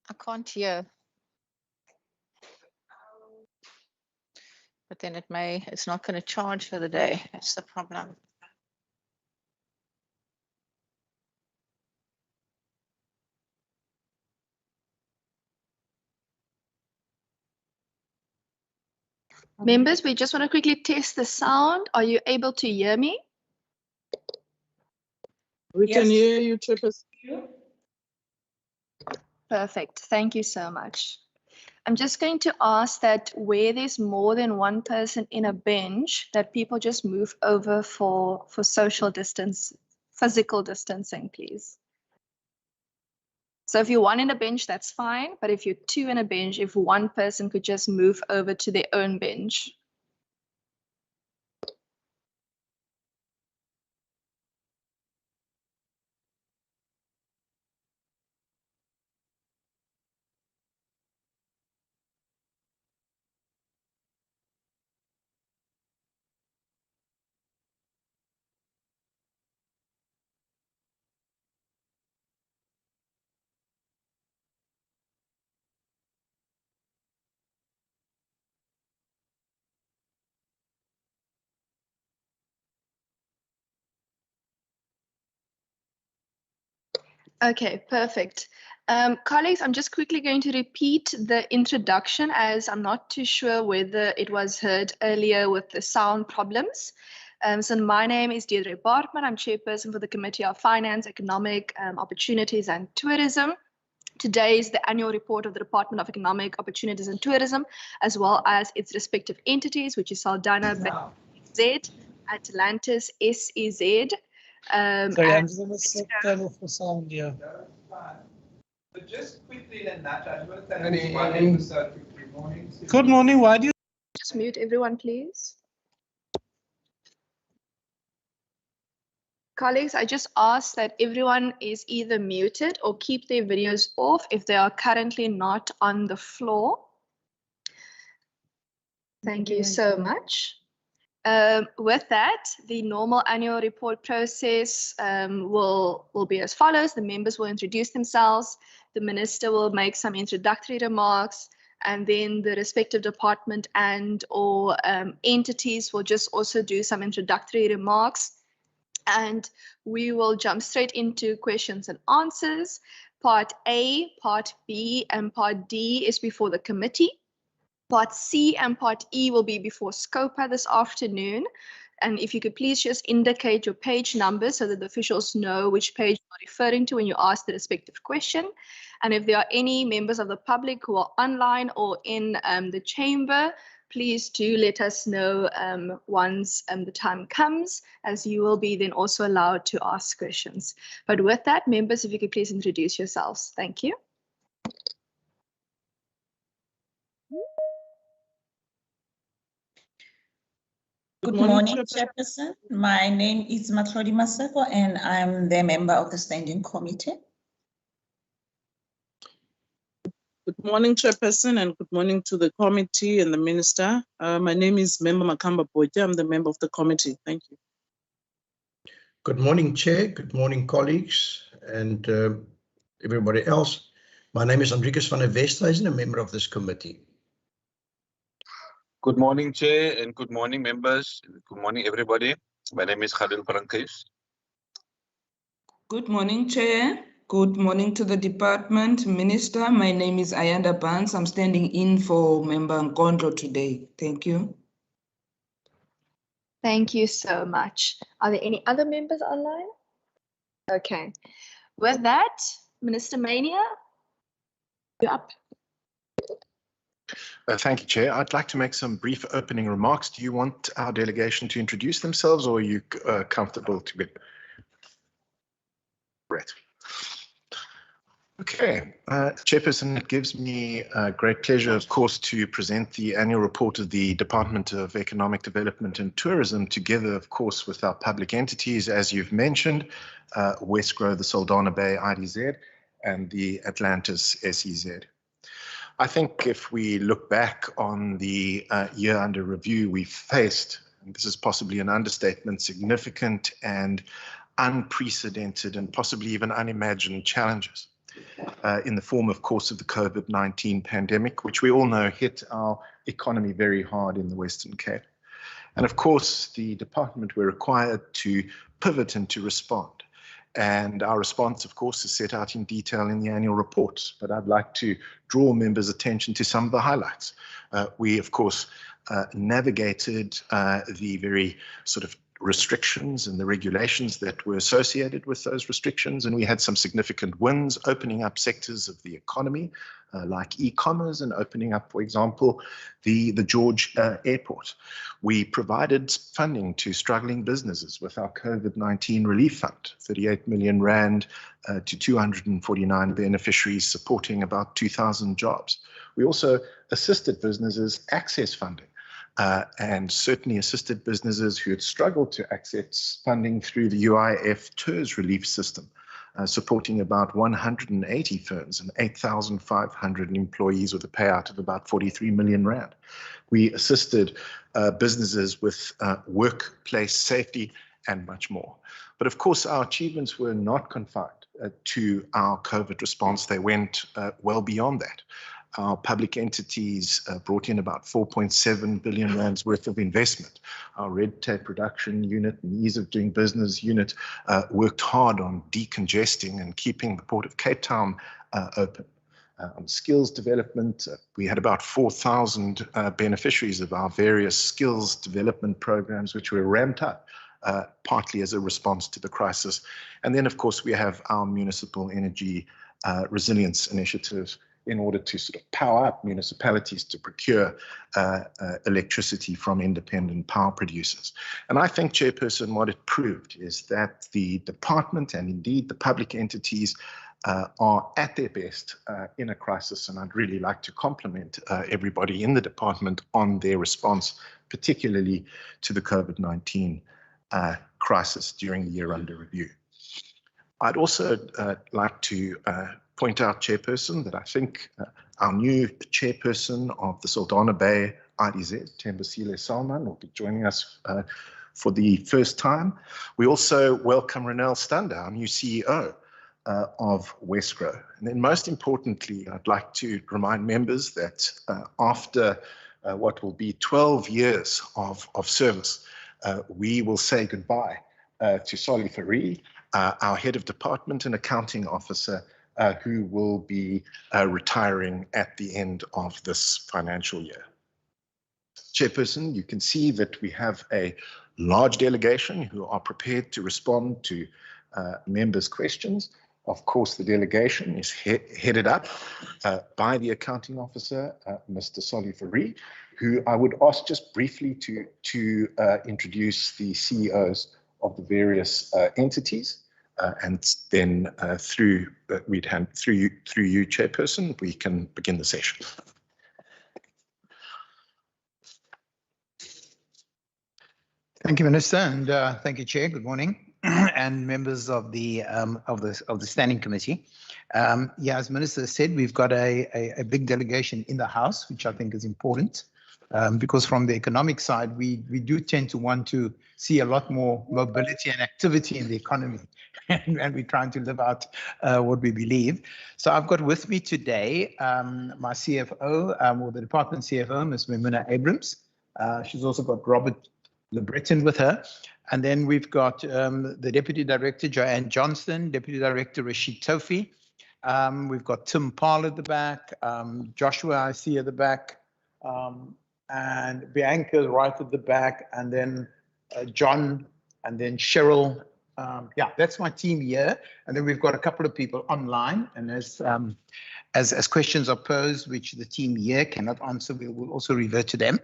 I can't hear. But then it's not going to charge for the day. That's the problem. Members, we just want to quickly test the sound. Are you able to hear me? We can hear you, Chairperson. Perfect. Thank you so much. I'm just going to ask that where there's more than one person in a bench, that people just move over for social distance, physical distancing, please. So if you're one in a bench, that's fine. But if you're two in a bench, if one person could just move over to their own bench. Okay, perfect. Colleagues, I'm just quickly going to repeat the introduction, as I'm not too sure whether it was heard earlier with the sound problems. So my name is Deirdre Bartman. I'm chairperson for the Committee of Finance, Economic Opportunities and Tourism. Today is the annual report of the Department of Economic Opportunities and Tourism, as well as its respective entities, which is Saldanha, Z, Atlantis, SEZ. Sorry, I'm just going to turn off the sound here. But just quickly in that, I want to thank everyone. Good morning. Good morning. Why do you just mute everyone, please? Colleagues, I just ask that everyone is either muted or keep their videos off if they are currently not on the floor. Thank you so much. With that, the normal annual report process will be as follows. The members will introduce themselves. The minister will make some introductory remarks, and then the respective department and or entities will just also do some introductory remarks. And we will jump straight into questions and answers. Part A, Part B, and Part D is before the committee. Part C and Part E will be before SCOPA this afternoon. And if you could please just indicate your page number so that the officials know which page you're referring to when you ask the respective question. And if there are any members of the public who are online or in the chamber, please do let us know once the time comes, as you will be then also allowed to ask questions. But with that, members, if you could please introduce yourselves. Thank you. Good morning, Chairperson. My name is Matlodi Maseko, and I'm the member of the Standing Committee. Good morning, Chairperson, and good morning to the committee and the Minister. My name is Member Makamba Boja. I'm the member of the committee. Thank you. Good morning, Chair. Good morning, colleagues and everybody else. My name is Andrikus van der Westhuizen, a member of this committee. Good morning, Chair, and good morning, members. Good morning, everybody. My name is Khalil Parankis. Good morning, Chair. Good morning to the department, Minister. My name is Ayanda Barnes. I'm standing in for Member Nkondlo today. Thank you. Thank you so much. Are there any other members online? Okay. With that, Minister Mania, you're up. Thank you, Chair. I'd like to make some brief opening remarks. Do you want our delegation to introduce themselves, or are you comfortable to be? Right. Okay, Chairperson, it gives me great pleasure, of course, to present the annual report of the Department of Economic Development and Tourism, together, of course, with our public entities, as you've mentioned, Westgrow, the Saldanha Bay IDZ, and the Atlantis SEZ. I think if we look back on the year under review, we faced, and this is possibly an understatement, significant and unprecedented and possibly even unimagined challenges in the form, of course, of the COVID-19 pandemic, which we all know hit our economy very hard in the Western Cape. And of course, the department were required to pivot and to respond. And our response, of course, is set out in detail in the annual report. But I'd like to draw members' attention to some of the highlights. We, of course, navigated the very sort of restrictions and the regulations that were associated with those restrictions. And we had some significant wins, opening up sectors of the economy, like e-commerce, and opening up, for example, the George Airport. We provided funding to struggling businesses with our COVID-19 relief fund, 38 million rand to 249 beneficiaries, supporting about 2,000 jobs. We also assisted businesses access funding. And certainly assisted businesses who had struggled to access funding through the UIF TERS relief system, supporting about 180 firms and 8,500 employees with a payout of about 43 million rand. We assisted businesses with workplace safety and much more. But of course, our achievements were not confined to our COVID response. They went well beyond that. Our public entities brought in about 4.7 billion rands worth of investment. Our red tape reduction unit and ease of doing business unit worked hard on decongesting and keeping the Port of Cape Town open. On skills development, we had about 4,000 beneficiaries of our various skills development programs, which were ramped up partly as a response to the crisis. And then, of course, we have our municipal energy resilience initiatives in order to sort of power up municipalities to procure electricity from independent power producers. And I think, Chairperson, what it proved is that the department and indeed the public entities are at their best in a crisis. And I'd really like to compliment everybody in the department on their response, particularly to the COVID-19 crisis during the year under review. I'd also like to point out, Chairperson, that I think our new chairperson of the Saldanha Bay IDZ, Thembisile Salman, will be joining us for the first time. We also welcome Renelle Stander, our new CEO of Westgrow. And then most importantly, I'd like to remind members that after what will be 12 years of service, we will say goodbye to Solly Fourie, our head of department and accounting officer, who will be retiring at the end of this financial year. Chairperson, you can see that we have a large delegation who are prepared to respond to members' questions. Of course, the delegation is headed up by the accounting officer, Mr. Solly Fourie, who I would ask just briefly to introduce the CEOs of the various entities, and then through you, Chairperson, we can begin the session. Thank you, Minister, and thank you, Chair. Good morning, and members of the Standing Committee. Yeah, as Minister said, we've got a big delegation in the House, which I think is important, because from the economic side, we do tend to want to see a lot more mobility and activity in the economy, and we're trying to live out what we believe. So I've got with me today my CFO, or the department CFO, Ms. Memuna Abrams. She's also got Robert LeBreton with her. And then we've got the Deputy Director, Joanne Johnston, Deputy Director, Rashid Tofi. We've got Tim Paul at the back, Joshua I see at the back, and Bianca right at the back, and then John, and then Cheryl. Yeah, that's my team here. And then we've got a couple of people online, and as questions are posed, which the team here cannot answer, we will also revert to them.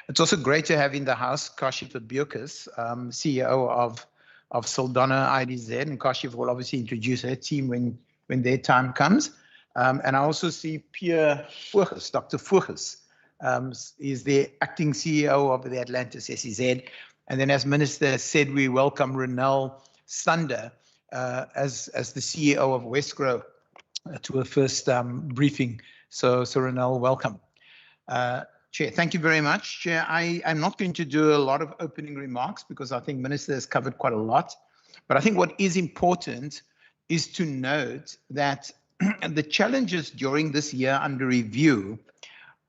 It's also great to have in the House Kashif Biokas, CEO of Saldana IDZ, and Kashif will obviously introduce her team when their time comes. And I also see Pierre Voorges, Dr. Voorges, is the acting CEO of the Atlantis SEZ. And then, as Minister said, we welcome Renelle Sander as the CEO of Westgrow to her first briefing. So Renelle, welcome. Chair, thank you very much. Chair, I'm not going to do a lot of opening remarks because I think Minister has covered quite a lot. But I think what is important is to note that the challenges during this year under review,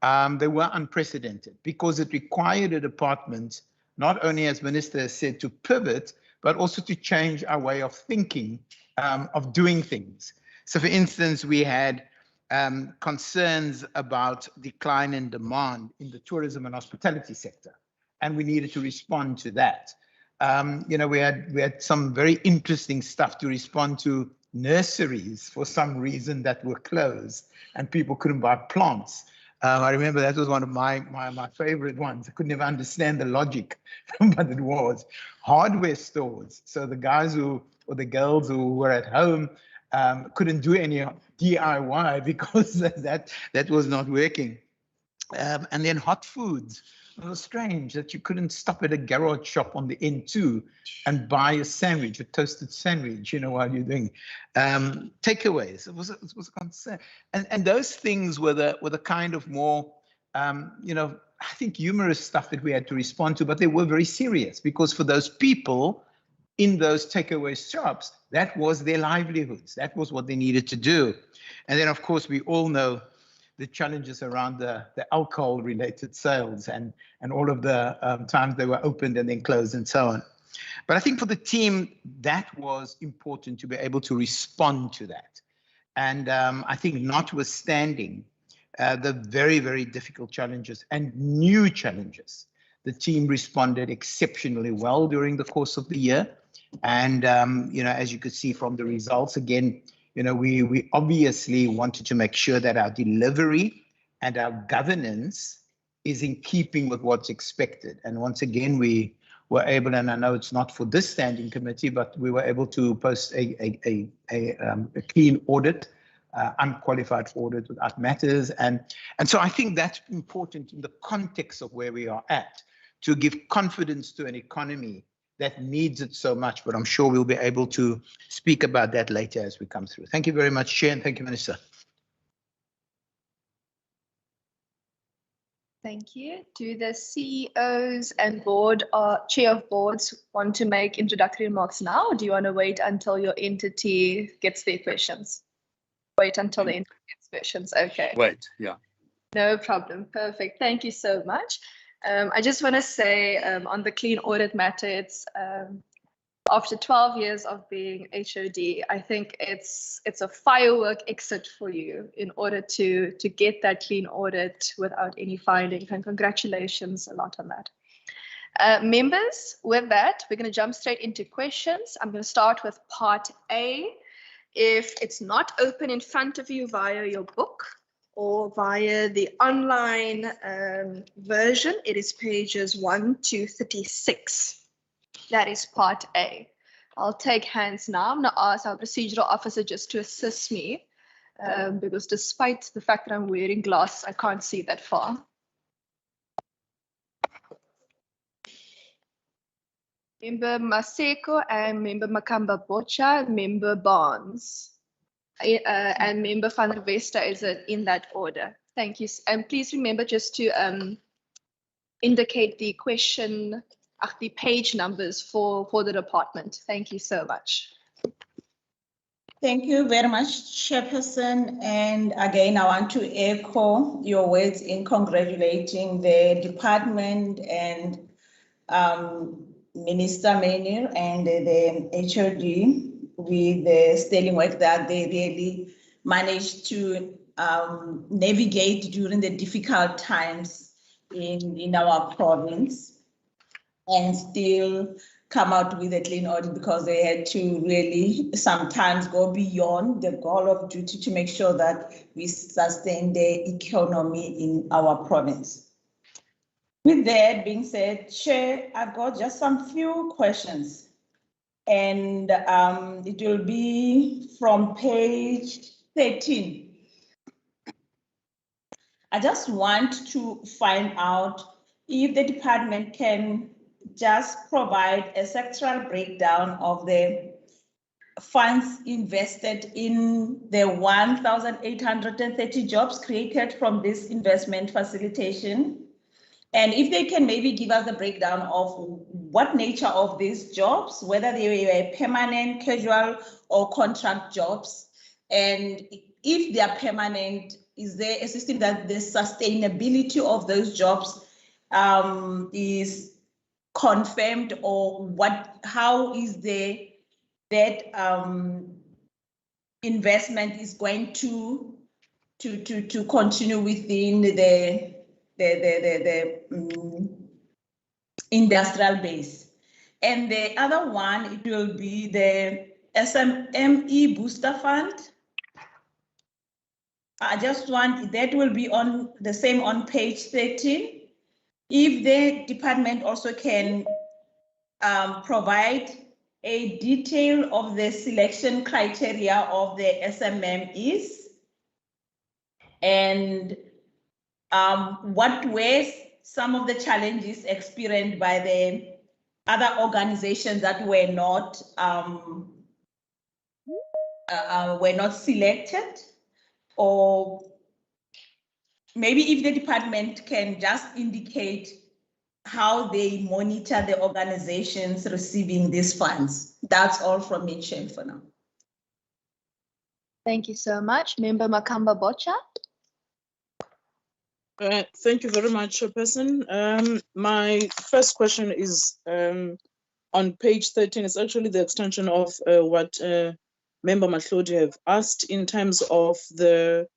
they were unprecedented because it required a department, not only as Minister has said, to pivot, but also to change our way of thinking, of doing things. So for instance, we had concerns about decline in demand in the tourism and hospitality sector, and we needed to respond to that. We had some very interesting stuff to respond to. Nurseries, for some reason, that were closed and people couldn't buy plants. I remember that was one of my favorite ones. I could never understand the logic, but it was. Hardware stores. So the guys or the girls who were at home couldn't do any DIY because that was not working. And then hot foods. It was strange that you couldn't stop at a garage shop on the N2 and buy a sandwich, a toasted sandwich, while you're doing takeaways. It was a concern. And those things were the kind of more, I think humorous stuff that we had to respond to, but they were very serious because for those people in those takeaway shops, that was their livelihoods. That was what they needed to do. And then, of course, we all know the challenges around the alcohol-related sales and all of the times they were opened and then closed and so on. But I think for the team, that was important to be able to respond to that. And I think notwithstanding the very, very difficult challenges and new challenges, the team responded exceptionally well during the course of the year. And, as you could see from the results, again, we obviously wanted to make sure that our delivery and our governance is in keeping with what's expected. And once again, we were able, and I know it's not for this standing committee, but we were able to post a clean audit, unqualified audit without matters. And so I think that's important in the context of where we are at, to give confidence to an economy that needs it so much, but I'm sure we'll be able to speak about that later as we come through. Thank you very much, Chair, and thank you, Minister. Thank you. Do the CEOs and chair of boards want to make introductory remarks now, or do you want to wait until your entity gets their questions? Wait until the entity gets questions, okay. Wait, yeah. No problem, perfect. Thank you so much. I just want to say on the clean audit matter, it's after 12 years of being HOD, I think it's a firework exit for you in order to get that clean audit without any findings, and congratulations a lot on that. Members, with that, we're going to jump straight into questions. I'm going to start with part A. If it's not open in front of you via your book or via the online version, it is pages 1 to 36. That is part A. I'll take hands now. I'm going to ask our procedural officer just to assist me because despite the fact that I'm wearing glasses, I can't see that far. Member Maseko and Member Makamba Bocha, Member Barnes, and Member van der Vester is in that order. Thank you. And please remember just to indicate the question, the page numbers for the department. Thank you so much. Thank you very much, Chairperson. And again, I want to echo your words in congratulating the department and Minister Maynir and the HOD with the sterling work that they really managed to navigate during the difficult times in our province and still come out with a clean audit because they had to really sometimes go beyond the goal of duty to make sure that we sustain the economy in our province. With that being said, Chair, I've got just some few questions, and it will be from page 13. I just want to find out if the department can just provide a sectoral breakdown of the funds invested in the 1,830 jobs created from this investment facilitation. And if they can maybe give us a breakdown of what nature of these jobs, whether they were permanent, casual, or contract jobs. And if they are permanent, is there a system that the sustainability of those jobs is confirmed, or how is that investment is going to continue within the industrial base? And the other one, it will be the SME Booster Fund. I just want, that will be on the same on page 13. If the department also can provide a detail of the selection criteria of the SMMEs and what were some of the challenges experienced by the other organizations that were not selected, or maybe if the department can just indicate how they monitor the organizations receiving these funds. That's all from me, Chair, for now. Thank you so much. Member Makamba Bocha. Thank you very much, Chairperson. My first question is on page 13. It's actually the extension of what Member Matlodi have asked in terms of the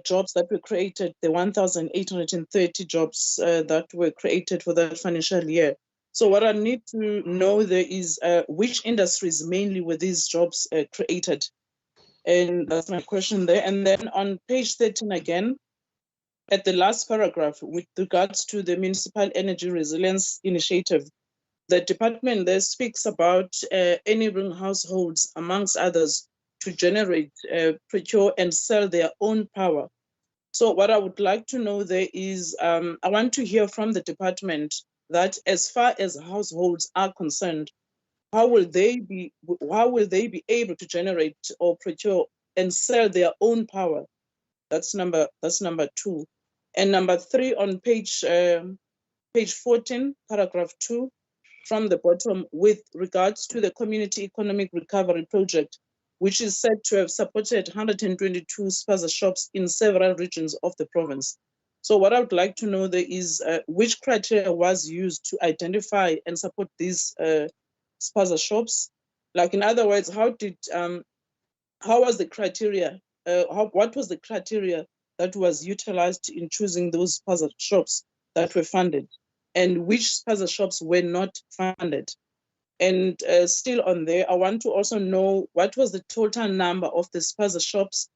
jobs that were created, the 1,830 jobs that were created for that financial year. So what I need to know there is which industries mainly were these jobs created? And that's my question there. And then on page 13 again, at the last paragraph, with regards to the Municipal Energy Resilience Initiative, the department there speaks about enabling households, amongst others, to generate, procure, and sell their own power. So what I would like to know there is, I want to hear from the department that as far as households are concerned, how will they be able to generate or procure and sell their own power? That's number 2. And number 3 on page 14, paragraph 2, from the bottom, with regards to the Community Economic Recovery Project, which is said to have supported 122 spaza shops in several regions of the province. So what I would like to know there is which criteria was used to identify and support these spaza shops? Like, in other words, how was the criteria, what was the criteria that was utilized in choosing those spaza shops that were funded? and which spaza shops were not funded. And still on there, I want to also know what was the total number of the spaza shops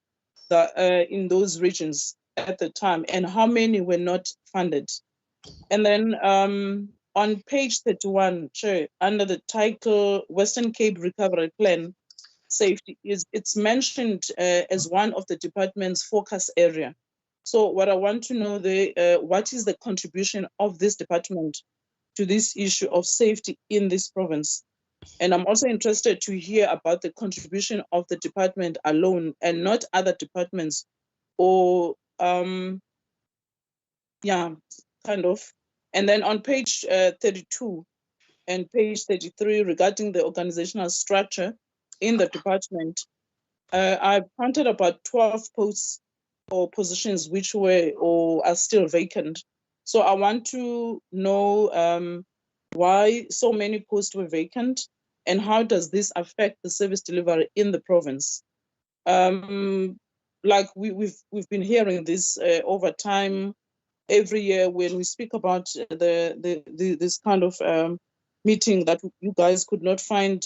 that, in those regions at the time, and how many were not funded. And then on page 31, Chair, under the title Western Cape Recovery Plan, safety it's mentioned as one of the department's focus area. So what I want to know what is the contribution of this department to this issue of safety in this province? And I'm also interested to hear about the contribution of the department alone and not other departments, or yeah, kind of. And then on page 32 and page 33 regarding the organizational structure in the department, I've counted about 12 posts or positions which were or are still vacant. So I want to know why so many posts were vacant and how does this affect the service delivery in the province. Like we've been hearing this over time. Every year when we speak about this kind of meeting, that you guys could not find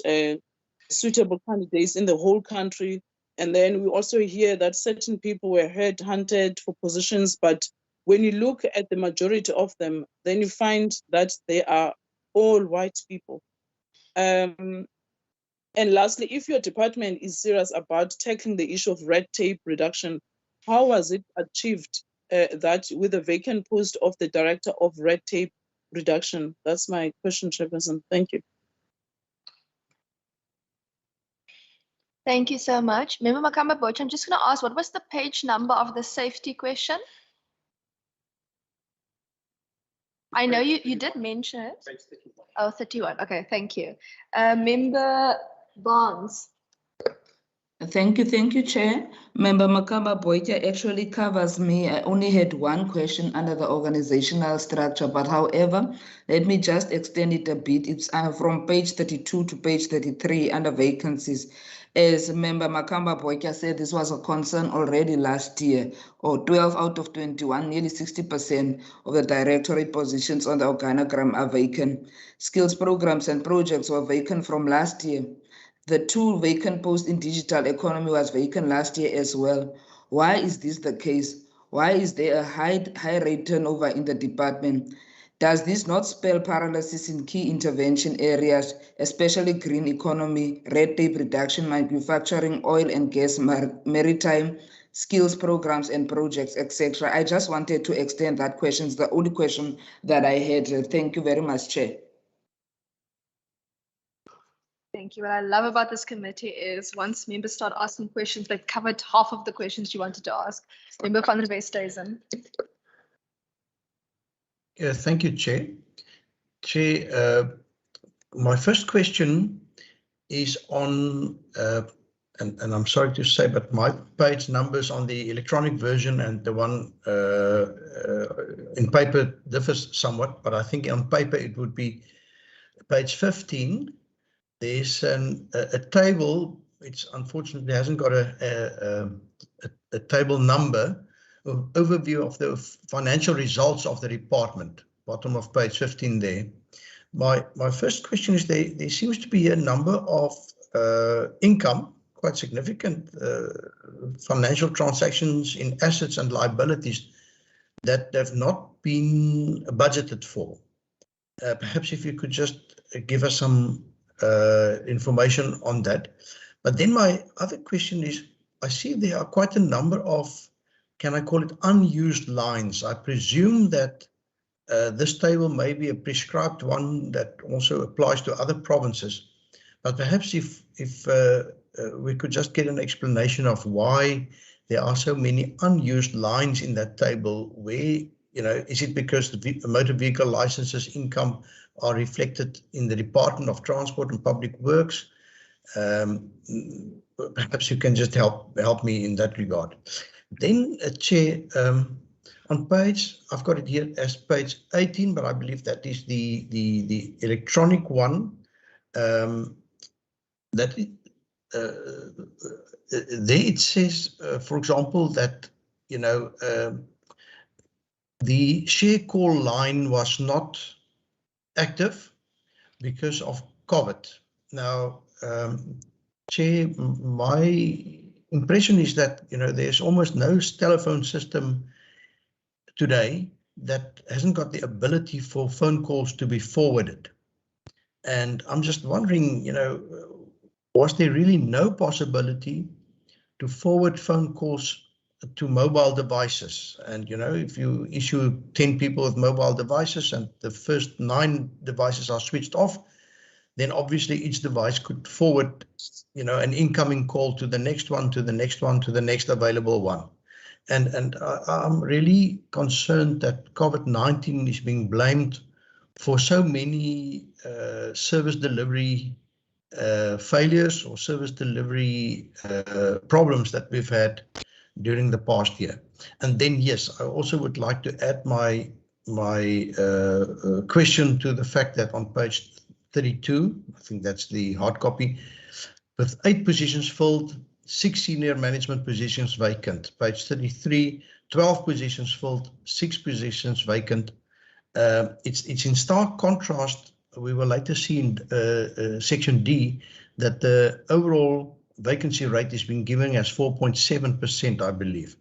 suitable candidates in the whole country. And then we also hear that certain people were headhunted for positions, but when you look at the majority of them, then you find that they are all white people. And lastly, if your department is serious about tackling the issue of red tape reduction, how was it achieved that with the vacant post of the Director of Red Tape Reduction? That's my question, Chairperson. Thank you. Thank you so much. Member Makamba Boch, I'm just going to ask, what was the page number of the safety question? I know you did mention it. Page 31. Oh, 31. Okay, thank you. Member Barnes. Thank you, Chair. Member Makamba Boyka actually covers me. I only had one question under the organizational structure, but however, let me just extend it a bit. It's from page 32 to page 33 under vacancies. As Member Makamba Boyka said, this was a concern already last year, or 12 out of 21, nearly 60% of the directorate positions on the organogram are vacant. Skills programs and projects were vacant from last year. The 2 vacant posts in digital economy was vacant last year as well. Why is this the case? Why is there a high rate turnover in the department? Does this not spell paralysis in key intervention areas, especially green economy, red tape reduction, manufacturing, oil and gas, maritime, skills programs and projects, etc.? I just wanted to extend that question. It's the only question that I had. Thank you very much, Chair. Thank you. What I love about this committee is once members start asking questions, they've covered half of the questions you wanted to ask. Member van der Westhuizen. Yeah, thank you, Chair. Chair, my first question is on, and I'm sorry to say, but my page numbers on the electronic version and the one in paper differs somewhat, but I think on paper it would be page 15. There's a table, which unfortunately hasn't got a table number, of overview of the financial results of the department, bottom of page 15 there. My first question is there seems to be a number of income, quite significant financial transactions in assets and liabilities that have not been budgeted for. Perhaps if you could just give us some information on that. But then my other question is, I see there are quite a number of, can I call it, unused lines. I presume that this table may be a prescribed one that also applies to other provinces. But perhaps if we could just get an explanation of why there are so many unused lines in that table, where, you know, is it because the motor vehicle licenses income are reflected in the Department of Transport and Public Works? Perhaps you can just help me in that regard. Then, Chair, on page, I've got it here as page 18, but I believe that is the electronic one. There it says, for example, that, you know, the share call line was not active because of COVID. Now, Chair, my impression is that, you know, there's almost no telephone system today that hasn't got the ability for phone calls to be forwarded. And I'm just wondering, you know, was there really no possibility to forward phone calls to mobile devices? And, you know, if you issue 10 people with mobile devices and the first 9 devices are switched off, then obviously each device could forward, you know, an incoming call to the next one, to the next one, to the next available one. And I'm really concerned that COVID-19 is being blamed for so many service delivery failures or service delivery problems that we've had during the past year. And then, yes, I also would like to add my question to the fact that on page 32, I think that's the hard copy, with 8 positions filled, 6 senior management positions vacant. Page 33, 12 positions filled, 6 positions vacant. It's in stark contrast. We will later see in section D that the overall vacancy rate is being given as 4.7%, I believe.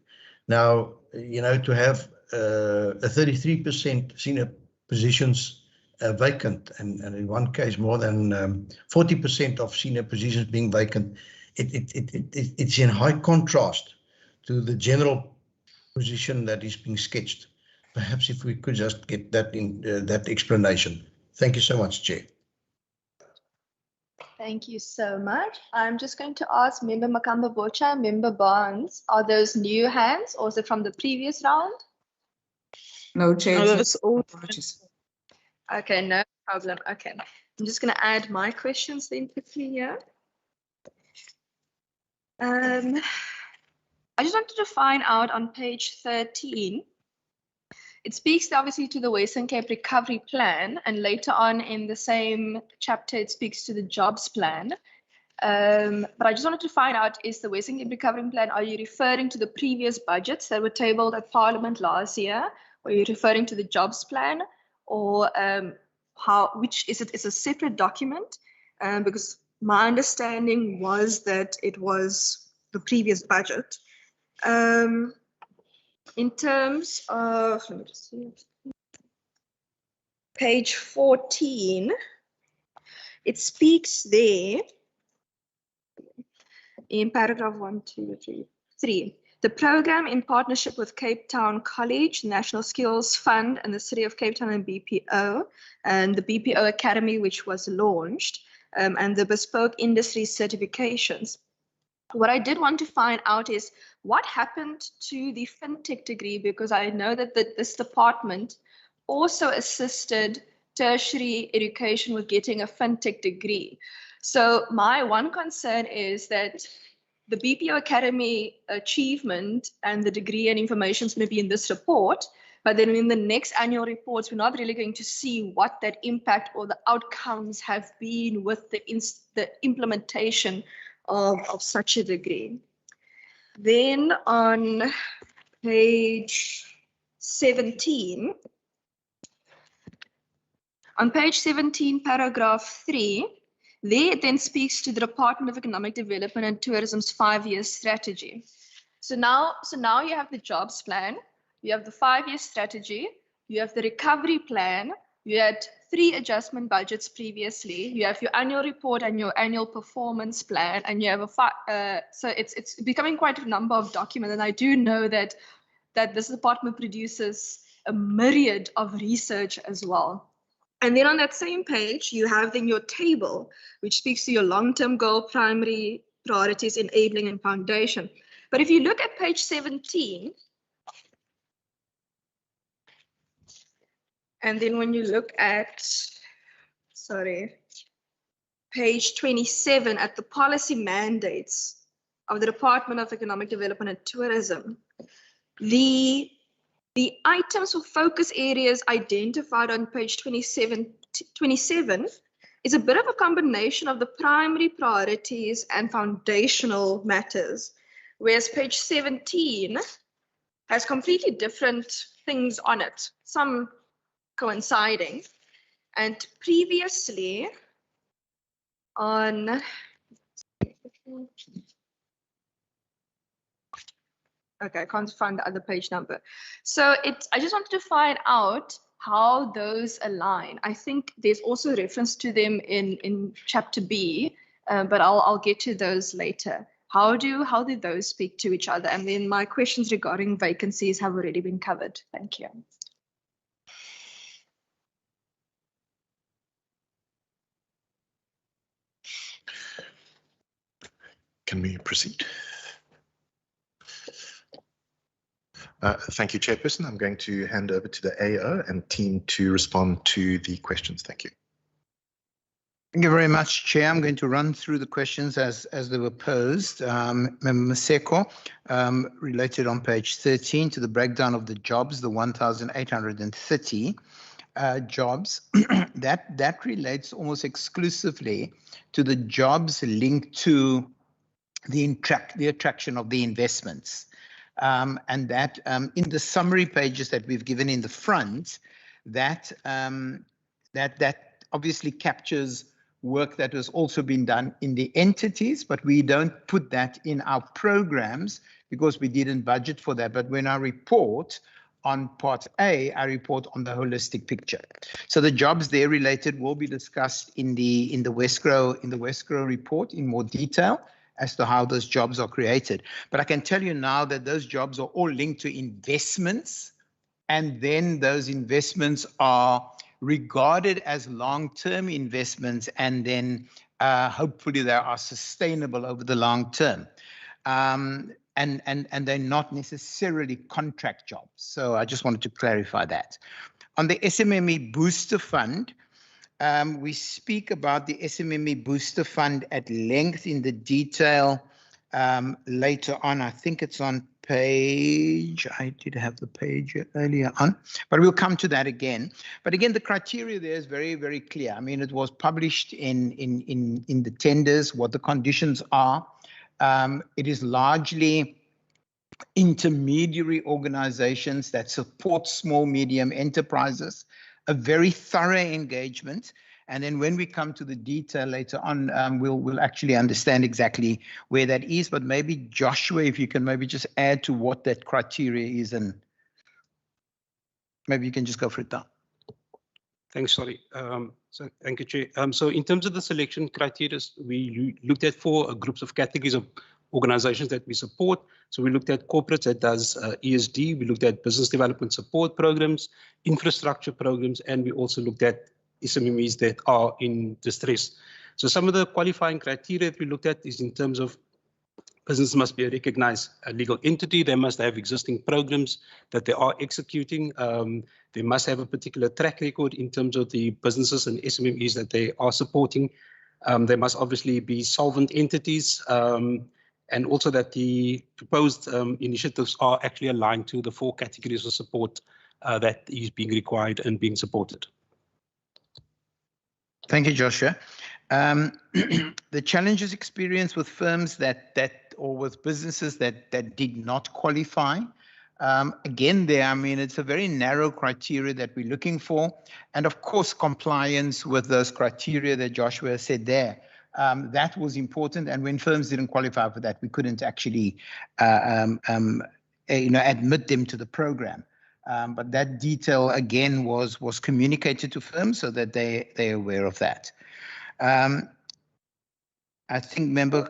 Now, you know, to have a 33% senior positions vacant, and in one case more than 40% of senior positions being vacant, it's in high contrast to the general position that is being sketched. Perhaps if we could just get that in that explanation. Thank you so much, Chair. Thank you so much. I'm just going to ask Member Makamba Bocha, Member Barnes, are those new hands or is it from the previous round? No, Chair. No, that's all. Okay, no problem. Okay, I'm just going to add my questions then quickly here. I just wanted to find out on page 13, it speaks obviously to the Western Cape Recovery Plan, and later on in the same chapter, it speaks to the jobs plan. But I just wanted to find out, is the Western Cape Recovery Plan, are you referring to the previous budgets that were tabled at Parliament last year? Or are you referring to the jobs plan? Or which is it? It's a separate document? Because my understanding was that it was the previous budget. In terms of, let me just see, page 14, it speaks there in paragraph 1, 2, 3. The program in partnership with Cape Town College, National Skills Fund, and the City of Cape Town and BPO, and the BPO Academy, which was launched, and the bespoke industry certifications. What I did want to find out is what happened to the FinTech degree, because I know that this department also assisted tertiary education with getting a FinTech degree. So my one concern is that the BPO Academy achievement and the degree and information is going to be in this report, but then in the next annual reports, we're not really going to see what that impact or the outcomes have been with the implementation of such a degree. Then on page 17, paragraph 3, there it then speaks to the Department of Economic Development and Tourism's 5-year strategy. So now you have the jobs plan, you have the 5-year strategy, you have the recovery plan, you had 3 adjustment budgets previously, you have your annual report and your annual performance plan, and you have so it's becoming quite a number of documents. And I do know that this department produces a myriad of research as well. And then on that same page, you have then your table, which speaks to your long-term goal, primary priorities, enabling, and foundation. But if you look at page 17, and then when you look at, page 27 at the policy mandates of the Department of Economic Development and Tourism, the items or focus areas identified on page 27 is a bit of a combination of the primary priorities and foundational matters, whereas page 17 has completely different things on it, some coinciding. And previously on, okay, I can't find the other page number. So I just wanted to find out how those align. I think there's also reference to them in chapter B, but I'll get to those later. How do those speak to each other? And then my questions regarding vacancies have already been covered. Thank you. Can we proceed? Thank you, Chairperson. I'm going to hand over to the AO and team to respond to the questions. Thank you. Thank you very much, Chair. I'm going to run through the questions as they were posed. Member Maseko, related on page 13 to the breakdown of the jobs, the 1,830 jobs. that relates almost exclusively to the jobs linked to the attraction of the investments. And that in the summary pages that we've given in the front, that obviously captures work that has also been done in the entities, but we don't put that in our programs because we didn't budget for that. But when I report on part A, I report on the holistic picture. So the jobs there related will be discussed in the Westgrow report in more detail as to how those jobs are created. But I can tell you now that those jobs are all linked to investments, and then those investments are regarded as long-term investments, and then hopefully they are sustainable over the long term. And they're not necessarily contract jobs. So I just wanted to clarify that. On the SMME Booster Fund, we speak about the SMME Booster Fund at length in the detail later on. I think it's on page, I did have the page earlier on, but we'll come to that again. But again, the criteria there is very, very clear. I mean, it was published in the tenders, what the conditions are. It is largely intermediary organizations that support small, medium enterprises, a very thorough engagement. And then when we come to the detail later on, we'll actually understand exactly where that is. But maybe Joshua, if you can maybe just add to what that criteria is, and maybe you can just go for it now. Thanks, sorry. So thank you, Chair. So in terms of the selection criteria, we looked at 4 groups of categories of organizations that we support. So we looked at corporates that does ESD, we looked at business development support programs, infrastructure programs, and we also looked at SMMEs that are in distress. So some of the qualifying criteria that we looked at is in terms of business must be a recognized legal entity. They must have existing programs that they are executing. They must have a particular track record in terms of the businesses and SMMEs that they are supporting. They must obviously be solvent entities, and also that the proposed initiatives are actually aligned to the 4 categories of support that is being required and being supported. Thank you, Joshua. The challenges experienced with firms or with businesses that did not qualify. Again, I mean, it's a very narrow criteria that we're looking for. And of course, compliance with those criteria that Joshua said there. That was important. And when firms didn't qualify for that, we couldn't actually admit them to the program. But that detail, again, was communicated to firms so that they're aware of that. I think Member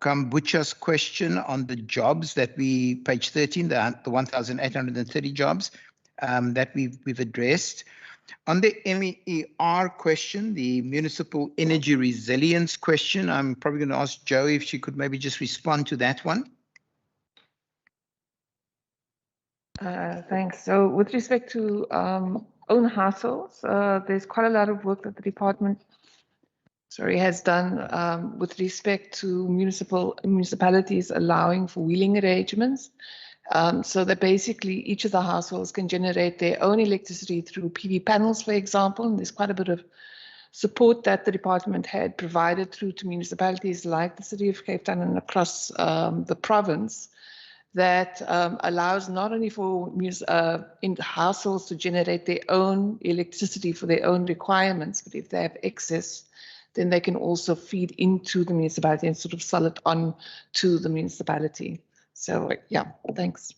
Kambucha's question on the jobs that page 13, the 1,830 jobs that we've addressed. On the MER question, the municipal energy resilience question, I'm probably going to ask Jo if she could maybe just respond to that one. Thanks. So with respect to own households, there's quite a lot of work that the department has done with respect to municipalities allowing for wheeling arrangements, so that basically each of the households can generate their own electricity through PV panels, for example. And there's quite a bit of support that the department had provided through to municipalities like the city of Cape Town and across the province that allows not only for households to generate their own electricity for their own requirements, but if they have excess, then they can also feed into the municipality and sort of sell it on to the municipality. So yeah, thanks.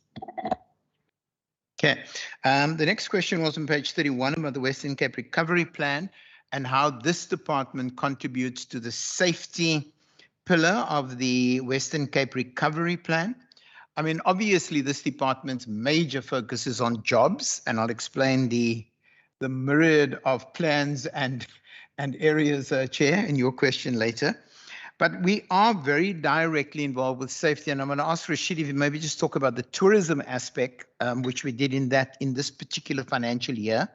Okay. The next question was on page 31 about the Western Cape Recovery Plan and how this department contributes to the safety pillar of the Western Cape Recovery Plan. I mean, obviously, this department's major focus is on jobs, and I'll explain the myriad of plans and areas, Chair, in your question later. But we are very directly involved with safety, and I'm going to ask Rashid if you maybe just talk about the tourism aspect, which we did in this particular financial year.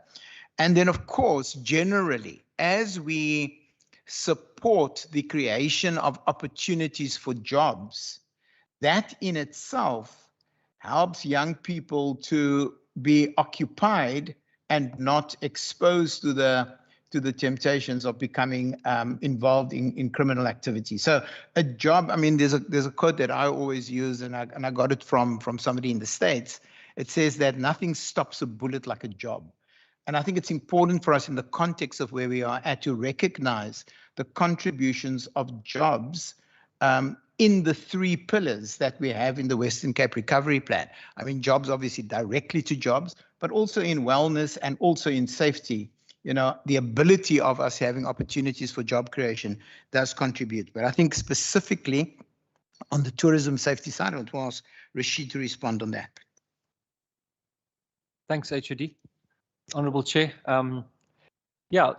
And then, of course, generally, as we support the creation of opportunities for jobs, that in itself helps young people to be occupied and not exposed to the temptations of becoming involved in criminal activity. So a job, I mean, there's a quote that I always use, and I got it from somebody in the States. It says that nothing stops a bullet like a job. And I think it's important for us in the context of where we are at to recognize the contributions of jobs in the three pillars that we have in the Western Cape Recovery Plan. I mean, jobs obviously directly to jobs, but also in wellness and also in safety. You know, the ability of us having opportunities for job creation does contribute. But I think specifically on the tourism safety side, it was Rashid to respond on that. Thanks, HOD. Honourable Chair. Yeah,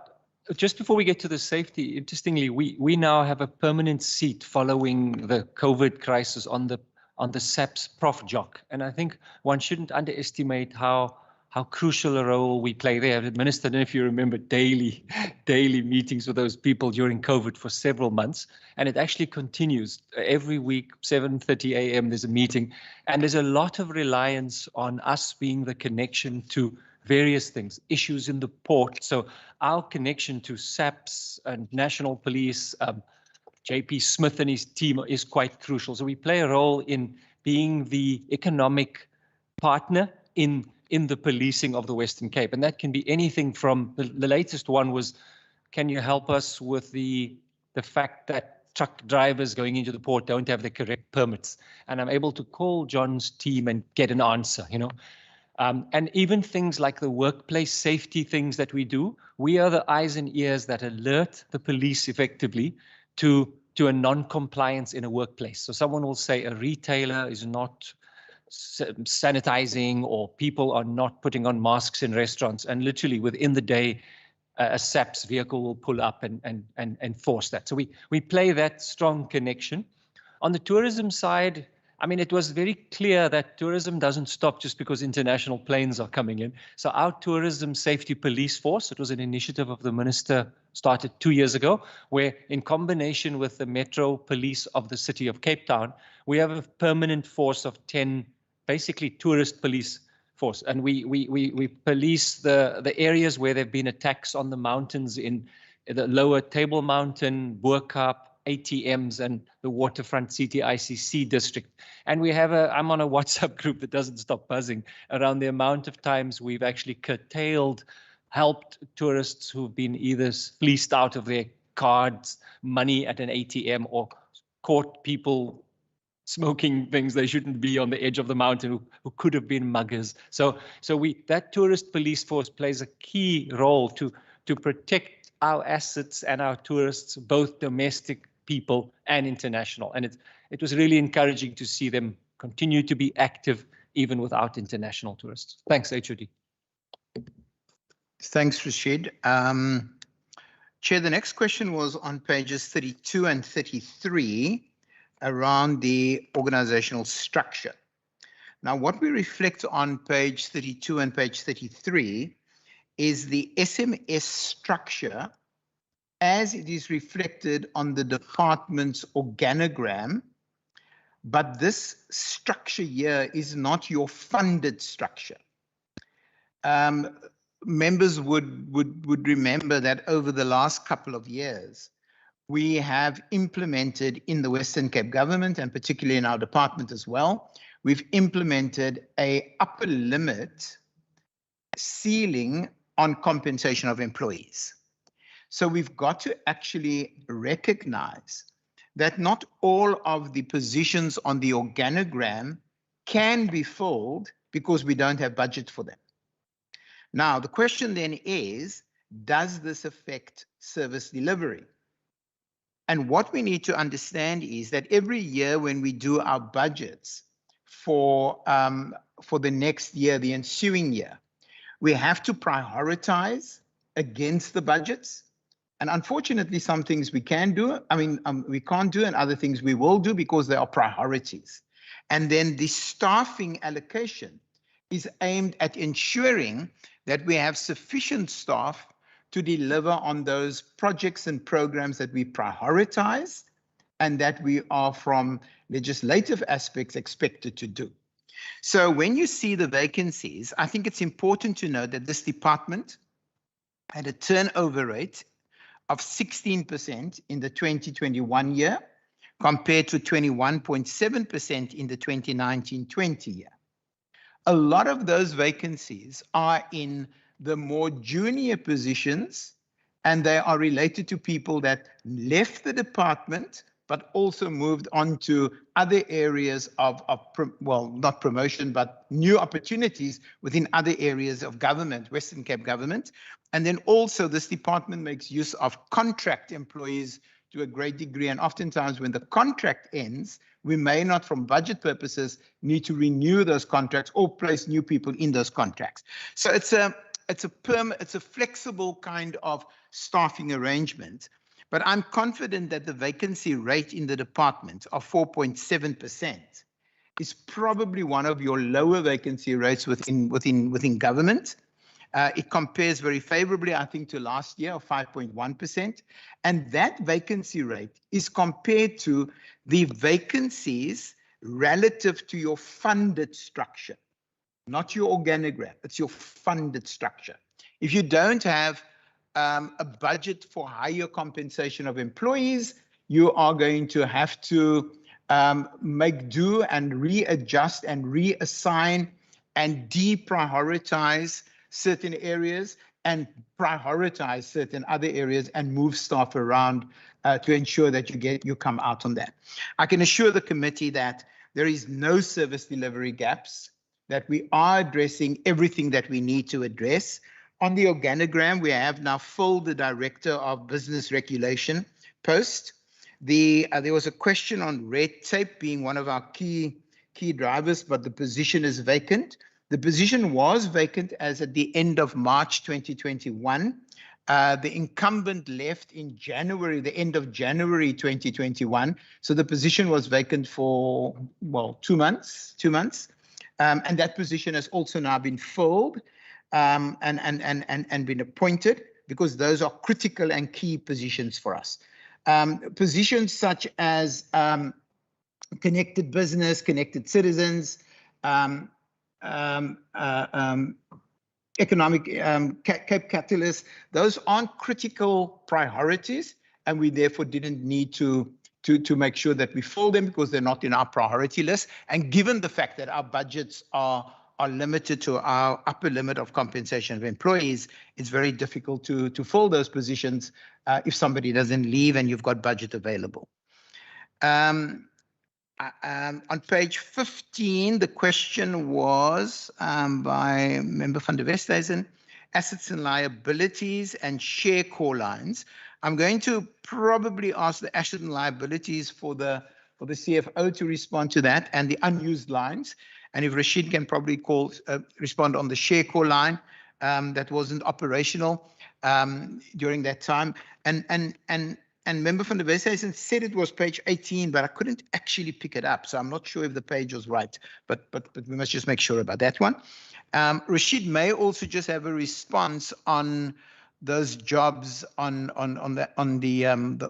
just before we get to the safety, interestingly, we now have a permanent seat following the COVID crisis on the SAPS Prof Joc, and I think one shouldn't underestimate how crucial a role we play there. Minister, I don't know if you remember daily meetings with those people during COVID for several months, and it actually continues every week, 7:30 a.m. there's a meeting, and there's a lot of reliance on us being the connection to various things, issues in the port. So our connection to SAPS and National Police, JP Smith and his team is quite crucial. So we play a role in being the economic partner in the policing of the Western Cape. And that can be anything from, the latest one was, can you help us with the fact that truck drivers going into the port don't have the correct permits? And I'm able to call John's team and get an answer, you know. And even things like the workplace safety things that we do, we are the eyes and ears that alert the police effectively to a non-compliance in a workplace. So someone will say a retailer is not sanitizing or people are not putting on masks in restaurants, and literally within the day a SAPS vehicle will pull up and enforce that. So we play that strong connection. On the tourism side, I mean, it was very clear that tourism doesn't stop just because international planes are coming in. So our tourism safety police force, it was an initiative of the minister started 2 years ago, where in combination with the Metro Police of the city of Cape Town, we have a permanent force of 10, basically tourist police force. And we police the areas where there have been attacks on the mountains in the lower Table Mountain, Boerkaap, ATMs and the waterfront CTICC district. And we have I'm on a WhatsApp group that doesn't stop buzzing around the amount of times we've actually curtailed, helped tourists who've been either fleeced out of their cards, money at an ATM, or caught people smoking things they shouldn't be on the edge of the mountain who could have been muggers. So that tourist police force plays a key role to protect our assets and our tourists, both domestic people and international. And it was really encouraging to see them continue to be active even without international tourists. Thanks, HOD. Thanks, Rashid. Chair, the next question was on pages 32 and 33 around the organizational structure. Now, what we reflect on page 32 and page 33 is the SMS structure as it is reflected on the department's organogram, but this structure here is not your funded structure. Members would remember that over the last couple of years, we have implemented in the Western Cape government, and particularly in our department as well, we've implemented a upper limit ceiling on compensation of employees. So we've got to actually recognize that not all of the positions on the organogram can be filled because we don't have budget for them. Now, the question then is, does this affect service delivery? And what we need to understand is that every year when we do our budgets for the next year, the ensuing year, we have to prioritize against the budgets. And unfortunately, some things we can do, we can't do, and other things we will do because they are priorities. And then the staffing allocation is aimed at ensuring that we have sufficient staff to deliver on those projects and programs that we prioritize and that we are, from legislative aspects, expected to do. So when you see the vacancies, I think it's important to note that this department had a turnover rate of 16% in the 2021 year, compared to 21.7% in the 2019-20 year. A lot of those vacancies are in the more junior positions, and they are related to people that left the department, but also moved on to other areas of well, not promotion, but new opportunities within other areas of government, Western Cape government. And then also this department makes use of contract employees to a great degree. And oftentimes when the contract ends, we may not, from budget purposes, need to renew those contracts or place new people in those contracts. So it's a flexible kind of staffing arrangement. But I'm confident that the vacancy rate in the department of 4.7% is probably one of your lower vacancy rates within government. It compares very favorably, I think, to last year of 5.1%. And that vacancy rate is compared to the vacancies relative to your funded structure, not your organogram, it's your funded structure. If you don't have a budget for higher compensation of employees, you are going to have to make do and readjust and reassign and deprioritize certain areas and prioritize certain other areas and move staff around to ensure that you come out on that. I can assure the committee that there is no service delivery gaps, that we are addressing everything that we need to address. On the organogram, we have now filled the Director of Business Regulation post. There was a question on red tape being one of our key drivers, but the position is vacant. The position was vacant as at the end of March 2021. The incumbent left in January, the end of January 2021. So the position was vacant for, well, 2 months. And that position has also now been filled and been appointed, because those are critical and key positions for us. Positions such as connected business, connected citizens, economic Cape Catalyst, those aren't critical priorities, and we therefore didn't need to make sure that we fill them because they're not in our priority list. And given the fact that our budgets are limited to our upper limit of compensation of employees, it's very difficult to fill those positions if somebody doesn't leave and you've got budget available. On page 15, the question was by Member van der Westhuizen, assets and liabilities and share core lines. I'm going to probably ask the asset and liabilities for the CFO to respond to that, and the unused lines. And if Rashid can probably respond on the share core line that wasn't operational during that time. And Member van der Westhuizen said it was page 18, but I couldn't actually pick it up. So I'm not sure if the page was right, but we must just make sure about that one. Rashid may also just have a response on those jobs on the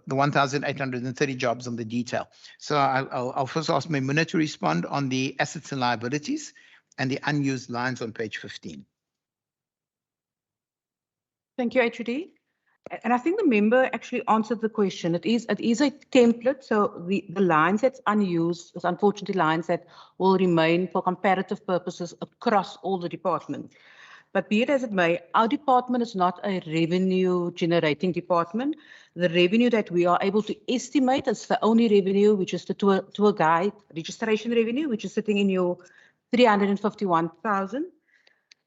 1,830 jobs on the detail. So I'll first ask Maimuna to respond on the assets and liabilities and the unused lines on page 15. Thank you, HUD. And I think the member actually answered the question. It is a template, so the lines that's unused is unfortunately lines that will remain for comparative purposes across all the departments. But be it as it may, our department is not a revenue generating department. The revenue that we are able to estimate is the only revenue, which is the tour guide registration revenue, which is sitting in your 351,000.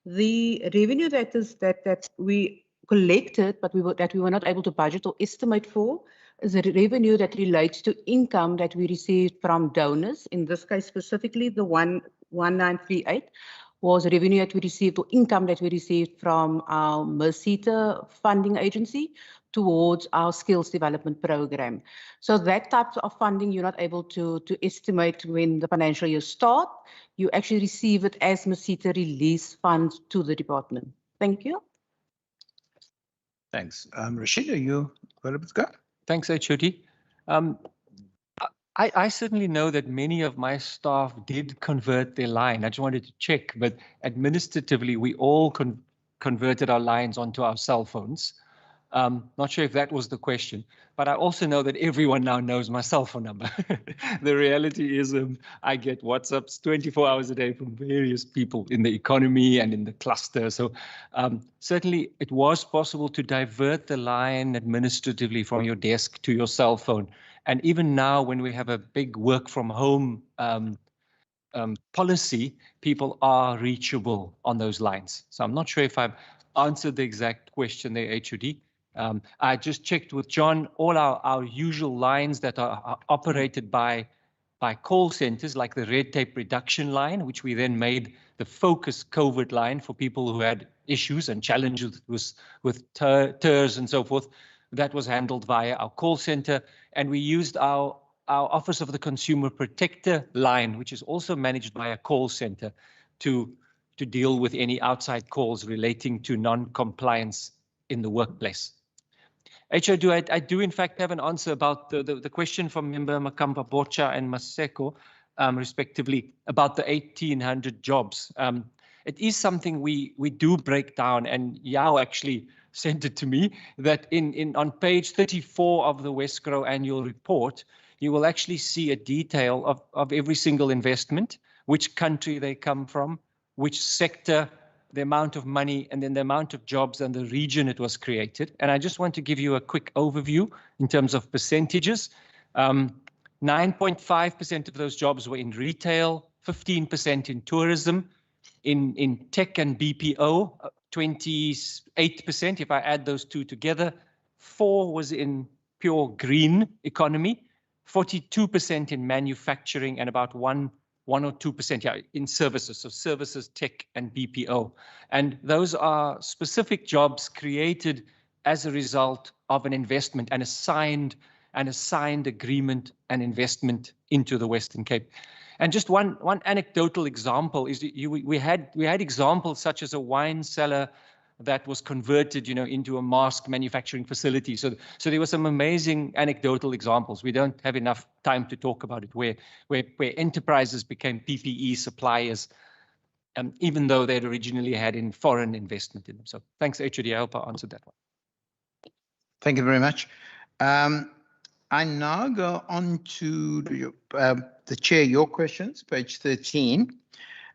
The revenue that we collected, but that we were not able to budget or estimate for, is a revenue that relates to income that we received from donors. In this case, specifically, the 1938 was revenue that we received or income that we received from our Mercita funding agency towards our skills development program. So that type of funding you're not able to estimate when the financial year starts. You actually receive it as Mercita release funds to the department. Thank you. Thanks. Rashid, are you available to go? Thanks, HOD. I certainly know that many of my staff did convert their line. I just wanted to check, but administratively, we all converted our lines onto our cell phones. Not sure if that was the question, but I also know that everyone now knows my cell phone number. The reality is I get WhatsApps 24 hours a day from various people in the economy and in the cluster. So certainly it was possible to divert the line administratively from your desk to your cell phone. And even now, when we have a big work from home policy, people are reachable on those lines. So I'm not sure if I've answered the exact question there, HOD. I just checked with John, all our usual lines that are operated by call centers, like the red tape reduction line, which we then made the focus COVID line for people who had issues and challenges with TERS and so forth. That was handled via our call center. And we used our Office of the Consumer Protector line, which is also managed by a call center, to deal with any outside calls relating to non-compliance in the workplace. HOD, I do in fact have an answer about the question from member Makamba Bocha and Maseko, respectively, about the 1,800 jobs. It is something we do break down, and Yao actually sent it to me, that on page 34 of the Westgrow annual report, you will actually see a detail of every single investment, which country they come from, which sector, the amount of money, and then the amount of jobs and the region it was created. And I just want to give you a quick overview in terms of percentages. 9.5% of those jobs were in retail, 15% in tourism, in tech and BPO, 28%. If I add those two together, 4% was in pure green economy, 42% in manufacturing, and about 1 or 2% in services, so services, tech, and BPO. And those are specific jobs created as a result of an investment, an assigned agreement and investment into the Western Cape. And just one anecdotal example is we had examples such as a wine cellar that was converted, into a mask manufacturing facility. So there were some amazing anecdotal examples. We don't have enough time to talk about it, where enterprises became PPE suppliers, even though they'd originally had in foreign investment in them. So thanks, HOD. I hope I answered that one. Thank you very much. I now go on to the chair, your questions, page 13.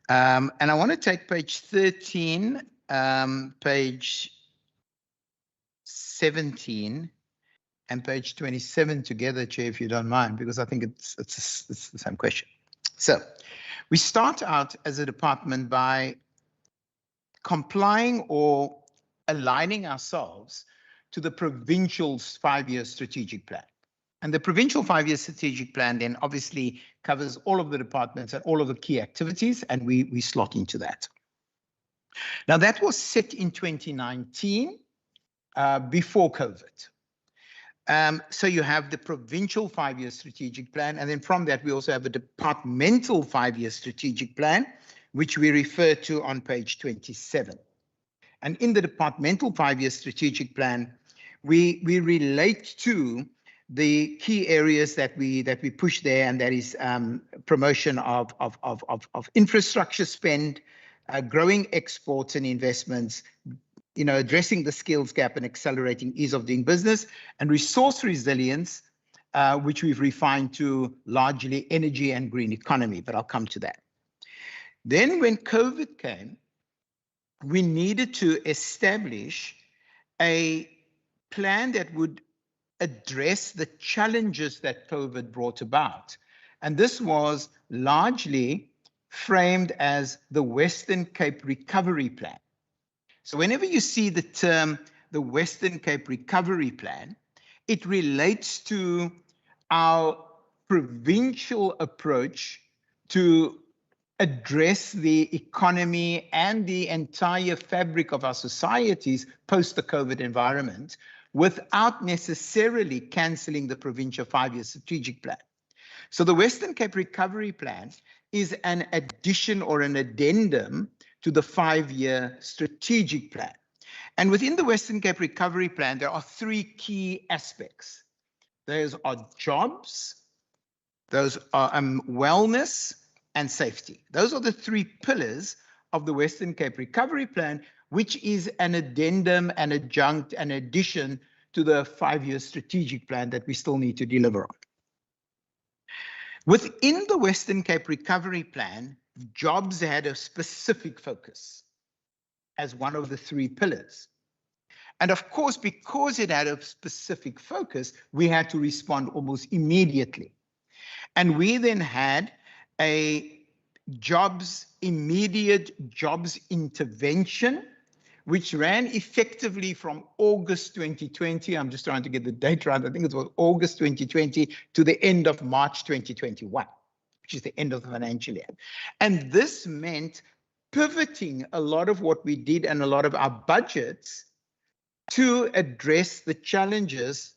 And I want to take page 13, page 17, and page 27 together, Chair, if you don't mind, because I think it's the same question. So we start out as a department by complying or aligning ourselves to the Provincial's 5-year strategic plan. And the Provincial 5-year strategic plan then obviously covers all of the departments and all of the key activities, and we slot into that. Now, that was set in 2019, before COVID. So you have the Provincial 5-year strategic plan, and then from that, we also have a departmental 5-year strategic plan, which we refer to on page 27. And in the departmental 5-year strategic plan, we relate to the key areas that we push there, and that is promotion of infrastructure spend, growing exports and investments, addressing the skills gap and accelerating ease of doing business, and resource resilience, which we've refined to largely energy and green economy, but I'll come to that. Then when COVID came, we needed to establish a plan that would address the challenges that COVID brought about. And this was largely framed as the Western Cape Recovery Plan. So whenever you see the term the Western Cape Recovery Plan, it relates to our provincial approach to address the economy and the entire fabric of our societies post the COVID environment without necessarily cancelling the provincial 5-year strategic plan. So the Western Cape Recovery Plan is an addition or an addendum to the 5-year strategic plan. And within the Western Cape Recovery Plan, there are 3 key aspects. Those are jobs, those are wellness, and safety. Those are the 3 pillars of the Western Cape Recovery Plan, which is an addendum, an adjunct, an addition to the 5-year strategic plan that we still need to deliver on. Within the Western Cape Recovery Plan, jobs had a specific focus as one of the 3 pillars. And of course, because it had a specific focus, we had to respond almost immediately. And we then had a immediate jobs intervention, which ran effectively from August 2020. I'm just trying to get the date right. I think it was August 2020 to the end of March 2021, which is the end of the financial year. And this meant pivoting a lot of what we did and a lot of our budgets to address the challenges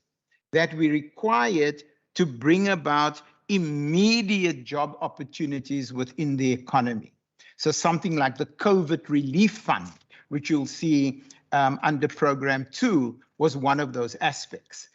that we required to bring about immediate job opportunities within the economy. So something like the COVID Relief Fund, which you'll see under Program 2, was one of those aspects.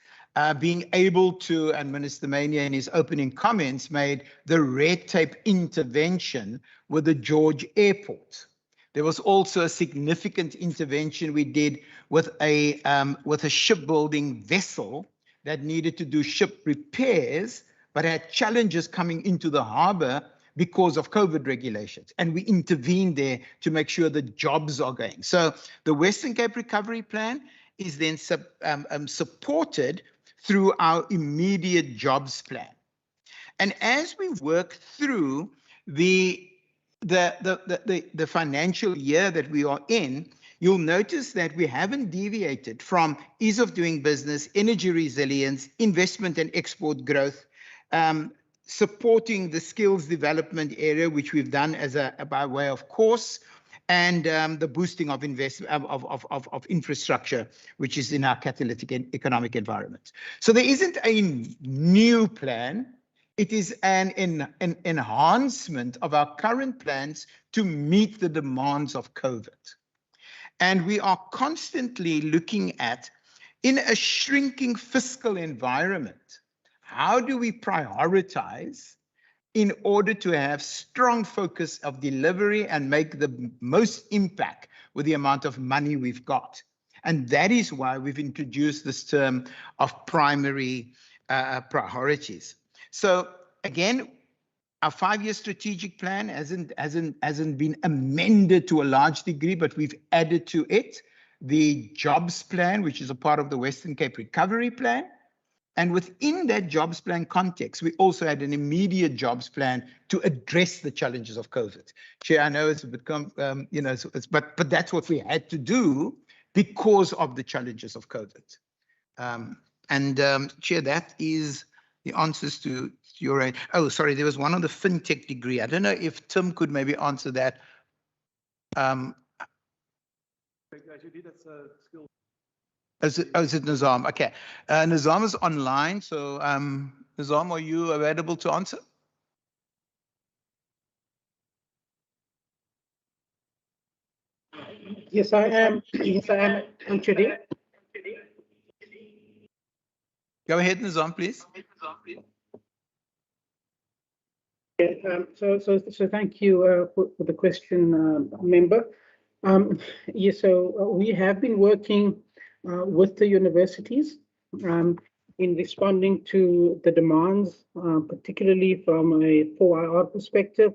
Being able to, and Minister Mania in his opening comments made the red tape intervention with the George Airport. There was also a significant intervention we did with a shipbuilding vessel that needed to do ship repairs, but had challenges coming into the harbor because of COVID regulations. And we intervened there to make sure the jobs are going. So the Western Cape Recovery Plan is then supported through our immediate jobs plan. And as we work through the financial year that we are in, you'll notice that we haven't deviated from ease of doing business, energy resilience, investment and export growth, supporting the skills development area, which we've done as by way of course, and the boosting of of infrastructure, which is in our catalytic economic environment. So there isn't a new plan. It is an enhancement of our current plans to meet the demands of COVID. And we are constantly looking at, in a shrinking fiscal environment, how do we prioritize in order to have strong focus of delivery and make the most impact with the amount of money we've got? And that is why we've introduced this term of primary priorities. So again, our 5-year strategic plan hasn't been amended to a large degree, but we've added to it the jobs plan, which is a part of the Western Cape Recovery Plan. And within that jobs plan context, we also had an immediate jobs plan to address the challenges of COVID. Chair, I know it's become, but that's what we had to do because of the challenges of COVID. Chair, that is the answers to your. Oh, sorry, there was one on the fintech degree. I don't know if Tim could maybe answer that. Is it Nizam? Okay. Nizam is online. So Nizam, are you available to answer? Yes, I am. Yes, I am actually. Go ahead, Nizam, please. So thank you for the question, member. Yes, so we have been working with the universities in responding to the demands, particularly from a 4IR perspective.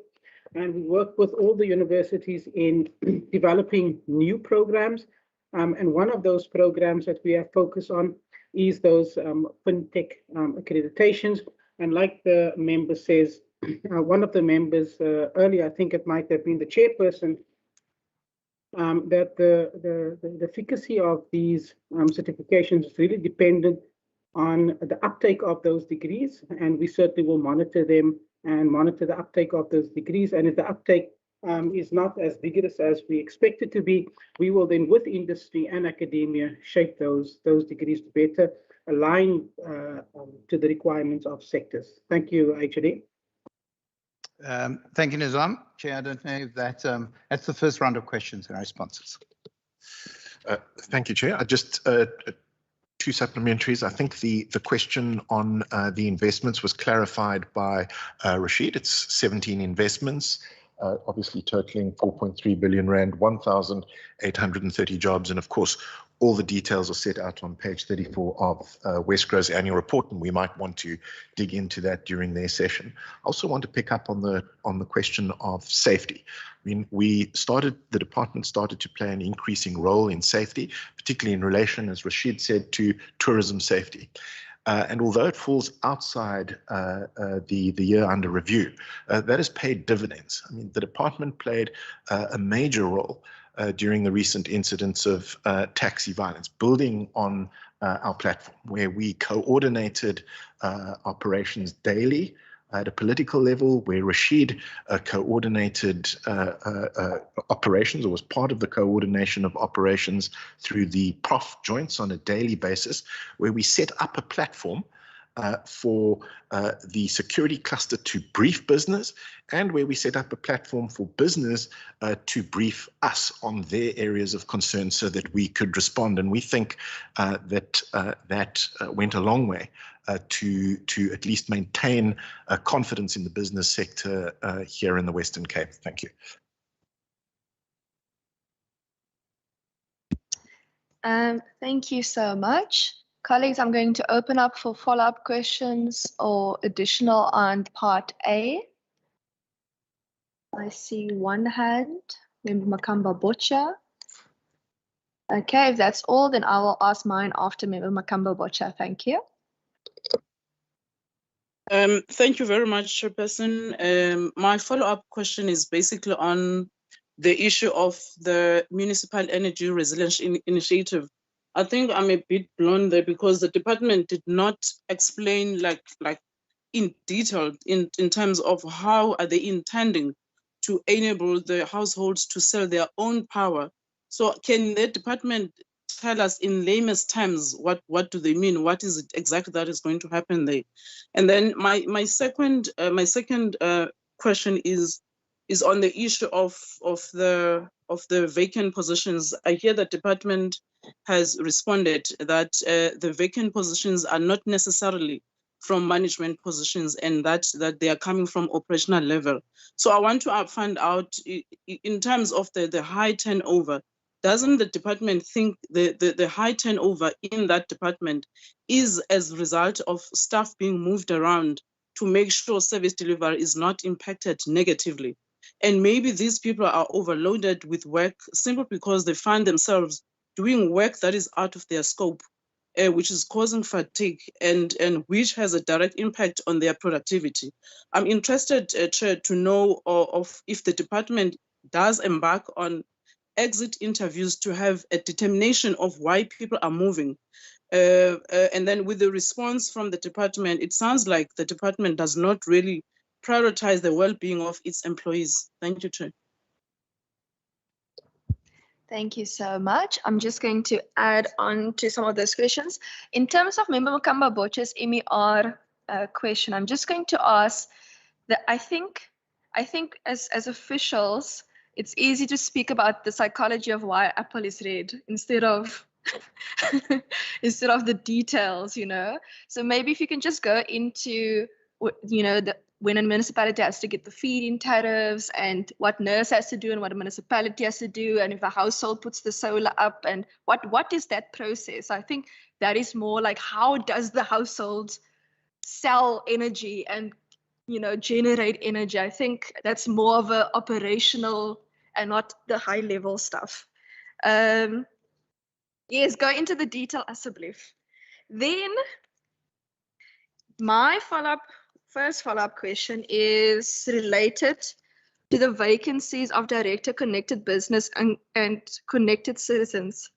And we work with all the universities in developing new programs. And one of those programs that we have focused on is those fintech accreditations. And like the member says, one of the members earlier, I think it might have been the chairperson, that the efficacy of these certifications is really dependent on the uptake of those degrees, and we certainly will monitor them and monitor the uptake of those degrees. And if the uptake is not as vigorous as we expect it to be, we will then, with industry and academia, shape those degrees to better align to the requirements of sectors. Thank you, HOD. Thank you, Nizam. Chair, I don't know if that's the first round of questions and responses. Thank you, Chair. I just two supplementaries. I think the question on the investments was clarified by Rashid. It's 17 investments, obviously totaling 4.3 billion rand, 1,830 jobs, and of course, all the details are set out on page 34 of Westgro's annual report, and we might want to dig into that during their session. I also want to pick up on the question of safety. I mean, the department started to play an increasing role in safety, particularly in relation, as Rashid said, to tourism safety. And although it falls outside the year under review, that has paid dividends. I mean, the department played a major role during the recent incidents of taxi violence, building on our platform, where we coordinated operations daily at a political level, where Rashid coordinated operations, or was part of the coordination of operations through the prof joints on a daily basis, where we set up a platform for the security cluster to brief business, and where we set up a platform for business to brief us on their areas of concern so that we could respond. And we think that went a long way to at least maintain confidence in the business sector here in the Western Cape. Thank you. Thank you so much. Colleagues, I'm going to open up for follow-up questions or additional on part A. I see one hand, Member Makamba Bocha. Okay, if that's all, then I will ask mine after Member Makamba Bocha. Thank you. Thank you very much, Chairperson. My follow-up question is basically on the issue of the Municipal Energy Resilience Initiative. I think I'm a bit blown there because the department did not explain like in detail in terms of how are they intending to enable the households to sell their own power. So can the department tell us in layman's terms what do they mean? What is it exactly that is going to happen there? And then my second question is on the issue of the vacant positions. I hear the department has responded that the vacant positions are not necessarily from management positions, and that they are coming from operational level. So I want to find out in terms of the high turnover. Doesn't the department think the high turnover in that department is as a result of staff being moved around to make sure service delivery is not impacted negatively? And maybe these people are overloaded with work simply because they find themselves doing work that is out of their scope, which is causing fatigue and which has a direct impact on their productivity. I'm interested, Chair, to know of if the department does embark on exit interviews to have a determination of why people are moving. And then with the response from the department, it sounds like the department does not really prioritize the well-being of its employees. Thank you, Chair. Thank you so much. I'm just going to add on to some of those questions. In terms of Member Makamba Bocha's MER question, I'm just going to ask that I think as officials, it's easy to speak about the psychology of why apple is red instead of instead of the details, you know. So maybe if you can just go into you know, when a municipality has to get the feed-in tariffs and what NERS has to do and what a municipality has to do, and if a household puts the solar up, and what is that process? I think that is more like, how does the household sell energy and, you know, generate energy? I think that's more of a operational and not the high level stuff. Yes, go into the detail asseblief. Then my first follow-up question is related to the vacancies of director connected business and connected citizens.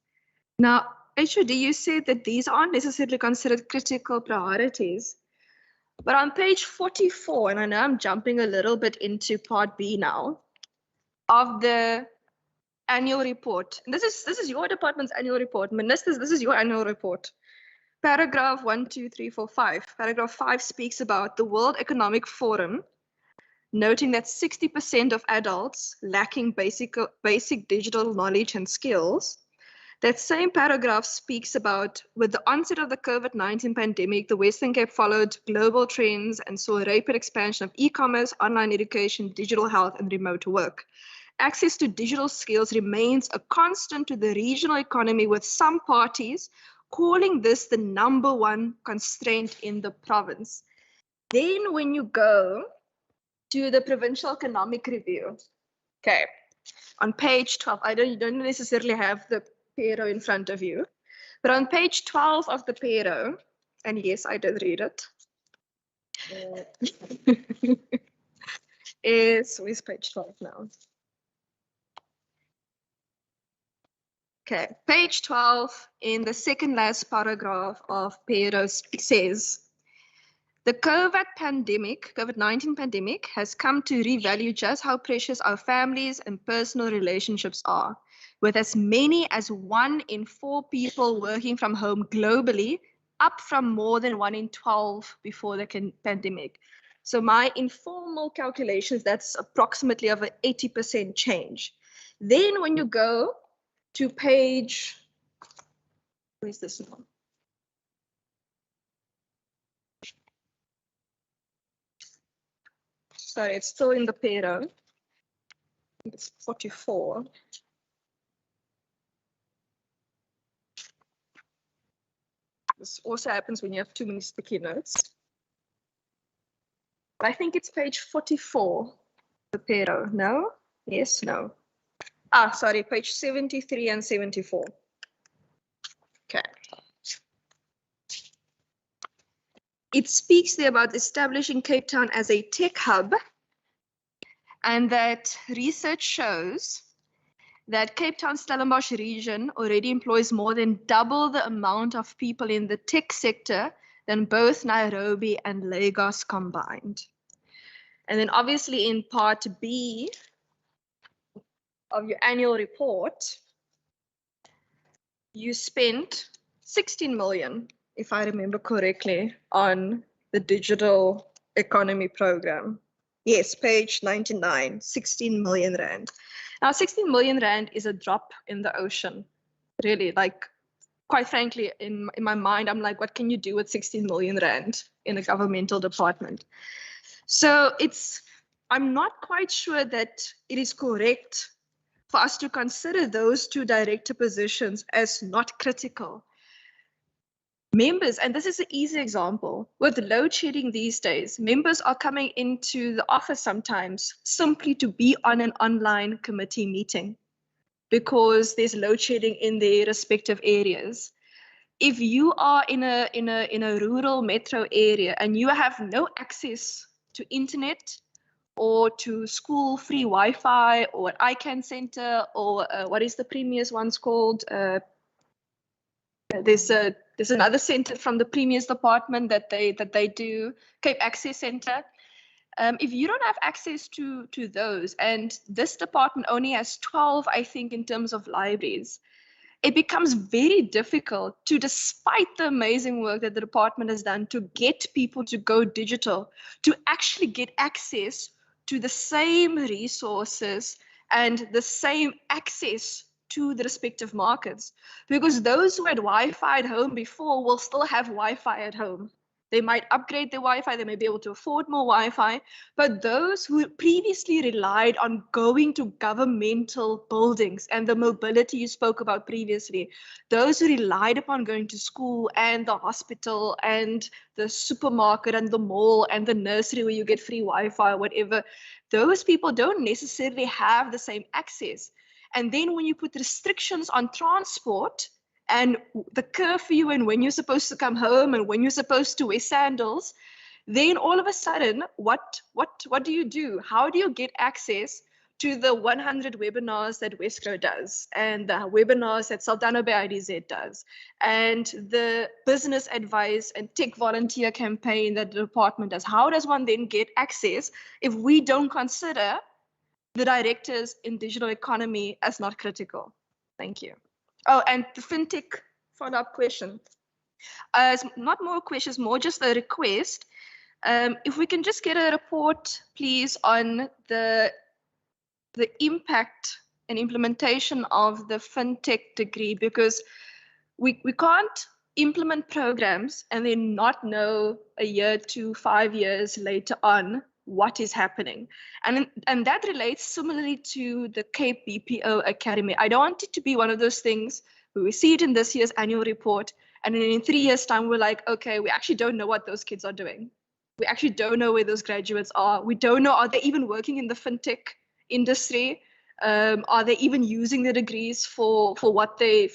Now, HOD, you said that these aren't necessarily considered critical priorities, but on page 44, and I know I'm jumping a little bit into part B now, of the annual report, and this is your department's annual report, ministers, this is your annual report. Paragraph 1, 2, 3, 4, 5. Paragraph 5 speaks about the World Economic Forum, noting that 60% of adults lacking basic digital knowledge and skills. That same paragraph speaks about, with the onset of the COVID-19 pandemic, the Western Cape followed global trends and saw a rapid expansion of e-commerce, online education, digital health, and remote work. Access to digital skills remains a constant to the regional economy, with some parties calling this the #1 constraint in the province. Then when you go to the Provincial Economic Review, okay, on page 12, you don't necessarily have the Pero in front of you, but on page 12 of the Pero, and yes, I did read it, where's page 12 now? Okay, page 12 in the second last paragraph of Pero says, the COVID-19 pandemic has come to revalue just how precious our families and personal relationships are, with as many as 1 in 4 people working from home globally, up from more than 1 in 12 before the pandemic. So my informal calculations, that's approximately of an 80% change. Then when you go to page, where's this one? Sorry, it's still in the Pero. It's 44. This also happens when you have too many sticky notes. I think it's page 44, the Pero. No? Yes, no. Ah, sorry, page 73 and 74. Okay. It speaks there about establishing Cape Town as a tech hub, and that research shows that Cape Town Stellenbosch region already employs more than double the amount of people in the tech sector than both Nairobi and Lagos combined. And then obviously in part B of your annual report, you spent 16 million, if I remember correctly, on the digital economy program. Yes, page 99, 16 million rand. Now, 16 million rand is a drop in the ocean, really. Like, quite frankly, in my mind, I'm like, what can you do with 16 million rand in a governmental department? So I'm not quite sure that it is correct for us to consider those 2 director positions as not critical. Members, and this is an easy example, with load shedding these days, members are coming into the office sometimes simply to be on an online committee meeting because there's load shedding in their respective areas. If you are in a rural metro area and you have no access to internet or to school free Wi-Fi or ICANN center or what is the previous one's called? There's another center from the Premier's department that they do, Cape Access Center. If you don't have access to those, and this department only has 12, I think, in terms of libraries, it becomes very difficult to, despite the amazing work that the department has done to get people to go digital, to actually get access to the same resources and the same access to the respective markets, because those who had Wi-Fi at home before will still have Wi-Fi at home. They might upgrade their Wi-Fi, they may be able to afford more Wi-Fi, but those who previously relied on going to governmental buildings and the mobility you spoke about previously, those who relied upon going to school and the hospital and the supermarket and the mall and the nursery where you get free Wi-Fi or whatever, those people don't necessarily have the same access. And then when you put restrictions on transport, and the curfew and when you're supposed to come home and when you're supposed to wear sandals, then all of a sudden, what do you do? How do you get access to the 100 webinars that Wesco does and the webinars that Saldanha Bay IDZ does and the business advice and tech volunteer campaign that the department does? How does one then get access if we don't consider the directors in digital economy as not critical? Thank you. Oh, and the fintech follow-up question. It's not more questions, more just a request. If we can just get a report, please, on the impact and implementation of the fintech degree, because we can't implement programs and then not know a year to 5 years later on what is happening. And that relates similarly to the Cape BPO Academy. I don't want it to be one of those things where we see it in this year's annual report, and then in 3 years' time, we're like, okay, we actually don't know what those kids are doing. We actually don't know where those graduates are. We don't know, are they even working in the fintech industry? Are they even using the degrees for what they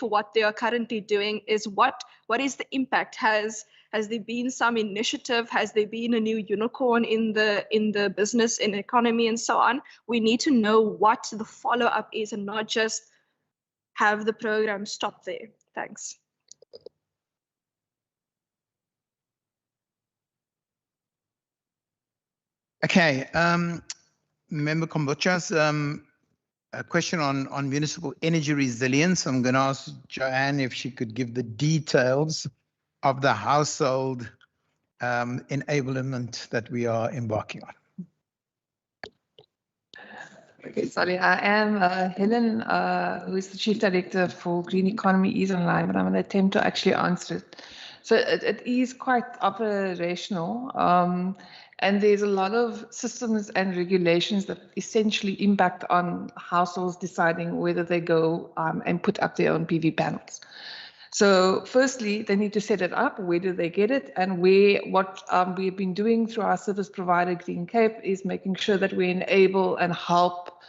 are currently doing? What is the impact? Has there been some initiative? Has there been a new unicorn in the business and economy and so on? We need to know what the follow-up is and not just have the program stop there. Thanks. Okay, Member Kombucha's a question on municipal energy resilience. I'm going to ask Joanne if she could give the details of the household enablement that we are embarking on. Okay, sorry, I am Helen, who is the Chief Director for Green Economy is online, but I'm going to attempt to actually answer it. So it is quite operational, and there's a lot of systems and regulations that essentially impact on households deciding whether they go and put up their own PV panels. So firstly, they need to set it up. Where do they get it? And what we've been doing through our service provider, Green Cape, is making sure that we enable and help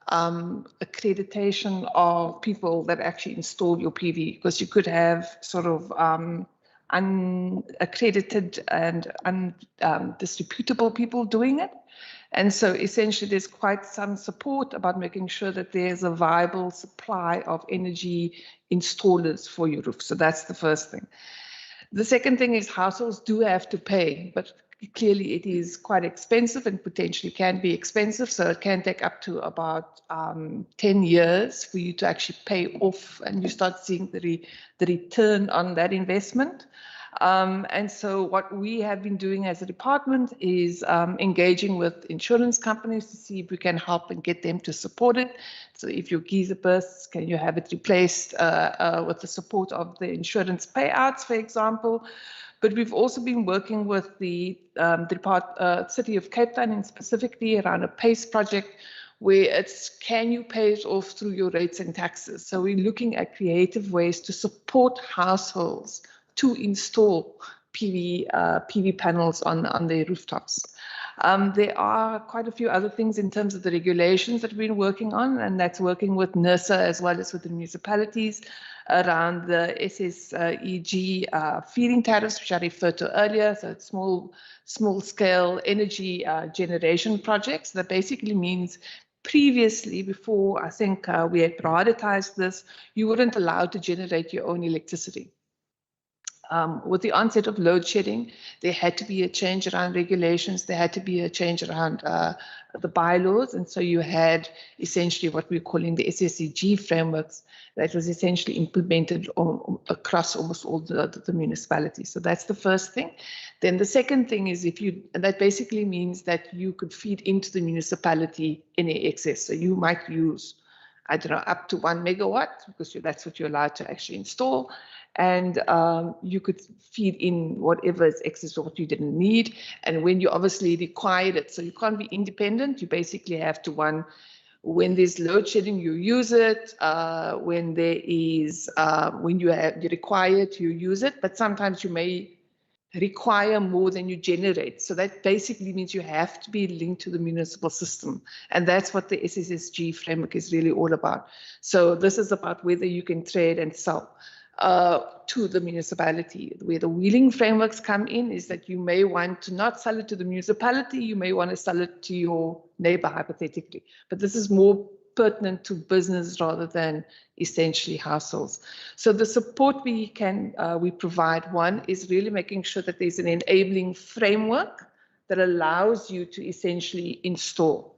accreditation of people that actually install your PV, because you could have sort of unaccredited and undistributable people doing it. And so essentially there's quite some support about making sure that there's a viable supply of energy installers for your roof. So that's the first thing. The second thing is households do have to pay, but clearly it is quite expensive and potentially can be expensive. So it can take up to about 10 years for you to actually pay off and you start seeing the return on that investment. And so what we have been doing as a department is engaging with insurance companies to see if we can help and get them to support it. So if your geyser bursts, can you have it replaced with the support of the insurance payouts, for example? But we've also been working with the City of Cape Town and specifically around a PACE project where it's can you pay it off through your rates and taxes? So we're looking at creative ways to support households to install PV panels on their rooftops. There are quite a few other things in terms of the regulations that we've been working on, and that's working with NERSA as well as with the municipalities around the SSEG feeding tariffs, which I referred to earlier. So it's small scale energy generation projects. That basically means previously, before I think we had prioritized this, you weren't allowed to generate your own electricity. With the onset of load shedding, there had to be a change around regulations. There had to be a change around the bylaws. And so you had essentially what we're calling the SSEG frameworks that was essentially implemented across almost all the municipalities. So that's the first thing. Then the second thing is that basically means that you could feed into the municipality any excess. So you might use, I don't know, up to 1 megawatt because that's what you're allowed to actually install. and you could feed in whatever is excess or what you didn't need. And when you obviously required it, so you can't be independent, you basically have to when there's load shedding, you use it. When there is, when you require it, you use it. But sometimes you may require more than you generate. So that basically means you have to be linked to the municipal system. And that's what the SSSG framework is really all about. So this is about whether you can trade and sell to the municipality. Where the wheeling frameworks come in is that you may want to not sell it to the municipality, you may want to sell it to your neighbor hypothetically. But this is more pertinent to business rather than essentially households. So the support we provide, one is really making sure that there's an enabling framework that allows you to essentially install.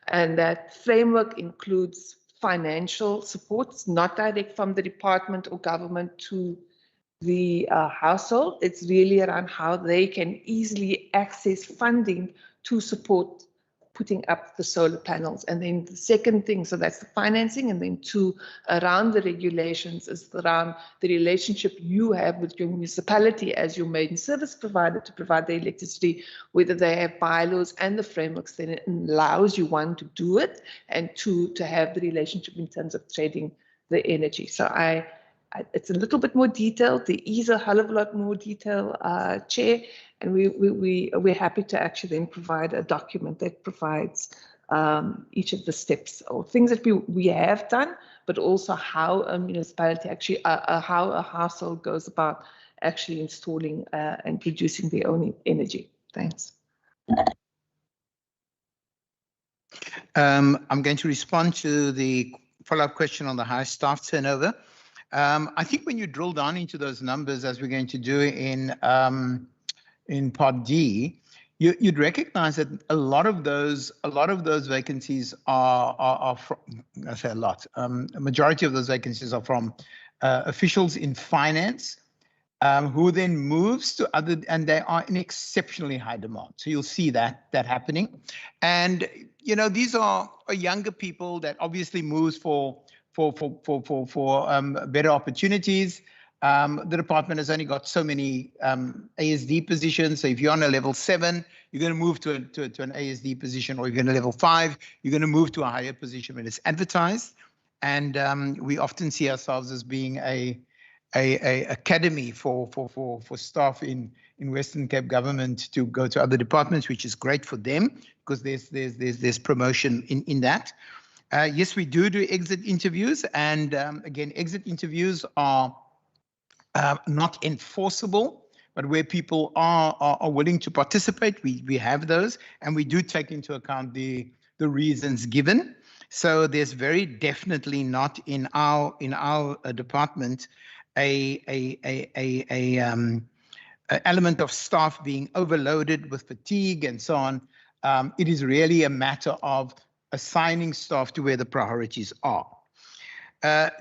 And that framework includes financial supports, not direct from the department or government to the household. It's really around how they can easily access funding to support putting up the solar panels. And then the second thing, so that's the financing, and then two, around the regulations is around the relationship you have with your municipality as your main service provider to provide the electricity, whether they have bylaws and the frameworks, then it allows you, one, to do it, and two, to have the relationship in terms of trading the energy. So it's a little bit more detailed. There is a hell of a lot more detail, Chair, and we're happy to actually then provide a document that provides each of the steps or things that we have done, but also how a municipality actually, how a household goes about actually installing and producing their own energy. Thanks. I'm going to respond to the follow-up question on the high staff turnover. I think when you drill down into those numbers, as we're going to do in Part D, you'd recognize that a lot of those vacancies are from, I say a lot, a majority of those vacancies are from officials in finance, who then moves to other, and they are in exceptionally high demand. So you'll see that happening. And, you know, these are younger people that obviously moves for better opportunities. The department has only got so many ASD positions. So if you're on a level 7, you're going to move to an ASD position, or if you're on a level 5, you're going to move to a higher position when it's advertised. And we often see ourselves as being a academy for staff in Western Cape government to go to other departments, which is great for them because there's promotion in that. Yes, we do exit interviews, and again, exit interviews are not enforceable, but where people are willing to participate, we have those, and we do take into account the reasons given. So there's very definitely not in our department a element of staff being overloaded with fatigue and so on. It is really a matter of assigning staff to where the priorities are.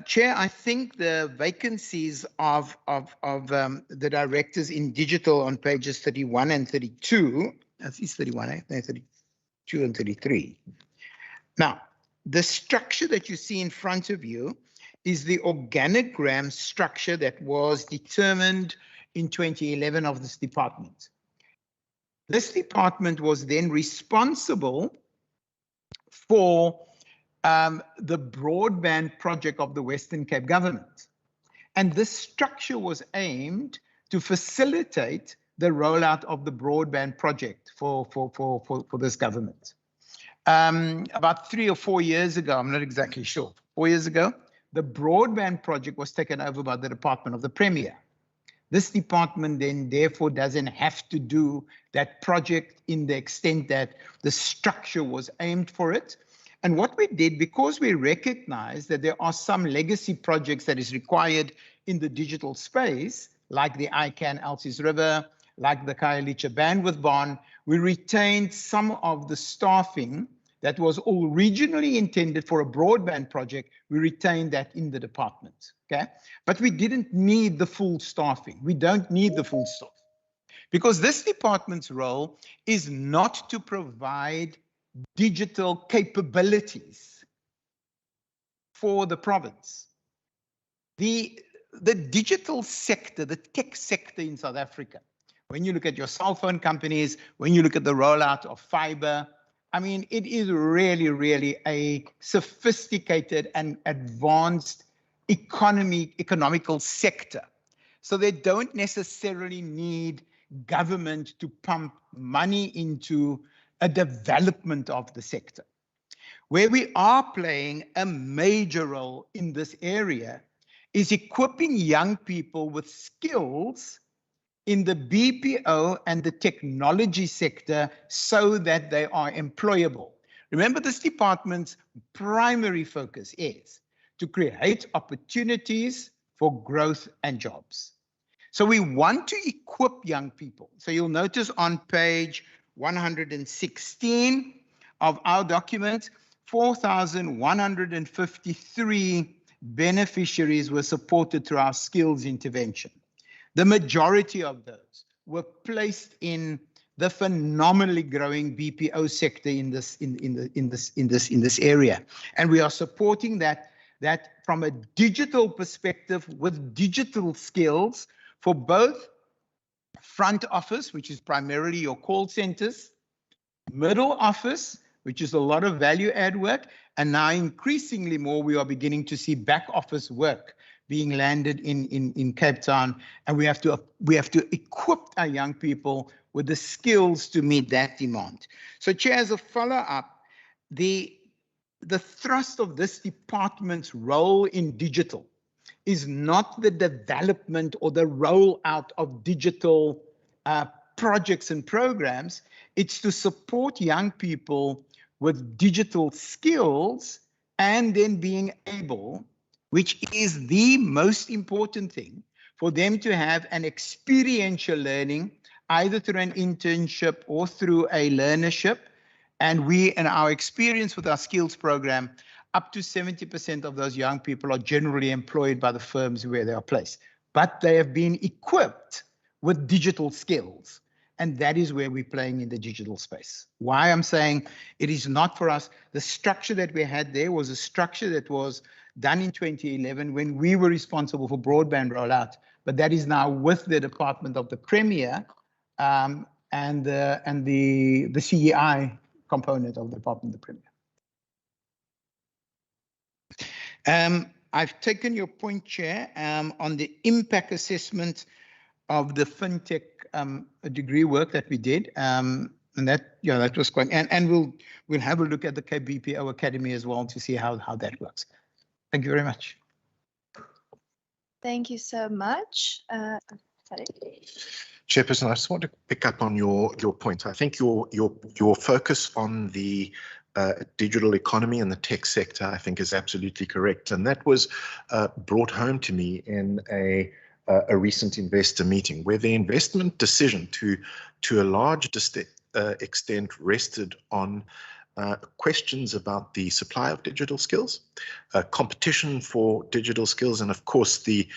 Chair, I think the vacancies of the directors in digital on pages 31 and 32, that's 31, eh? No, 32 and 33. Now, the structure that you see in front of you is the organogram structure that was determined in 2011 of this department. This department was then responsible for the broadband project of the Western Cape government. And this structure was aimed to facilitate the rollout of the broadband project for this government. About 3 or 4 years ago, I'm not exactly sure, 4 years ago, the broadband project was taken over by the Department of the Premier. This department then therefore doesn't have to do that project in the extent that the structure was aimed for it. And what we did, because we recognized that there are some legacy projects that is required in the digital space, like the ICANN Elsies River, like the Khayelitsha bandwidth bond, we retained some of the staffing that was originally intended for a broadband project. We retained that in the department, okay? But we didn't need the full staffing. We don't need the full staff because this department's role is not to provide digital capabilities for the province. The the digital sector, the tech sector in South Africa, when you look at your cell phone companies, when you look at the rollout of fiber, I mean, it is really, really a sophisticated and advanced economical sector. So they don't necessarily need government to pump money into a development of the sector. Where we are playing a major role in this area is equipping young people with skills in the BPO and the technology sector so that they are employable. Remember, this department's primary focus is to create opportunities for growth and jobs. So we want to equip young people. So you'll notice on page 116 of our document, 4,153 beneficiaries were supported through our skills intervention. The majority of those were placed in the phenomenally growing BPO sector in this area, and we are supporting that from a digital perspective with digital skills for both front office, which is primarily your call centers, middle office, which is a lot of value add work, and now increasingly more we are beginning to see back office work being landed in Cape Town, and we have to equip our young people with the skills to meet that demand. So, Chair, as a follow-up, the thrust of this department's role in digital is not the development or the rollout of digital projects and programs. It's to support young people with digital skills and then being able, which is the most important thing, for them to have an experiential learning, either through an internship or through a learnership. And we, in our experience with our skills program, up to 70% of those young people are generally employed by the firms where they are placed. But they have been equipped with digital skills. And that is where we're playing in the digital space. Why I'm saying it is not for us. The structure that we had there was a structure that was done in 2011 when we were responsible for broadband rollout. But that is now with the Department of the Premier and the CEI component of the Department of the Premier. I've taken your point, Chair, on the impact assessment of the fintech degree work that we did, and that that was quite. And we'll have a look at the KBPO Academy as well to see how that works. Thank you very much. Thank you so much. Sorry. Chairperson, I just want to pick up on your point. I think your focus on the digital economy and the tech sector, I think, is absolutely correct, and that was brought home to me in a recent investor meeting, where the investment decision to a large extent rested on questions about the supply of digital skills, competition for digital skills, and of course the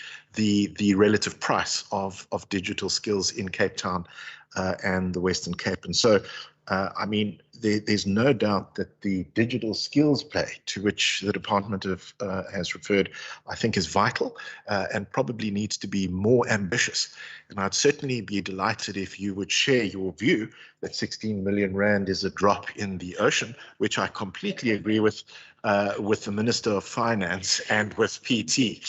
relative price of digital skills in Cape Town and the Western Cape. And so, I mean, there's no doubt that the digital skills play to which the department has referred, I think, is vital and probably needs to be more ambitious. And I'd certainly be delighted if you would share your view that 16 million rand is a drop in the ocean, which I completely agree with the Minister of Finance and with PT.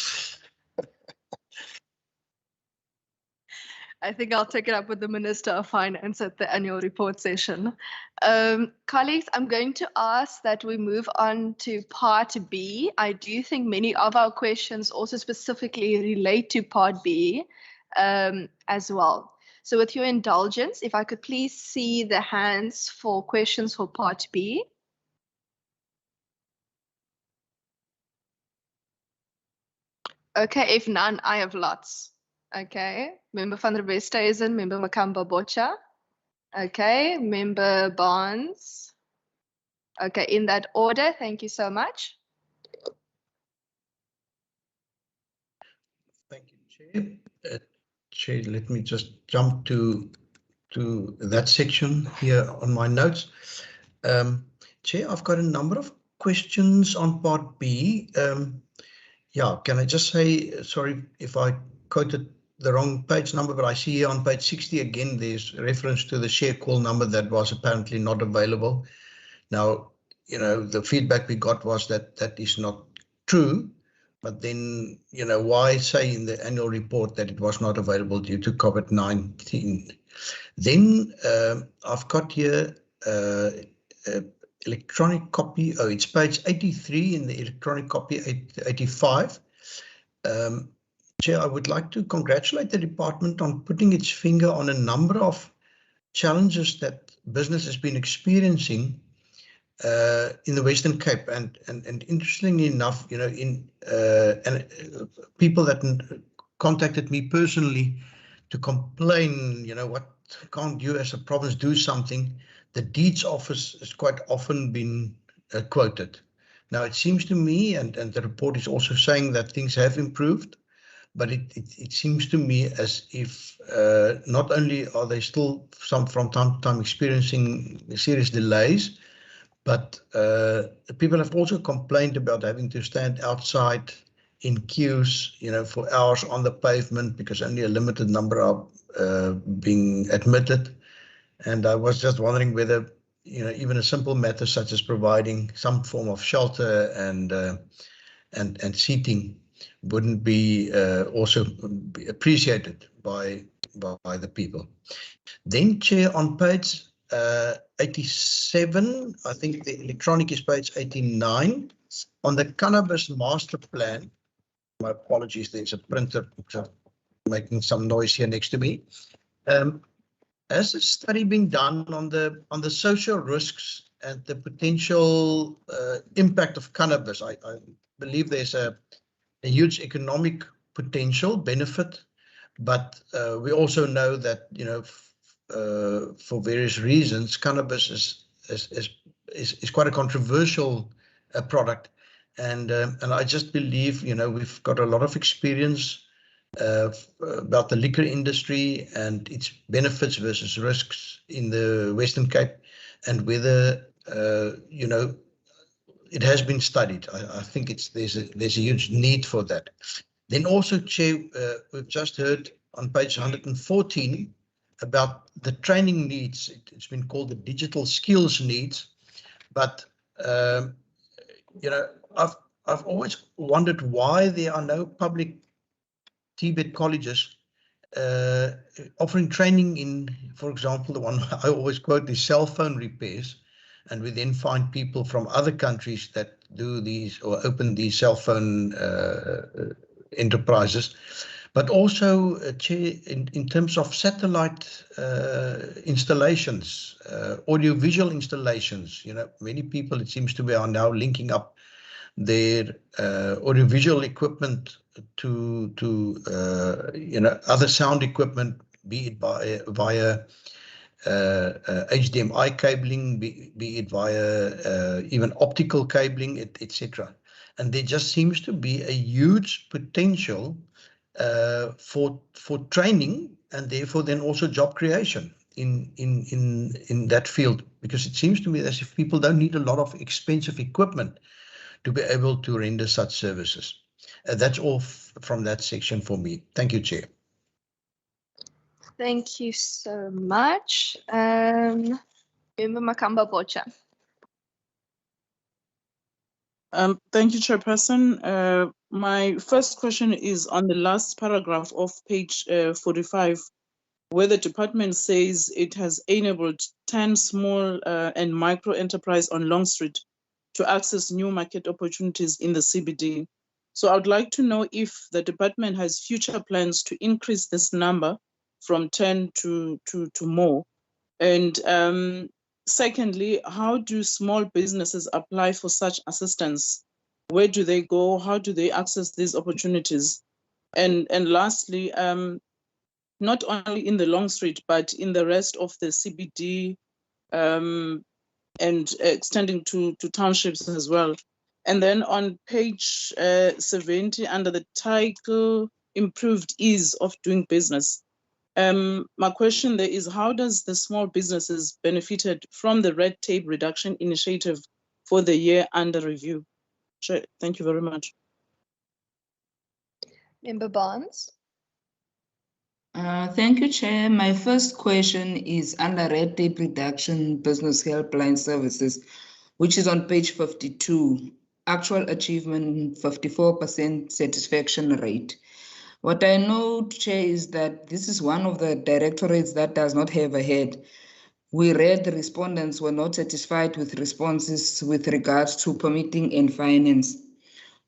I think I'll take it up with the Minister of Finance at the annual report session. Colleagues, I'm going to ask that we move on to Part B. I do think many of our questions also specifically relate to Part B as well. So with your indulgence, if I could please see the hands for questions for Part B. Okay, if none, I have lots. Okay, Member van der Westhuizen, Member Makamba Bocha. Okay, Member Barnes. Okay, in that order, thank you so much. Thank you, Chair. Chair, let me just jump to that section here on my notes. Chair, I've got a number of questions on Part B. Yeah, can I just say, sorry if I quoted the wrong page number, but I see here on page 60 again, there's reference to the share call number that was apparently not available. Now, the feedback we got was that that is not true, but then, why say in the annual report that it was not available due to COVID-19? Then I've got here electronic copy. Oh, it's page 83 in the electronic copy, 85. Chair, I would like to congratulate the department on putting its finger on a number of challenges that business has been experiencing in the Western Cape, and interestingly enough, people that contacted me personally to complain, what can't you as a province do something? The deeds office has quite often been quoted. Now it seems to me, and the report is also saying that things have improved, but it seems to me as if not only are they still from time to time experiencing serious delays, but people have also complained about having to stand outside in queues, for hours on the pavement because only a limited number are being admitted. And I was just wondering whether, even a simple matter such as providing some form of shelter and seating wouldn't be also be appreciated by the people. Then, Chair, on page 87, I think the electronic is page 89, on the cannabis master plan. My apologies, there's a printer making some noise here next to me. Has a study been done on the social risks and the potential impact of cannabis? I believe there's a huge economic potential benefit, but we also know that for various reasons, cannabis is quite a controversial product, and I just believe we've got a lot of experience about the liquor industry and its benefits versus risks in the Western Cape, and whether it has been studied. I think there's a huge need for that. Then also, Chair, we've just heard on page 114 about the training needs. It's been called the digital skills needs, but I've always wondered why there are no public TVET colleges offering training in, for example, the one I always quote is cell phone repairs, and we then find people from other countries that do these or open these cell phone enterprises. But also, Chair, in terms of satellite installations, audiovisual installations, many people, it seems to be, are now linking up their audiovisual equipment to other sound equipment, be it via HDMI cabling, be it via even optical cabling, etc. And there just seems to be a huge potential for training, and therefore then also job creation in that field, because it seems to me as if people don't need a lot of expensive equipment to be able to render such services. That's all from that section for me. Thank you, Chair. Thank you so much. Member Makamba Bocha. Thank you, Chairperson. My first question is on the last paragraph of page 45, where the department says it has enabled 10 small and micro enterprise on Long Street to access new market opportunities in the CBD. So I would like to know if the department has future plans to increase this number from 10 to more. And secondly, how do small businesses apply for such assistance? Where do they go? How do they access these opportunities? And lastly, not only in the Long Street, but in the rest of the CBD and extending to townships as well. And then on page 70, under the title, Improved Ease of Doing Business, my question there is, how does the small businesses benefited from the red tape reduction initiative for the year under review? Sure. Thank you very much. Member Barnes. Thank you, Chair. My first question is under red tape reduction business helpline services, which is on page 52. Actual achievement 54% satisfaction rate. What I know, Chair, is that this is one of the directorates that does not have a head. We read the respondents were not satisfied with responses with regards to permitting and finance,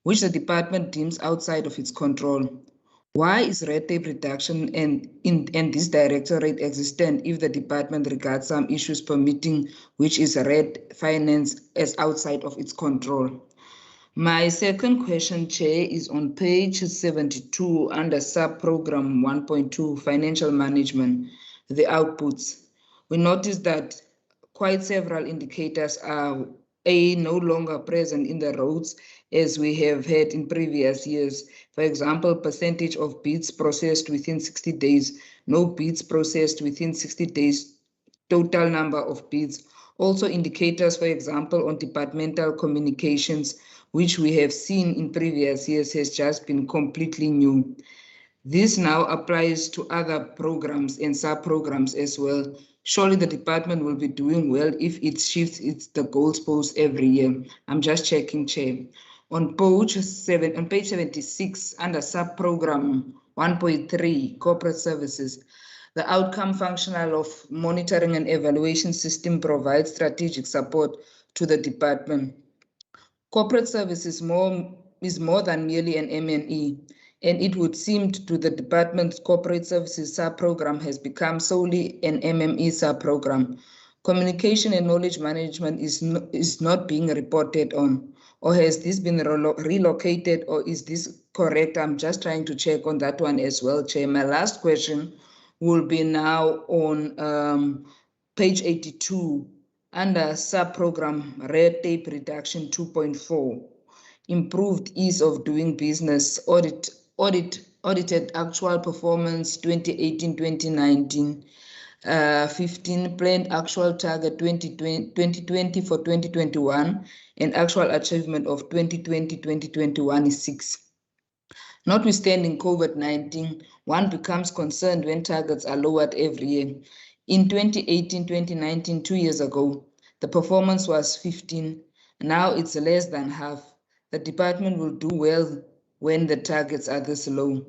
which the department deems outside of its control. Why is red tape reduction and this directorate existent if the department regards some issues permitting, which is red finance, as outside of its control? My second question, Chair, is on page 72 under sub-program 1.2, financial management, the outputs. We noticed that quite several indicators are no longer present in the roads as we have had in previous years. For example, percentage of bids processed within 60 days, no bids processed within 60 days, total number of bids. Also indicators, for example, on departmental communications, which we have seen in previous years has just been completely new. This now applies to other programs and sub-programs as well. Surely the department will be doing well if it shifts the goalposts every year. I'm just checking, Chair. On page 76, under sub-program 1.3, corporate services, the outcome functional of monitoring and evaluation system provides strategic support to the department. Corporate service is more than merely an MNE, and it would seem to the department's corporate services sub-program has become solely an MME sub-program. Communication and knowledge management is not being reported on, or has this been relocated, or is this correct? I'm just trying to check on that one as well, Chair. My last question will be now on page 82, under sub-program red tape reduction 2.4, improved ease of doing business, audited actual performance 2018-2019, 15 planned actual target 2020 for 2021, and actual achievement of 2020-2021 is 6. Notwithstanding COVID-19, one becomes concerned when targets are lowered every year. In 2018-2019, 2 years ago, the performance was 15. Now it's less than half. The department will do well when the targets are this low.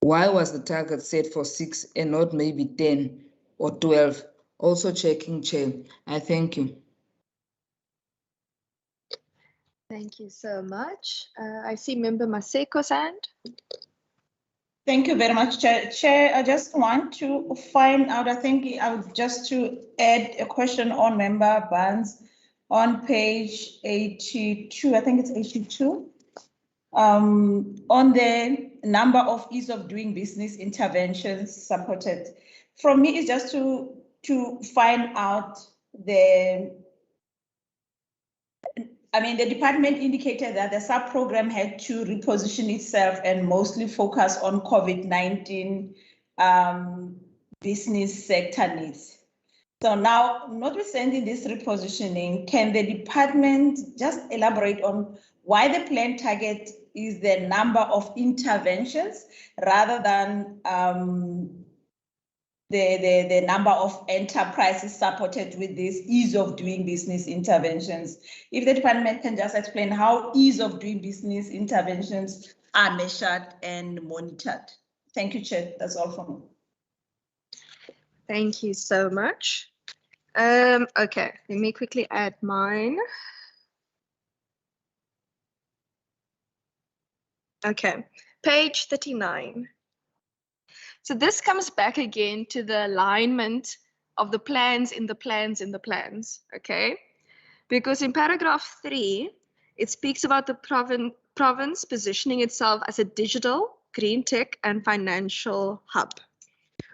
Why was the target set for 6 and not maybe 10 or 12? Also checking, Chair. I thank you. Thank you so much. I see Member Maseko's hand. Thank you very much, Chair. Chair, I just want to find out, I think I would just to add a question on Member Barnes on page 82, I think it's 82, on the number of ease of doing business interventions supported. From me, it's just to find out the department indicated that the sub-program had to reposition itself and mostly focus on COVID-19 business sector needs. So now, notwithstanding this repositioning, can the department just elaborate on why the planned target is the number of interventions rather than the number of enterprises supported with this ease of doing business interventions? If the department can just explain how ease of doing business interventions are measured and monitored. Thank you, Chair. That's all from me. Thank you so much. Okay, let me quickly add mine. Okay, page 39. So this comes back again to the alignment of the plans in the plans in the plans, okay? Because in paragraph 3, it speaks about the province positioning itself as a digital, green tech and financial hub,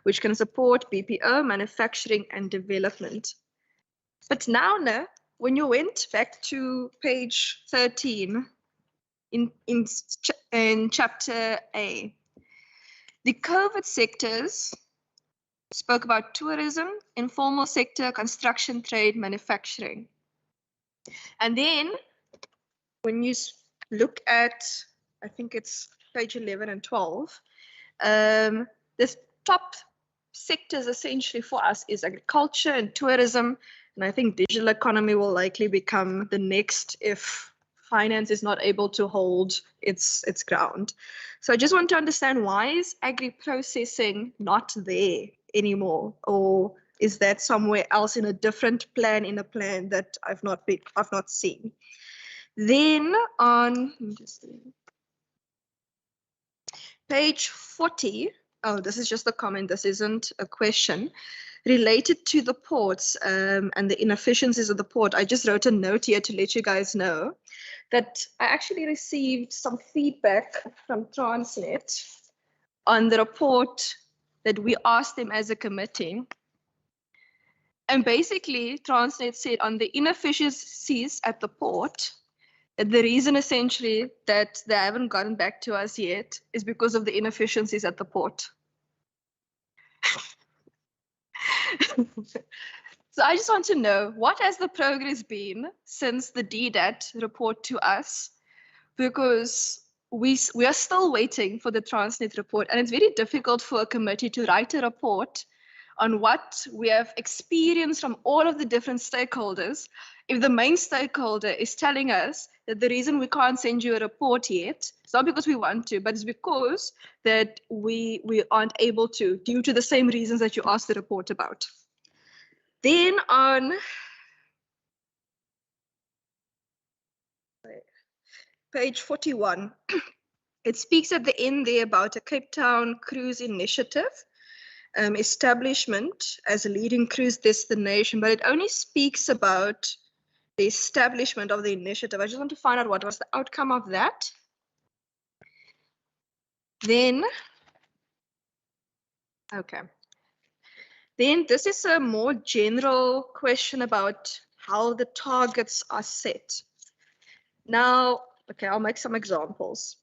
which can support BPO, manufacturing and development. But now, when you went back to page 13 in chapter A, the COVID sectors spoke about tourism, informal sector, construction, trade, manufacturing. And then when you look at, I think it's page 11 and 12. This top sectors essentially for us is agriculture and tourism. And I think digital economy will likely become the next if finance is not able to hold its ground. So I just want to understand, why is agri-processing not there anymore? Or is that somewhere else in a different plan, in a plan that I've not seen? Then on page 40, oh, this is just a comment, this isn't a question. Related to the ports and the inefficiencies of the port, I just wrote a note here to let you guys know that I actually received some feedback from Transnet on the report that we asked them as a committee. And basically, Transnet said on the inefficiencies at the port, that the reason essentially that they haven't gotten back to us yet is because of the inefficiencies at the port. So I just want to know, what has the progress been since the DDAT report to us? Because we are still waiting for the Transnet report, and it's very difficult for a committee to write a report on what we have experienced from all of the different stakeholders if the main stakeholder is telling us that the reason we can't send you a report yet, it's not because we want to, but it's because that we aren't able to, due to the same reasons that you asked the report about. Then on page 41, it speaks at the end there about a Cape Town cruise initiative, establishment as a leading cruise destination, but it only speaks about the establishment of the initiative. I just want to find out what was the outcome of that. Then, okay. Then this is a more general question about how the targets are set. Now, okay, I'll make some examples.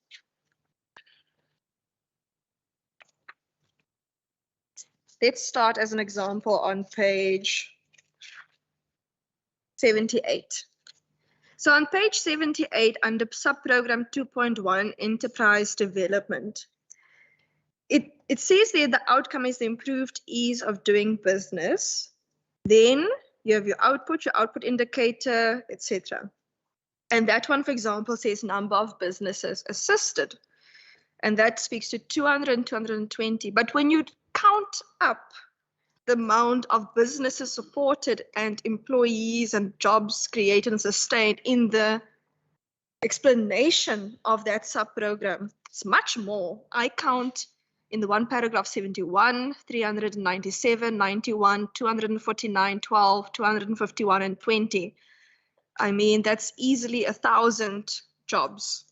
Let's start as an example on page 78. So on page 78, under subprogram 2.1, enterprise development, it says there the outcome is the improved ease of doing business. Then you have your output indicator, etc. And that one, for example, says number of businesses assisted. And that speaks to 200 and 220. But when you count up the amount of businesses supported and employees and jobs created and sustained in the explanation of that subprogram, it's much more. I count in the one paragraph 71, 397, 91, 249, 12, 251, and 20. I mean, that's easily 1,000 jobs.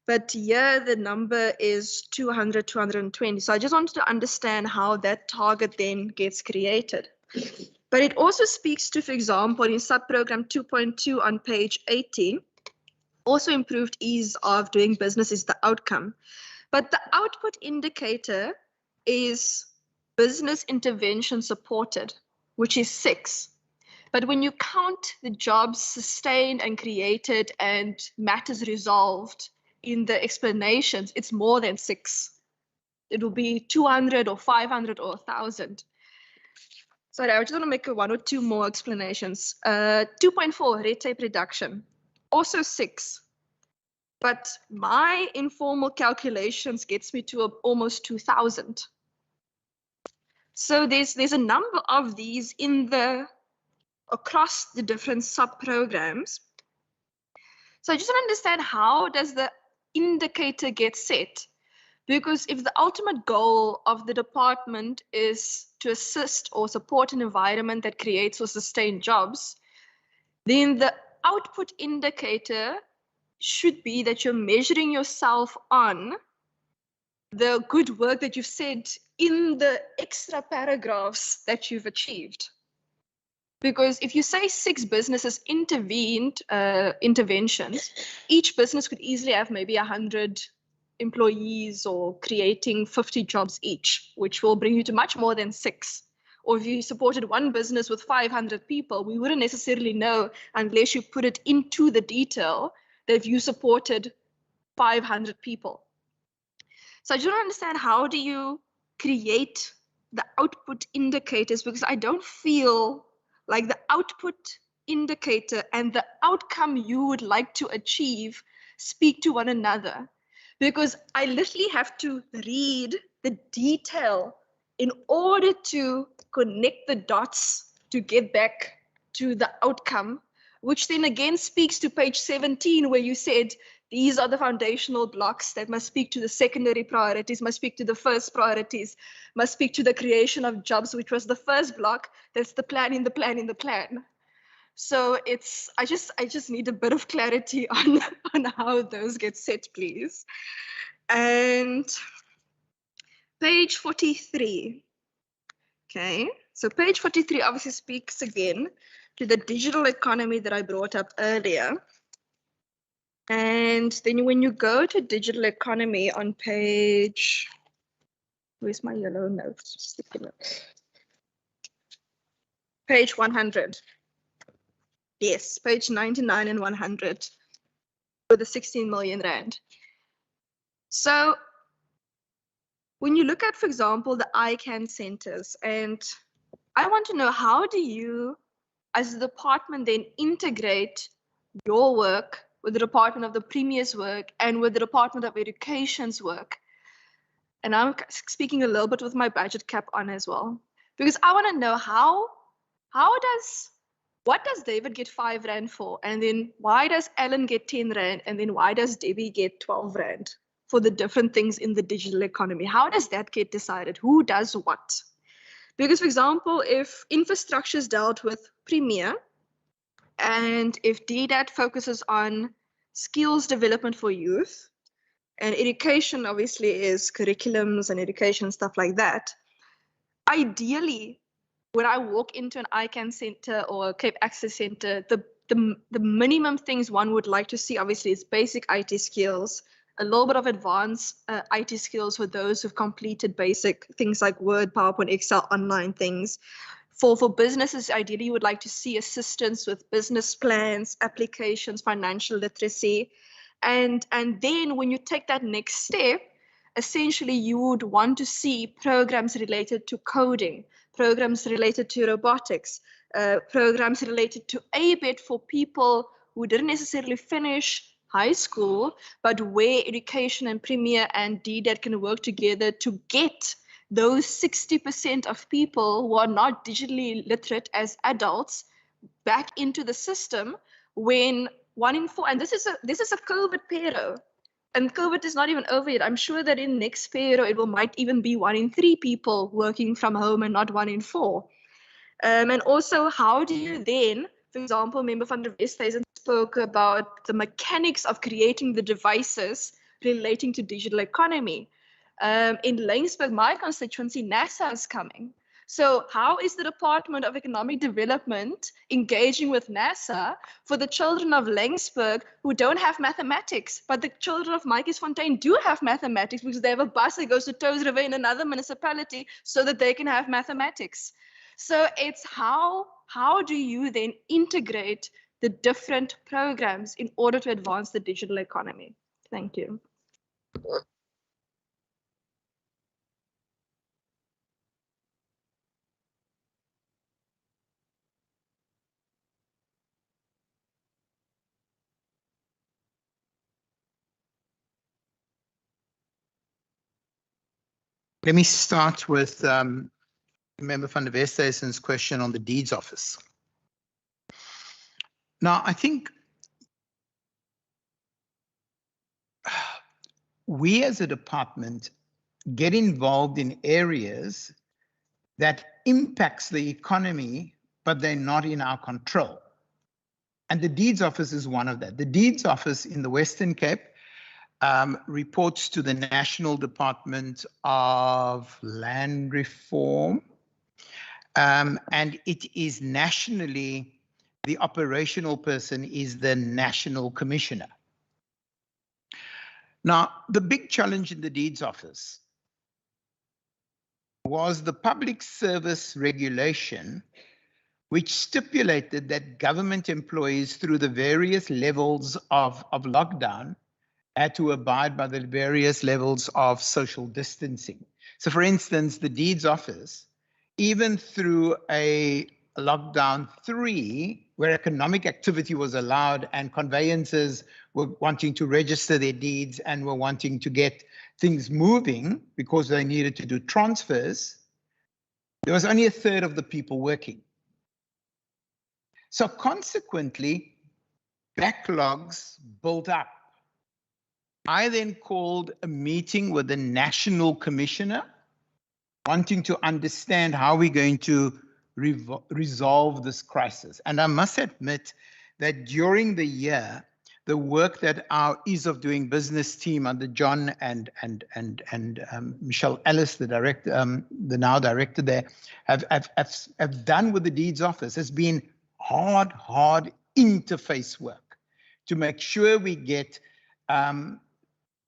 But here the number is 200, 220. So I just wanted to understand how that target then gets created. But it also speaks to, for example, in subprogram 2.2 on page 18, also improved ease of doing business is the outcome. But the output indicator is business intervention supported, which is 6. But when you count the jobs sustained and created and matters resolved in the explanations, it's more than 6. It will be 200 or 500 or 1,000. Sorry, I just want to make 1 or 2 more explanations. 2.4, red tape reduction, also 6. But my informal calculations gets me to almost 2,000. So there's a number of these across the different sub-programs. So I just want to understand, how does the indicator get set? Because if the ultimate goal of the department is to assist or support an environment that creates or sustains jobs, then the output indicator should be that you're measuring yourself on the good work that you've said in the extra paragraphs that you've achieved. Because if you say 6 businesses interventions, each business could easily have maybe 100 employees or creating 50 jobs each, which will bring you to much more than 6. Or if you supported one business with 500 people, we wouldn't necessarily know unless you put it into the detail that you supported 500 people. So I just don't understand, how do you create the output indicators? Because I don't feel like the output indicator and the outcome you would like to achieve speak to one another. Because I literally have to read the detail in order to connect the dots to get back to the outcome, which then again speaks to page 17, where you said these are the foundational blocks that must speak to the secondary priorities, must speak to the first priorities, must speak to the creation of jobs, which was the first block. That's the plan in the plan in the plan. So it's, I just need a bit of clarity on how those get set, please. And page 43. Okay, so page 43 obviously speaks again to the digital economy that I brought up earlier. And then when you go to digital economy on page, where's my yellow notes? Page 100. Yes, page 99 and 100 for the 16 million rand. So when you look at, for example, the ICANN centers, and I want to know, how do you, as a department, then integrate your work with the Department of the Premier's work and with the Department of Education's work? And I'm speaking a little bit with my budget cap on as well, because I want to know what does David get 5 rand for? And then why does Ellen get 10 rand? And then why does Debbie get 12 rand for the different things in the digital economy? How does that get decided? Who does what? Because, for example, if infrastructure is dealt with Premier, and if DDAT focuses on skills development for youth, and education obviously is curriculums and education, stuff like that, ideally, when I walk into an ICANN center or a Cape Access center, the minimum things one would like to see, obviously, is basic IT skills, a little bit of advanced IT skills for those who've completed basic things like Word, PowerPoint, Excel, online things. For businesses, ideally, you would like to see assistance with business plans, applications, financial literacy. And then when you take that next step, essentially you would want to see programs related to coding, programs related to robotics, programs related to ABET for people who didn't necessarily finish high school, but where education and Premier and DDAT can work together to get those 60% of people who are not digitally literate as adults back into the system, when 1 in 4, and this is a COVID pero, and COVID is not even over yet. I'm sure that in next pero it might even be 1 in 3 people working from home and not 1 in 4. And also, how do you then, for example, Member van der Westhuizen spoke about the mechanics of creating the devices relating to digital economy. In Laingsburg, my constituency, NASA is coming. So how is the Department of Economic Development engaging with NASA for the children of Laingsburg who don't have mathematics, but the children of Maatjiesfontein do have mathematics because they have a bus that goes to Touws River in another municipality so that they can have mathematics. So it's how do you then integrate the different programs in order to advance the digital economy? Thank you. Let me start with Member van der Westhuizen's question on the deeds office. Now, I think we as a department get involved in areas that impacts the economy, but they're not in our control. And the deeds office is one of that. The deeds office in the Western Cape reports to the National Department of Land Reform. And it is nationally, the operational person is the National Commissioner. Now, the big challenge in the deeds office was the public service regulation, which stipulated that government employees through the various levels of lockdown had to abide by the various levels of social distancing. So for instance, the deeds office, even through a lockdown 3, where economic activity was allowed and conveyancers were wanting to register their deeds and were wanting to get things moving because they needed to do transfers, there was only a third of the people working. So consequently, backlogs built up. I then called a meeting with the national commissioner, wanting to understand how we're going to resolve this crisis. And I must admit that during the year, the work that our ease of doing business team under John and Michelle Ellis, the director, the now director there, have done with the deeds office has been hard interface work to make sure we get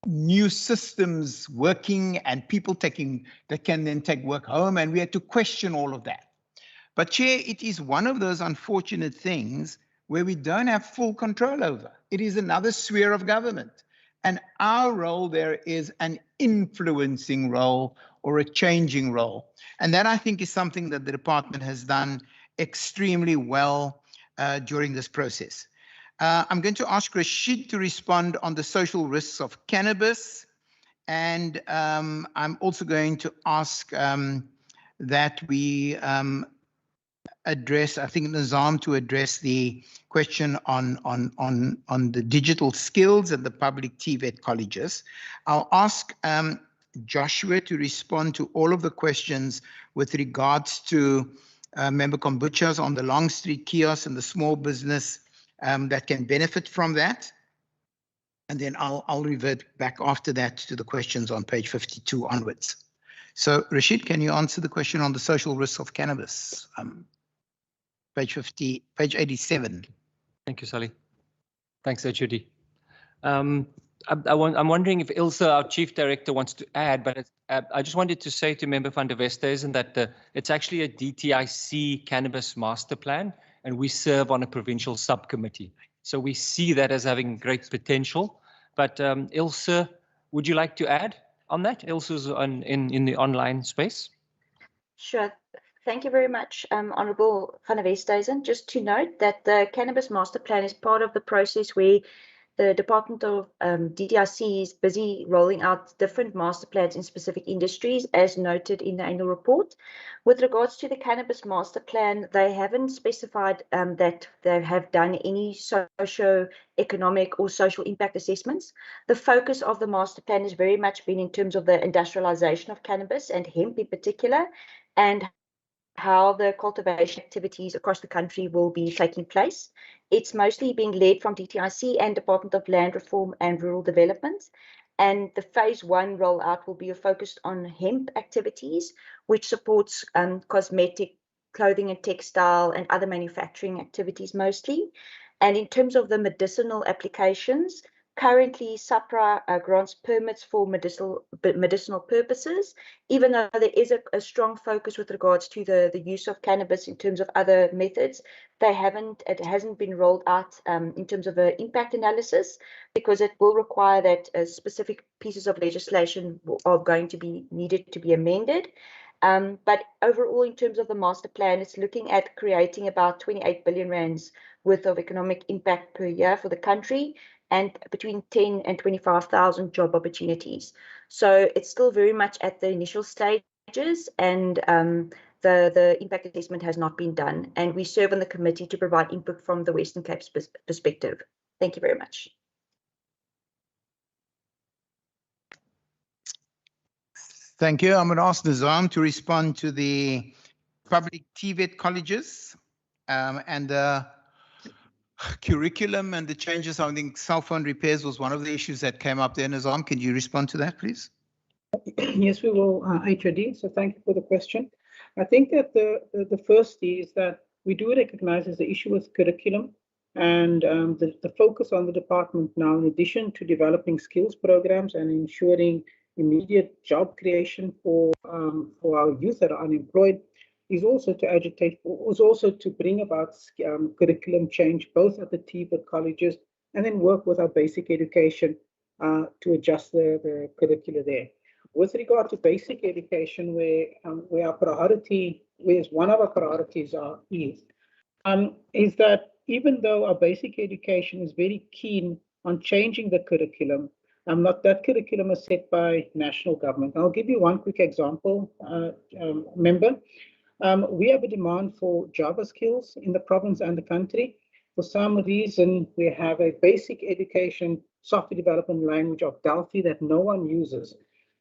new systems working and people that can then take work home, and we had to question all of that. But Chair, it is one of those unfortunate things where we don't have full control over. It is another sphere of government. And our role there is an influencing role or a changing role. And that, I think, is something that the department has done extremely well during this process. I'm going to ask Rashid to respond on the social risks of cannabis. And I'm also going to ask that we address, I think, Nizam to address the question on the digital skills at the public TVET colleges. I'll ask Joshua to respond to all of the questions with regards to Member Kombucha's on the Long Street kiosk and the small business that can benefit from that. And then I'll revert back after that to the questions on page 52 onwards. So Rashid, can you answer the question on the social risks of cannabis? Page 87. Thank you, Sally. Thanks, HOD. I'm wondering if Ilse, our Chief Director, wants to add, but I just wanted to say to Member van der Westhuizen that it's actually a DTIC cannabis master plan, and we serve on a provincial subcommittee. So we see that as having great potential. But Ilse, would you like to add on that? Ilse's in the online space. Sure. Thank you very much, Honourable van der Westhuizen. Just to note that the Cannabis Master Plan is part of the process where the Department of DTIC is busy rolling out different master plans in specific industries, as noted in the annual report. With regards to the Cannabis Master Plan, they haven't specified that they have done any socio-economic or social impact assessments. The focus of the master plan has very much been in terms of the industrialization of cannabis and hemp in particular, and how the cultivation activities across the country will be taking place. It's mostly being led from DTIC and Department of Land Reform and Rural Development. And the phase 1 rollout will be focused on hemp activities, which supports cosmetic, clothing and textile and other manufacturing activities mostly. And in terms of the medicinal applications, currently SAPRA grants permits for medicinal purposes, even though there is a strong focus with regards to the use of cannabis in terms of other methods. It hasn't been rolled out in terms of an impact analysis, because it will require that specific pieces of legislation are going to be needed to be amended. But overall, in terms of the master plan, it's looking at creating about 28 billion rands worth of economic impact per year for the country, and between 10 and 25,000 job opportunities. So it's still very much at the initial stages, and the impact assessment has not been done. And we serve on the committee to provide input from the Western Cape's perspective. Thank you very much. Thank you. I'm going to ask Nizam to respond to the public TVET colleges and the curriculum and the changes. I think cell phone repairs was one of the issues that came up there. Nizam, can you respond to that, please? Yes, we will, HOD. So thank you for the question. I think that the first is that we do recognize there's the issue with curriculum, and the focus on the department now, in addition to developing skills programs and ensuring immediate job creation for our youth that are unemployed, is also to agitate, was also to bring about curriculum change, both at the TVET colleges, and then work with our basic education to adjust the curricula there. With regard to basic education, where our priority, where one of our priorities is that even though our basic education is very keen on changing the curriculum, that curriculum is set by national government. I'll give you one quick example, member. We have a demand for Java skills in the province and the country. For some reason, we have a basic education software development language of Delphi that no one uses.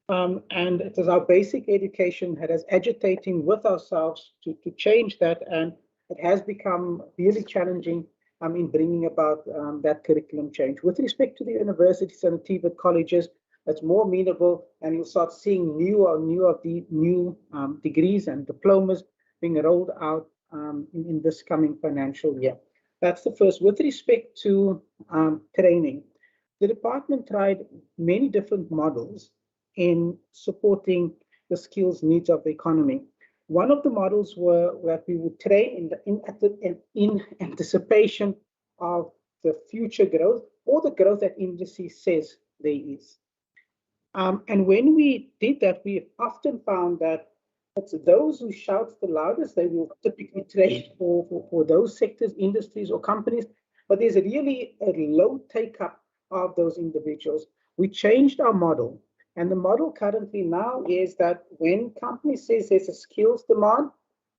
And it is our basic education that is agitating with ourselves to change that, and it has become really challenging in bringing about that curriculum change. With respect to the universities and the TVET colleges, it's more amenable, and you'll start seeing new degrees and diplomas being rolled out in this coming financial year. That's the first. With respect to training, the department tried many different models in supporting the skills needs of the economy. One of the models were that we would train in anticipation of the future growth or the growth that industry says there is. And when we did that, we often found that it's those who shout the loudest, they will typically train for those sectors, industries, or companies, but there's really a low take-up of those individuals. We changed our model, and the model currently now is that when companies says there's a skills demand,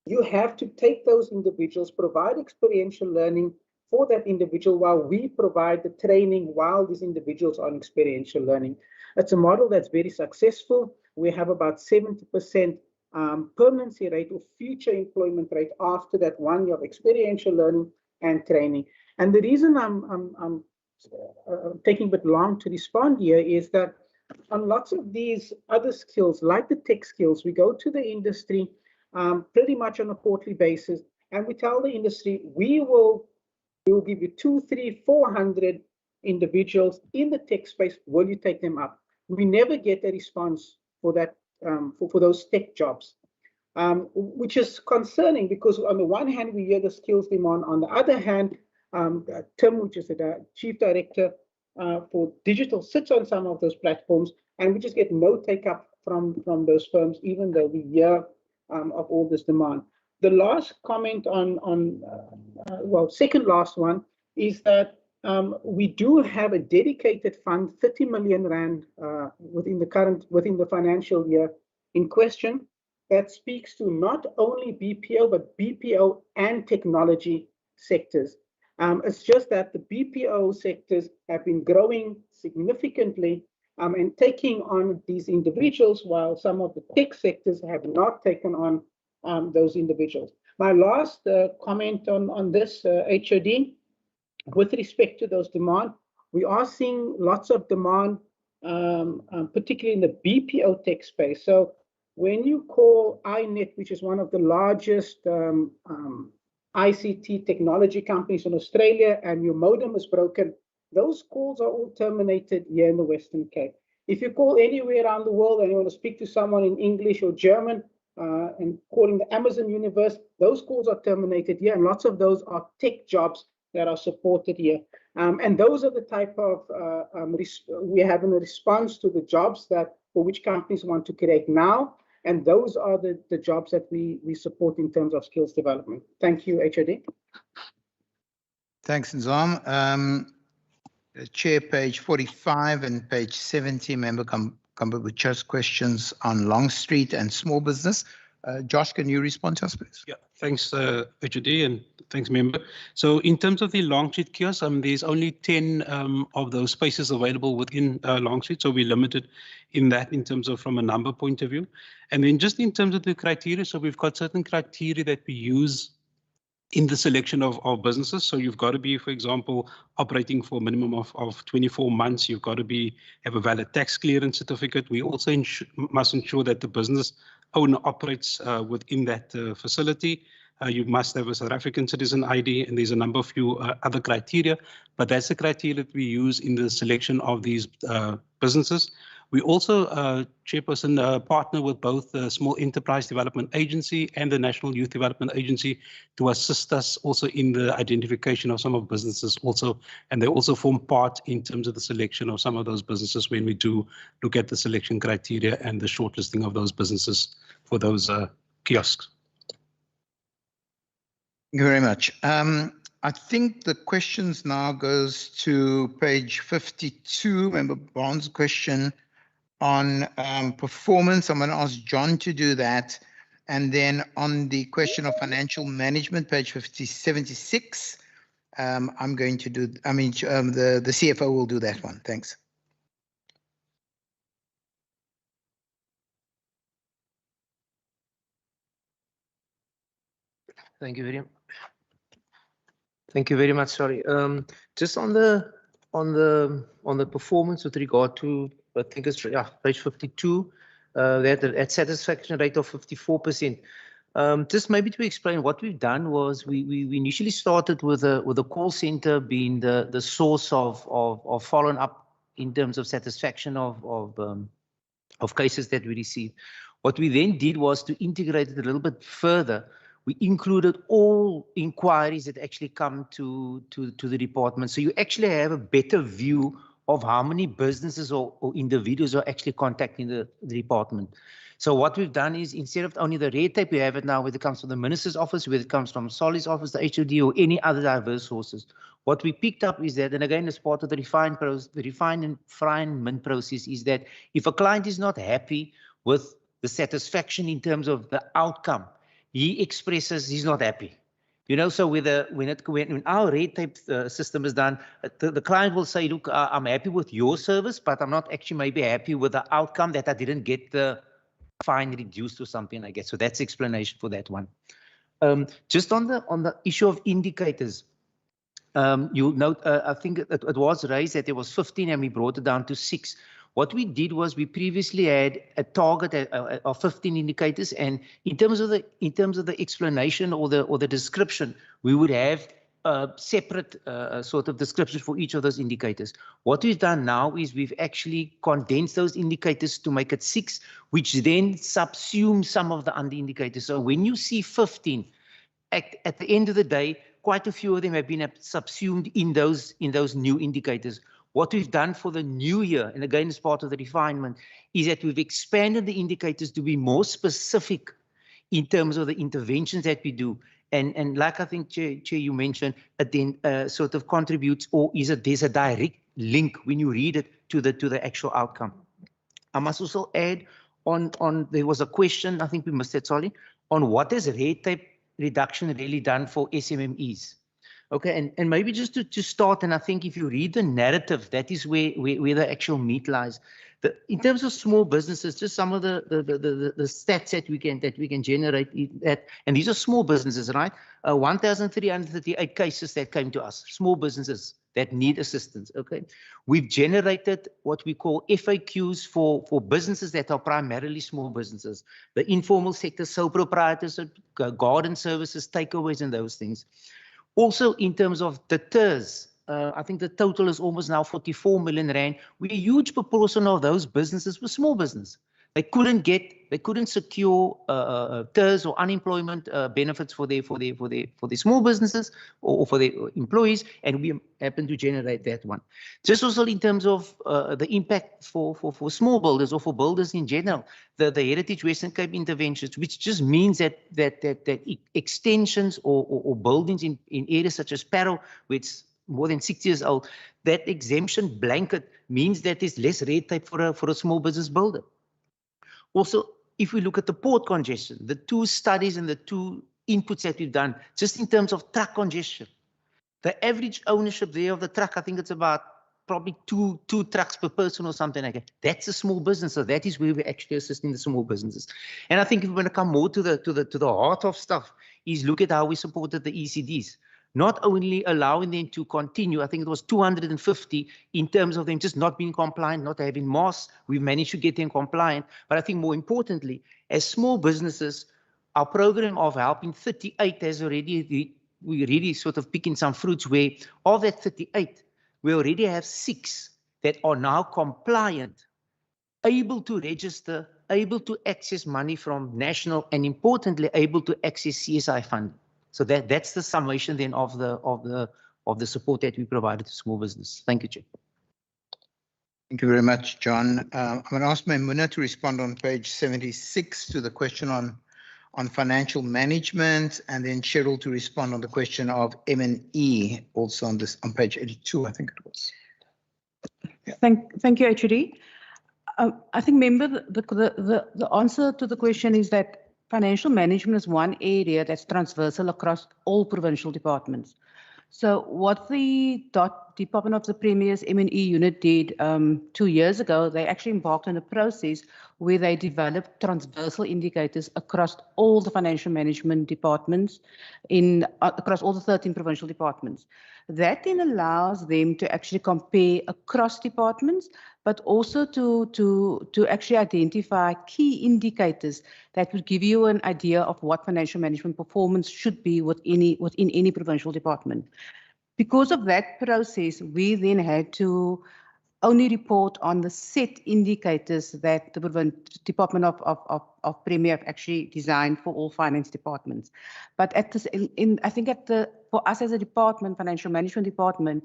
you have to take those individuals, provide experiential learning for that individual while we provide the training while these individuals are on experiential learning. It's a model that's very successful. We have about 70% permanency rate or future employment rate after that 1 year of experiential learning and training. And the reason I'm taking a bit long to respond here is that on lots of these other skills, like the tech skills, we go to the industry pretty much on a quarterly basis, and we tell the industry, we will give you 200, 300, 400 individuals in the tech space. Will you take them up? We never get a response for that, for those tech jobs, which is concerning because on the one hand, we hear the skills demand. On the other hand, Tim, which is the chief director for digital, sits on some of those platforms, and we just get no take up from those firms, even though we hear of all this demand. The last comment well, second last one is that we do have a dedicated fund, 30 million rand within the financial year in question, that speaks to not only BPO, but BPO and technology sectors. It's just that the BPO sectors have been growing significantly and taking on these individuals, while some of the tech sectors have not taken on those individuals. My last comment on this, HOD, with respect to those demand, we are seeing lots of demand, particularly in the BPO tech space. So when you call iNet, which is one of the largest ICT technology companies in Australia, and your modem is broken, those calls are all terminated here in the Western Cape. If you call anywhere around the world and you want to speak to someone in English or German, and calling the Amazon universe, those calls are terminated here, and lots of those are tech jobs that are supported here. And those are the type of, we have in response to the jobs for which companies want to create now, and those are the jobs that we support in terms of skills development. Thank you, HOD. Thanks, Nzam. Chair, page 45 and page 70, member Kambabucha's questions on Long Street and small business. Josh, can you respond to us, please? Yeah, thanks, HOD, and thanks, member. So in terms of the Long Street kiosk, there's only 10 of those spaces available within Long Street, so we're limited in that in terms of from a number point of view. And then just in terms of the criteria, so we've got certain criteria that we use in the selection of businesses. So you've got to be, for example, operating for a minimum of 24 months. You've got to have a valid tax clearance certificate. We also must ensure that the business owner operates within that facility. You must have a South African citizen ID, and there's a number of few other criteria, but that's the criteria that we use in the selection of these businesses. We also, Chairperson, partner with both the Small Enterprise Development Agency and the National Youth Development Agency to assist us also in the identification of some of businesses also, and they also form part in terms of the selection of some of those businesses when we do look at the selection criteria and the shortlisting of those businesses for those kiosks. Thank you very much. I think the questions now goes to page 52, Member Bond's question on performance. I'm going to ask John to do that. And then on the question of financial management, page 76, I'm going to do, the CFO will do that one. Thanks. Thank you very much. Thank you very much. Sorry. Just on the performance with regard to, I think it's page 52, that satisfaction rate of 54%. Just maybe to explain what we've done was we initially started with a call center being the source of following up in terms of satisfaction of cases that we received. What we then did was to integrate it a little bit further. We included all inquiries that actually come to the department. So you actually have a better view of how many businesses or individuals are actually contacting the department. So what we've done is, instead of only the red tape, we have it now whether it comes from the Minister's office, whether it comes from Solly's office, the HOD, or any other diverse sources. What we picked up is that, and again, as part of the refinement process, is that if a client is not happy with the satisfaction in terms of the outcome, he expresses he's not happy. You know, so when our red tape system is done, the client will say, look, I'm happy with your service, but I'm not actually maybe happy with the outcome, that I didn't get the fine reduced or something like that. So that's explanation for that one. Just on the issue of indicators, you'll note, I think it was raised that there was 15 and we brought it down to 6. What we did was we previously had a target of 15 indicators, and in terms of the explanation or the description, we would have separate sort of descriptions for each of those indicators. What we've done now is we've actually condensed those indicators to make it 6, which then subsume some of the under indicators. So when you see 15, at the end of the day, quite a few of them have been subsumed in those new indicators. What we've done for the new year, and again as part of the refinement, is that we've expanded the indicators to be more specific in terms of the interventions that we do. And like I think, Chair, you mentioned, it then sort of contributes, or there's a direct link when you read it to the actual outcome. I must also add on there was a question, I think we missed that, sorry, on what has red tape reduction really done for SMMEs. Okay, and maybe just to start, and I think if you read the narrative, that is where the actual meat lies. In terms of small businesses, just some of the stats that we can generate that, and these are small businesses, right? 1,338 cases that came to us, small businesses that need assistance. Okay, we've generated what we call FAQs for businesses that are primarily small businesses, the informal sector, sole proprietors, garden services, takeaways, and those things. Also, in terms of the TERS, I think the total is almost now 44 million rand. A huge proportion of those businesses were small business. They couldn't secure TERS or unemployment benefits for their small businesses or for their employees, and we happen to generate that one. Just also in terms of the impact for small builders or for builders in general, the Heritage Western Cape interventions, which just means that extensions or buildings in areas such as Parow, which is more than 6 years old, that exemption blanket means that there's less red tape for a small business builder. Also, if we look at the port congestion, the 2 studies and the 2 inputs that we've done, just in terms of truck congestion, the average ownership there of the truck, I think it's about probably two trucks per person or something like that. That's a small business, so that is where we're actually assisting the small businesses. And I think if we're going to come more to the heart of stuff, is look at how we supported the ECDs. Not only allowing them to continue, I think it was 250 in terms of them just not being compliant, not having masks. We managed to get them compliant. But I think more importantly, as small businesses, our program of helping 38 has already, we're really sort of picking some fruits where of that 38, we already have 6 that are now compliant able to register, able to access money from national, and importantly, able to access CSI funding. So that's the summation then of the support that we provided to small business. Thank you, Chair. Thank you very much, John. I'm going to ask Maimuna to respond on page 76 to the question on financial management, and then Cheryl to respond on the question of M&E, also on page 82, I think it was. Yeah. Thank you, HOD. I think, member, the answer to the question is that financial management is one area that's transversal across all provincial departments. So what the Department of the Premier's M&E unit did 2 years ago, they actually embarked on a process where they developed transversal indicators across all the financial management departments across all the 13 provincial departments. That then allows them to actually compare across departments, but also to actually identify key indicators that would give you an idea of what financial management performance should be within any provincial department. Because of that process, we then had to only report on the set indicators that the Department of Premier have actually designed for all finance departments. But I think for us as a department, financial management department,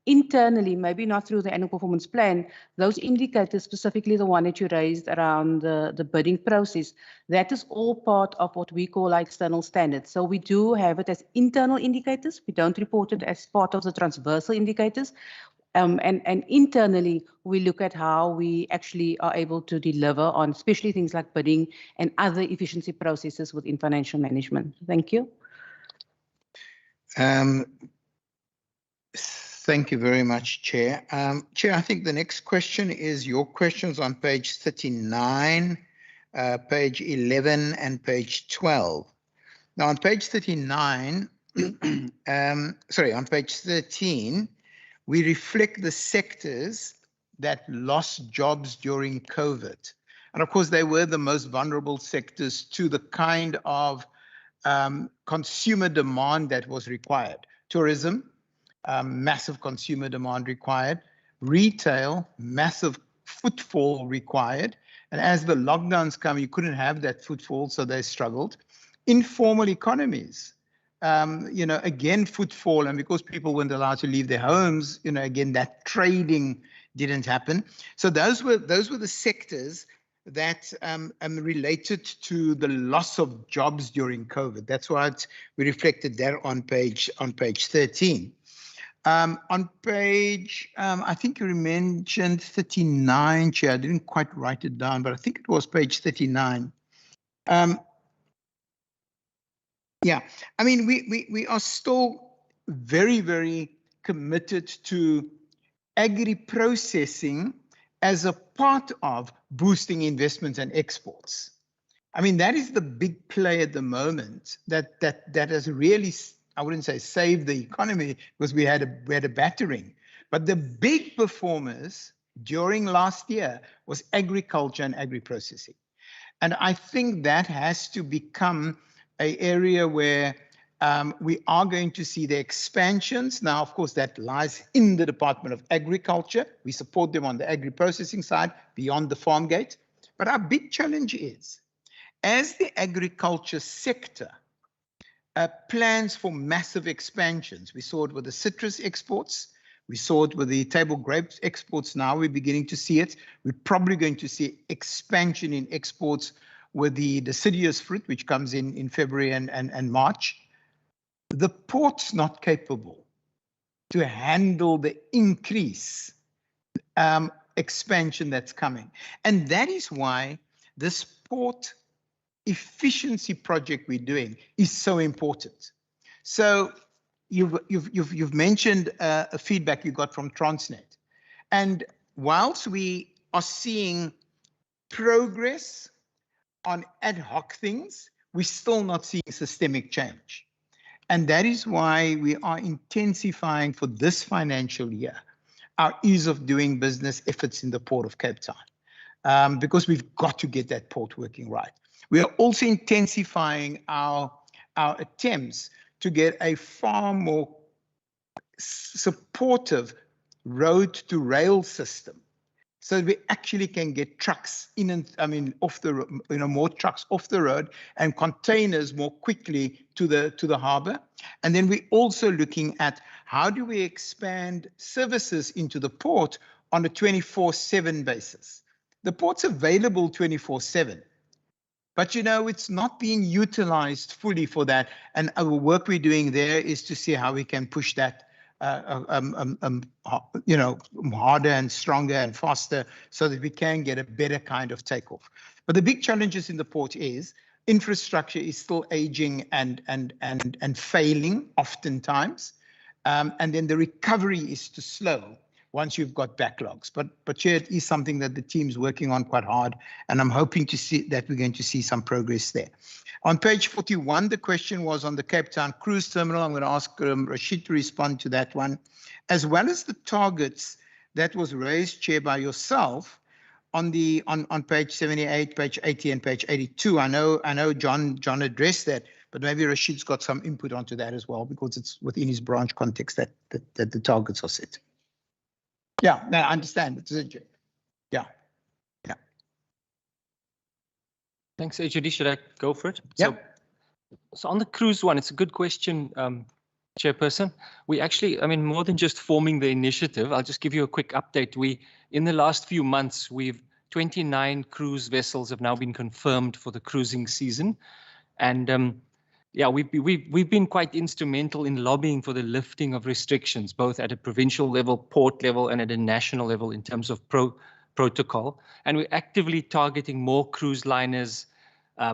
internally, maybe not through the annual performance plan, those indicators, specifically the one that you raised around the bidding process, that is all part of what we call our external standards. So we do have it as internal indicators. We don't report it as part of the transversal indicators. And internally, we look at how we actually are able to deliver on especially things like bidding and other efficiency processes within financial management. Thank you. Thank you very much, Chair. Chair, I think the next question is your questions on page 39, page 11, and page 12. Now, on page 39, on page 13, we reflect the sectors that lost jobs during COVID. And of course, they were the most vulnerable sectors to the kind of consumer demand that was required. Tourism, massive consumer demand required. Retail, massive footfall required. And as the lockdowns come, you couldn't have that footfall, so they struggled. Informal economies, again, footfall, and because people weren't allowed to leave their homes, again, that trading didn't happen. So those were the sectors that related to the loss of jobs during COVID. That's what we reflected there on page 13. On page, I think you mentioned 39, Chair. I didn't quite write it down, but I think it was page 39. Yeah, I mean, we are still very, very committed to agri-processing as a part of boosting investments and exports. I mean, that is the big play at the moment that has really, I wouldn't say saved the economy because we had a battering, but the big performers during last year was agriculture and agri-processing. And I think that has to become an area where we are going to see the expansions. Now, of course, that lies in the Department of Agriculture. We support them on the agri-processing side beyond the farm gate. But our big challenge is, as the agriculture sector plans for massive expansions, we saw it with the citrus exports, we saw it with the table grapes exports. Now we're beginning to see it. We're probably going to see expansion in exports with the deciduous fruit, which comes in February and March. The port's not capable to handle the increase expansion that's coming. And that is why this port efficiency project we're doing is so important. So you've mentioned a feedback you got from Transnet. And whilst we are seeing progress on ad hoc things, we're still not seeing systemic change. And that is why we are intensifying for this financial year our ease of doing business efforts in the Port of Cape Town, because we've got to get that port working right. We are also intensifying our attempts to get a far more supportive road to rail system so that we actually can get trucks in and, I mean, off the, more trucks off the road and containers more quickly to the harbor. And then we're also looking at how do we expand services into the port on a 24/7 basis. The port's available 24/7. But it's not being utilized fully for that. And our work we're doing there is to see how we can push that, harder and stronger and faster so that we can get a better kind of takeoff. But the big challenges in the port is infrastructure is still aging and failing oftentimes. And then the recovery is too slow once you've got backlogs. But Chair, it is something that the team's working on quite hard, and I'm hoping to see that we're going to see some progress there. On page 41, the question was on the Cape Town cruise terminal. I'm going to ask Rashid to respond to that one, as well as the targets that was raised, Chair, by yourself on page 78, page 80, and page 82. I know John addressed that, but maybe Rashid's got some input onto that as well, because it's within his branch context that the targets are set. Yeah, no, I understand. Yeah. Thanks, HOD. Should I go for it? Yep. So on the cruise one, it's a good question, Chairperson. We actually, more than just forming the initiative, I'll just give you a quick update. In the last few months, 29 cruise vessels have now been confirmed for the cruising season. And we've been quite instrumental in lobbying for the lifting of restrictions, both at a provincial level, port level, and at a national level in terms of protocol. And we're actively targeting more cruise liners,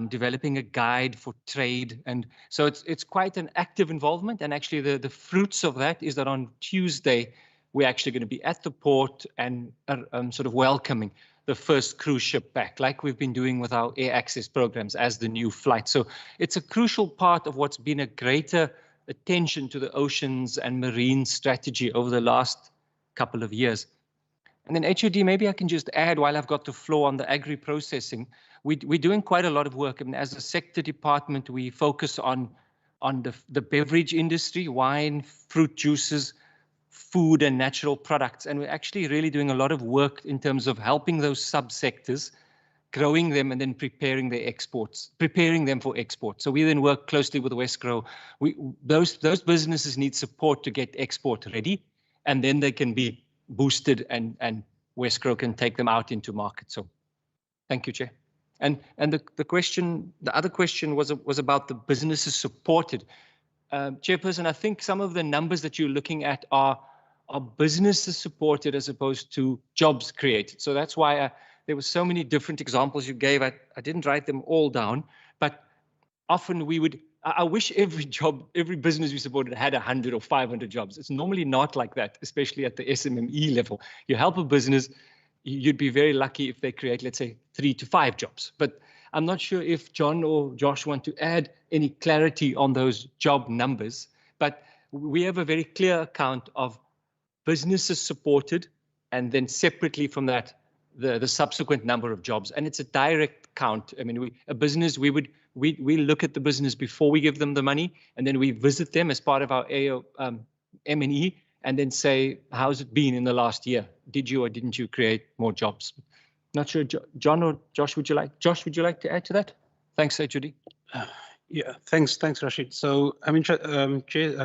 developing a guide for trade. And so it's quite an active involvement. And actually the fruits of that is that on Tuesday, we're actually going to be at the port and sort of welcoming the first cruise ship back, like we've been doing with our air access programs as the new flight. So it's a crucial part of what's been a greater attention to the oceans and marine strategy over the last couple of years. And then HOD, maybe I can just add while I've got the floor on the agri-processing. We're doing quite a lot of work. As a sector department, we focus on the beverage industry, wine, fruit juices, food and natural products. And we're actually really doing a lot of work in terms of helping those subsectors, growing them and then preparing them for export. So we then work closely with Westgrow. Those businesses need support to get export ready, and then they can be boosted and Westgrow can take them out into market. So thank you, Chair. And the other question was about the businesses supported. Chairperson, I think some of the numbers that you're looking at are businesses supported as opposed to jobs created. So that's why there were so many different examples you gave. I didn't write them all down, but often I wish every business we supported had 100 or 500 jobs. It's normally not like that, especially at the SMME level. You help a business, you'd be very lucky if they create, let's say, 3 to 5 jobs. But I'm not sure if John or Josh want to add any clarity on those job numbers, but we have a very clear account of businesses supported, and then separately from that, the subsequent number of jobs. And it's a direct count. We look at the business before we give them the money, and then we visit them as part of our M&E, and then say, how's it been in the last year? Did you or didn't you create more jobs? Not sure, John or Josh, would you like to add to that? Thanks, HOD. Yeah, thanks, Rashid. So, Chair,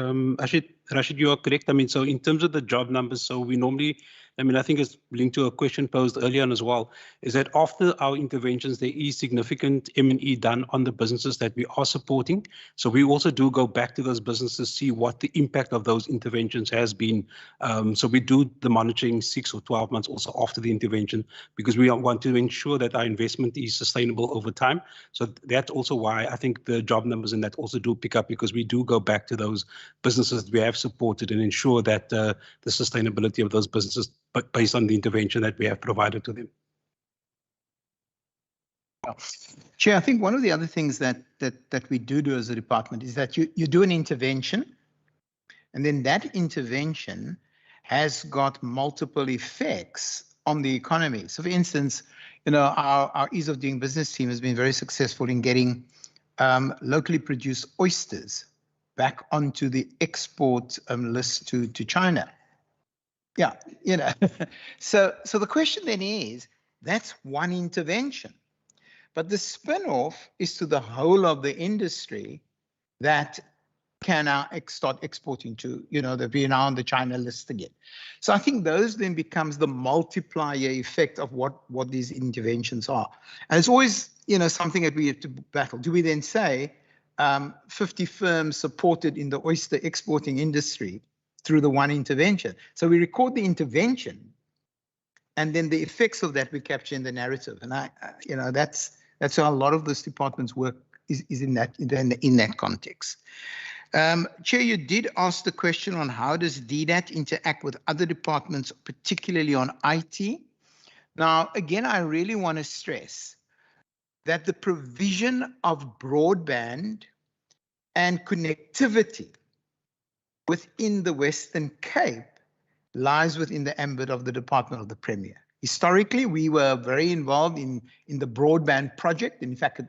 Rashid, you are correct. So in terms of the job numbers, so we normally, I think it's linked to a question posed earlier on as well, is that after our interventions, there is significant M&E done on the businesses that we are supporting. So we also do go back to those businesses, see what the impact of those interventions has been. So we do the monitoring 6 or 12 months also after the intervention, because we want to ensure that our investment is sustainable over time. So that's also why I think the job numbers in that also do pick up, because we do go back to those businesses that we have supported and ensure that the sustainability of those businesses, but based on the intervention that we have provided to them. Chair, I think one of the other things that we do as a department is that you do an intervention, and then that intervention has got multiple effects on the economy. So for instance, our Ease of Doing Business team has been very successful in getting locally produced oysters back onto the export list to China. Yeah, you know, so the question then is, that's one intervention, but the spin-off is to the whole of the industry that can now start exporting to, you know, the Vietnam and the China list again. So I think those then becomes the multiplier effect of what these interventions are. And it's always, you know, something that we have to battle. Do we then say 50 firms supported in the oyster exporting industry through the one intervention? So we record the intervention, and then the effects of that we capture in the narrative. And you know, that's how a lot of this department's work is in that context. Chair, you did ask the question on how does DDAT interact with other departments, particularly on IT. Now, again, I really want to stress that the provision of broadband and connectivity within the Western Cape lies within the ambit of the Department of the Premier. Historically, we were very involved in the broadband project. In fact, it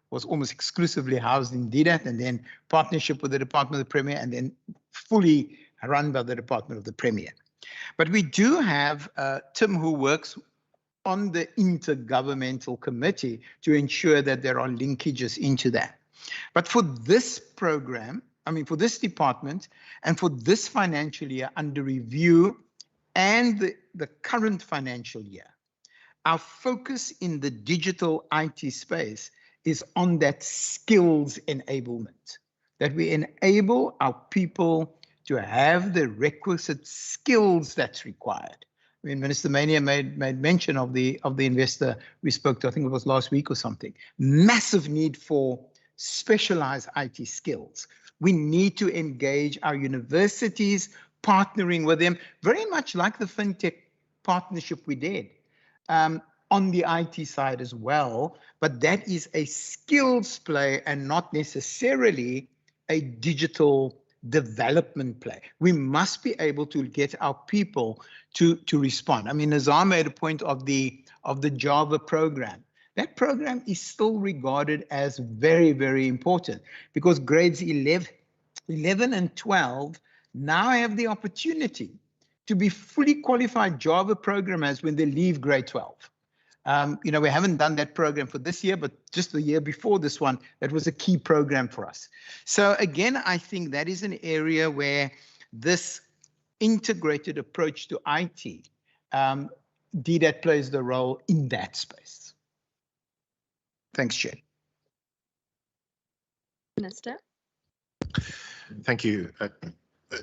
was almost exclusively housed in DDAT, and then partnership with the Department of the Premier, and then fully run by the Department of the Premier. But we do have Tim, who works on the intergovernmental committee to ensure that there are linkages into that. But for this program, I mean, for this department and for this financial year under review and the current financial year, our focus in the digital IT space is on that skills enablement, that we enable our people to have the requisite skills that's required. I mean, Minister Mania made mention of the investor we spoke to, I think it was last week or something. Massive need for specialized IT skills. We need to engage our universities, partnering with them, very much like the FinTech partnership we did on the IT side as well. But that is a skills play and not necessarily a digital development play. We must be able to get our people to respond. I mean, Nazar made a point of the Java program. That program is still regarded as very, very important because grades 11 and 12 now have the opportunity to be fully qualified Java programmers when they leave grade 12. You know, we haven't done that program for this year, but just the year before this one, that was a key program for us. So again, I think that is an area where this integrated approach to IT, DDAT plays the role in that space. Thanks, Chair. Minister. Thank you.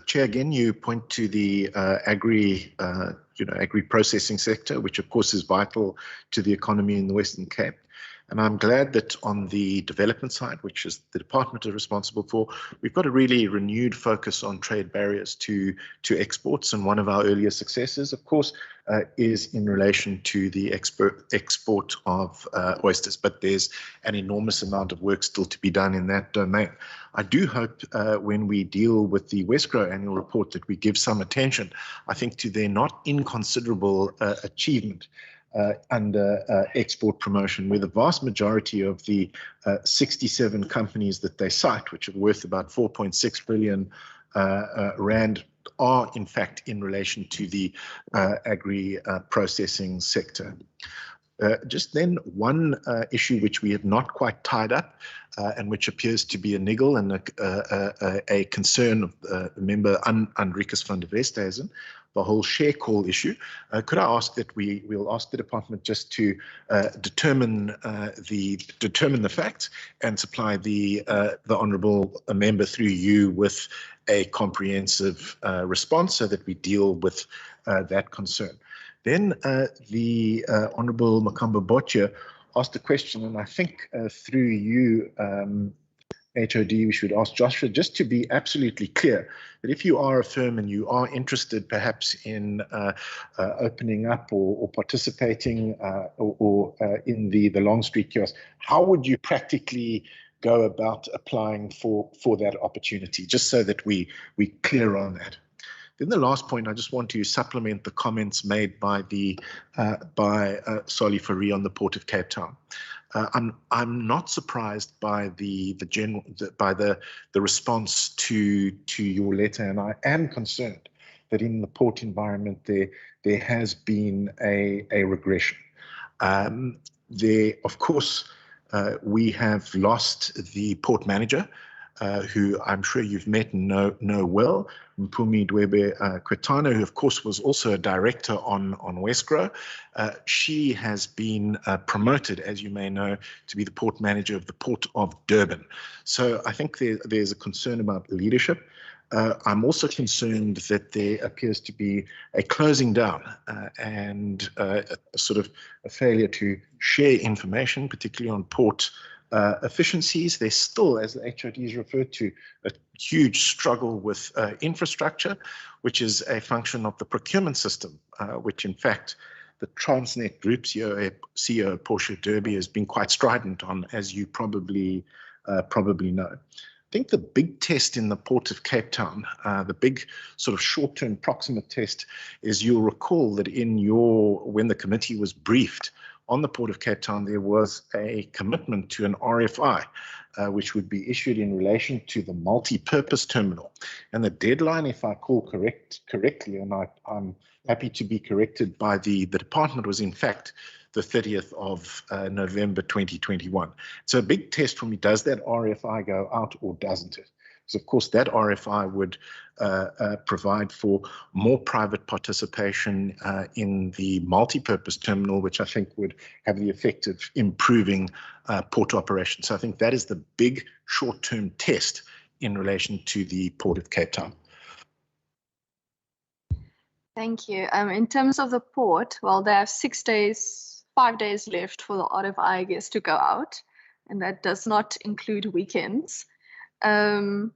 Chair, again, you point to the agri-processing sector, which of course is vital to the economy in the Western Cape. And I'm glad that on the development side, which is the department is responsible for, we've got a really renewed focus on trade barriers to exports. And one of our earlier successes, of course, is in relation to the export of oysters. But there's an enormous amount of work still to be done in that domain. I do hope when we deal with the Westgrow annual report that we give some attention, I think, to their not inconsiderable achievement under export promotion, where the vast majority of the 67 companies that they cite, which are worth about 4.6 billion rand, are in fact in relation to the agri-processing sector. Just then, one issue which we have not quite tied up and which appears to be a niggle and a concern of member Andrikus van der Westhuizen, the whole share call issue. Could I ask that we'll ask the department just to determine the facts and supply the honourable member through you with a comprehensive response so that we deal with that concern. Then the Honourable Makamba Botja asked a question, and I think through you, HOD, we should ask Joshua just to be absolutely clear that if you are a firm and you are interested perhaps in opening up or participating or in the Long Street kiosk, how would you practically go about applying for that opportunity, just so that we're clear on that? Then the last point, I just want to supplement the comments made by Solly Fourie on the Port of Cape Town. I'm not surprised by the response to your letter, and I am concerned that in the port environment there has been a regression. There, of course, we have lost the port manager, who I'm sure you've met and know well, Mpumi Dwebe Kwetana, who of course was also a director on Westgrow. She has been promoted, as you may know, to be the port manager of the Port of Durban. So I think there's a concern about leadership. I'm also concerned that there appears to be a closing down and a sort of a failure to share information, particularly on port efficiencies. There's still, as the HOD is referred to, a huge struggle with infrastructure, which is a function of the procurement system, which in fact the Transnet Group CEO Portia Derby has been quite strident on, as you probably know. I think the big test in the Port of Cape Town, the big sort of short-term proximate test, is you'll recall that when the committee was briefed on the Port of Cape Town, there was a commitment to an RFI, which would be issued in relation to the multi-purpose terminal. And the deadline, if I call correctly, and I'm happy to be corrected by the department, was in fact the 30th of November 2021. So a big test for me, does that RFI go out or doesn't it? Because of course that RFI would provide for more private participation in the multi-purpose terminal, which I think would have the effect of improving port operations. So I think that is the big short-term test in relation to the Port of Cape Town. Thank you. In terms of the port, well, they have 5 days left for the RFI, I guess, to go out, and that does not include weekends. The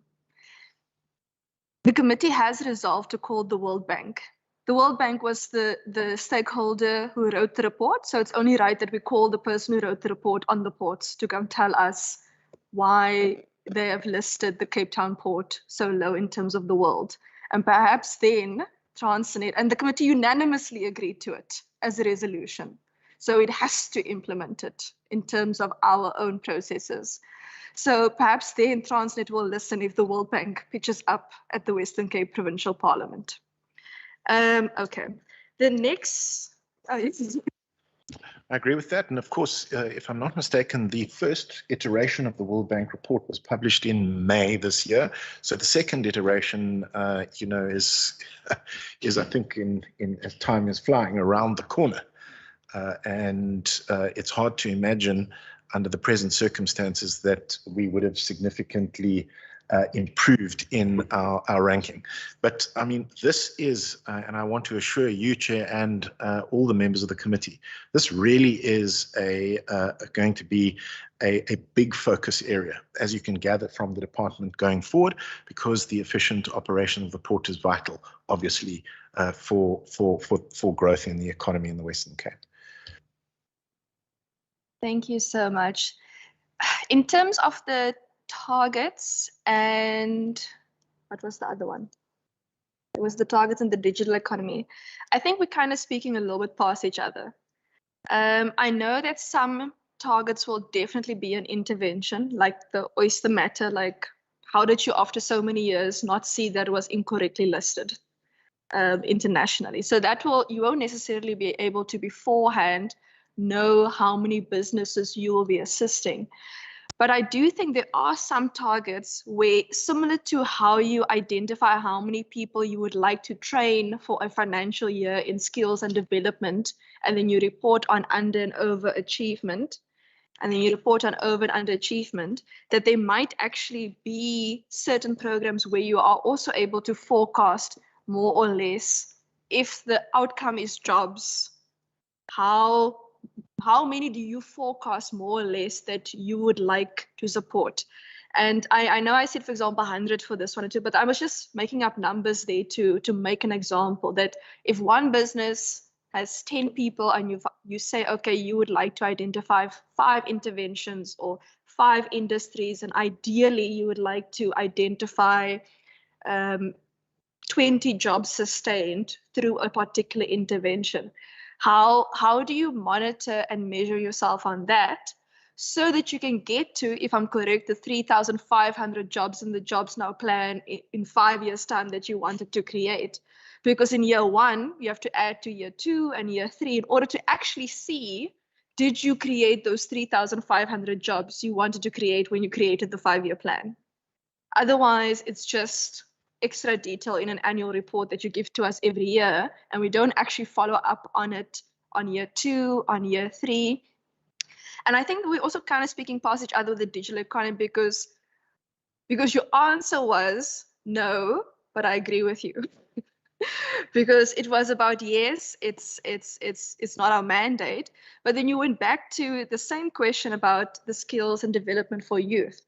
committee has resolved to call the World Bank. The World Bank was the stakeholder who wrote the report, so it's only right that we call the person who wrote the report on the ports to come tell us why they have listed the Cape Town port so low in terms of the world. And perhaps then Transnet, and the committee unanimously agreed to it as a resolution. So it has to implement it in terms of our own processes. So perhaps then Transnet will listen if the World Bank pitches up at the Western Cape Provincial Parliament. Okay, the next. I agree with that. And of course, if I'm not mistaken, the first iteration of the World Bank report was published in May this year. So the second iteration, is I think in as time is flying around the corner. And it's hard to imagine under the present circumstances that we would have significantly improved in our ranking. But I mean, this is, and I want to assure you, Chair, and all the members of the committee, this really is going to be a big focus area, as you can gather from the department going forward, because the efficient operation of the port is vital, obviously, for growth in the economy in the Western Cape. Thank you so much. In terms of the targets and what was the other one? It was the targets in the digital economy. I think we're kind of speaking a little bit past each other. I know that some targets will definitely be an intervention, like the oyster matter, like how did you after so many years not see that it was incorrectly listed internationally? So that you won't necessarily be able to beforehand know how many businesses you will be assisting. But I do think there are some targets where, similar to how you identify how many people you would like to train for a financial year in skills and development, and then you report on under and over achievement, and then you report on over and under achievement, that there might actually be certain programs where you are also able to forecast more or less if the outcome is jobs, how many do you forecast more or less that you would like to support? And I know I said, for example, 100 for this one or two, but I was just making up numbers there to make an example that if one business has 10 people and you say, okay, you would like to identify 5 interventions or 5 industries, and ideally you would like to identify 20 jobs sustained through a particular intervention. How do you monitor and measure yourself on that so that you can get to, if I'm correct, the 3,500 jobs in the Jobs Now plan in 5 years' time that you wanted to create? Because in year 1, you have to add to year 2 and year 3 in order to actually see, did you create those 3,500 jobs you wanted to create when you created the 5-year plan? Otherwise, it's just extra detail in an annual report that you give to us every year, and we don't actually follow up on it on year 2, on year 3. And I think we're also kind of speaking past each other with the digital economy because your answer was no, but I agree with you. Because it was about, yes, it's not our mandate, but then you went back to the same question about the skills and development for youth.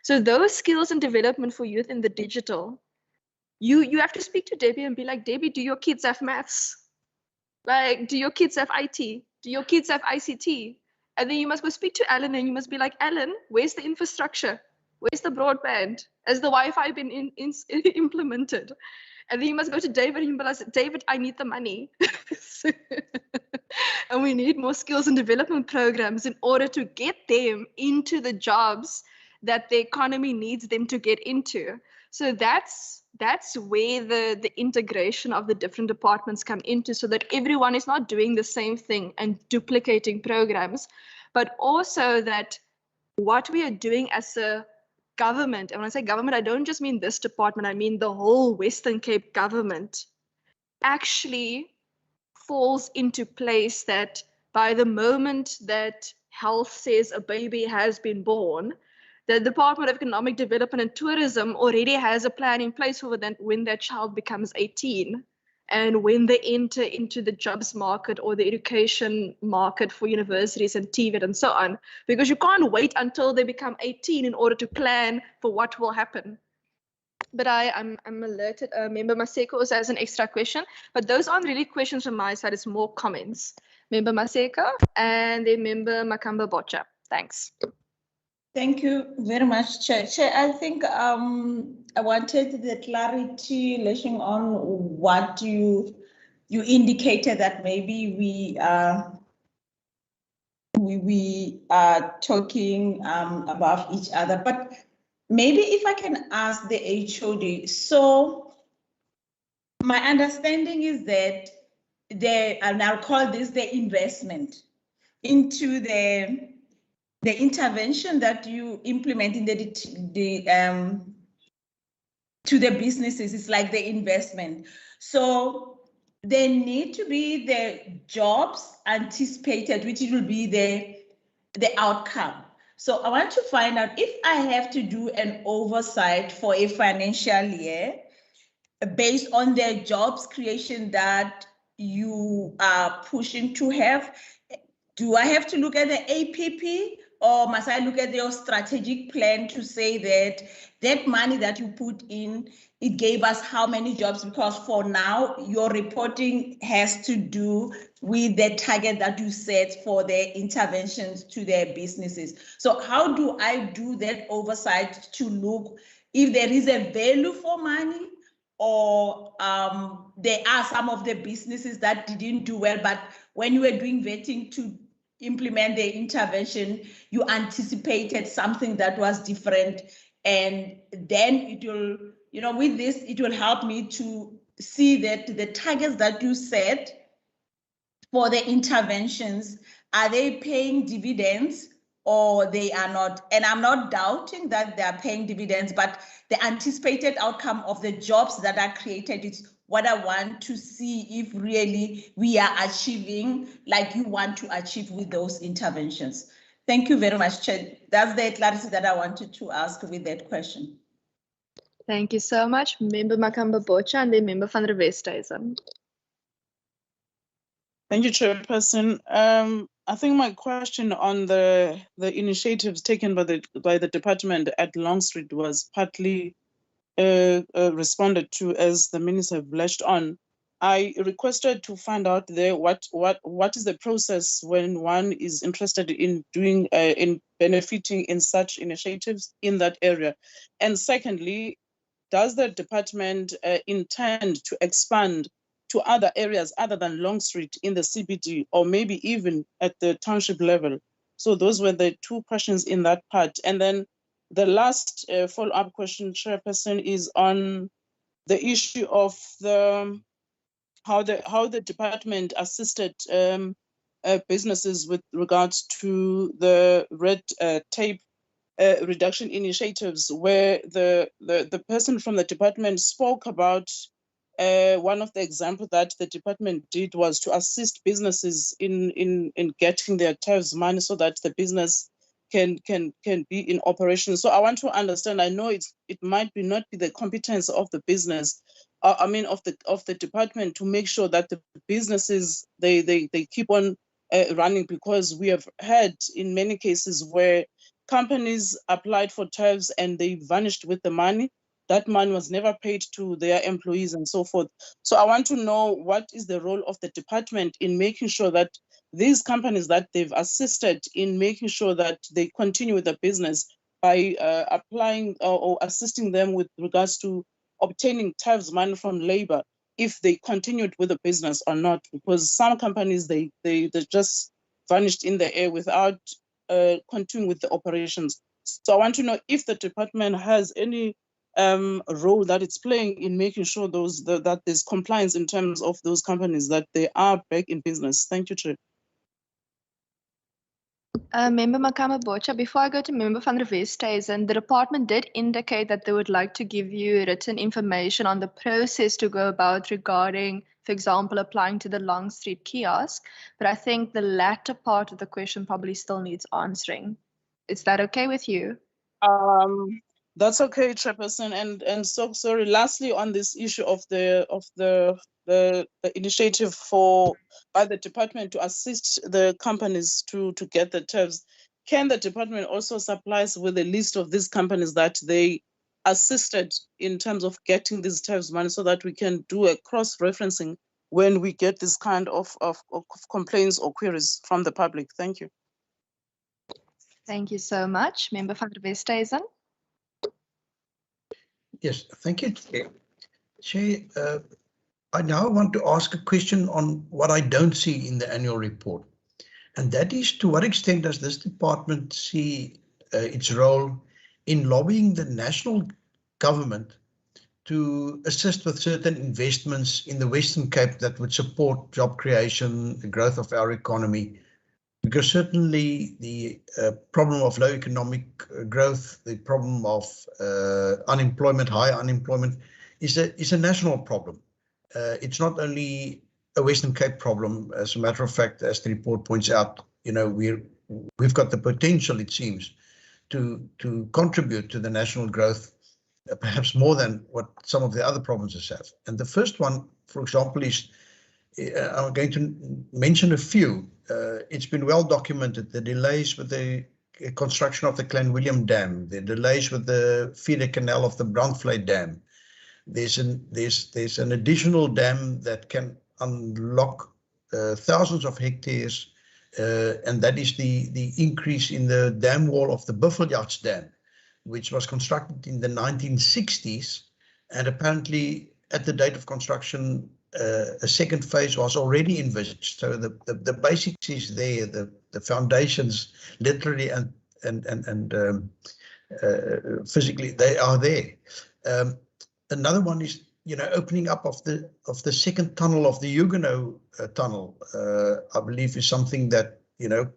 So those skills and development for youth in the digital, you have to speak to Debbie and be like, Debbie, do your kids have maths? Like, do your kids have IT? Do your kids have ICT? And then you must go speak to Alan and you must be like, Alan, where's the infrastructure? Where's the broadband? Has the Wi-Fi been implemented? And then you must go to David and you be like, David, I need the money. And we need more skills and development programs in order to get them into the jobs that the economy needs them to get into. So that's where the integration of the different departments come into, so that everyone is not doing the same thing and duplicating programs, but also that what we are doing as a government, and when I say government, I don't just mean this department, I mean the whole Western Cape government, actually falls into place, that by the moment that health says a baby has been born, the Department of Economic Development and Tourism already has a plan in place for when that child becomes 18 and when they enter into the jobs market or the education market for universities and TVET and so on, because you can't wait until they become 18 in order to plan for what will happen. But I'm alerted. Member Maseko also has an extra question, but those aren't really questions from my side, it's more comments. Member Maseko and then Member Makamba Bocha. Thanks. Thank you very much, Chair. Chair, I think I wanted the clarity relation on what you indicated, that maybe we are talking above each other, but maybe if I can ask the HOD. So my understanding is that and I'll call this the investment into the intervention that you implement in to the businesses is like the investment. So there need to be the jobs anticipated, which will be the outcome. So I want to find out if I have to do an oversight for a financial year based on the jobs creation that you are pushing to have. Do I have to look at the APP, or must I look at your strategic plan to say that that money that you put in, it gave us how many jobs? Because for now, your reporting has to do with the target that you set for the interventions to their businesses. So how do I do that oversight to look if there is a value for money, or there are some of the businesses that didn't do well, but when you were doing vetting to implement the intervention, you anticipated something that was different, and then it will, with this, it will help me to see that the targets that you set for the interventions, are they paying dividends or they are not? And I'm not doubting that they are paying dividends, but the anticipated outcome of the jobs that are created is what I want to see, if really we are achieving like you want to achieve with those interventions. Thank you very much, Chair. That's the clarity that I wanted to ask with that question. Thank you so much, Member Makamba Bocha and then Member van der Westhuizen. Thank you, Chairperson. I think my question on the initiatives taken by the department at Longstreet was partly responded to, as the minister have latched on. I requested to find out there what is the process when one is interested in doing in benefiting in such initiatives in that area, and secondly, does the department intend to expand to other areas other than Longstreet in the CBD, or maybe even at the township level? So those were the two questions in that part. And then the last follow-up question, Chairperson, is on the issue of the how the department assisted businesses with regards to the red tape reduction initiatives, where the person from the department spoke about one of the examples that the department did was to assist businesses in getting their tariffs money so that the business can be in operation. So I want to understand. I know it might not be the competence of the business, I mean of the department, to make sure that the businesses they keep on running, because we have had in many cases where companies applied for tariffs and they vanished with the money. That money was never paid to their employees and so forth. So I want to know, what is the role of the department in making sure that these companies that they've assisted in making sure that they continue with the business by applying or assisting them with regards to obtaining tariffs money from labor, if they continued with the business or not, because some companies they just vanished in the air without continuing with the operations. So I want to know if the department has any role that it's playing in making sure that there's compliance in terms of those companies, that they are back in business. Thank you, Chair. Member Makama Bocha, before I go to Member van der Westhuizen, the department did indicate that they would like to give you written information on the process to go about regarding, for example, applying to the Long Street kiosk. But I think the latter part of the question probably still needs answering. Is that okay with you? That's okay, Chairperson. And so sorry. Lastly, on this issue of the initiative by the department to assist the companies to get the tariffs, can the department also supply us with a list of these companies that they assisted in terms of getting these tariffs money, so that we can do a cross-referencing when we get this kind of complaints or queries from the public? Thank you. Thank you so much. Member van der Westhuizen. Yes, thank you, Chair. Chair, I now want to ask a question on what I don't see in the annual report. And that is, to what extent does this department see its role in lobbying the national government to assist with certain investments in the Western Cape that would support job creation, the growth of our economy? Because certainly the problem of low economic growth, the problem of unemployment, high unemployment, is a national problem. It's not only a Western Cape problem. As a matter of fact, as the report points out, we've got the potential, it seems, to contribute to the national growth, perhaps more than what some of the other provinces have. And the first one, for example, is, I'm going to mention a few. It's been well documented, the delays with the construction of the Clanwilliam Dam, the delays with the feeder canal of the Brandvlei Dam. There's an additional dam that can unlock thousands of hectares, and that is the increase in the dam wall of the Buffeljaards Dam, which was constructed in the 1960s, and apparently at the date of construction, a second phase was already envisaged. So the basics is there, the foundations, literally and physically, they are there. Another one is, opening up of the second tunnel of the Huguenot tunnel. I believe is something that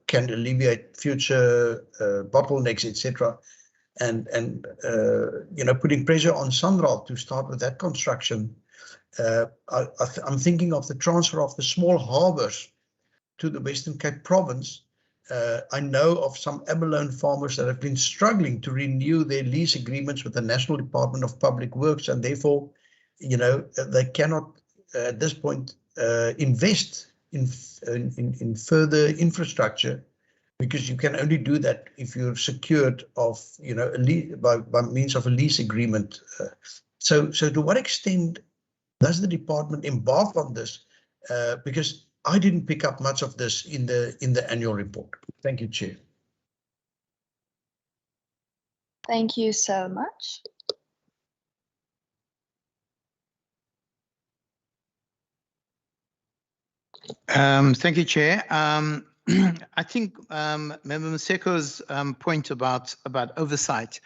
can alleviate future bottlenecks, etc. And putting pressure on SANRAL to start with that construction. I'm thinking of the transfer of the small harbors to the Western Cape province. I know of some abalone farmers that have been struggling to renew their lease agreements with the National Department of Public Works, and therefore, they cannot at this point invest in further infrastructure, because you can only do that if you're secured of by means of a lease agreement. So to what extent does the department embark on this? Because I didn't pick up much of this in the annual report. Thank you, Chair. Thank you so much. Thank you, Chair. I think Member Maseko's point about oversight.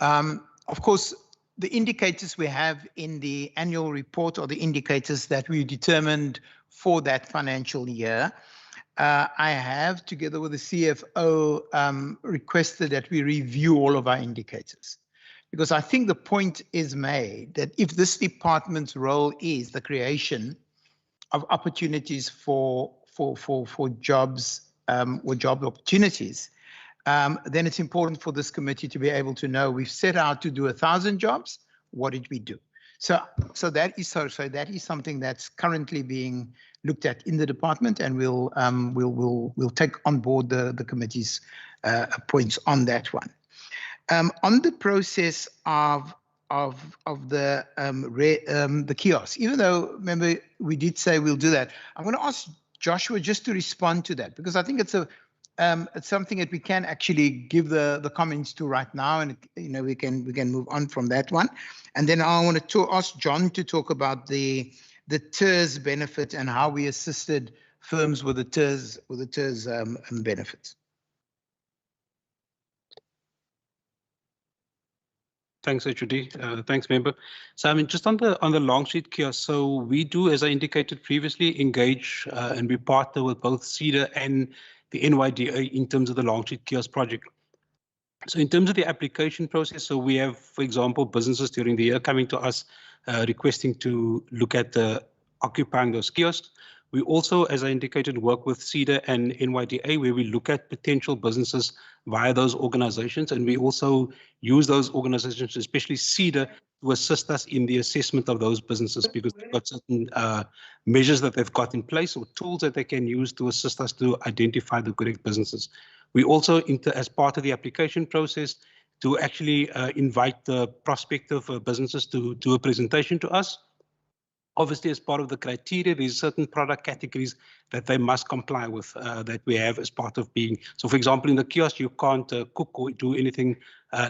Of course, the indicators we have in the annual report are the indicators that we determined for that financial year. I have, together with the CFO, requested that we review all of our indicators, because I think the point is made that if this department's role is the creation of opportunities for jobs or job opportunities, then it's important for this committee to be able to know we've set out to do 1,000 jobs. What did we do? So that is something that's currently being looked at in the department, and we'll take on board the committee's points on that one. On the process of the kiosks, even though, remember, we did say we'll do that, I'm going to ask Joshua just to respond to that, because I think it's something that we can actually give the comments to right now, and we can move on from that one. And then I want to ask John to talk about the TERS benefit and how we assisted firms with the TERS benefits. Thanks, HOD. Thanks, member. So, I mean, just on the long sheet kiosk, so we do, as I indicated previously, engage and we partner with both CEDA and the NYDA in terms of the long sheet kiosk project. So in terms of the application process, so we have, for example, businesses during the year coming to us requesting to look at occupying those kiosks. We also, as I indicated, work with CEDA and NYDA, where we look at potential businesses via those organizations, and we also use those organizations, especially CEDA, to assist us in the assessment of those businesses, because they've got certain measures that they've got in place or tools that they can use to assist us to identify the correct businesses. We also, as part of the application process, to actually invite the prospective businesses to do a presentation to us. Obviously, as part of the criteria, there's certain product categories that they must comply with that we have as part of being. So, for example, in the kiosk, you can't cook or do anything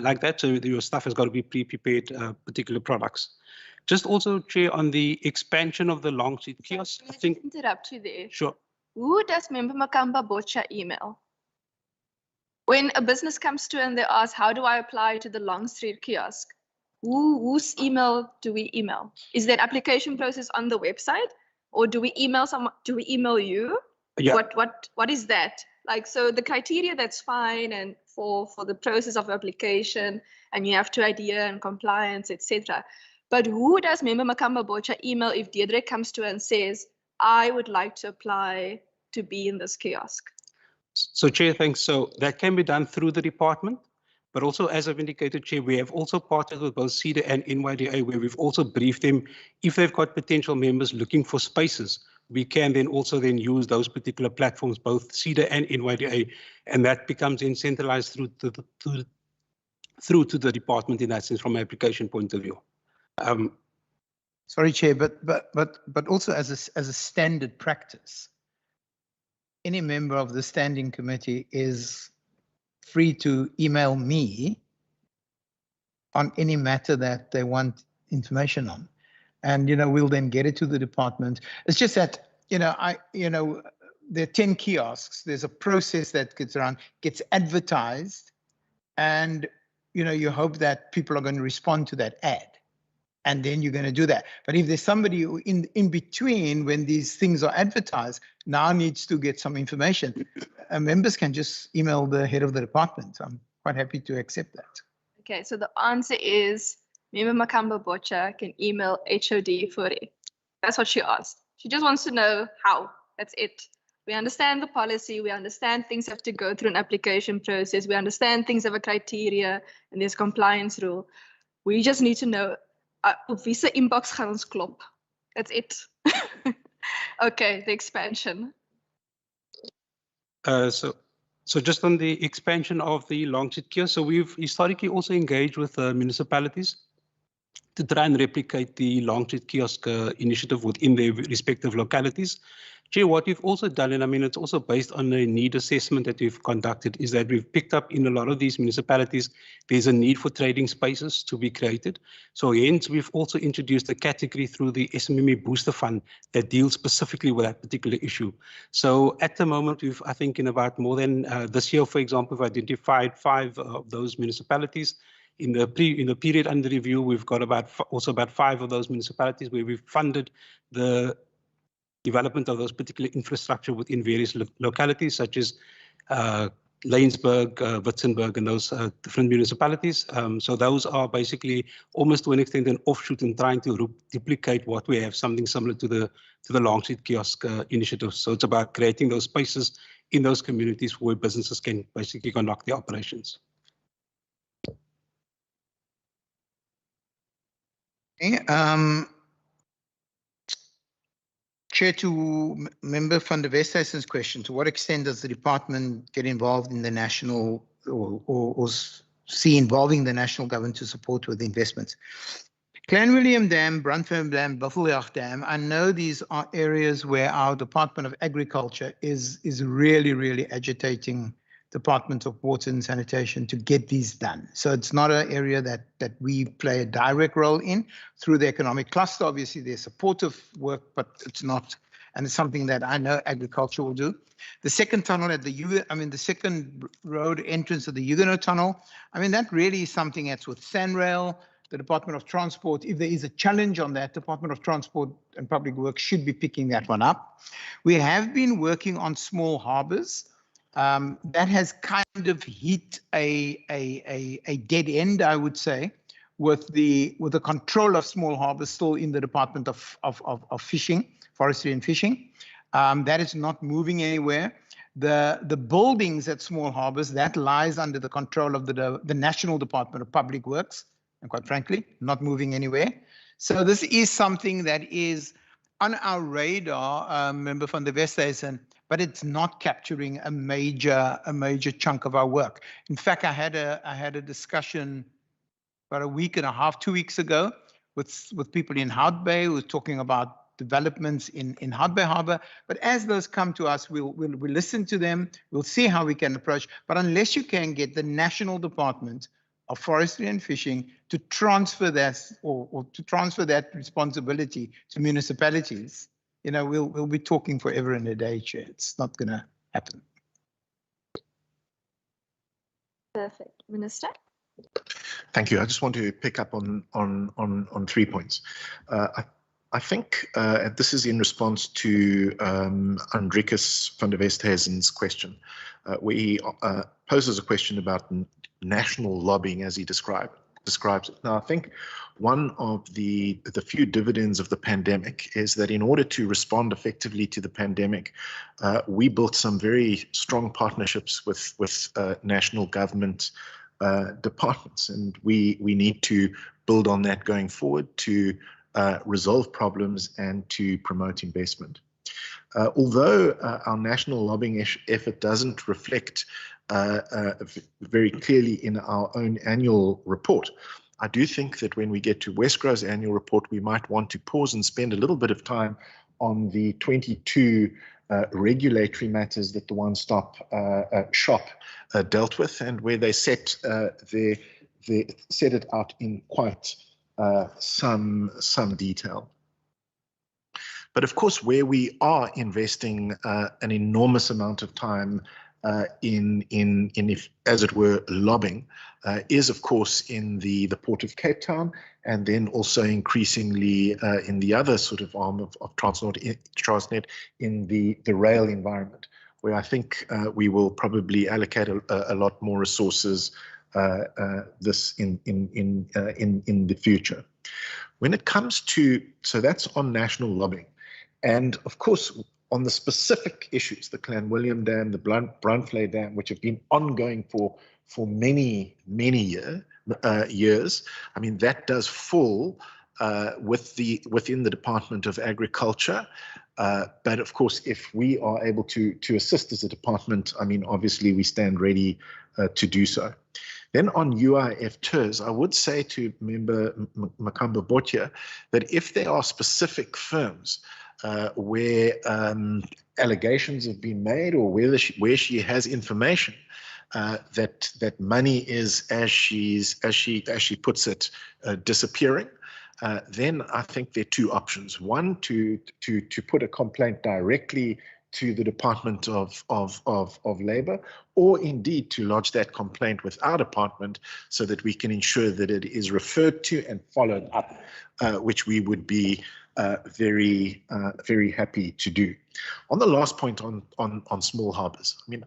like that. So your stuff has got to be pre-prepared particular products. Just also, Chair, on the expansion of the long sheet kiosk, I think. Interrupt you there. Sure. Who does Member Makamba Bocha email? When a business comes to and they ask, how do I apply to the long street kiosk? Whose email do we email? Is that application process on the website, or do we email someone? Do we email you? Yeah. What is that? Like, so the criteria, that's fine, and for the process of application, and you have to adhere and compliance, etc. But who does Member Makamba Bocha email if Deirdre comes to and says, I would like to apply to be in this kiosk? So, Chair, thanks. So that can be done through the department. But also, as I've indicated, Chair, we have also partnered with both CEDA and NYDA, where we've also briefed them. If they've got potential members looking for spaces, we can then also use those particular platforms, both CEDA and NYDA, and that becomes then centralized through to the department in that sense, from an application point of view. Sorry, Chair, but also as a standard practice, any member of the standing committee is free to email me on any matter that they want information on, and we'll then get it to the department. It's just that there are 10 kiosks. There's a process that gets advertised, and you hope that people are going to respond to that ad, and then you're going to do that. But if there's somebody who in between, when these things are advertised, now needs to get some information, members can just email the head of the department. I'm quite happy to accept that. Okay, so the answer is Member Makamba Bocha can email HOD Furi. That's what she asked. She just wants to know how. That's it. We understand the policy. We understand things have to go through an application process. We understand things have a criteria and there's compliance rule. We just need to know of visa inbox gaan ons klop. That's it. Okay, the expansion. So just on the expansion of the long sheet kiosk, so we've historically also engaged with municipalities to try and replicate the long sheet kiosk initiative within their respective localities. Chair, what we've also done, and I mean, it's also based on a need assessment that we've conducted, is that we've picked up in a lot of these municipalities, there's a need for trading spaces to be created. So hence, we've also introduced a category through the SMME Booster Fund that deals specifically with that particular issue. So at the moment, I think in about more than this year, for example, we've identified 5 of those municipalities. in the period under review, we've got also about 5 of those municipalities where we've funded the development of those particular infrastructure within various localities, such as Laingsburg, Witzenberg, and those different municipalities. So those are basically almost to an extent an offshoot in trying to duplicate what we have, something similar to the Long Street Kiosk initiative. So it's about creating those spaces in those communities where businesses can basically conduct their operations. Okay, Chair, to Member van der Westhuizen's question, to what extent does the department get involved in the national or see involving the national government to support with investments? Clan William Dam, Brandfirm Dam, Buffeljacht Dam, I know these are areas where our Department of Agriculture is really agitating Department of Water and Sanitation to get these done. So it's not an area that we play a direct role in. Through the economic cluster, obviously there's supportive work, but it's not, and it's something that I know agriculture will do. The second tunnel at the second road entrance of the Huguenot Tunnel, I mean, that really is something that's with Sanrail, the Department of Transport. If there is a challenge on that, Department of Transport and Public Works should be picking that one up. We have been working on small harbors. That has kind of hit a dead end, I would say, with the control of small harbors still in the Department of Fishing, Forestry and Fishing. That is not moving anywhere. The buildings at small harbors, that lies under the control of the National Department of Public Works, and quite frankly, not moving anywhere. So this is something that is on our radar, Member van der Westhuizen, but it's not capturing a major chunk of our work. In fact, I had a discussion about a week and a half, 2 weeks ago with people in Hout Bay who were talking about developments in Hout Bay Harbour. But as those come to us, we'll listen to them. We'll see how we can approach. But unless you can get the National Department of Forestry and Fishing to transfer that or to transfer that responsibility to municipalities, you know, we'll be talking forever and a day, Chair. It's not going to happen. Perfect. Minister? Thank you. I just want to pick up on 3 points. I think this is in response to Andrikus van der Westhuizen's question, where he poses a question about national lobbying as he describes it. Now, I think one of the few dividends of the pandemic is that in order to respond effectively to the pandemic, we built some very strong partnerships with national government departments, and we need to build on that going forward to resolve problems and to promote investment. Although our national lobbying effort doesn't reflect very clearly in our own annual report, I do think that when we get to Wesgro's annual report, we might want to pause and spend a little bit of time on the 22 regulatory matters that the One Stop Shop dealt with, and where they set it out in quite some detail. But of course, where we are investing an enormous amount of time in if, as it were, lobbying, is of course in the Port of Cape Town, and then also increasingly in the other sort of arm of Transnet in the rail environment, where I think we will probably allocate a lot more resources this in the future. When it comes to, so that's on national lobbying, and of course on the specific issues, the Clan William Dam, the Brandflay Dam, which have been ongoing for many years. I mean, that does fall within the Department of Agriculture. But of course, if we are able to assist as a department, I mean, obviously we stand ready to do so. Then on UIF TERS, I would say to Member Makamba Botja that if there are specific firms where allegations have been made, or where she has information that money is, as she puts it, disappearing, then I think there are two options. One, to put a complaint directly to the Department of Labour, or indeed to lodge that complaint with our department so that we can ensure that it is referred to and followed up, which we would be very happy to do. On the last point on small harbours, I mean,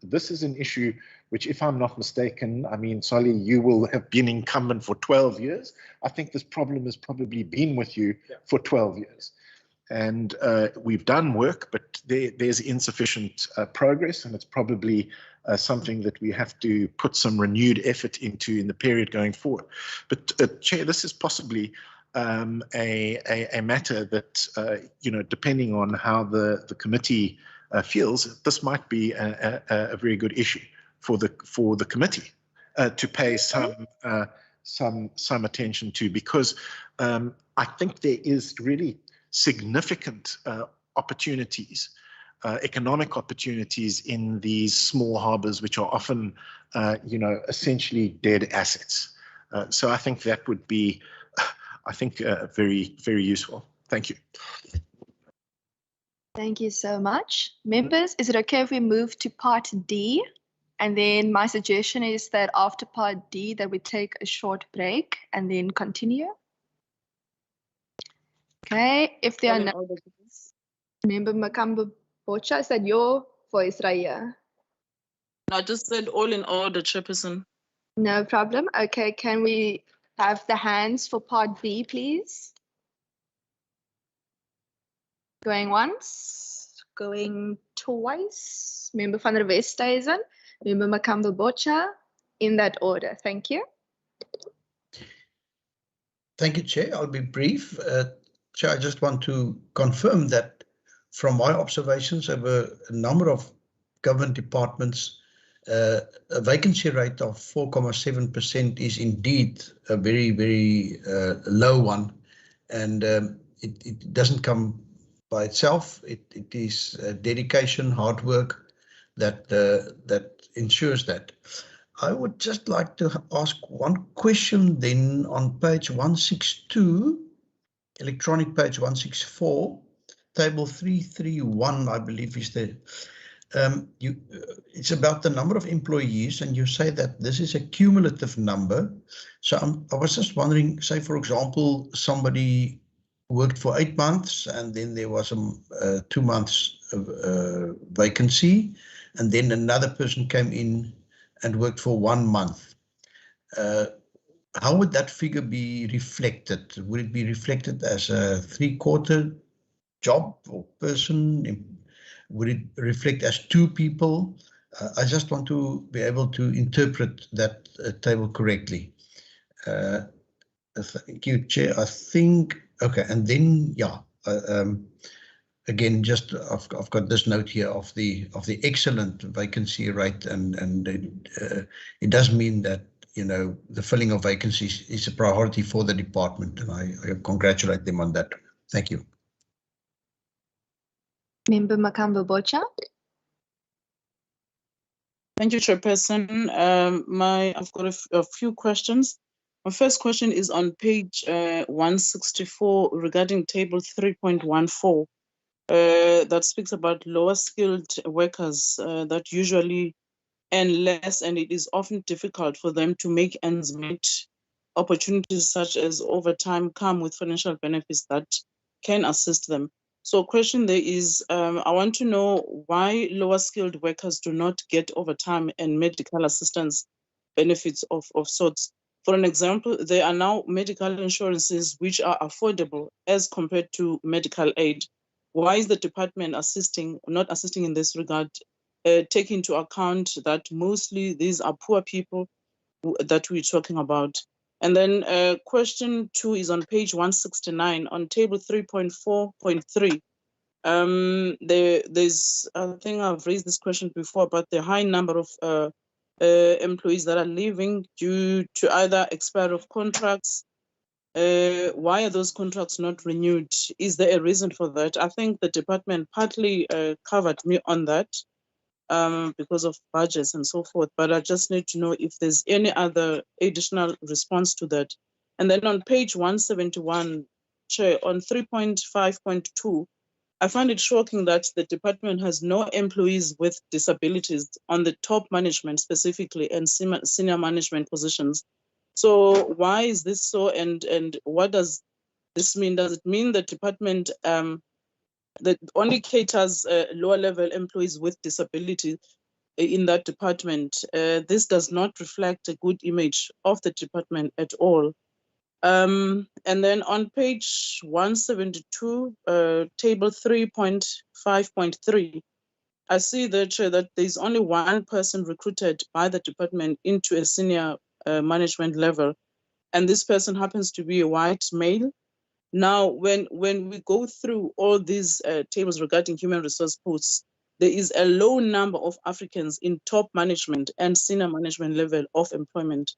this is an issue which, if I'm not mistaken, I mean, Solly, you will have been incumbent for 12 years. I think this problem has probably been with you for 12 years. And we've done work, but there's insufficient progress, and it's probably something that we have to put some renewed effort into in the period going forward. But Chair, this is possibly a matter that, you know, depending on how the committee feels, this might be a very good issue for the committee to pay some attention to, because I think there is really significant opportunities, economic opportunities in these small harbours, which are often, you know, essentially dead assets. So I think that would be, I think, very, very useful. Thank you. Thank you so much. Members, is it okay if we move to part D? And then my suggestion is that after part D, that we take a short break and then continue. Okay, if there are no... Member Makamba Bocha, is that your voice right here? I just said all in order, Chairperson. No problem. Okay, can we have the hands for part B, please? Going once, going twice. Member van der Westhuizen, Member Makamba Bocha, in that order. Thank you. Thank you, Chair. I'll be brief. Chair, I just want to confirm that from my observations over a number of government departments, a vacancy rate of 4.7% is indeed a very, very low one. And it doesn't come by itself. It is dedication, hard work that ensures that. I would just like to ask one question then on page 162, electronic page 164, table 331, I believe is the, it's about the number of employees, and you say that this is a cumulative number. So I was just wondering, say, for example, somebody worked for 8 months and then there was a 2 months vacancy, and then another person came in and worked for 1 month. How would that figure be reflected? Would it be reflected as a 3/4 job or person? Would it reflect as 2 people? I just want to be able to interpret that table correctly. Thank you, Chair. I think, okay, and then, yeah, again, just I've got this note here of the excellent vacancy rate, and it does mean that, you know, the filling of vacancies is a priority for the department, and I congratulate them on that. Thank you. Member Makamba Bocha. Thank you, Chairperson. I've got a few questions. My first question is on page 164 regarding table 3.14. That speaks about lower skilled workers that usually earn less, and it is often difficult for them to make ends meet. Opportunities such as overtime come with financial benefits that can assist them. So question there is, I want to know why lower skilled workers do not get overtime and medical assistance benefits of sorts. For an example, there are now medical insurances which are affordable as compared to medical aid. Why is the department not assisting in this regard, taking into account that mostly these are poor people that we're talking about? And then question 2 is on page 169 on table 3.4.3. There's, I think I've raised this question before, but the high number of employees that are leaving due to either expiry of contracts. Why are those contracts not renewed? Is there a reason for that? I think the department partly covered me on that because of budgets and so forth, but I just need to know if there's any other additional response to that. And then on page 171, Chair, on 3.5.2, I find it shocking that the department has no employees with disabilities on the top management specifically and senior management positions. So why is this so, and what does this mean? Does it mean the department that only caters lower level employees with disabilities in that department? This does not reflect a good image of the department at all. And then on page 172, table 3.5.3, I see that there's only one person recruited by the department into a senior management level, and this person happens to be a white male. Now, when we go through all these tables regarding human resource posts, there is a low number of Africans in top management and senior management level of employment.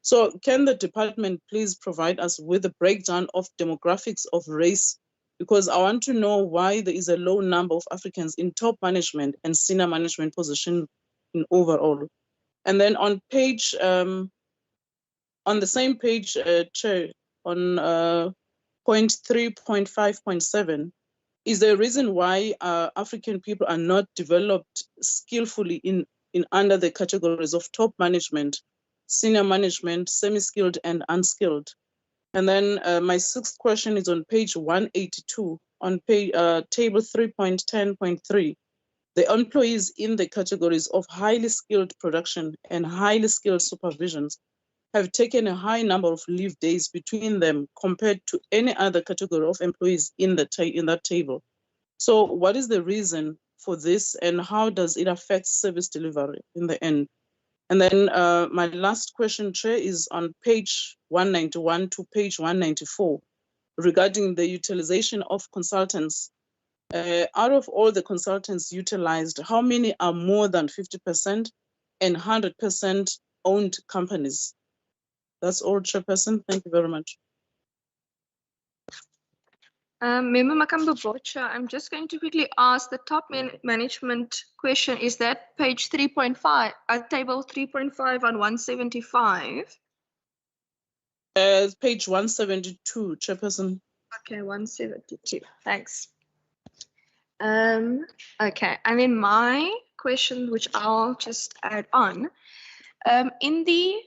So can the department please provide us with a breakdown of demographics of race? Because I want to know why there is a low number of Africans in top management and senior management position in overall. And then on page, on the same page, Chair, on point 3.5.7, is there a reason why African people are not developed skillfully in under the categories of top management, senior management, semi-skilled and unskilled? And then my sixth question is on page 182, on page, table 3.10.3. The employees in the categories of highly skilled production and highly skilled supervisions have taken a high number of leave days between them compared to any other category of employees in that table. So what is the reason for this, and how does it affect service delivery in the end? And then my last question, Chair, is on page 191 to page 194 regarding the utilization of consultants. Out of all the consultants utilized, how many are more than 50% and 100% owned companies? That's all, Chairperson. Thank you very much. Member Makamba Bocha, I'm just going to quickly ask the top management question. Is that page 3.5, table 3.5 on 175? Page 172, Chairperson. Okay, 172. Thanks. Okay, and then my question, which I'll just add on, in the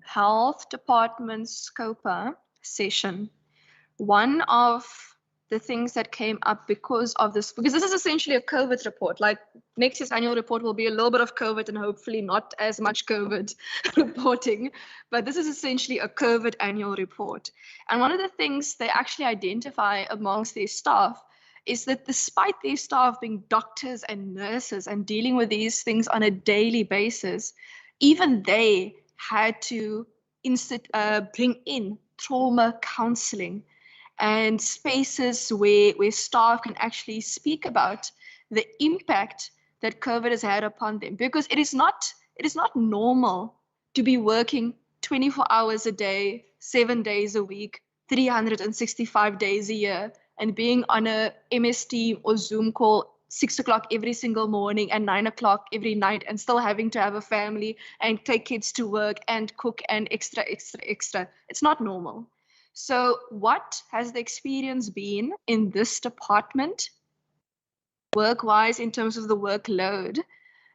Health Department's COPA session, one of the things that came up because this is essentially a COVID report. Like next year's annual report will be a little bit of COVID and hopefully not as much COVID reporting, but this is essentially a COVID annual report. And one of the things they actually identify amongst their staff is that despite their staff being doctors and nurses and dealing with these things on a daily basis, even they had to bring in trauma counseling and spaces where staff can actually speak about the impact that COVID has had upon them. Because it is not normal to be working 24 hours a day, 7 days a week, 365 days a year, and being on a MS Teams or Zoom call 6 o'clock every single morning and 9 o'clock every night, and still having to have a family and take kids to work and cook and extra. It's not normal. So what has the experience been in this department, work-wise, in terms of the workload?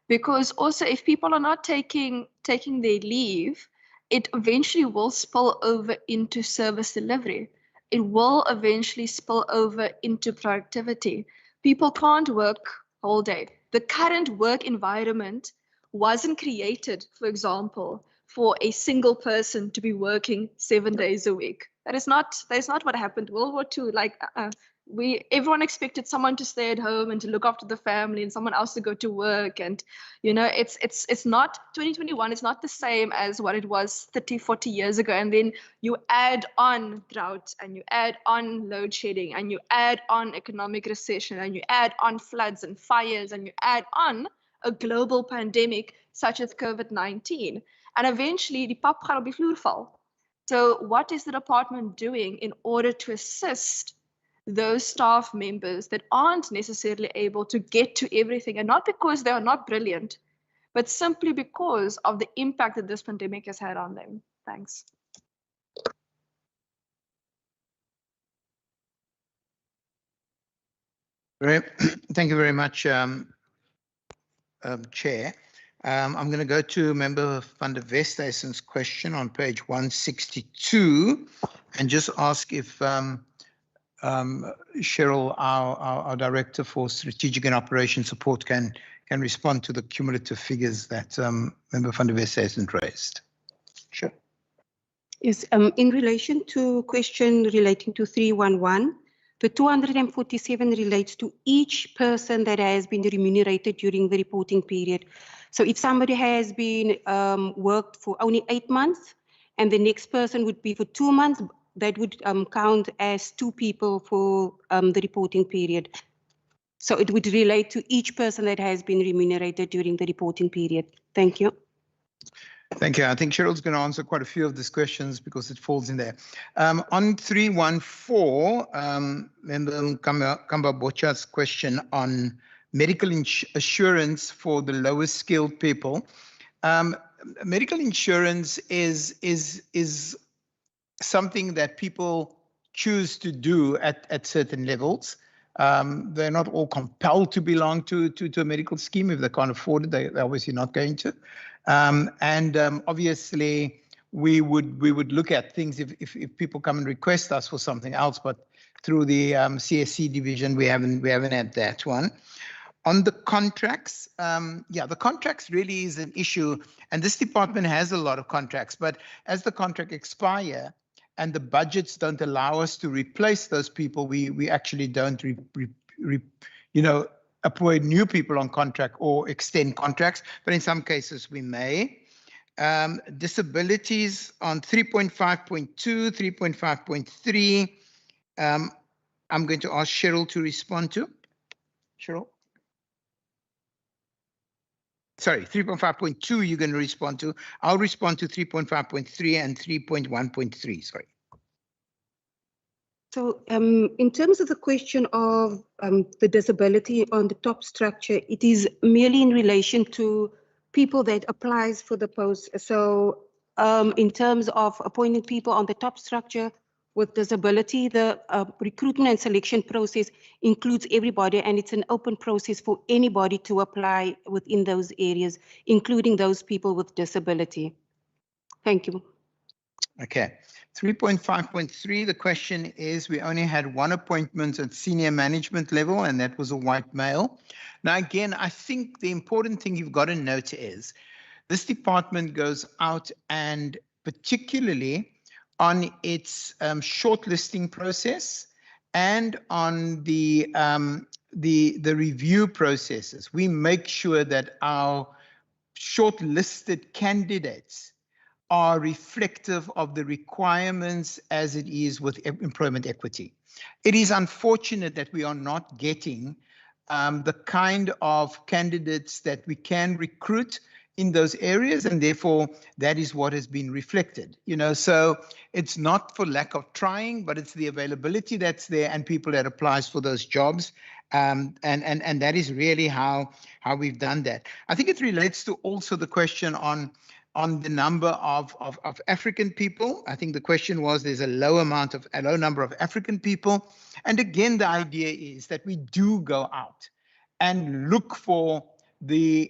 Because also if people are not taking their leave, it eventually will spill over into service delivery. It will eventually spill over into productivity. People can't work all day. The current work environment wasn't created, for example, for a single person to be working 7 days a week. That is not what happened. World War II, everyone expected someone to stay at home and to look after the family and someone else to go to work. And, it's not 2021. It's not the same as what it was 30, 40 years ago. And then you add on drought and you add on load shedding and you add on economic recession and you add on floods and fires and you add on a global pandemic such as COVID-19. And eventually the pap gaan op die vloer val. So what is the department doing in order to assist those staff members that aren't necessarily able to get to everything, and not because they are not brilliant, but simply because of the impact that this pandemic has had on them? Thanks. Thank you very much, Chair. I'm going to go to Member van der Westhuizen's question on page 162 and just ask if Cheryl, our Director for Strategic and Operation Support, can respond to the cumulative figures that Member van der Westhuizen raised. Sure. Yes, in relation to question relating to 311, the 247 relates to each person that has been remunerated during the reporting period. So if somebody has been worked for only 8 months and the next person would be for 2 months, that would count as 2 people for the reporting period. So it would relate to each person that has been remunerated during the reporting period. Thank you. Thank you. I think Cheryl's going to answer quite a few of these questions because it falls in there. On 314, Member Kamba Bocha's question on medical assurance for the lowest skilled people. Medical insurance is something that people choose to do at certain levels. They're not all compelled to belong to a medical scheme. If they can't afford it, they're obviously not going to. Obviously, we would look at things if people come and request us for something else, but through the CSC division, we haven't had that one. On the contracts, the contracts really is an issue, and this department has a lot of contracts, but as the contract expire and the budgets don't allow us to replace those people, we actually don't appoint new people on contract or extend contracts, but in some cases we may. Disabilities on 3.5.2, 3.5.3, I'm going to ask Cheryl to respond to. Cheryl? Sorry, 3.5.2 you're going to respond to. I'll respond to 3.5.3 and 3.1.3, sorry. So in terms of the question of the disability on the top structure, it is merely in relation to people that applies for the post. So in terms of appointing people on the top structure with disability, the recruitment and selection process includes everybody, and it's an open process for anybody to apply within those areas, including those people with disability. Thank you. Okay. 3.5.3, the question is, we only had 1 appointment at senior management level, and that was a white male. Now, again, I think the important thing you've got to note is this department goes out and particularly on its shortlisting process and on the review processes. We make sure that our shortlisted candidates are reflective of the requirements as it is with employment equity. It is unfortunate that we are not getting the kind of candidates that we can recruit in those areas, and therefore that is what has been reflected. So it's not for lack of trying, but it's the availability that's there and people that applies for those jobs. And that is really how we've done that. I think it relates to also the question on the number of African people. I think the question was there's a low number of African people. And again, the idea is that we do go out and look for the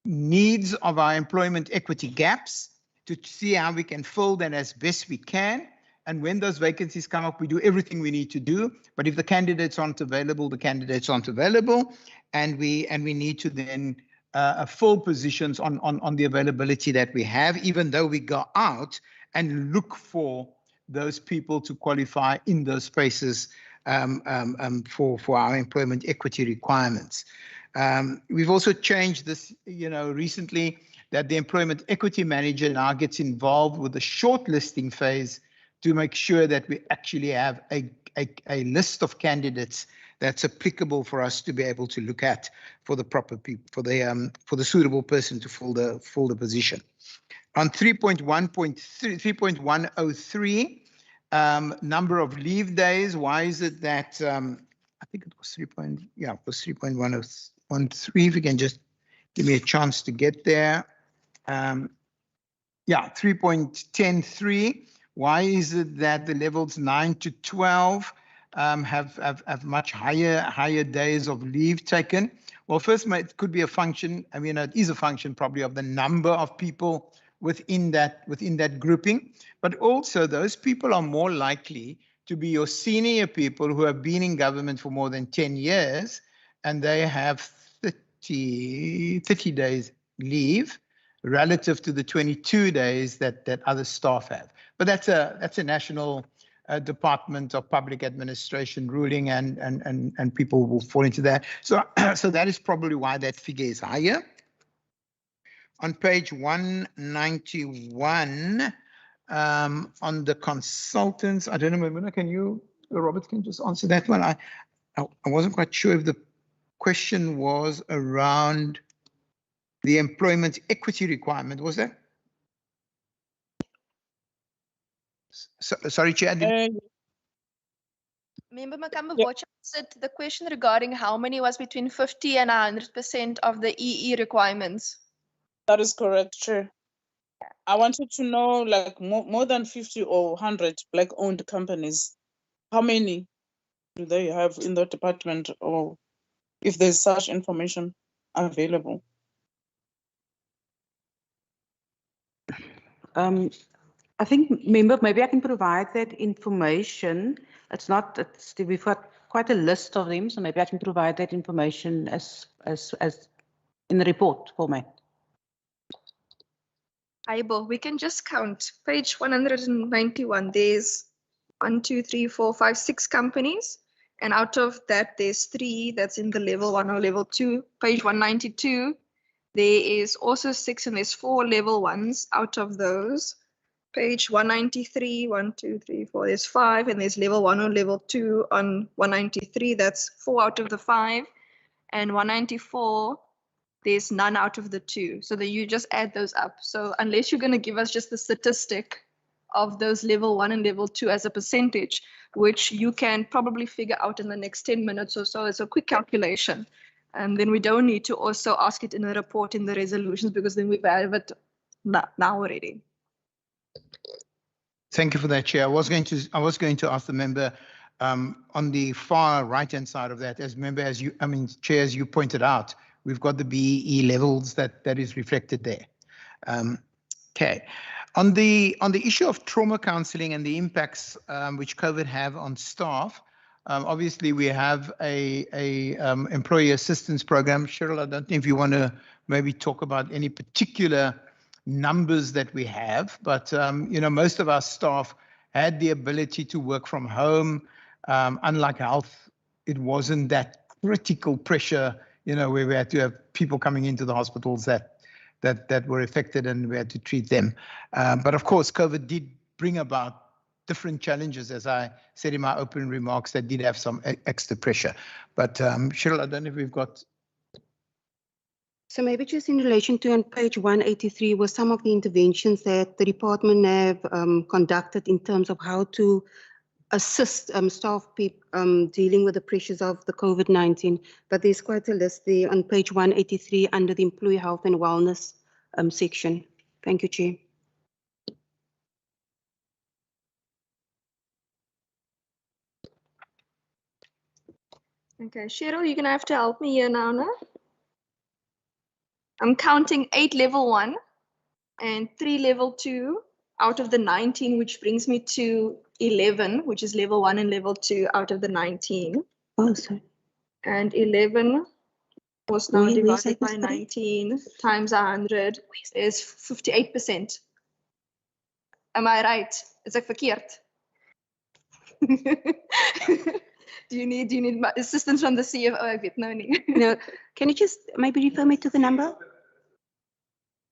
needs of our employment equity gaps to see how we can fill that as best we can. And when those vacancies come up, we do everything we need to do. But if the candidates aren't available, the candidates aren't available. And we need to then full positions on the availability that we have, even though we go out and look for those people to qualify in those spaces for our employment equity requirements. We've also changed this, recently, that the employment equity manager now gets involved with the shortlisting phase to make sure that we actually have a list of candidates that's applicable for us to be able to look at for the proper people, for the suitable person to fill the position. On 3.103, number of leave days. Why is it that I think it was 3.113? If you can just give me a chance to get there. 3.103. Why is it that the levels 9 to 12 have much higher days of leave taken? Well, first, it could be a function. I mean, it is a function probably of the number of people within that grouping, but also those people are more likely to be your senior people who have been in government for more than 10 years, and they have 30 days leave relative to the 22 days that other staff have. But that's a national Department of Public Administration ruling, and people will fall into that. So, so that is probably why that figure is higher. On page 191, on the consultants, I don't know, Mona, can you, Robert, can you just answer that one? I wasn't quite sure if the question was around the employment equity requirement, was that? Sorry, Chair. Member Makamba Bocha answered the question regarding how many was between 50 and 100% of the EE requirements. That is correct, Chair. I wanted to know, like, more than 50 or 100 Black-owned companies. How many do they have in the department, or if there's such information available? I think, member, maybe I can provide that information. We've got quite a list of them, so maybe I can provide that information as in the report format. Aibo, we can just count. Page 191, there's 1, 2, 3, 4, 5, 6 companies. And out of that, there's 3 that's in the level 1 or level 2. Page 192, there is also 6 and there's 4 level 1s out of those. Page 193, 1, 2, 3, 4, there's 5 and there's level 1 or level 2 on 193. That's 4 out of the 5. And 194, there's none out of the 2. So that you just add those up. So unless you're going to give us just the statistic of those level 1 and level 2 as a percentage, which you can probably figure out in the next 10 minutes or so, it's a quick calculation. And then we don't need to also ask it in a report in the resolutions, because then we have it now already. Thank you for that, Chair. I was going to ask the member on the far right-hand side of that, Chair, as you pointed out, we've got the BEE levels that is reflected there. Okay. On the issue of trauma counselling and the impacts which COVID have on staff, obviously we have a employee assistance program. Cheryl, I don't know if you want to maybe talk about any particular numbers that we have, but you know, most of our staff had the ability to work from home. Unlike health, it wasn't that critical pressure, you know, where we had to have people coming into the hospitals that were affected and we had to treat them. But of course, COVID did bring about different challenges, as I said in my opening remarks, that did have some extra pressure. But Cheryl, I don't know if we've got. So maybe just in relation to on page 183 was some of the interventions that the department have conducted in terms of how to assist staff dealing with the pressures of the COVID-19. But there's quite a list there on page 183 under the Employee Health and Wellness section. Thank you, Chair. Okay, Cheryl, you're going to have to help me here now. I'm counting 8 level 1 and 3 level 2 out of the 19, which brings me to 11, which is level 1 and level 2 out of the 19. Oh, sorry. And 11 was now divided by 19 times 100 is 58%. Am I right? Is ek verkeerd? Do you need assistance from the CFO? Ek weet nou nie. No, can you just maybe refer me to the number?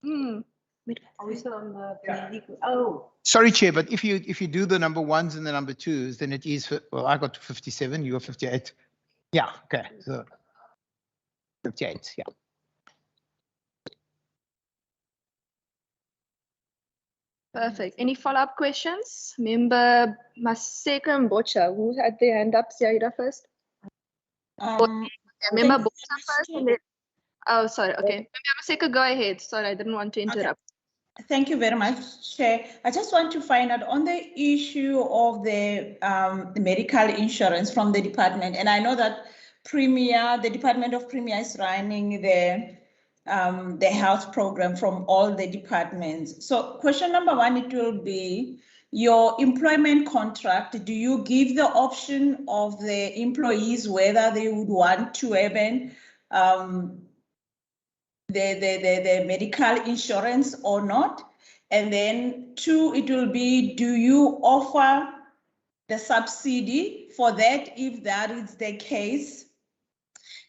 Are we still on the Oh. Sorry, Chair, but if you do the number 1s and the number 2s, then it is, well, I got 57, you got 58. Yeah, okay, so 58, yeah. Perfect. Any follow-up questions? Member Maseka and Bocha, who had their hand up? Zaira first. Member Bocha first. And then, oh, sorry. Okay. Member Maseka, go ahead. Sorry, I didn't want to interrupt. Thank you very much, Chair. I just want to find out on the issue of the medical insurance from the department, and I know that the Department of Premier is running the health program from all the departments. So question number one, it will be your employment contract. Do you give the option of the employees whether they would want to have the medical insurance or not? And then two, it will be, do you offer the subsidy for that if that is the case?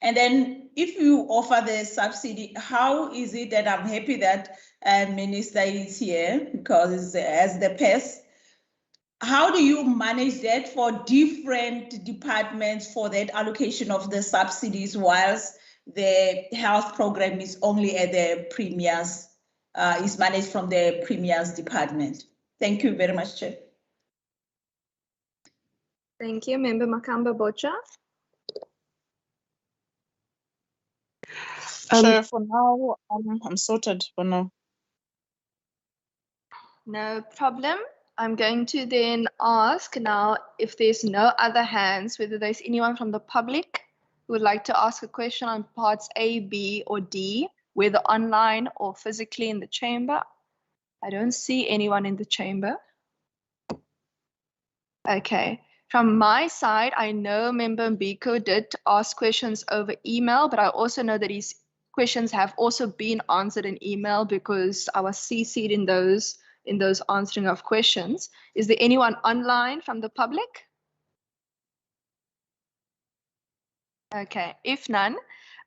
And then if you offer the subsidy, how is it that I'm happy that Minister is here because as the PES, how do you manage that for different departments for that allocation of the subsidies whilst the health program is only at the Premier's, is managed from the Premier's department? Thank you very much, Chair. Thank you, Member Makamba Bocha. Chair, for now, I'm sorted for now. No problem. I'm going to then ask now if there's no other hands, whether there's anyone from the public who would like to ask a question on parts A, B, or D, whether online or physically in the chamber. I don't see anyone in the chamber. Okay. From my side, I know Member Mbiko did ask questions over email, but I also know that his questions have also been answered in email because I was CC'd in those answering of questions. Is there anyone online from the public? Okay, if none,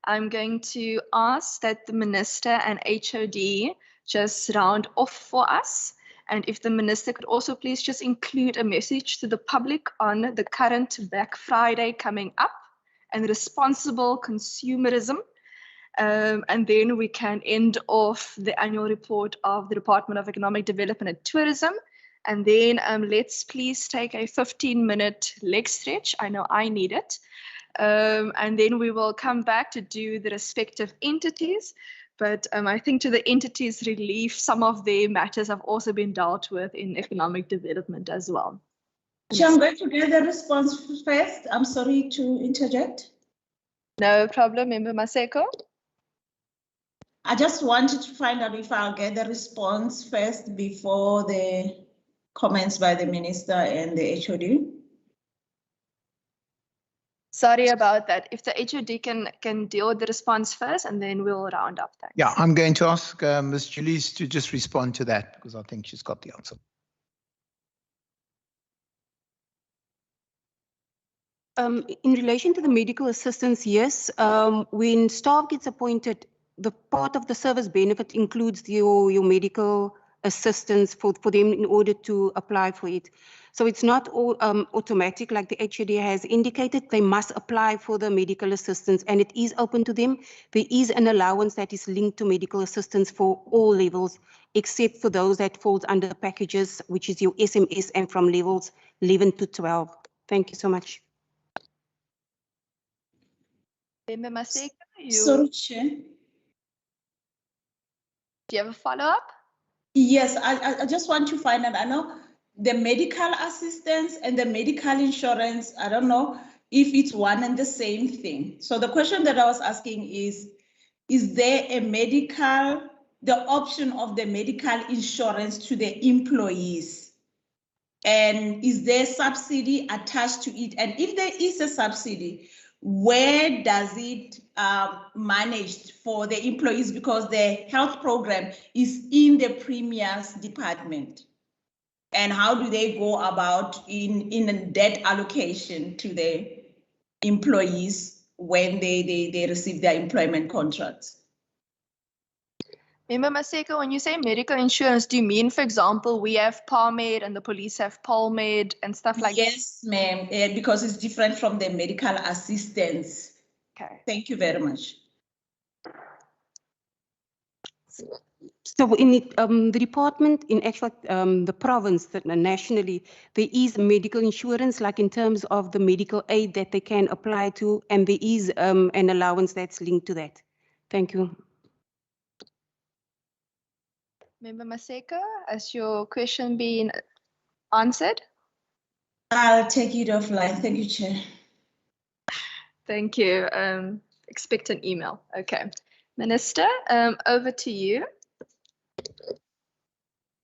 I'm going to ask that the Minister and HOD just round off for us. And if the Minister could also please just include a message to the public on the current Black Friday coming up and responsible consumerism. And then we can end off the annual report of the Department of Economic Development and Tourism. And then let's please take a 15-minute leg stretch. I know I need it. And then we will come back to do the respective entities. But I think to the entities relief, some of their matters have also been dealt with in economic development as well. Chair, I'm going to get the response first. I'm sorry to interject. No problem, Member Maseko. I just wanted to find out if I'll get the response first before the comments by the Minister and the HOD. Sorry about that. If the HOD can deal with the response first, and then we'll round up. Thanks. Yeah, I'm going to ask Ms. Julies to just respond to that because I think she's got the answer. In relation to the medical assistance, yes, when staff gets appointed, the part of the service benefit includes your medical assistance for them in order to apply for it. So it's not all automatic like the HOD has indicated. They must apply for the medical assistance and it is open to them. There is an allowance that is linked to medical assistance for all levels, except for those that falls under packages, which is your SMS and from levels 11 to 12. Thank you so much. Member Maseko, Sorry, Chair. Do you have a follow-up? Yes, I just want to find out. I know the medical assistance and the medical insurance, I don't know if it's one and the same thing. So the question that I was asking is there the option of the medical insurance to the employees? And is there subsidy attached to it? And if there is a subsidy, where does it managed for the employees? Because the health program is in the Premier's department. And how do they go about in debt allocation to the employees when they receive their employment contracts? Member Maseko, when you say medical insurance, do you mean, for example, we have PARMED and the police have PALMED and stuff like that? Yes, ma'am, because it's different from the medical assistance. Okay. Thank you very much. So in the department, in actual, the province, nationally, there is medical insurance, like in terms of the medical aid that they can apply to, and there is an allowance that's linked to that. Thank you. Member Maseko, has your question been answered? I'll take it offline. Thank you, Chair. Thank you. Expect an email. Okay. Minister, over to you.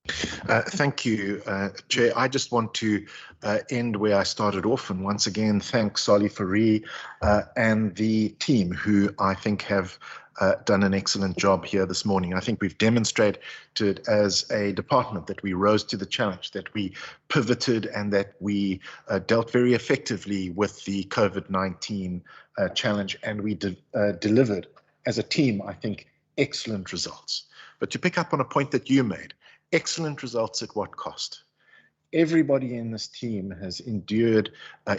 Thank you, Chair. I just want to end where I started off, and once again thank Sali Fari and the team, who I think have done an excellent job here this morning. I think we've demonstrated as a department that we rose to the challenge, that we pivoted, and that we dealt very effectively with the COVID-19 challenge, and we delivered as a team, I think, excellent results. But to pick up on a point that you made, excellent results at what cost? Everybody in this team has endured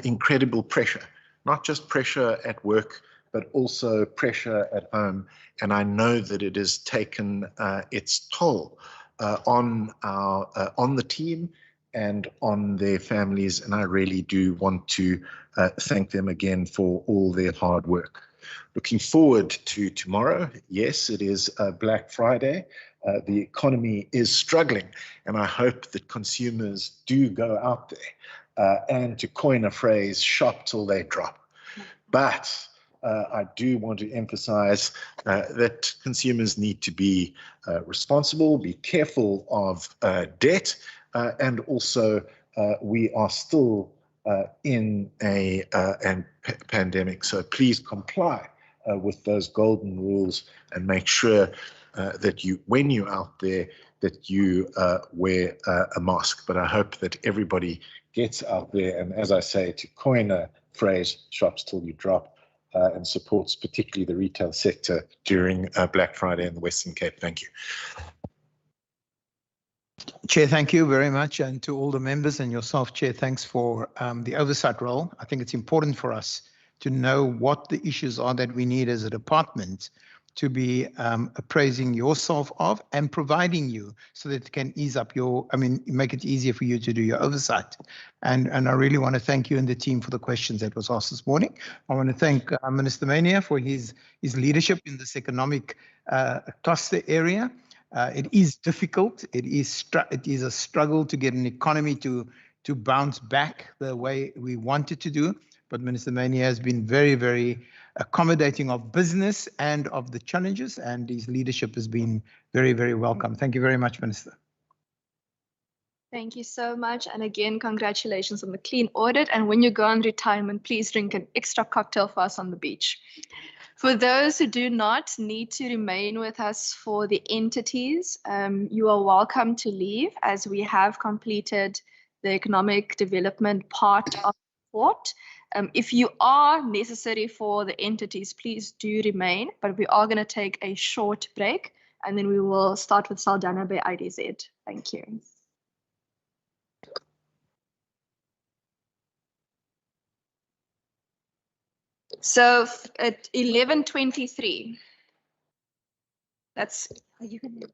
incredible pressure, not just pressure at work, but also pressure at home. And I know that it has taken its toll on the team and on their families. And I really do want to thank them again for all their hard work. Looking forward to tomorrow. Yes, it is Black Friday. The economy is struggling, and I hope that consumers do go out there and, to coin a phrase, shop till they drop. But I do want to emphasize that consumers need to be responsible, be careful of debt, and also we are still in a pandemic. So please comply with those golden rules and make sure that you, when you're out there, that you wear a mask. But I hope that everybody gets out there and, as I say, to coin a phrase, shops till you drop, and supports particularly the retail sector during Black Friday in the Western Cape. Thank you. Chair, thank you very much. And to all the members and yourself, Chair, thanks for the oversight role. I think it's important for us to know what the issues are that we need as a department to be appraising yourself of and providing you so that it can ease up your, make it easier for you to do your oversight. And I really want to thank you and the team for the questions that was asked this morning. I want to thank Minister Mania for his leadership in this economic cluster area. It is difficult. It is a struggle to get an economy to bounce back the way we want it to do. But Minister Mania has been very, very accommodating of business and of the challenges, and his leadership has been very, very welcome. Thank you very much, Minister. Thank you so much. And again, congratulations on the clean audit. And when you go on retirement, please drink an extra cocktail for us on the beach. For those who do not need to remain with us for the entities, you are welcome to leave, as we have completed the economic development part of the report. If you are necessary for the entities, please do remain, but we are going to take a short break, and then we will start with Saldanha Bay IDZ. Thank you. So at 11:23, are you gonna?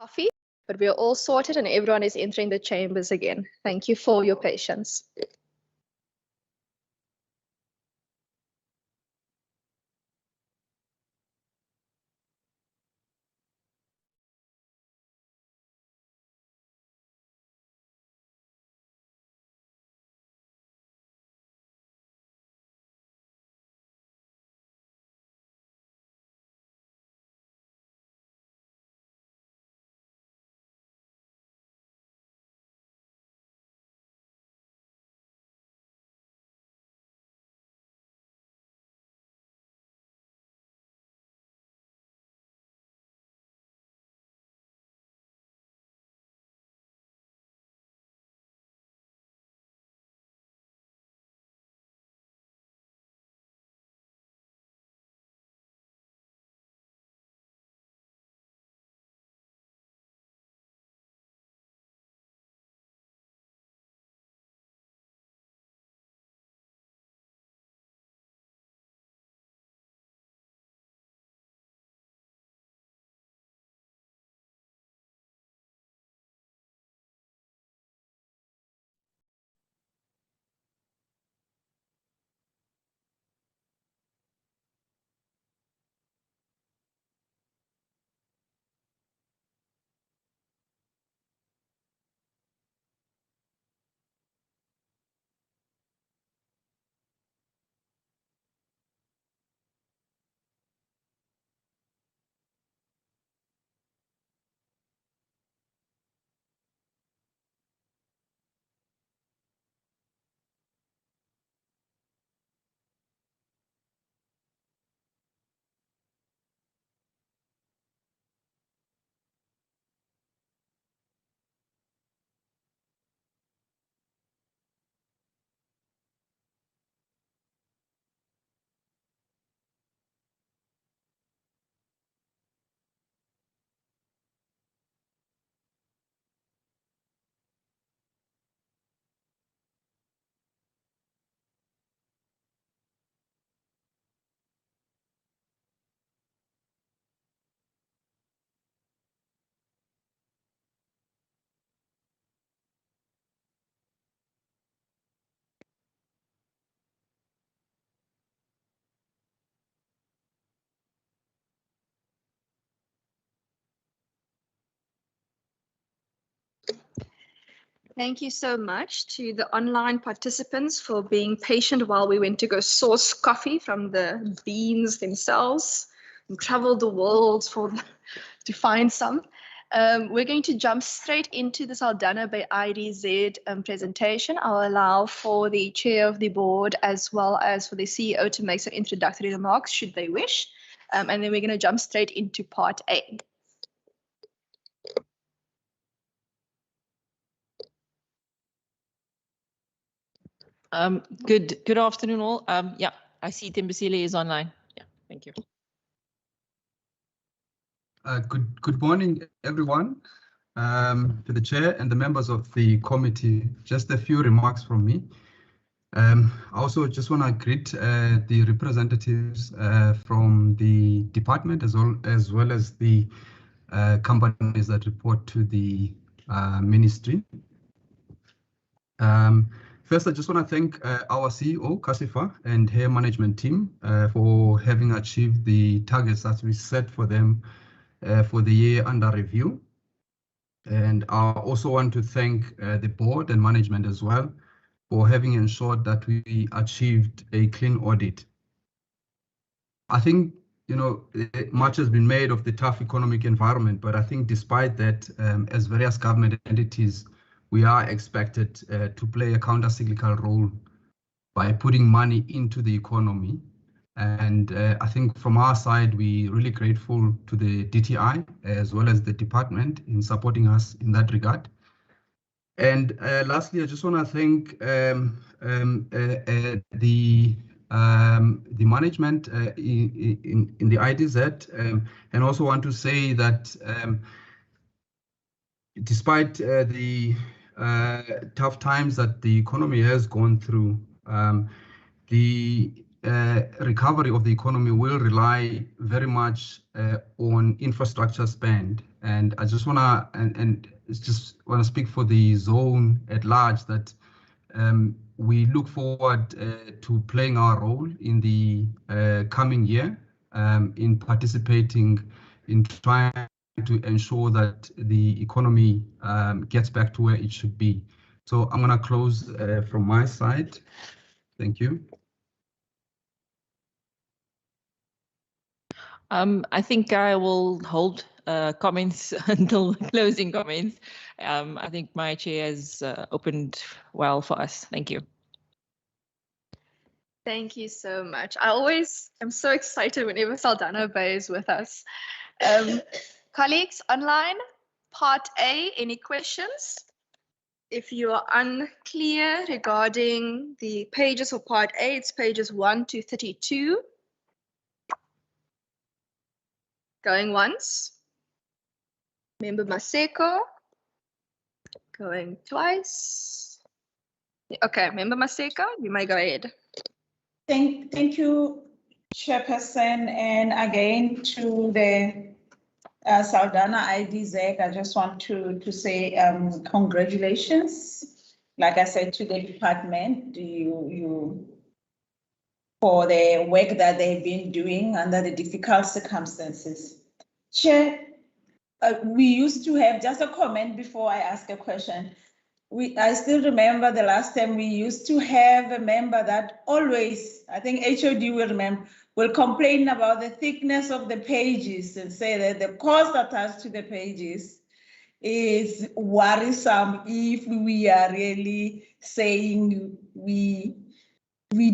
coffee, but we are all sorted and everyone is entering the chambers again. Thank you for your patience. Thank you so much to the online participants for being patient while we went to go source coffee from the beans themselves and traveled the world to find some. We're going to jump straight into the Saldanha Bay IDZ presentation. I'll allow for the chair of the board as well as for the CEO to make some introductory remarks should they wish. And then we're going to jump straight into part A. Good afternoon all. Yeah, I see Tembisile is online. Yeah, thank you. Good morning, everyone. To the chair and the members of the committee, just a few remarks from me. I also just want to greet the representatives from the department as well as the companies that report to the ministry. First, I just want to thank our CEO, Kasifa, and her management team for having achieved the targets that we set for them for the year under review. And I also want to thank the board and management as well for having ensured that we achieved a clean audit. I think, much has been made of the tough economic environment, but I think despite that, as various government entities, we are expected to play a counter-cyclical role by putting money into the economy. And I think from our side, we're really grateful to the DTI as well as the department in supporting us in that regard. And lastly, I just want to thank the management in the IDZ, and also want to say that despite the tough times that the economy has gone through, the recovery of the economy will rely very much on infrastructure spend. And I just wanna speak for the zone at large that we look forward to playing our role in the coming year, in participating in trying to ensure that the economy gets back to where it should be. So I'm going to close from my side. Thank you. I think I will hold comments until closing comments. I think my chair has opened well for us. Thank you. Thank you so much. I always am so excited whenever Saldanha Bay is with us. Colleagues online, part A, any questions? If you are unclear regarding the pages for part A, it's pages 1 to 32. Going once. Member Maseko. Going twice. Okay, Member Maseko, you may go ahead. Thank you, Chairperson, and again to the Saldanha IDZ. I just want to say congratulations. Like I said to the department, you for the work that they've been doing under the difficult circumstances. Chair, we used to have just a comment before I ask a question. I still remember the last time we used to have a member that always, I think HOD will remember, will complain about the thickness of the pages and say that the cost attached to the pages is worrisome if we are really saying we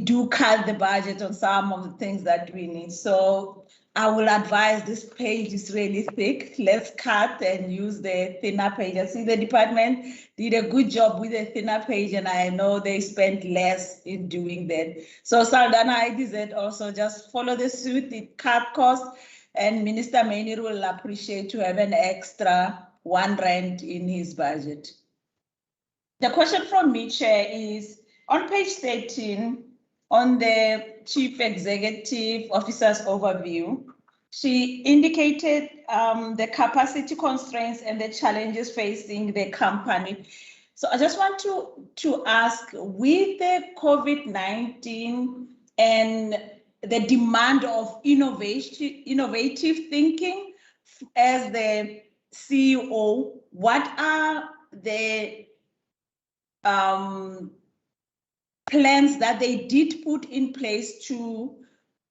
do cut the budget on some of the things that we need. So I will advise this page is really thick. Let's cut and use the thinner page. I see the department did a good job with the thinner page, and I know they spent less in doing that. So Saldanha IDZ also just follow the suit, it cut costs, and Minister Mainir will appreciate to have an extra R1 in his budget. The question from me, Chair, is on page 13, on the Chief Executive Officer's overview, she indicated the capacity constraints and the challenges facing the company. So I just want to ask, with the COVID-19 and the demand of innovative thinking, as the CEO, what are the plans that they did put in place to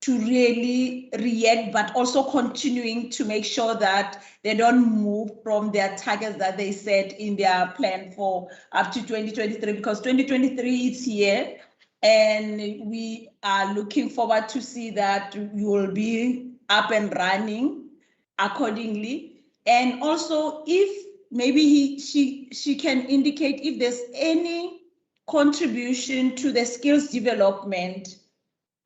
really react, but also continuing to make sure that they don't move from their targets that they set in their plan for up to 2023, because 2023 is here, and we are looking forward to see that you will be up and running accordingly. And also, if maybe she can indicate if there's any contribution to the skills development,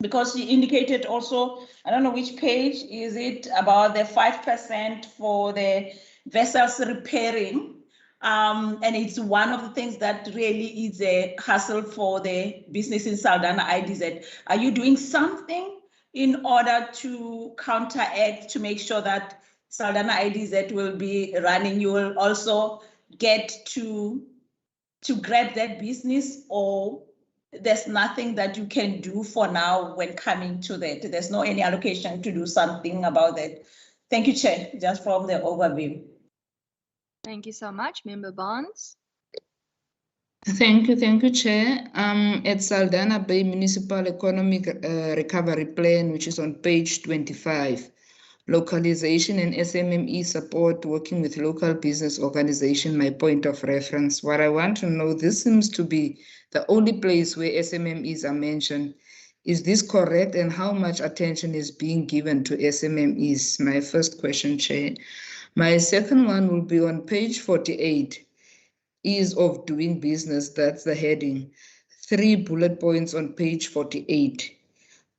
because she indicated also, I don't know which page is it, about the 5% for the vessels repairing. And it's one of the things that really is a hassle for the business in Saldanha IDZ. Are you doing something in order to counteract, to make sure that Saldanha IDZ will be running? You will also get to grab that business, or there's nothing that you can do for now when coming to that? There's no any allocation to do something about that. Thank you, Chair, just from the overview. Thank you so much. Member Barnes. Thank you, Chair. At Saldanha Bay Municipal Economic Recovery Plan, which is on page 25, localization and SMME support, working with local business organization, my point of reference. What I want to know, this seems to be the only place where SMMEs are mentioned. Is this correct, and how much attention is being given to SMMEs? My first question, Chair. My second one will be on page 48, ease of doing business, that's the heading. 3 bullet points on page 48.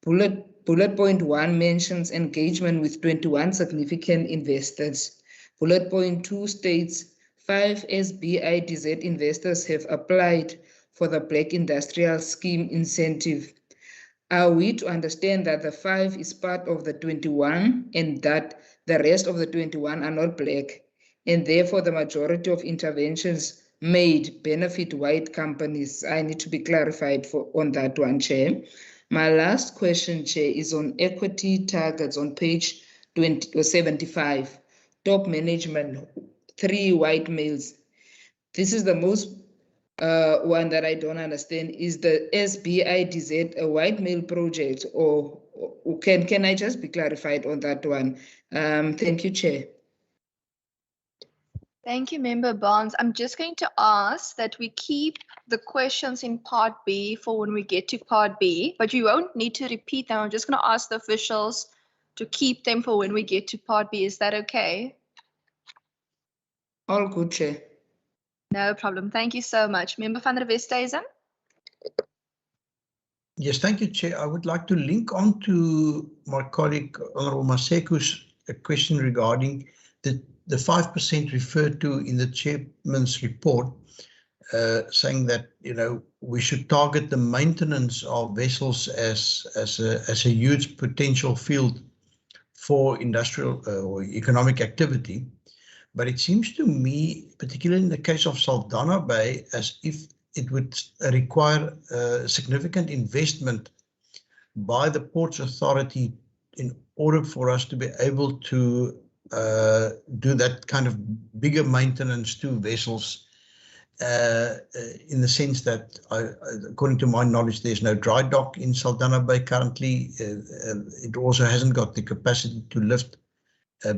Bullet point 1 mentions engagement with 21 significant investors. Bullet point 2 states 5 SBIDZ investors have applied for the Black Industrial Scheme incentive. Are we to understand that the 5 is part of the 21 and that the rest of the 21 are not Black? and therefore the majority of interventions made benefit white companies. I need to be clarified on that one, Chair. My last question, Chair, is on equity targets on page 75. Top management, 3 white males. This is the most one that I don't understand. Is the SBIDZ a white male project, or can I just be clarified on that one? Thank you, Chair. Thank you, Member Barnes. I'm just going to ask that we keep the questions in Part B for when we get to Part B, but you won't need to repeat them. I'm just going to ask the officials to keep them for when we get to Part B. Is that okay? All good, Chair. No problem. Thank you so much. Member van der Westhuizen? Yes, thank you, Chair. I would like to link on to my colleague, Honorable Maseku's question regarding the 5% referred to in the chairman's report, saying that, you know, we should target the maintenance of vessels as a huge potential field for industrial or economic activity. But it seems to me, particularly in the case of Saldanha Bay, as if it would require significant investment by the Ports Authority in order for us to be able to do that kind of bigger maintenance to vessels, in the sense that, according to my knowledge, there's no dry dock in Saldanha Bay currently. It also hasn't got the capacity to lift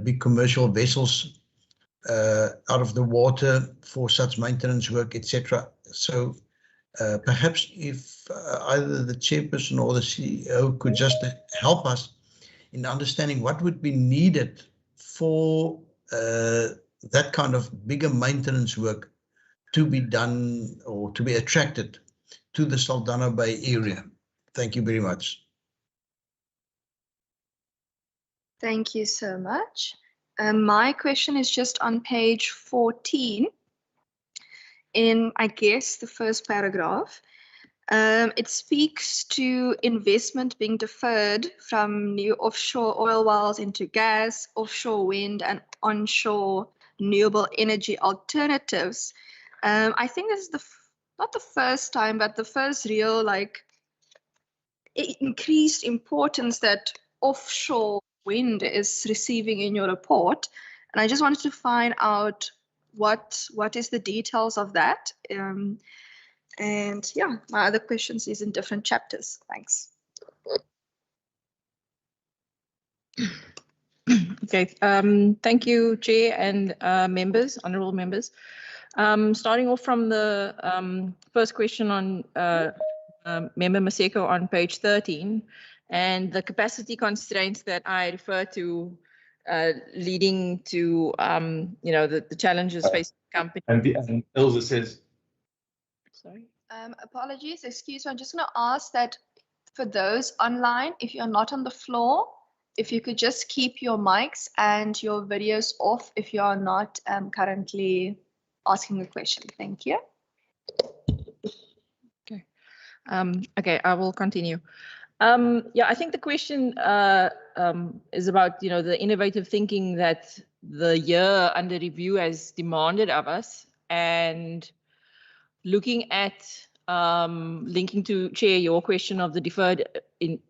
big commercial vessels out of the water for such maintenance work, etc. So perhaps if either the chairperson or the CEO could just help us in understanding what would be needed for that kind of bigger maintenance work to be done or to be attracted to the Saldanha Bay area. Thank you very much. Thank you so much. My question is just on page 14 in, I guess, the first paragraph. It speaks to investment being deferred from new offshore oil wells into gas, offshore wind, and onshore renewable energy alternatives. I think this is not the first time, but the first real increased importance that offshore wind is receiving in your report. And I just wanted to find out what is the details of that. And yeah, my other questions is in different chapters. Thanks. Okay, thank you, Chair and members, honourable members. Starting off from the first question on Member Maseko on page 13, and the capacity constraints that I refer to leading to, you know, the challenges facing the company. And Ilse says, sorry. Apologies, excuse me. I'm just going to ask that for those online, if you're not on the floor, if you could just keep your mics and your videos off if you are not currently asking a question. Thank you. Okay. Okay, I will continue. Yeah, I think the question is about, you know, the innovative thinking that the year under review has demanded of us, and looking at linking to Chair your question of the deferred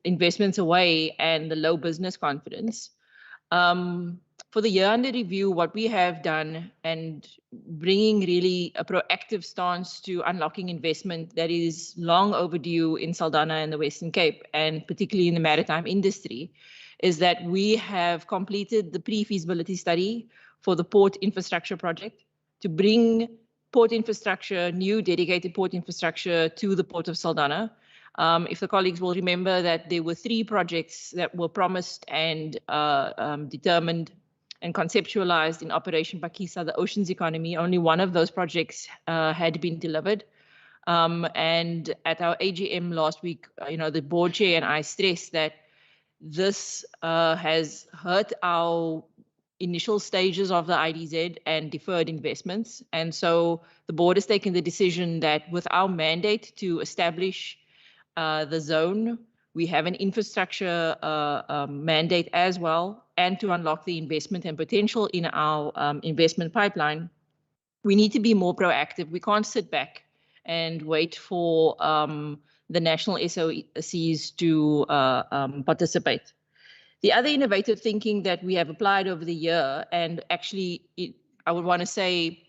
investments away and the low business confidence. For the year under review, what we have done and bringing really a proactive stance to unlocking investment that is long overdue in Saldanha and the Western Cape, and particularly in the maritime industry, is that we have completed the pre-feasibility study for the port infrastructure project to bring port infrastructure, new dedicated port infrastructure to the Port of Saldanha. If the colleagues will remember that there were 3 projects that were promised and determined and conceptualized in Operation Pakisa, the oceans economy. Only one of those projects had been delivered. And at our AGM last week, you know, the board chair and I stressed that this has hurt our initial stages of the IDZ and deferred investments. And so the board has taken the decision that with our mandate to establish the zone, We have an infrastructure mandate as well, and to unlock the investment and potential in our investment pipeline, we need to be more proactive. We can't sit back and wait for the national SOCs to participate. The other innovative thinking that we have applied over the year, and actually I would want to say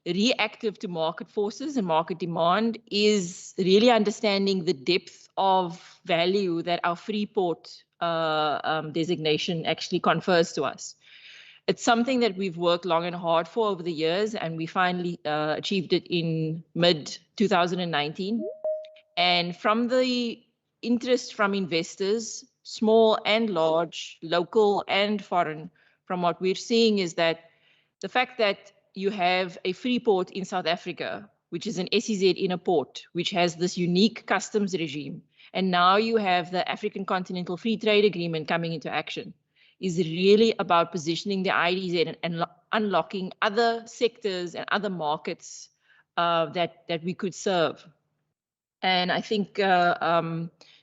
reactive to market forces and market demand, is really understanding the depth of value that our Freeport designation actually confers to us. It's something that we've worked long and hard for over the years, and we finally achieved it in mid-2019. And from the interest from investors, small and large, local and foreign, from what we're seeing is that the fact that you have a free port in South Africa, which is an SEZ in a port, which has this unique customs regime, and now you have the African Continental Free Trade Agreement coming into action, is really about positioning the IDZ and unlocking other sectors and other markets that we could serve. And I think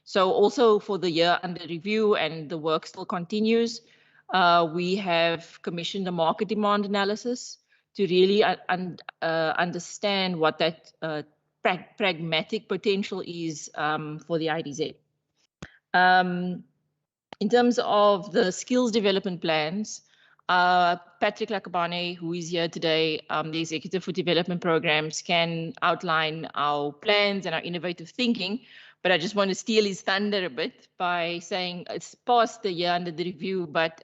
so also for the year under review, and the work still continues, we have commissioned a market demand analysis to really understand what that pragmatic potential is for the IDZ. In terms of the skills development plans, Patrick Lakabane, who is here today, the Executive for Development Programs, can outline our plans and our innovative thinking, but I just want to steal his thunder a bit by saying it's past the year under the review, but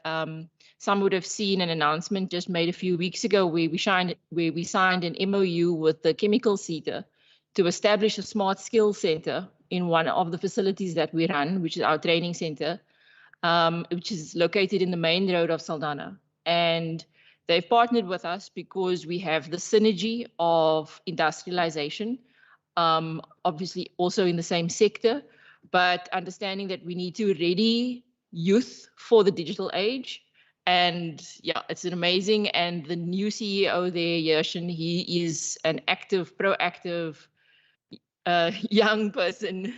some would have seen an announcement just made a few weeks ago where we signed an MOU with the chemical sector to establish a smart skills center in one of the facilities that we run, which is our training center, which is located in the main road of Saldanha. And they've partnered with us because we have the synergy of industrialization, obviously also in the same sector, but understanding that we need to ready youth for the digital age. And yeah, it's an amazing, and the new CEO there, Yershin, he is an active, proactive young person.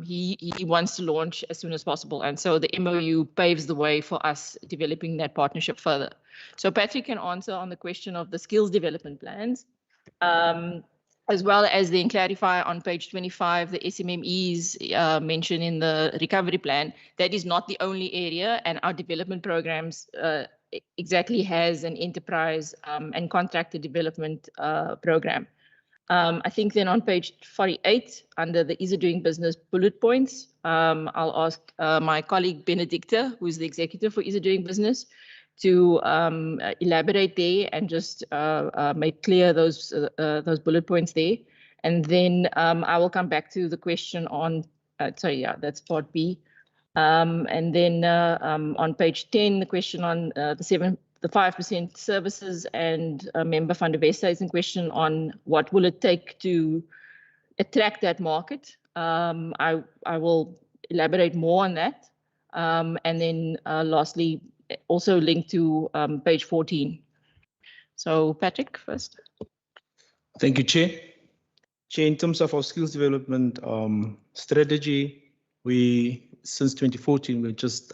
He wants to launch as soon as possible. And so the MOU paves the way for us developing that partnership further. So Patrick can answer on the question of the skills development plans, as well as then clarify on page 25, the SMMEs mentioned in the recovery plan. That is not the only area, and our development programs exactly has an enterprise and contractor development program. I think then on page 48, under the ease of doing business bullet points, I'll ask my colleague Benedicta, who is the executive for ease of doing business, to elaborate there and just make clear those bullet points there. And then I will come back to the question on, sorry, yeah, that's part B. And then on page 10, the question on the 5% services and member fund investors in question on what will it take to attract that market. I will elaborate more on that. And then lastly, also linked to page 14. So Patrick first. Thank you, Chair. Chair, in terms of our skills development strategy, since 2014, we're just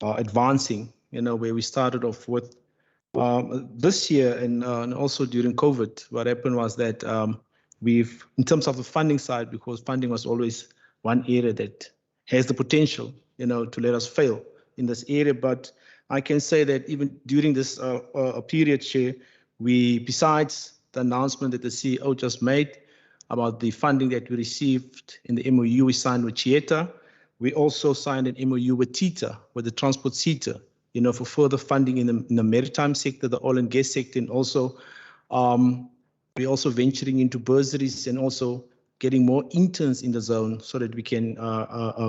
advancing, where we started off with this year and also during COVID. What happened was that in terms of the funding side, because funding was always one area that has the potential, to let us fail in this area. But I can say that even during this period, Chair, besides the announcement that the CEO just made about the funding that we received in the MOU we signed with Chieta, we also signed an MOU with TITA, with the transport sector, for further funding in the maritime sector, the oil and gas sector, and also we're also venturing into bursaries and also getting more interns in the zone so that we can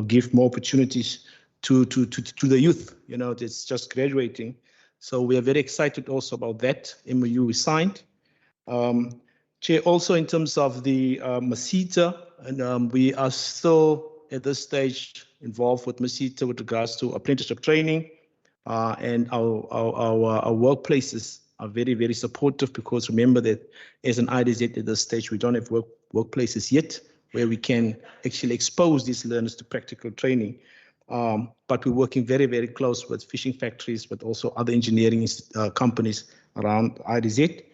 give more opportunities to the youth, that's just graduating. So we are very excited also about that MOU we signed. Chair, also in terms of the Masita, and we are still at this stage involved with Masita with regards to apprenticeship training, and our workplaces are very, very supportive, because remember that as an IDZ at this stage, we don't have workplaces yet. where we can actually expose these learners to practical training. But we're working very, very close with fishing factories, but also other engineering companies around IDZ.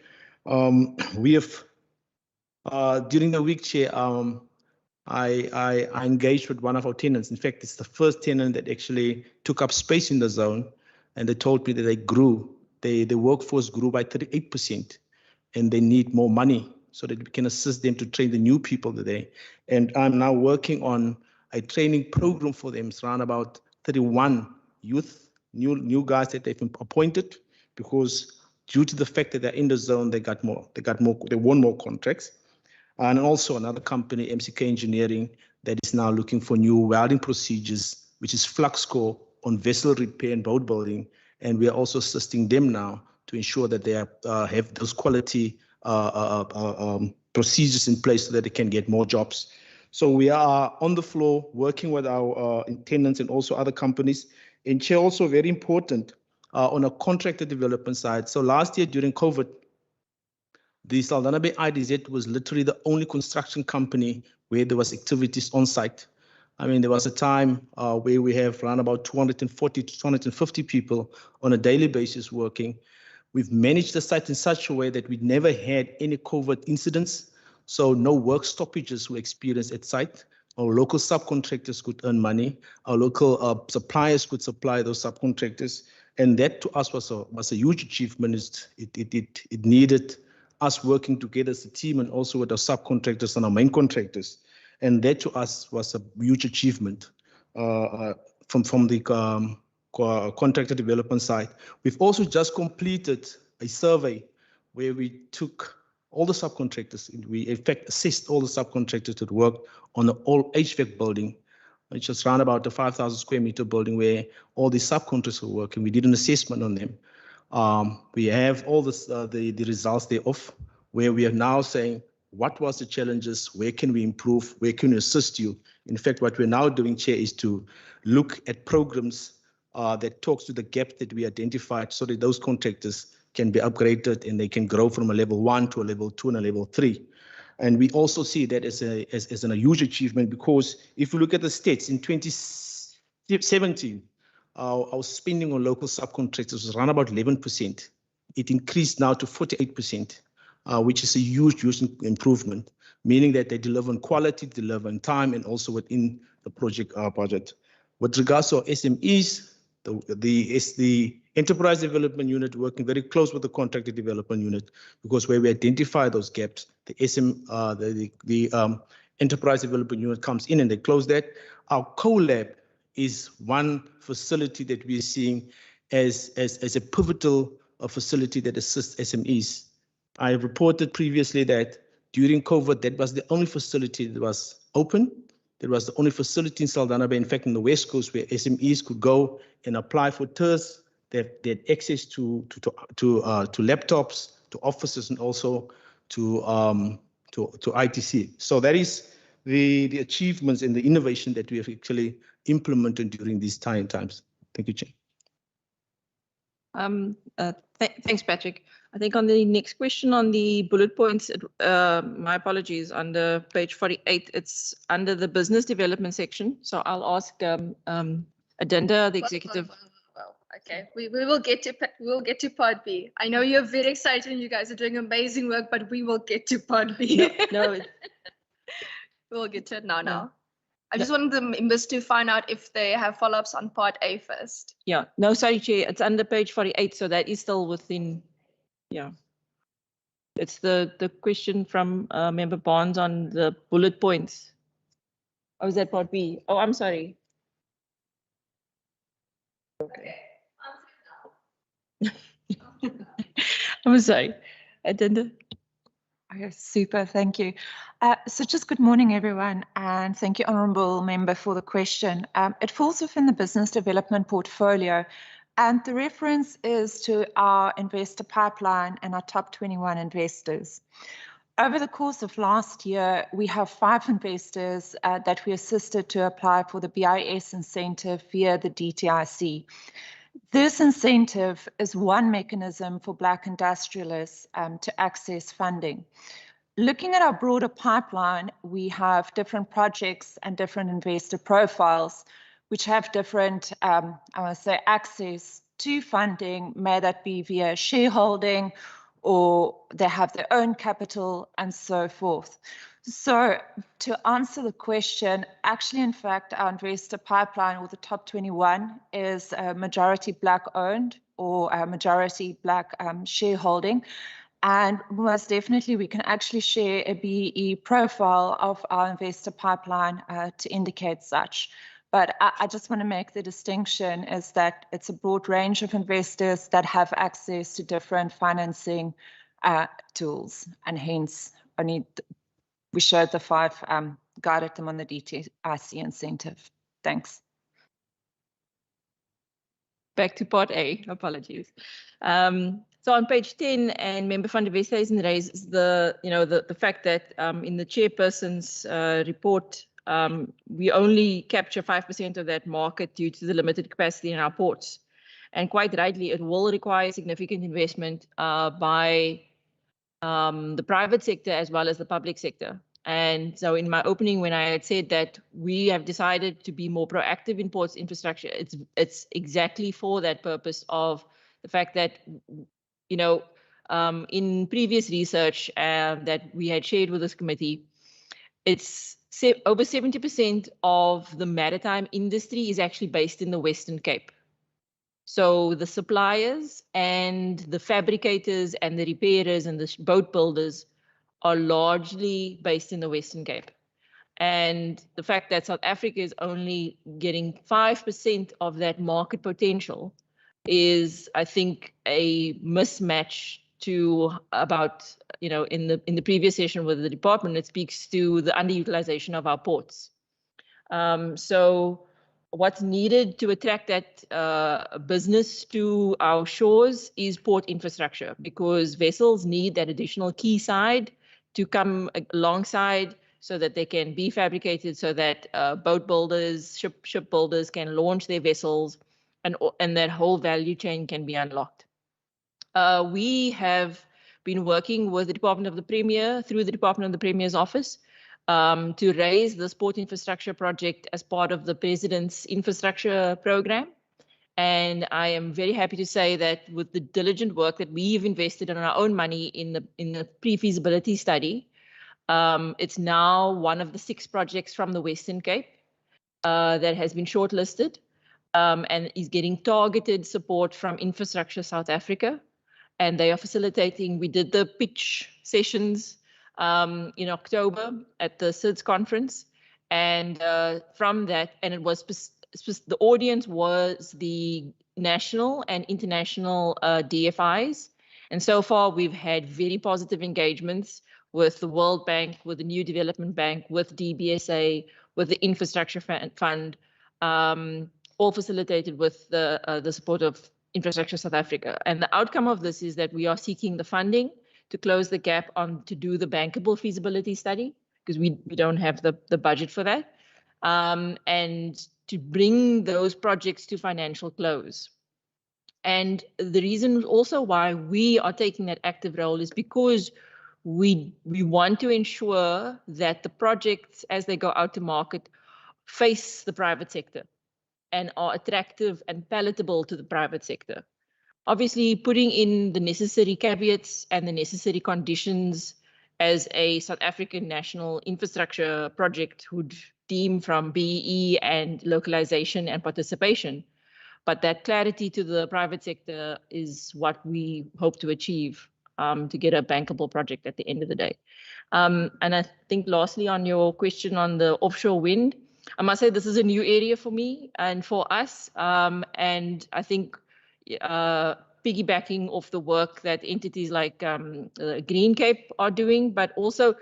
We have, during the week, Chair, I engaged with one of our tenants. In fact, it's the first tenant that actually took up space in the zone, and they told me that they grew, the workforce grew by 38%, and they need more money so that we can assist them to train the new people today. And I'm now working on a training program for them. It's around about 31 youth, new guys that they've appointed, because due to the fact that they're in the zone, they won more contracts. And also another company, MCK Engineering, that is now looking for new welding procedures, which is flux core on vessel repair and boat building. And we are also assisting them now to ensure that they have those quality procedures in place so that they can get more jobs. So we are on the floor working with our tenants and also other companies. And Chair, also very important on a contractor development side. So last year during COVID, the Saldanha Bay IDZ was literally the only construction company where there was activities on site. I mean, there was a time where we have around about 240 to 250 people on a daily basis working. We've managed the site in such a way that we never had any COVID incidents. So no work stoppages were experienced at site. Our local subcontractors could earn money. Our local suppliers could supply those subcontractors. And that to us was a huge achievement. It needed us working together as a team and also with our subcontractors and our main contractors. And that to us was a huge achievement from the contractor development side. We've also just completed a survey where we took all the subcontractors. We in fact assessed all the subcontractors that worked on the old HVAC building, which is around about the 5,000 square meter building where all the subcontractors were working. We did an assessment on them. We have all this, the results thereof, where we are now saying, what was the challenges? Where can we improve? Where can we assist you? In fact, what we're now doing, Chair, is to look at programs that talks to the gap that we identified so that those contractors can be upgraded and they can grow from a level 1 to a level 2 and a level 3. And we also see that as a huge achievement, because if you look at the stats in 2017, our spending on local subcontractors was around about 11%. It increased now to 48%, which is a huge improvement, meaning that they deliver on quality, deliver on time, and also within the project budget. With regards to our SMEs, the enterprise development unit working very close with the contractor development unit, because where we identify those gaps, the enterprise development unit comes in and they close that. Our co-lab is one facility that we are seeing as a pivotal facility that assists SMEs. I reported previously that during COVID, that was the only facility that was open. That was the only facility in Saldanha Bay, in fact, in the West Coast, where SMEs could go and apply for TERS. They had access to laptops, to offices, and also to ITC. So that is the achievements and the innovation that we have actually implemented during these times. Thank you, Chair. Thanks, Patrick. I think on the next question on the bullet points, my apologies, under page 48, it's under the business development section. So I'll ask Adinda, the executive. Okay, we will get to part B. I know you're very excited and you guys are doing amazing work, but we will get to part B. No. We'll get to it now. I just wanted the members to find out if they have follow-ups on part A first. Yeah, no, sorry, Chair, it's under page 48, so that is still within, yeah. It's the question from Member Barnes on the bullet points. Oh, is that part B? Oh, I'm sorry. Okay. I'm sorry. Adinda. Okay, super, thank you. So just good morning, everyone, and thank you, Honourable Member, for the question. It falls within the business development portfolio, and the reference is to our investor pipeline and our top 21 investors. Over the course of last year, we have 5 investors that we assisted to apply for the BIS incentive via the DTIC. This incentive is one mechanism for Black industrialists to access funding. Looking at our broader pipeline, we have different projects and different investor profiles, which have different, I want to say, access to funding, may that be via shareholding, or they have their own capital and so forth. So to answer the question, actually, in fact, our investor pipeline with the top 21 is majority Black owned or majority Black shareholding. And most definitely, we can actually share a BE profile of our investor pipeline to indicate such. But I just want to make the distinction is that it's a broad range of investors that have access to different financing tools, and hence we showed the 5, guided them on the DTIC incentive. Thanks. Back to part A, apologies. So on page 10, and Member van der Westhuizen raises the fact that in the chairperson's report, we only capture 5% of that market due to the limited capacity in our ports. And quite rightly, it will require significant investment by the private sector as well as the public sector. And so in my opening, when I had said that we have decided to be more proactive in ports infrastructure, it's exactly for that purpose of the fact that, in previous research that we had shared with this committee, it's over 70% of the maritime industry is actually based in the Western Cape. So the suppliers and the fabricators and the repairers and the boat builders are largely based in the Western Cape. And the fact that South Africa is only getting 5% of that market potential is, I think, a mismatch to about, in the previous session with the department, it speaks to the underutilization of our ports. So what's needed to attract that business to our shores is port infrastructure, because vessels need that additional quayside to come alongside so that they can be fabricated, so that boat builders, ship builders can launch their vessels, and that whole value chain can be unlocked. We have been working with the Department of the Premier through the Department of the Premier's office to raise the port infrastructure project as part of the President's infrastructure program. And I am very happy to say that with the diligent work that we've invested in our own money in the pre-feasibility study, it's now one of the 6 projects from the Western Cape that has been shortlisted and is getting targeted support from Infrastructure South Africa. And they are facilitating, we did the pitch sessions in October at the SIDS conference. And from that, and it was the audience was the national and international DFIs. And so far, we've had very positive engagements with the World Bank, with the New Development Bank, with DBSA, with the Infrastructure Fund, all facilitated with the support of Infrastructure South Africa. And the outcome of this is that we are seeking the funding to close the gap to do the bankable feasibility study, because we don't have the budget for that, and to bring those projects to financial close. And the reason also why we are taking that active role is because we want to ensure that the projects, as they go out to market, face the private sector and are attractive and palatable to the private sector. Obviously, putting in the necessary caveats and the necessary conditions as a South African national infrastructure project would deem from BEE and localization and participation. But that clarity to the private sector is what we hope to achieve to get a bankable project at the end of the day. And I think lastly, on your question on the offshore wind, I must say this is a new area for me and for us. And I think piggybacking off the work that entities like Green Cape are doing, but also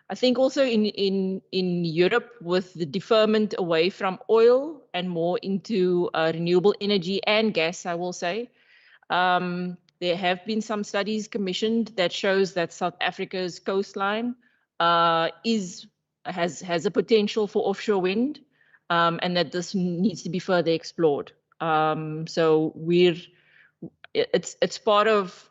I think also in Europe with the deferment away from oil and more into renewable energy and gas, I will say. There have been some studies commissioned that shows that South Africa's coastline has a potential for offshore wind, and that this needs to be further explored. So it's part of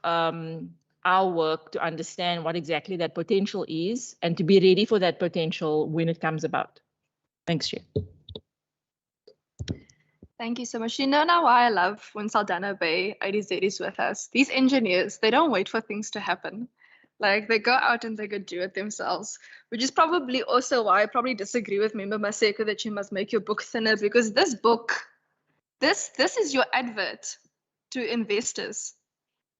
our work to understand what exactly that potential is and to be ready for that potential when it comes about. Thanks, Chair. Thank you so much. You know now why I love when Saldanha Bay IDZ is with us. These engineers, they don't wait for things to happen. Like they go out and they go do it themselves, which is probably also why I probably disagree with Member Maseko that you must make your book thinner, because this book, this is your advert to investors.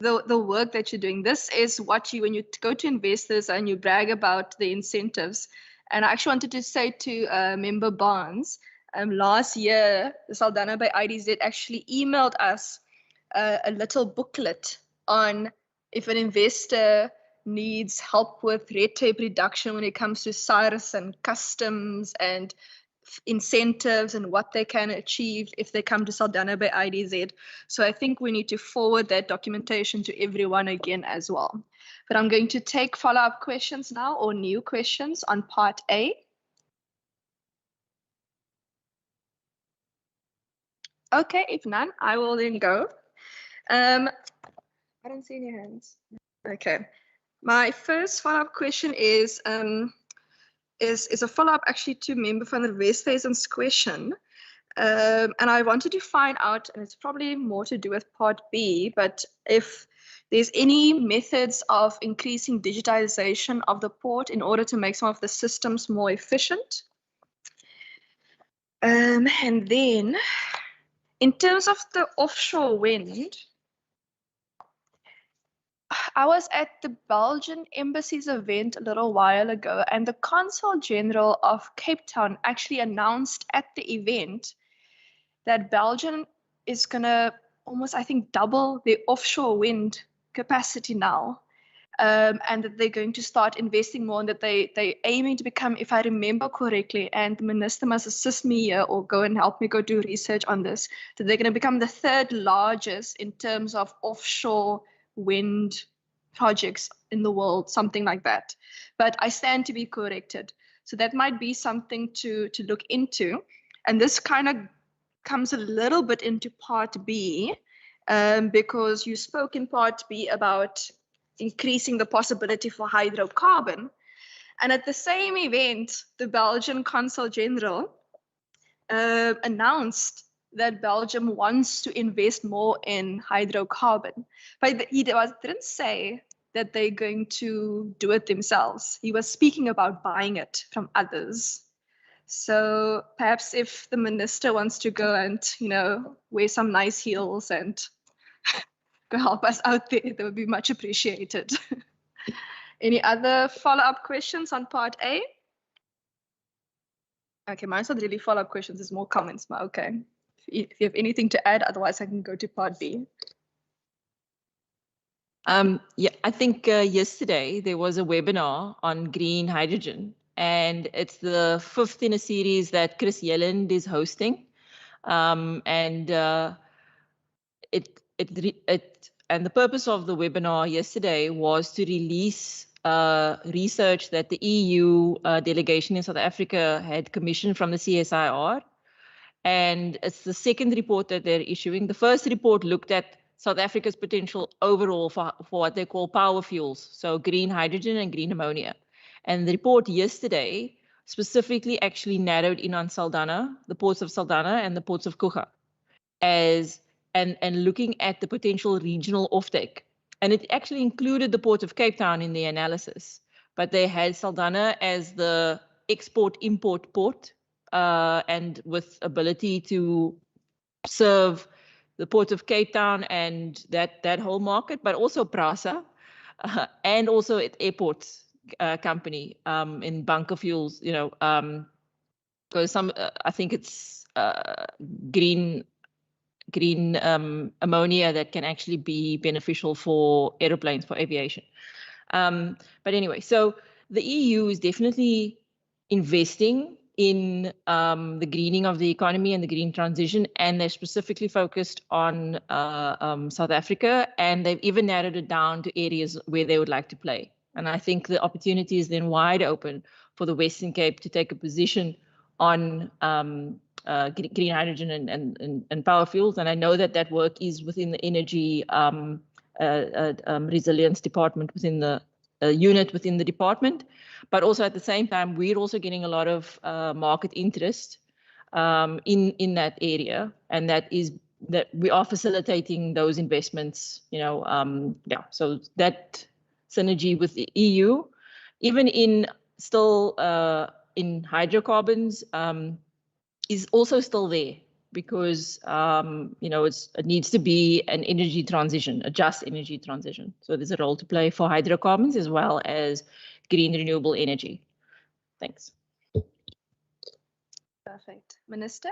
The work that you're doing, this is what you, when you go to investors and you brag about the incentives. And I actually wanted to say to Member Barnes, last year, the Saldanha Bay IDZ actually emailed us a little booklet on if an investor needs help with red tape reduction when it comes to SARS and customs and incentives and what they can achieve if they come to Saldanha Bay IDZ. So I think we need to forward that documentation to everyone again as well. But I'm going to take follow-up questions now, or new questions on part A. Okay, if none, I will then go. I don't see any hands. Okay. My first follow-up question is a follow-up actually to Member van der Westhuizen's question. And I wanted to find out, and it's probably more to do with part B, but if there's any methods of increasing digitization of the port in order to make some of the systems more efficient. And then in terms of the offshore wind, I was at the Belgian Embassy's event a little while ago, and the Consul General of Cape Town actually announced at the event that Belgium is going to almost, I think, double their offshore wind capacity now. And that they're going to start investing more, and that they're aiming to become, if I remember correctly, and the minister must assist me here or go and help me go do research on this, that they're going to become the 3rd largest in terms of offshore wind projects in the world, something like that. But I stand to be corrected. So that might be something to look into. And this kind of comes a little bit into part B, because you spoke in part B about increasing the possibility for hydrocarbon. And at the same event, the Belgian Consul General announced that Belgium wants to invest more in hydrocarbon. But he didn't say that they're going to do it themselves. He was speaking about buying it from others. So perhaps if the minister wants to go and, you know, wear some nice heels and go help us out there, that would be much appreciated. Any other follow-up questions on part A? Okay, mine's not really follow-up questions, it's more comments, but okay. If you have anything to add, otherwise I can go to part B. Yeah, I think yesterday there was a webinar on green hydrogen, and it's the 5th in a series that Chris Yelland is hosting. And the purpose of the webinar yesterday was to release research that the EU delegation in South Africa had commissioned from the CSIR. And it's the 2nd report that they're issuing. The first report looked at South Africa's potential overall for what they call power fuels, so green hydrogen and green ammonia. And the report yesterday specifically actually narrowed in on Saldanha, the ports of Saldanha and the ports of Coega, and looking at the potential regional offtake. And it actually included the port of Cape Town in the analysis, but they had Saldanha as the export-import port, and with ability to serve the port of Cape Town and that whole market, but also Prasa, and also at airports company in bunker fuels, you know, because some I think it's green ammonia that can actually be beneficial for aeroplanes, for aviation. But anyway, so the EU is definitely investing in the greening of the economy and the green transition, and they're specifically focused on South Africa, and they've even narrowed it down to areas where they would like to play. And I think the opportunity is then wide open for the Western Cape to take a position on green hydrogen and power fuels. And I know that that work is within the energy resilience department within the unit within the department. But also at the same time, we're also getting a lot of market interest in that area, and that we are facilitating those investments. So that synergy with the EU, even in still in hydrocarbons, is also still there, because it needs to be an energy transition, a just energy transition. So there's a role to play for hydrocarbons as well as green renewable energy. Thanks. Perfect. Minister?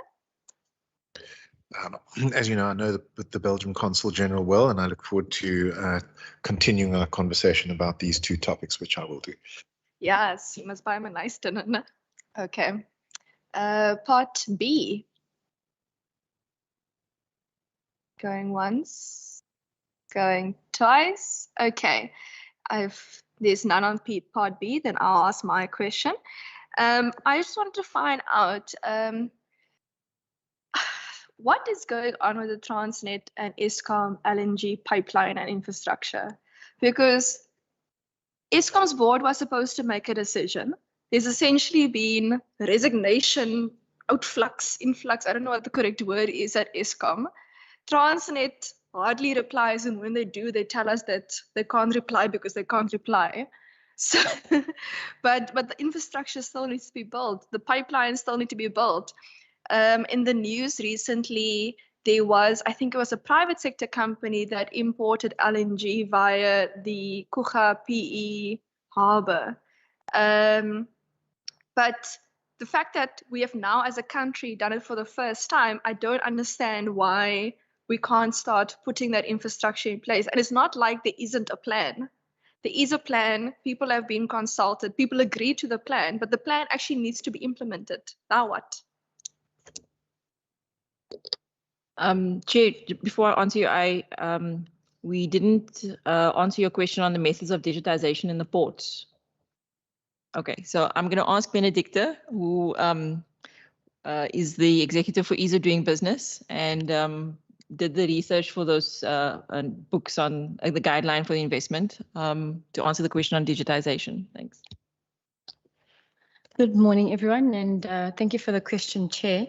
As you know, I know the Belgian Consul General well, and I look forward to continuing our conversation about these two topics, which I will do. Yes, you must buy him a nice dinner. No? Okay. Part B. Going once, going twice. Okay. There's none on part B, then I'll ask my question. I just wanted to find out what is going on with the Transnet and Eskom LNG pipeline and infrastructure? Because Eskom's board was supposed to make a decision. There's essentially been resignation, outflux, influx, I don't know what the correct word is at Eskom. Transnet hardly replies, and when they do, they tell us that they can't reply because they can't reply. So, but the infrastructure still needs to be built. The pipelines still need to be built. In the news recently, there was, I think it was a private sector company that imported LNG via the Kucha PE harbor. But the fact that we have now as a country done it for the first time, I don't understand why we can't start putting that infrastructure in place. And it's not like there isn't a plan. There is a plan, people have been consulted, people agree to the plan, but the plan actually needs to be implemented. Now what? Chair, before I answer you, we didn't answer your question on the methods of digitization in the ports. Okay, so I'm going to ask Benedicta, who is the executive for Ease of Doing Business and did the research for those books on the guideline for the investment, to answer the question on digitization. Thanks. Good morning, everyone, and thank you for the question, Chair.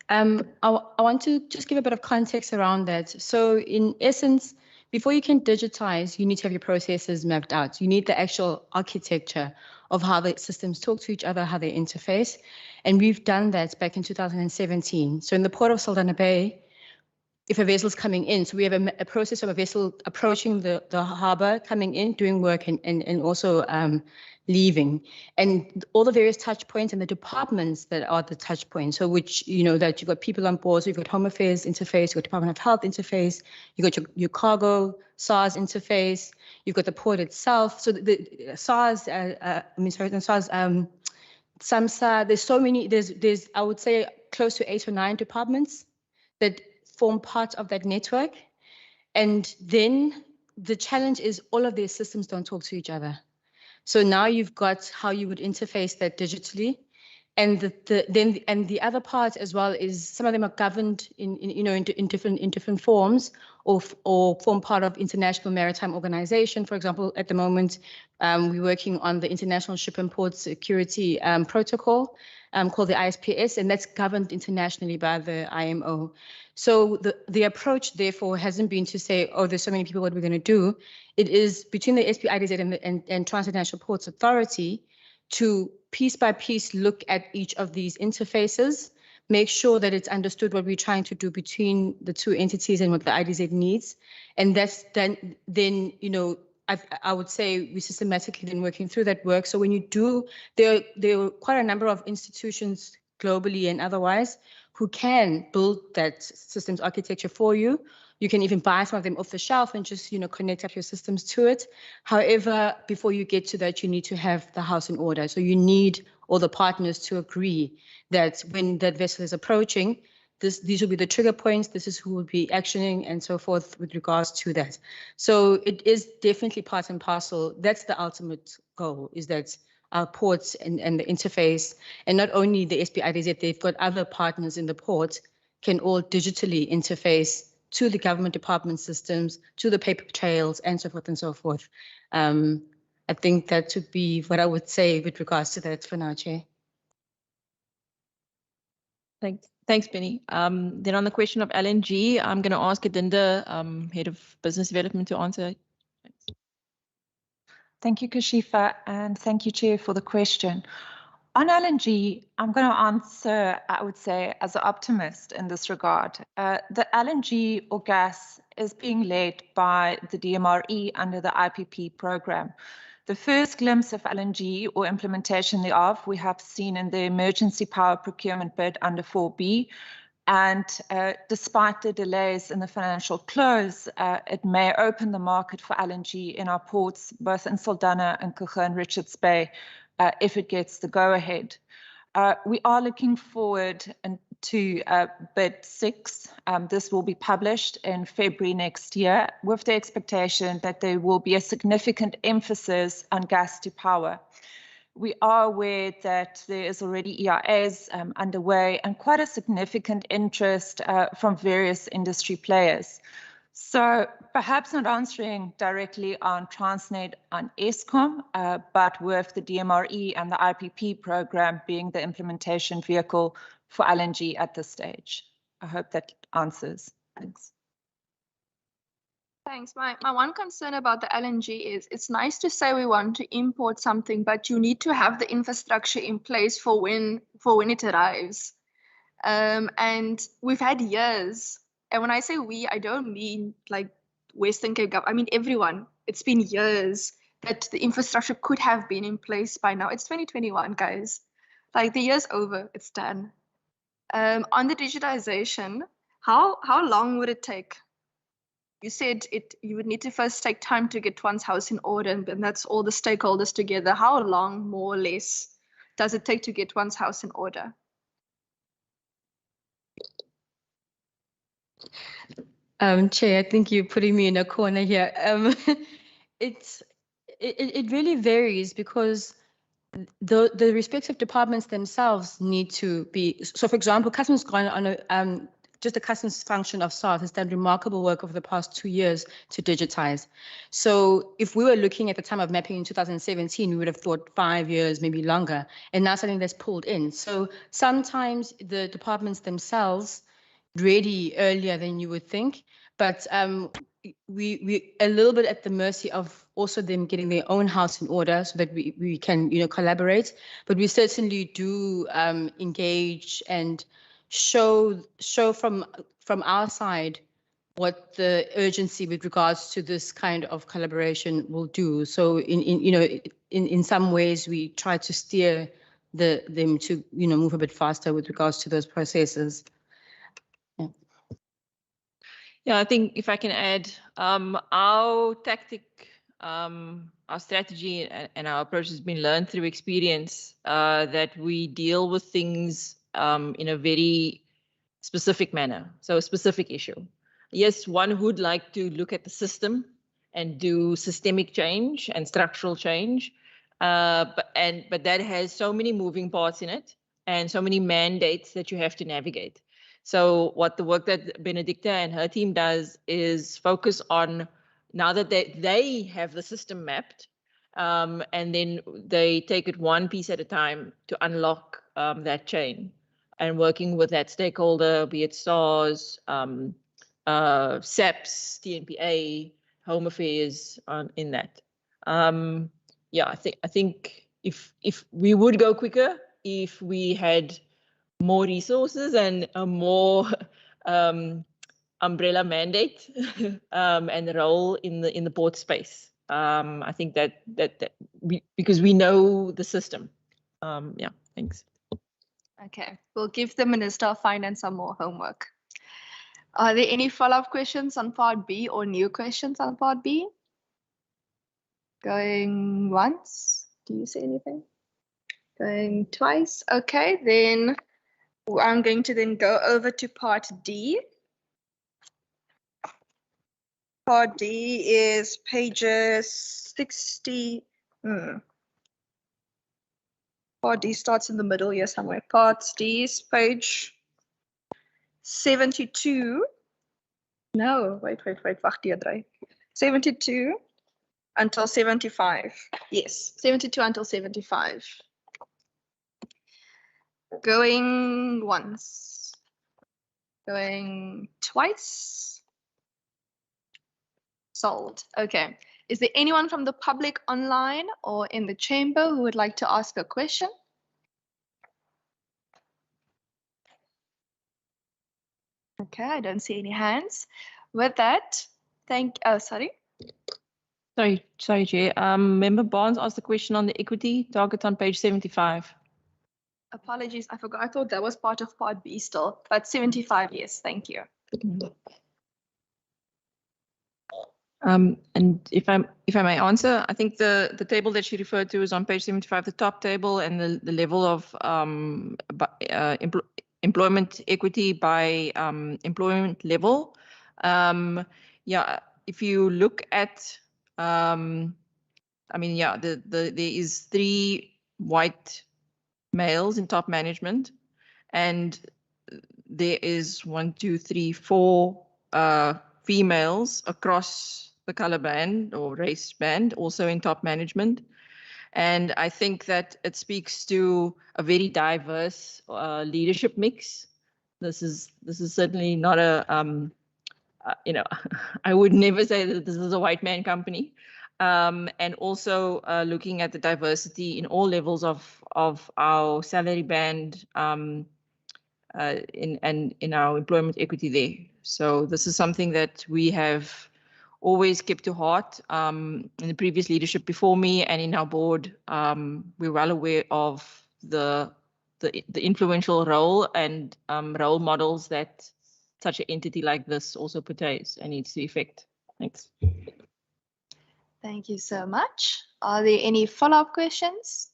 I want to just give a bit of context around that. So in essence, before you can digitize, you need to have your processes mapped out. You need the actual architecture of how the systems talk to each other, how they interface. And we've done that back in 2017. So in the port of Saldanha Bay, if a vessel is coming in, so we have a process of a vessel approaching the harbor, coming in, doing work, and also leaving, and all the various touch points and the departments that are the touch points. So which, that you've got people on board, so you've got Home Affairs interface, you've got Department of Health interface, you've got your cargo, SARS interface, you've got the port itself. So the SARS, SAMSA, there's so many, there's I would say close to 8 or 9 departments that form part of that network. And then the challenge is all of these systems don't talk to each other. So now you've got how you would interface that digitally. And the other part as well is some of them are governed in different forms or form part of International Maritime Organization. For example, at the moment, we're working on the International Ship and Port Security Protocol called the ISPS, and that's governed internationally by the IMO. So the approach, therefore, hasn't been to say, oh, there's so many people, what we're going to do. It is between the SPIDZ and Transnational Ports Authority to piece by piece look at each of these interfaces, make sure that it's understood what we're trying to do between the two entities and what the IDZ needs. And that's then I would say we systematically then working through that work. So when you do, there are quite a number of institutions globally and otherwise who can build that systems architecture for you. You can even buy some of them off the shelf and just, connect up your systems to it. However, before you get to that, you need to have the house in order. So you need all the partners to agree that when that vessel is approaching, these will be the trigger points, this is who will be actioning and so forth with regards to that. So it is definitely part and parcel. That's the ultimate goal, is that our ports and the interface, and not only the SPIDZ, they've got other partners in the port, can all digitally interface to the government department systems, to the paper trails, and so forth and so forth. I think that would be what I would say with regards to that for now, Chair. Thanks, Benny. Then on the question of LNG, I'm going to ask Adinda, Head of Business Development, to answer. Thank you, Kashifa, and thank you, Chair, for the question. On LNG, I'm going to answer, I would say, as an optimist in this regard. The LNG or gas is being led by the DMRE under the IPP program. The first glimpse of LNG or implementation thereof we have seen in the emergency power procurement bid under 4B. And despite the delays in the financial close, it may open the market for LNG in our ports, both in Saldanha and Kucha and Richards Bay, if it gets the go-ahead. We are looking forward to bid 6. This will be published in February next year, with the expectation that there will be a significant emphasis on gas to power. We are aware that there is already EIAs underway and quite a significant interest from various industry players. So perhaps not answering directly on Transnet on Eskom, but with the DMRE and the IPP program being the implementation vehicle for LNG at this stage. I hope that answers. Thanks. Thanks. My one concern about the LNG is it's nice to say we want to import something, but you need to have the infrastructure in place for when it arrives. And we've had years. And when I say we, I don't mean like Western Cape government. I mean everyone. It's been years that the infrastructure could have been in place by now. It's 2021, guys. Like the year's over. It's done. On the digitization, how long would it take? You said you would need to first take time to get one's house in order, and that's all the stakeholders together. How long, more or less, does it take to get one's house in order? Chair, I think you're putting me in a corner here. It really varies because the respective departments themselves need to be. So, for example, Customs gone on a just the customs function of SARS has done remarkable work over the past 2 years to digitize. So if we were looking at the time of mapping in 2017, we would have thought 5 years, maybe longer, and now something that's pulled in. So sometimes the departments themselves ready earlier than you would think, but we a little bit at the mercy of also them getting their own house in order so that we can collaborate. But we certainly do engage and show from our side what the urgency with regards to this kind of collaboration will do. So in some ways we try to steer them to move a bit faster with regards to those processes. Yeah, I think if I can add, our tactic, our strategy and our approach has been learned through experience, that we deal with things in a very specific manner, so a specific issue. Yes, one would like to look at the system and do systemic change and structural change, but that has so many moving parts in it and so many mandates that you have to navigate. So what the work that Benedicta and her team does is focus on, now that they have the system mapped, and then they take it one piece at a time to unlock that chain, and working with that stakeholder, be it SARS, SEPS, TNPA, Home Affairs, in that. Yeah, I think if we would go quicker if we had more resources and a more umbrella mandate and role in the port space. I think that because we know the system. Yeah, thanks. Okay, we'll give the Minister of Finance some more homework. Are there any follow-up questions on Part B or new questions on Part B? Going once? Do you say anything? Going twice? Okay, then I'm going to then go over to Part D. Part D is pages 60. Part D starts in the middle here somewhere. Part D is page 72 No, wait, wacht Deirdre. 72 until 75. Yes, 72 until 75. Going once. Going twice. Sold. Okay. Is there anyone from the public online or in the chamber who would like to ask a question? Okay, I don't see any hands. With that, sorry. Sorry, Chair. Member Barnes asked a question on the equity target on page 75. Apologies, I forgot. I thought that was part of part B still, but 75, yes, thank you. And if I may answer, I think the table that she referred to is on page 75, the top table, and the level of employment equity by employment level. Yeah, if you look at, I mean, yeah, there is 3 white males in top management, and there is 1, 2, 3, 4 females across the color band or race band, also in top management. And I think that it speaks to a very diverse leadership mix. This is certainly not a, you know, I would never say that this is a white man company. And also looking at the diversity in all levels of our salary band in our employment equity there. So this is something that we have always kept to heart in the previous leadership before me and in our board. We're well aware of the influential role and role models that such an entity like this also portrays and needs to effect. Thanks. Thank you so much. Are there any follow-up questions?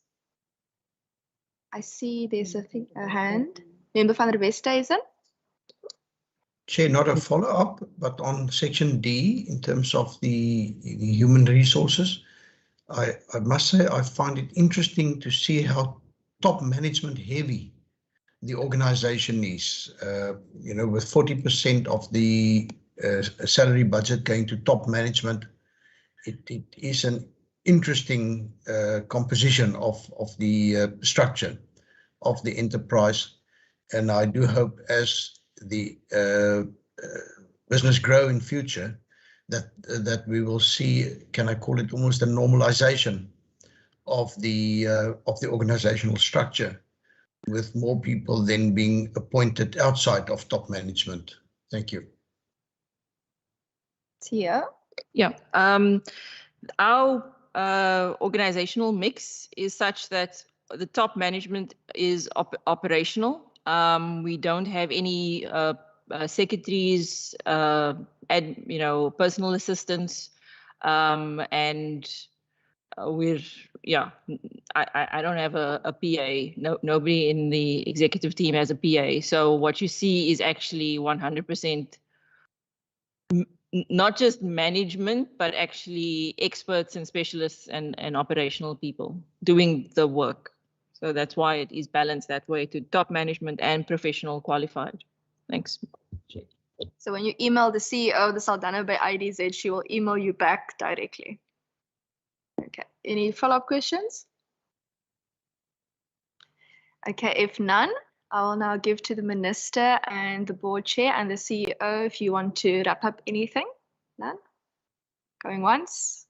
I see there's a hand. Member van der Westhuizen. Chair, not a follow-up, but on section D, in terms of the human resources, I must say I find it interesting to see how top management heavy the organization is. You know, with 40% of the salary budget going to top management, it is an interesting composition of the structure of the enterprise. And I do hope as the business grow in future that we will see, can I call it almost a normalization of the organizational structure, with more people then being appointed outside of top management. Thank you. Tia? Yeah, our organizational mix is such that the top management is operational. We don't have any secretaries, personal assistants, and we're, yeah, I don't have a PA. No, nobody in the executive team has a PA. So what you see is actually 100% not just management, but actually experts and specialists and operational people doing the work. So that's why it is balanced that way to top management and professional qualified. Thanks. So when you email the CEO of the Saldanha Bay IDZ, she will email you back directly. Okay, any follow-up questions? Okay, if none, I will now give to the Minister and the board chair and the CEO if you want to wrap up anything. None? Going once,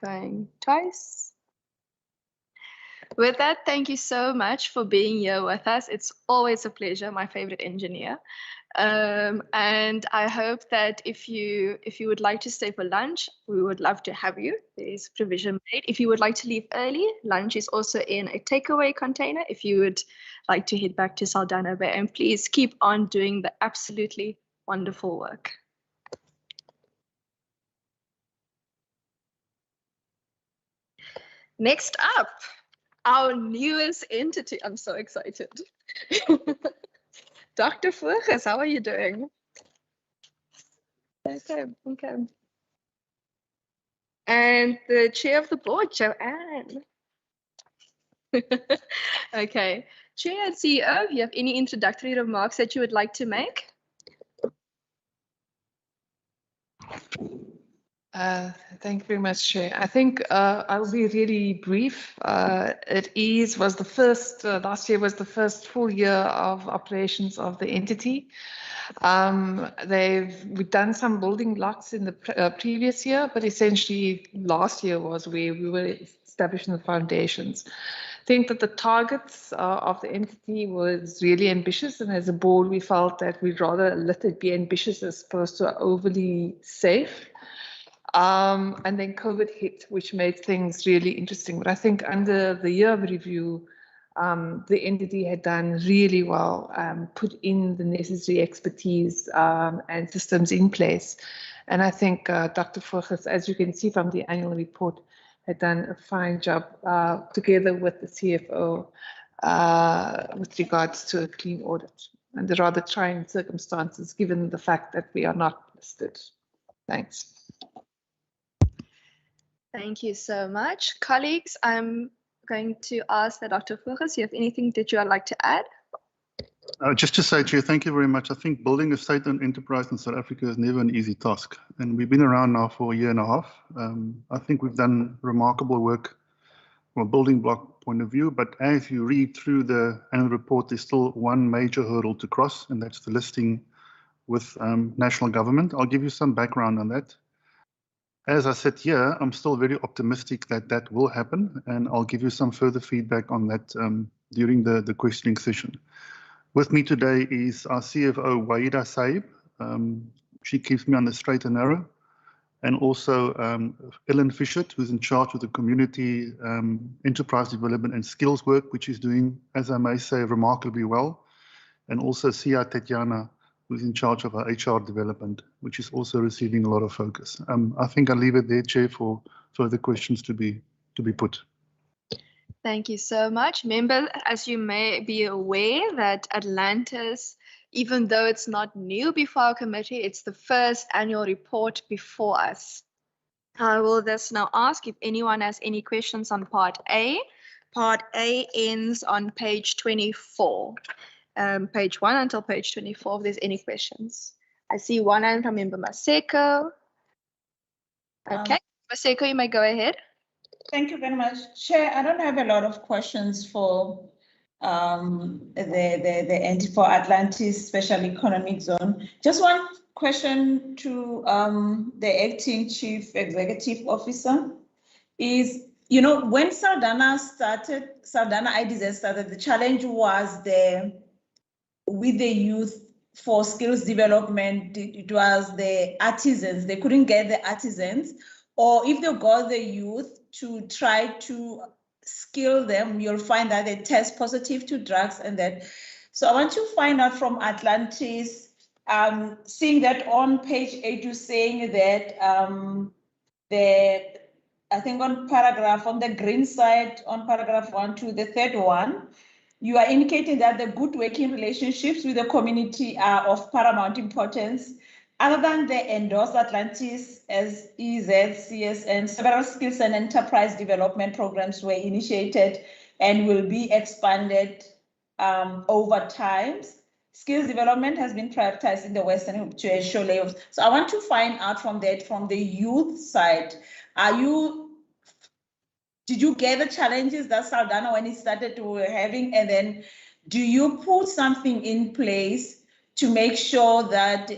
going twice. With that, thank you so much for being here with us. It's always a pleasure, my favorite engineer. And I hope that if you would like to stay for lunch, we would love to have you. There's provision made. If you would like to leave early, lunch is also in a takeaway container if you would like to head back to Saldanha Bay. And please keep on doing the absolutely wonderful work. Next up, our newest entity. I'm so excited. Dr. Furges, how are you doing? Okay. And the chair of the board, Joanne. Okay. Chair and CEO, you have any introductory remarks that you would like to make? Thank you very much, Chair. I think I'll be really brief. Was the first, last year was the first full year of operations of the entity. We've done some building blocks in the previous year, but essentially last year was where we were establishing the foundations. I think that the targets of the entity was really ambitious, and as a board we felt that we'd rather let it be ambitious as opposed to overly safe. And then COVID hit, which made things really interesting. But I think under the year of review, the entity had done really well, put in the necessary expertise and systems in place. And I think Dr. Forges, as you can see from the annual report, had done a fine job together with the CFO with regards to a clean audit under rather trying circumstances, given the fact that we are not listed. Thanks. Thank you so much. Colleagues, I'm going to ask that Dr. Forges, you have anything that you would like to add? Just to say, Chair, thank you very much. I think building a state-owned enterprise in South Africa is never an easy task. And we've been around now for a year and a half. I think we've done remarkable work from a building block point of view. But as you read through the annual report, there's still one major hurdle to cross, and that's the listing with national government. I'll give you some background on that. As I said here, I'm still very optimistic that that will happen, and I'll give you some further feedback on that during the questioning session. With me today is our CFO, Waida Saib. She keeps me on the straight and narrow. And also Ellen Fishert, who's in charge of the community enterprise development and skills work, which is doing, as I may say, remarkably well. And also Sia Tetiana, who's in charge of our HR development, which is also receiving a lot of focus. I think I'll leave it there, Chair, for further questions to be put. Thank you so much. Members, as you may be aware that Atlantis, even though it's not new before our committee, it's the first annual report before us. I will thus now ask if anyone has any questions on Part A. Part A ends on page 24. Page 1 until page 24, if there's any questions. I see one hand from Member Maseko. Okay, Maseko, you may go ahead. Thank you very much. Chair, I don't have a lot of questions for the entity for Atlantis Special Economic Zone. Just one question to the acting chief executive officer is, you know, when Saldana IDZ started, the challenge was with the youth for skills development. It was the artisans. They couldn't get the artisans, or if they got the youth to try to skill them, you'll find that they test positive to drugs and that. So I want to find out from Atlantis, seeing that on page 8, you're saying that I think on the green side, on paragraph 1 to the third one, you are indicating that the good working relationships with the community are of paramount importance. Other than the endorsed Atlantis as EZ, and several skills and enterprise development programs were initiated and will be expanded over time. Skills development has been prioritized in the Western to ensure layoffs. So I want to find out from the youth side, did you get the challenges that Saldana when it started to having, and then do you put something in place to make sure that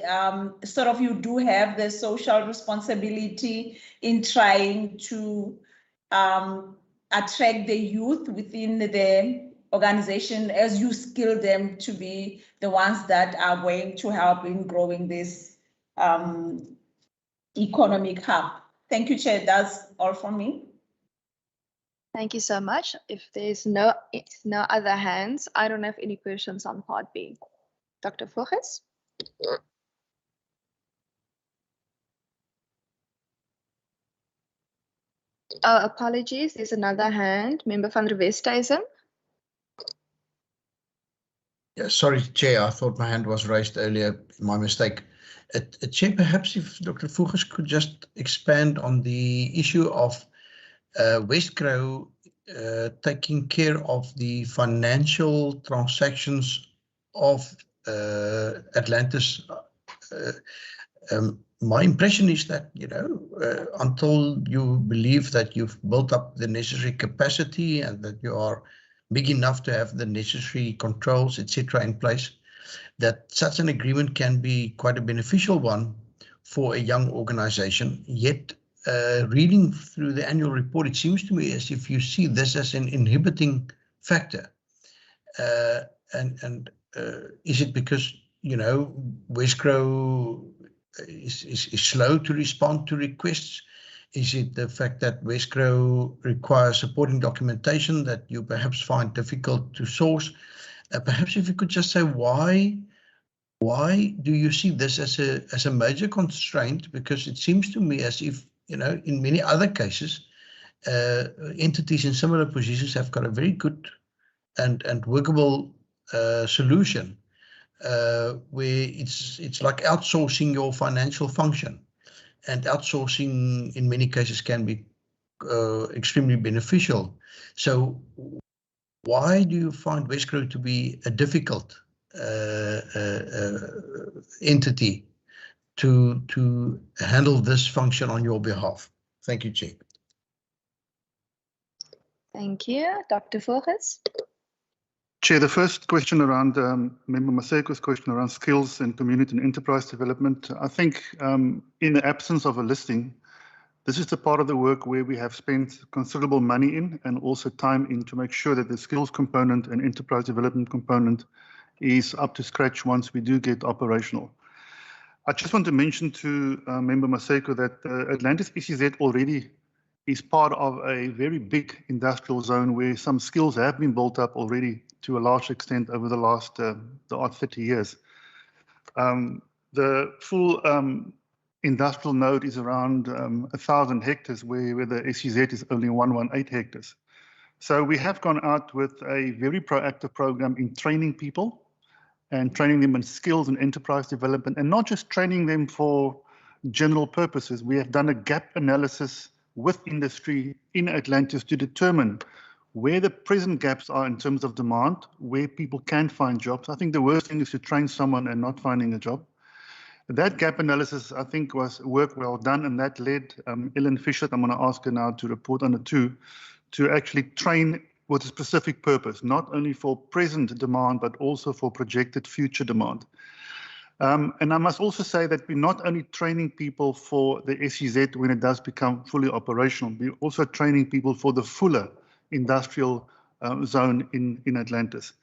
sort of you do have the social responsibility in trying to attract the youth within the organization as you skill them to be the ones that are going to help in growing this economic hub? Thank you, Chair. That's all from me. Thank you so much. If there's no other hands, I don't have any questions on Part B. Dr. Forges? Oh, apologies. There's another hand. Member van der Westhuizen. Yeah, sorry, Chair. I thought my hand was raised earlier. My mistake. Chair, perhaps if Dr. Forges could just expand on the issue of Westgrow taking care of the financial transactions of Atlantis. My impression is that, until you believe that you've built up the necessary capacity and that you are big enough to have the necessary controls, etc., in place, that such an agreement can be quite a beneficial one for a young organization. Yet, reading through the annual report, it seems to me as if you see this as an inhibiting factor. Is it because, Wesgro is slow to respond to requests? Is it the fact that Wesgro requires supporting documentation that you perhaps find difficult to source? Perhaps if you could just say why do you see this as a major constraint? Because it seems to me as if, in many other cases, entities in similar positions have got a very good and workable solution, where it's like outsourcing your financial function, and outsourcing in many cases can be extremely beneficial. So why do you find Wesgro to be a difficult entity to handle this function on your behalf? Thank you, Chair. Thank you. Dr. Volkers. Chair, the first question around Member Maseko's question around skills and community and enterprise development, I think in the absence of a listing, this is the part of the work where we have spent considerable money in and also time in to make sure that the skills component and enterprise development component is up to scratch once we do get operational. I just want to mention to Member Maseko that Atlantis ECZ already is part of a very big industrial zone where some skills have been built up already to a large extent over the last 30 years. The full industrial node is around 1,000 hectares, where the SEZ is only 118 hectares. So we have gone out with a very proactive program in training people and training them in skills and enterprise development, and not just training them for general purposes. We have done a gap analysis with industry in Atlantis to determine where the present gaps are in terms of demand, where people can find jobs. I think the worst thing is to train someone and not finding a job. That gap analysis, I think, was work well done, and that led Ellen Fisher, I'm going to ask her now to report on it too, to actually train with a specific purpose, not only for present demand, but also for projected future demand. And I must also say that we're not only training people for the SEZ when it does become fully operational, we're also training people for the fuller industrial zone in Atlantis.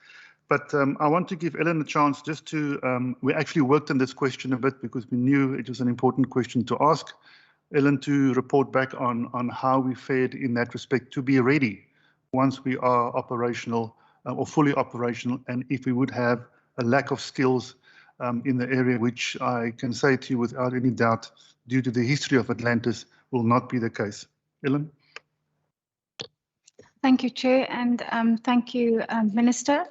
But I want to give Ellen a chance just to, we actually worked on this question a bit because we knew it was an important question to ask. Ellen to report back on how we fared in that respect to be ready once we are operational or fully operational, and if we would have a lack of skills in the area, which I can say to you without any doubt, due to the history of Atlantis, will not be the case. Ellen? Thank you, Chair, and thank you, Minister.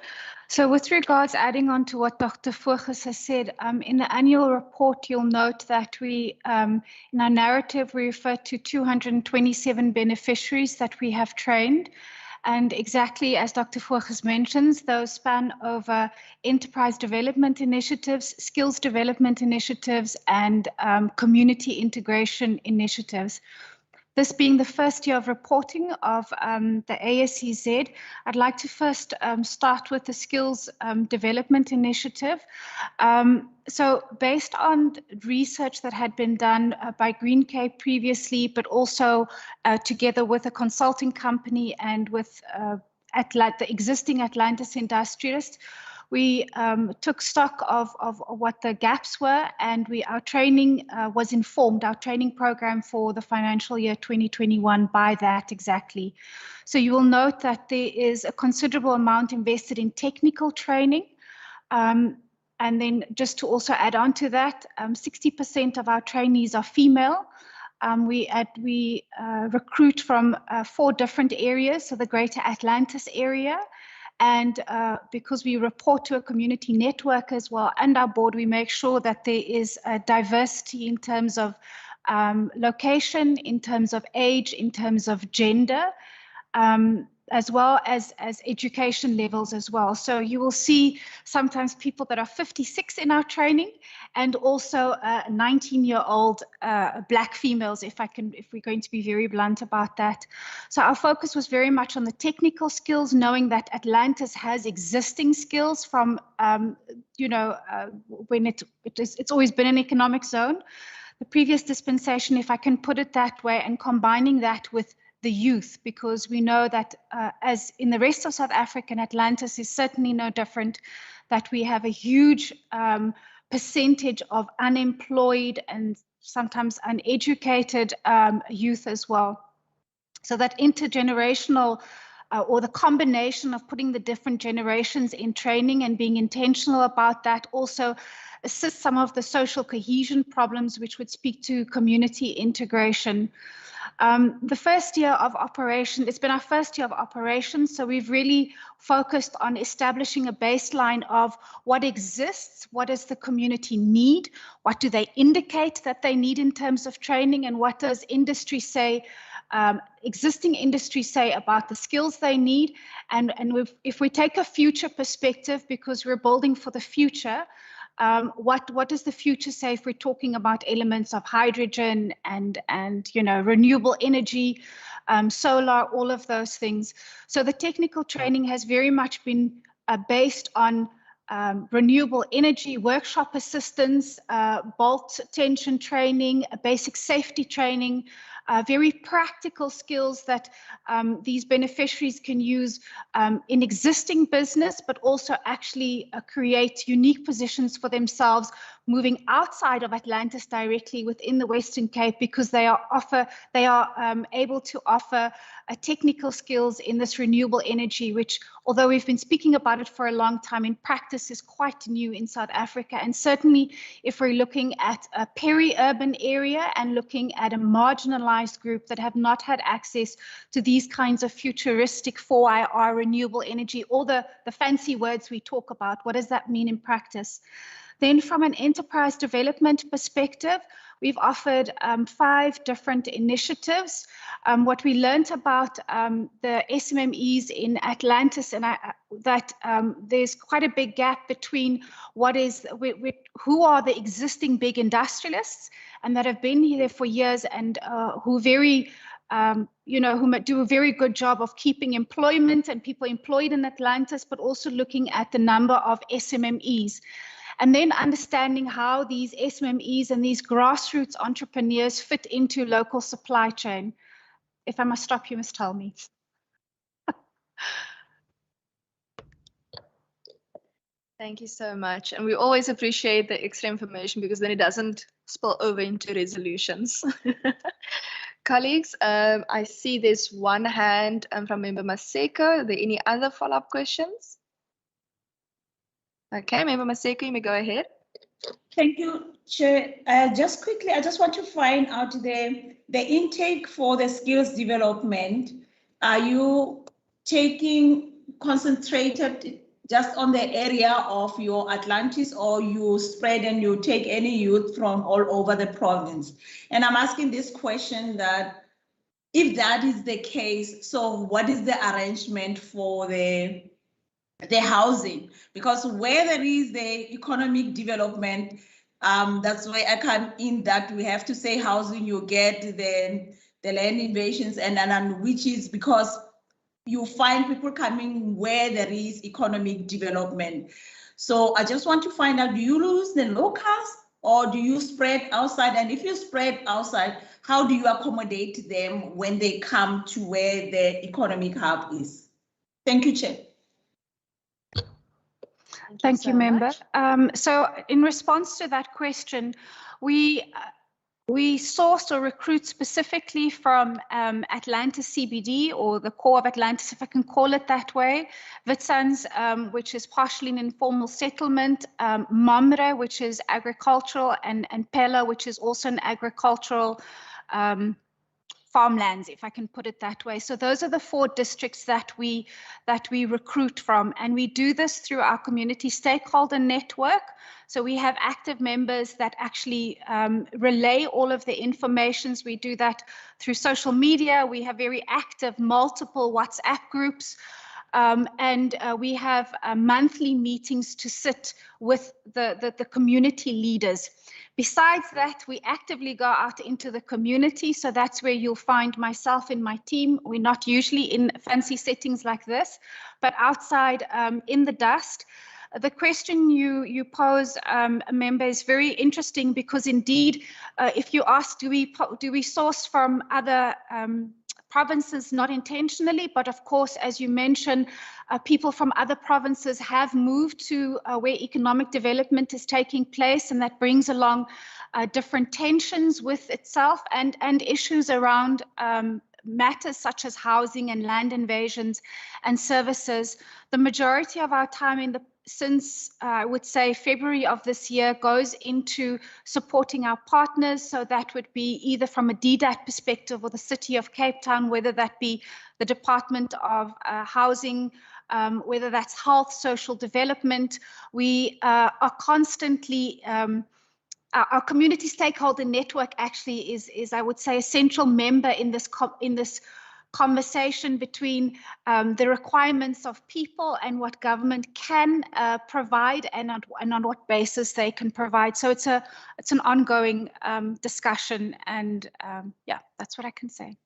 So with regards, adding on to what Dr. Volkers has said, in the annual report, you'll note that we, in our narrative, we refer to 227 beneficiaries that we have trained. And exactly as Dr. Volkers mentions, those span over enterprise development initiatives, skills development initiatives, and community integration initiatives. This being the first year of reporting of the ASEZ, I'd like to first start with the skills development initiative. So based on research that had been done by Green Cape previously, but also together with a consulting company and with the existing Atlantis industrialists, we took stock of what the gaps were, and our training was informed, our training program for the financial year 2021 by that exactly. So you will note that there is a considerable amount invested in technical training. And then just to also add on to that, 60% of our trainees are female. We recruit from 4 different areas, so the Greater Atlantis area. And because we report to a community network as well and our board, we make sure that there is a diversity in terms of location, in terms of age, in terms of gender. as well as education levels as well. So you will see sometimes people that are 56 in our training, and also 19-year-old Black females, if we're going to be very blunt about that. So our focus was very much on the technical skills, knowing that Atlantis has existing skills from, when it's always been an economic zone. The previous dispensation, if I can put it that way, and combining that with the youth, because we know that as in the rest of South Africa, and Atlantis is certainly no different, that we have a huge percentage of unemployed and sometimes uneducated youth as well. So that intergenerational or the combination of putting the different generations in training and being intentional about that also assists some of the social cohesion problems, which would speak to community integration. The first year of operation, it's been our first year of operation, so we've really focused on establishing a baseline of what exists, what does the community need, what do they indicate that they need in terms of training, and what does industry say, existing industry say about the skills they need. And if we take a future perspective, because we're building for the future, what does the future say if we're talking about elements of hydrogen and renewable energy, solar, all of those things. So the technical training has very much been based on renewable energy, workshop assistance, bolt tension training, basic safety training, very practical skills that these beneficiaries can use in existing business, but also actually create unique positions for themselves moving outside of Atlantis directly within the Western Cape, because they are able to offer technical skills in this renewable energy, which, although we've been speaking about it for a long time, in practice is quite new in South Africa. And certainly if we're looking at a peri-urban area and looking at a marginalized group that have not had access to these kinds of futuristic 4IR renewable energy, all the fancy words we talk about, what does that mean in practice? Then from an enterprise development perspective, we've offered 5 different initiatives. What we learned about the SMMEs in Atlantis, and that there's quite a big gap between who are the existing big industrialists and that have been here for years and who do a very good job of keeping employment and people employed in Atlantis, but also looking at the number of SMMEs. And then understanding how these SMMEs and these grassroots entrepreneurs fit into local supply chain. If I must stop, you must tell me. Thank you so much. And we always appreciate the extra information, because then it doesn't spill over into resolutions. Colleagues, I see there's one hand from Member Maseko. Are there any other follow-up questions? Okay, Member Maseko, you may go ahead. Thank you, Chair. Just quickly, I just want to find out the intake for the skills development. Are you taking concentrated just on the area of your Atlantis, or you spread and you take any youth from all over the province? And I'm asking this question that if that is the case, so what is the arrangement for the housing? Because where there is the economic development, that's why I can in that we have to say housing, you get the land invasions, and which is because you find people coming where there is economic development. So I just want to find out, do you lose the locals or do you spread outside? And if you spread outside, how do you accommodate them when they come to where the economic hub is? Thank you, Chair. Thank you, Member. So in response to that question, we source or recruit specifically from Atlantis CBD, or the core of Atlantis, if I can call it that way, Witsands, which is partially an informal settlement, Mamre, which is agricultural, and Pella, which is also an agricultural farmlands, if I can put it that way. So those are the 4 districts that we recruit from, and we do this through our community stakeholder network. So we have active members that actually relay all of the information. We do that through social media. We have very active multiple WhatsApp groups. And we have monthly meetings to sit with the community leaders. Besides that, we actively go out into the community. So that's where you'll find myself and my team. We're not usually in fancy settings like this, but outside in the dust. The question you pose, member, is very interesting because indeed, if you ask, do we source from other provinces? Not intentionally, but of course, as you mentioned, people from other provinces have moved to where economic development is taking place, and that brings along different tensions with itself and issues around matters such as housing and land invasions and services. The majority of our time since I would say February of this year goes into supporting our partners. So that would be either from a DDAT perspective or the City of Cape Town, whether that be the Department of Housing, whether that's health, social development. We are constantly our community stakeholder network actually is I would say a central member in this conversation between the requirements of people and what government can provide and on what basis they can provide. So it's an ongoing discussion, and yeah, that's what I can say.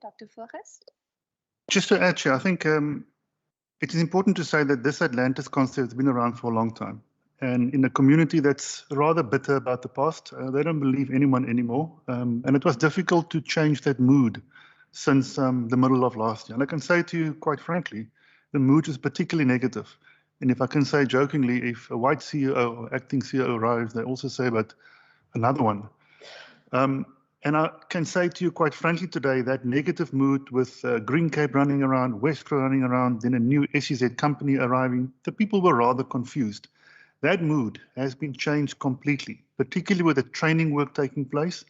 Dr. Voorges? Just to add, Chair, I think it is important to say that this Atlantis concept has been around for a long time. And in a community that's rather bitter about the past, they don't believe anyone anymore. And it was difficult to change that mood since the middle of last year. And I can say to you, quite frankly, the mood is particularly negative. And if I can say jokingly, if a white CEO or acting CEO arrives, they also say about another one. And I can say to you, quite frankly, today, that negative mood with Green Cape running around, Westro running around, then a new SEZ company arriving, the people were rather confused. That mood has been changed completely, particularly with the training work taking place.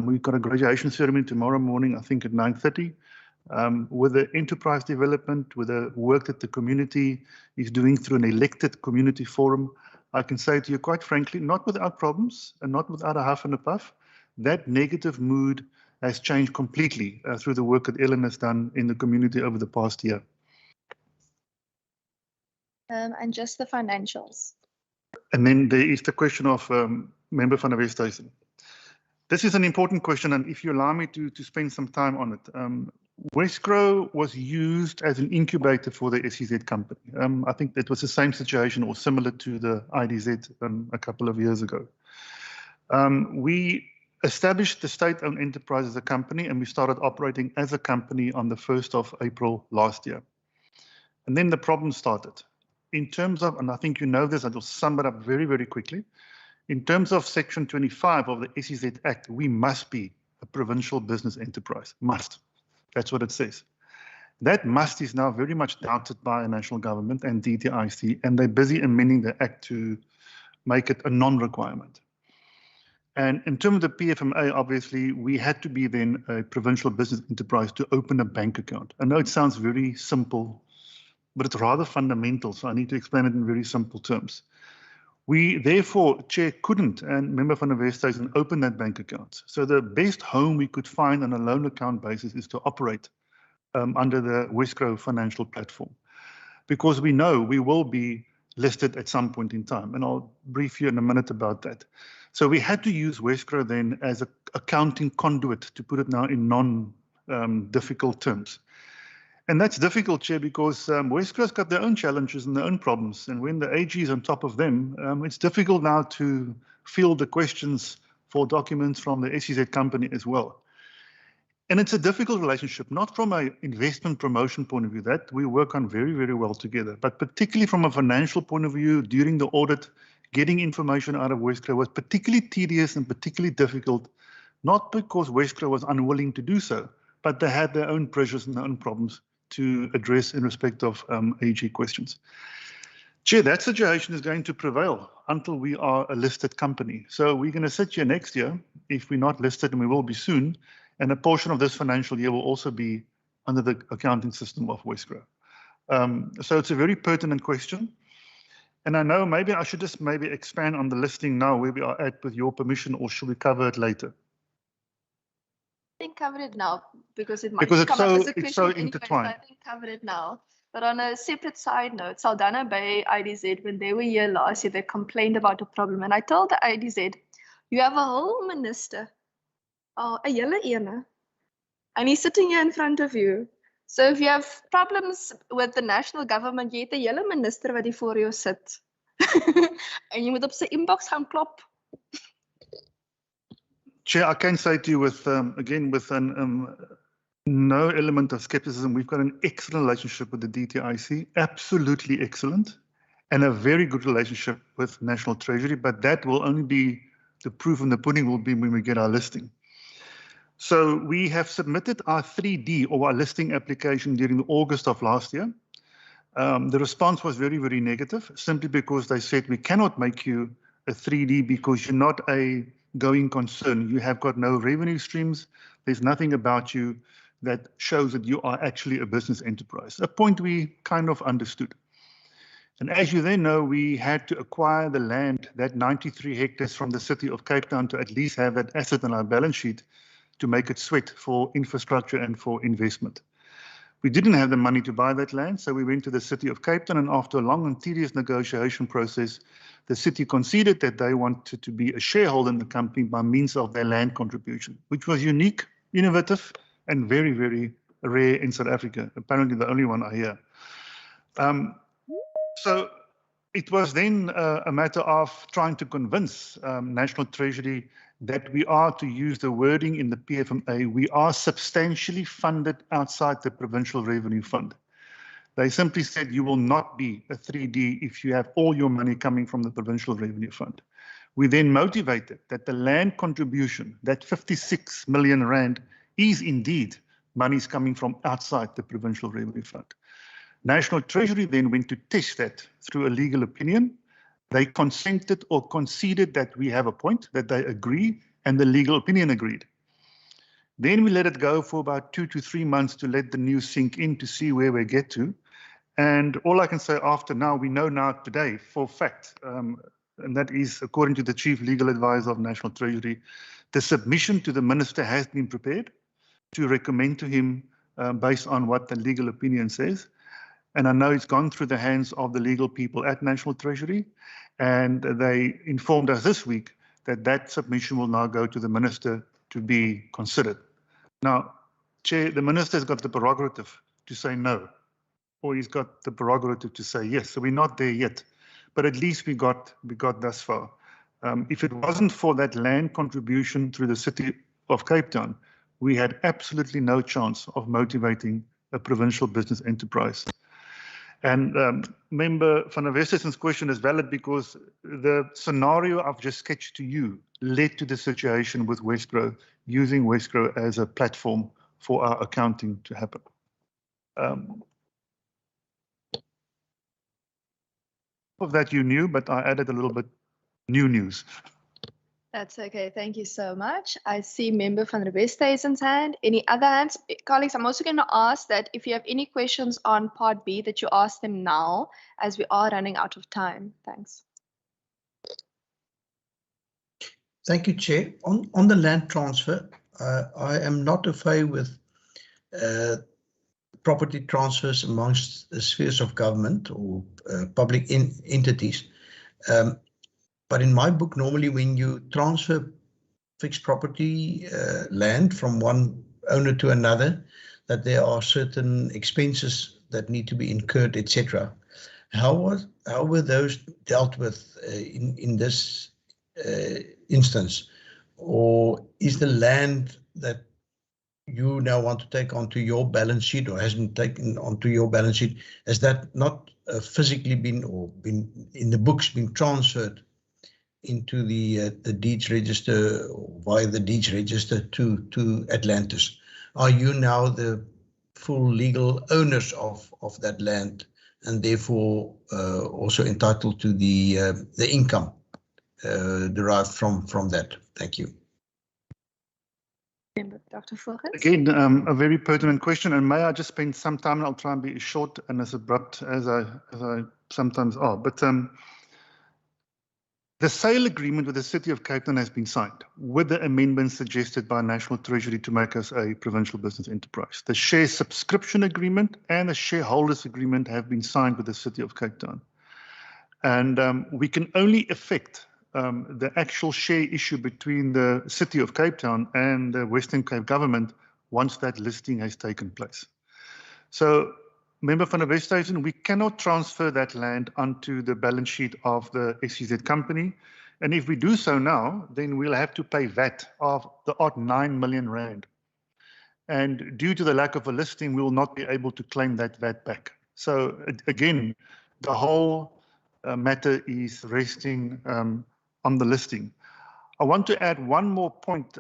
We've got a graduation ceremony tomorrow morning, I think at 9:30, with the enterprise development, with the work that the community is doing through an elected community forum. I can say to you, quite frankly, not without problems and not without a huff and a puff, that negative mood has changed completely through the work that Ellen has done in the community over the past year. And just the financials. And then there is the question of Member van der Westhuizen. This is an important question, and if you allow me to spend some time on it. Westgrow was used as an incubator for the SEZ company. I think that was the same situation or similar to the IDZ a couple of years ago. We established the state-owned enterprise as a company, and we started operating as a company on the 1st of April last year. And then the problem started. In terms of, and I think you know this, I will sum it up very, very quickly. In terms of Section 25 of the SEZ Act, we must be a provincial business enterprise. Must. That's what it says. That must is now very much doubted by a national government and DTIC, and they're busy amending the Act to make it a non-requirement. And in terms of the PFMA, obviously, we had to be then a provincial business enterprise to open a bank account. I know it sounds very simple, but it's rather fundamental, so I need to explain it in very simple terms. We therefore, Chair, couldn't, and Member van der Westhuizen, open that bank account. So the best home we could find on a loan account basis is to operate under the Westgrow financial platform, because we know we will be listed at some point in time, and I'll brief you in a minute about that. So we had to use Westgrow then as an accounting conduit, to put it now in non-difficult terms. And that's difficult, Chair, because Westgrow's got their own challenges and their own problems. And when the AG is on top of them, it's difficult now to field the questions for documents from the SEZ company as well. And it's a difficult relationship, not from an investment promotion point of view, that we work on very, very well together, but particularly from a financial point of view. During the audit, getting information out of Westgrow was particularly tedious and particularly difficult, not because Westgrow was unwilling to do so, but they had their own pressures and their own problems to address in respect of AG questions. Chair, that situation is going to prevail until we are a listed company. So we're going to sit here next year, if we're not listed, and we will be soon, And a portion of this financial year will also be under the accounting system of Wesgro. So it's a very pertinent question. And I know maybe I should just maybe expand on the listing now where we are at with your permission, or should we cover it later? I think cover it now because it might Because it's come up so- as a it's question so anyway, intertwined. I think cover it now. But on a separate side note, Saldanha Bay IDZ, when they were here last year, they complained about a problem. And I told the IDZ, you have a whole minister, a yellow ene, and he's sitting here in front of you. So if you have problems with the national government, jy het 'n hele minister wat hier voor jou sit. En jy moet op sy inbox gaan klop. Chair, I can say to you with, again, with no element of skepticism, we've got an excellent relationship with the DTIC, absolutely excellent, and a very good relationship with National Treasury, but that will only be, the proof in the pudding will be when we get our listing. So we have submitted our 3D or our listing application during August of last year. The response was very, very negative, simply because they said we cannot make you a 3D because you're not a going concern. You have got no revenue streams. There's nothing about you that shows that you are actually a business enterprise, a point we kind of understood. And as you then know, we had to acquire the land, that 93 hectares from the city of Cape Town, to at least have that asset on our balance sheet to make it sweat for infrastructure and for investment. We didn't have the money to buy that land, so we went to the city of Cape Town, and after a long and tedious negotiation process, the city conceded that they wanted to be a shareholder in the company by means of their land contribution, which was unique, innovative, and very, very rare in South Africa. Apparently the only one I hear. So it was then a matter of trying to convince National Treasury that we are, to use the wording in the PFMA, we are substantially funded outside the Provincial Revenue Fund. They simply said you will not be a 3D if you have all your money coming from the Provincial Revenue Fund. We then motivated that the land contribution, that 56 million rand, is indeed monies coming from outside the Provincial Revenue Fund. National Treasury then went to test that through a legal opinion. They consented or conceded that we have a point, that they agree, and the legal opinion agreed. Then we let it go for about 2 to 3 months to let the news sink in to see where we get to. And all I can say after now, we know now today for fact, and that is according to the Chief Legal Advisor of National Treasury, the submission to the Minister has been prepared to recommend to him based on what the legal opinion says. And I know it's gone through the hands of the legal people at National Treasury, and they informed us this week that that submission will now go to the Minister to be considered. Now, Chair, the Minister's got the prerogative to say no, or he's got the prerogative to say yes. So we're not there yet, but at least we got thus far. If it wasn't for that land contribution through the city of Cape Town, we had absolutely no chance of motivating a provincial business enterprise. And Member van der Westersen's question is valid because the scenario I've just sketched to you led to the situation with Wesgro, using Wesgro as a platform for our accounting to happen. Of that you knew, but I added a little bit new news. That's okay. Thank you so much. I see Member van der Westhuizen's hand. Any other hands? Colleagues, I'm also going to ask that if you have any questions on Part B, that you ask them now, as we are running out of time. Thanks. Thank you, Chair. On the land transfer, I am not afraid with property transfers amongst the spheres of government or public entities. But in my book, normally when you transfer fixed property land from one owner to another, that there are certain expenses that need to be incurred, etc. How were those dealt with in this instance? Or is the land that you now want to take onto your balance sheet, or has been taken onto your balance sheet, has that not physically been in the books been transferred into the deeds register, or via the deeds register to Atlantis? Are you now the full legal owners of that land, and therefore also entitled to the income derived from that? Thank you. Member Dr. Volgens. Again, a very pertinent question, and may I just spend some time, and I'll try and be as short and as abrupt as I sometimes are. But the sale agreement with the City of Cape Town has been signed with the amendments suggested by National Treasury to make us a provincial business enterprise. The share subscription agreement and the shareholders agreement have been signed with the City of Cape Town. And we can only affect the actual share issue between the City of Cape Town and the Western Cape government once that listing has taken place. So, Member van der Westhuizen, we cannot transfer that land onto the balance sheet of the SEZ company. And if we do so now, then we'll have to pay VAT of the odd 9 million rand. And due to the lack of a listing, we will not be able to claim that VAT back. So again, the whole matter is resting on the listing. I want to add one more point.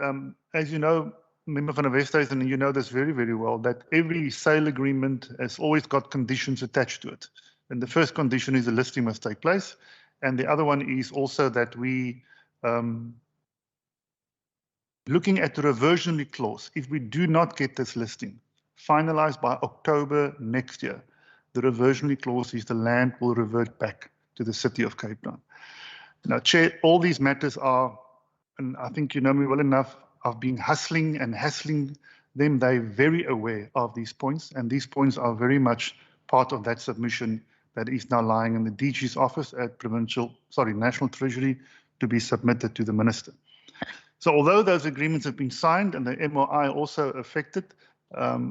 As you know, Member van der Westhuizen, and you know this very, very well, that every sale agreement has always got conditions attached to it. And the first condition is the listing must take place. And the other one is also that we, looking at the reversionary clause, if we do not get this listing finalized by October next year, the reversionary clause is the land will revert back to the City of Cape Town. Now, Chair, all these matters are, and I think you know me well enough, I've been hustling and hassling them. They're very aware of these points, and these points are very much part of that submission that is now lying in the DG's office at National Treasury to be submitted to the Minister. So although those agreements have been signed and the MOI also affected,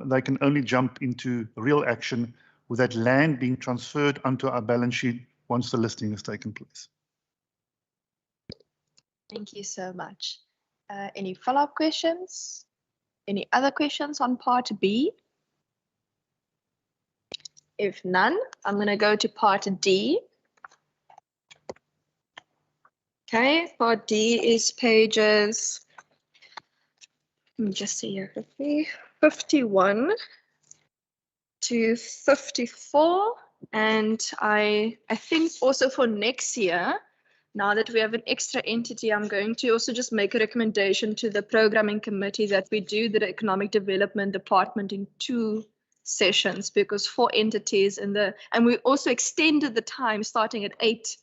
they can only jump into real action with that land being transferred onto our balance sheet once the listing has taken place. Thank you so much. Any follow-up questions? Any other questions on part B? If none, I'm going to go to part D. Okay, part D is pages, let me just see here quickly, 51 to 54. And I think also for next year, now that we have an extra entity, I'm going to also just make a recommendation to the programming committee that we do the economic development department in 2 sessions, because 4 entities and we also extended the time starting at 8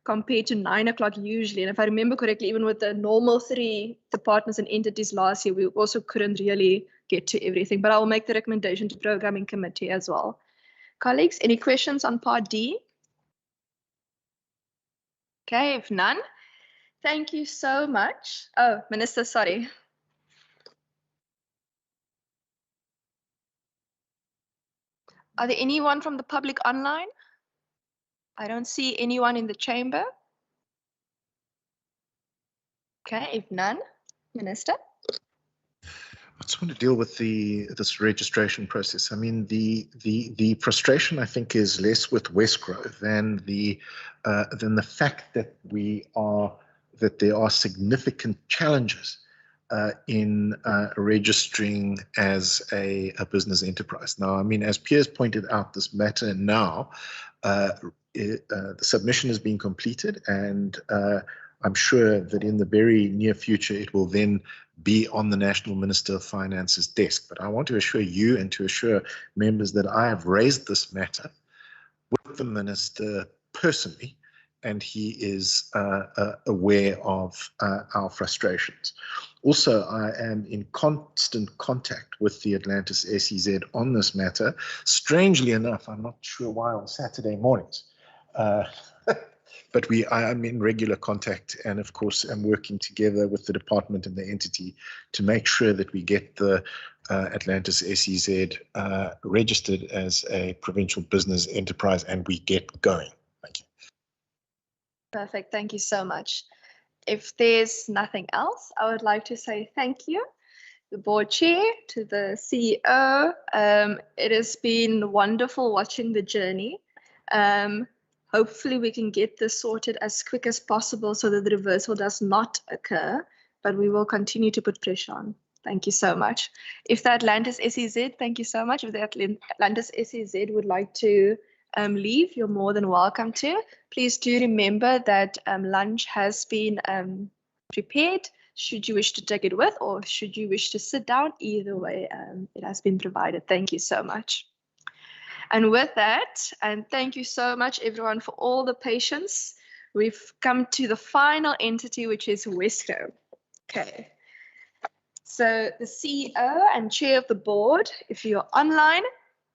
compared to 9 o'clock usually. And if I remember correctly, even with the normal 3 departments and entities last year, we also couldn't really get to everything, but I will make the recommendation to programming committee as well. Colleagues, any questions on part D? Okay, if none, thank you so much. Oh, Minister, sorry. Are there anyone from the public online? I don't see anyone in the chamber. Okay, if none, Minister. I just want to deal with this registration process. I mean, the frustration I think is less with Westgrove than the fact that there are significant challenges in registering as a business enterprise. Now, I mean, as Piers pointed out, this matter now, the submission has been completed, and I'm sure that in the very near future, it will then be on the National Minister of Finance's desk. But I want to assure you and to assure members that I have raised this matter with the Minister personally, and he is aware of our frustrations. Also, I am in constant contact with the Atlantis SEZ on this matter. Strangely enough, I'm not sure why on Saturday mornings, but I am in regular contact, and of course I'm working together with the department and the entity to make sure that we get the Atlantis SEZ registered as a provincial business enterprise and we get going. Thank you. Perfect, thank you so much. If there's nothing else, I would like to say thank you, the board chair, to the CEO. It has been wonderful watching the journey. Hopefully we can get this sorted as quick as possible so that the reversal does not occur, but we will continue to put pressure on. Thank you so much. If the Atlantis SEZ, thank you so much. If the Atlantis SEZ would like to leave, you're more than welcome to. Please do remember that lunch has been prepared. should you wish to take it with, or should you wish to sit down. Either way, it has been provided. Thank you so much. And with that, and thank you so much everyone for all the patience, we've come to the final entity, which is Wesco. Okay. So the CEO and chair of the board, if you're online,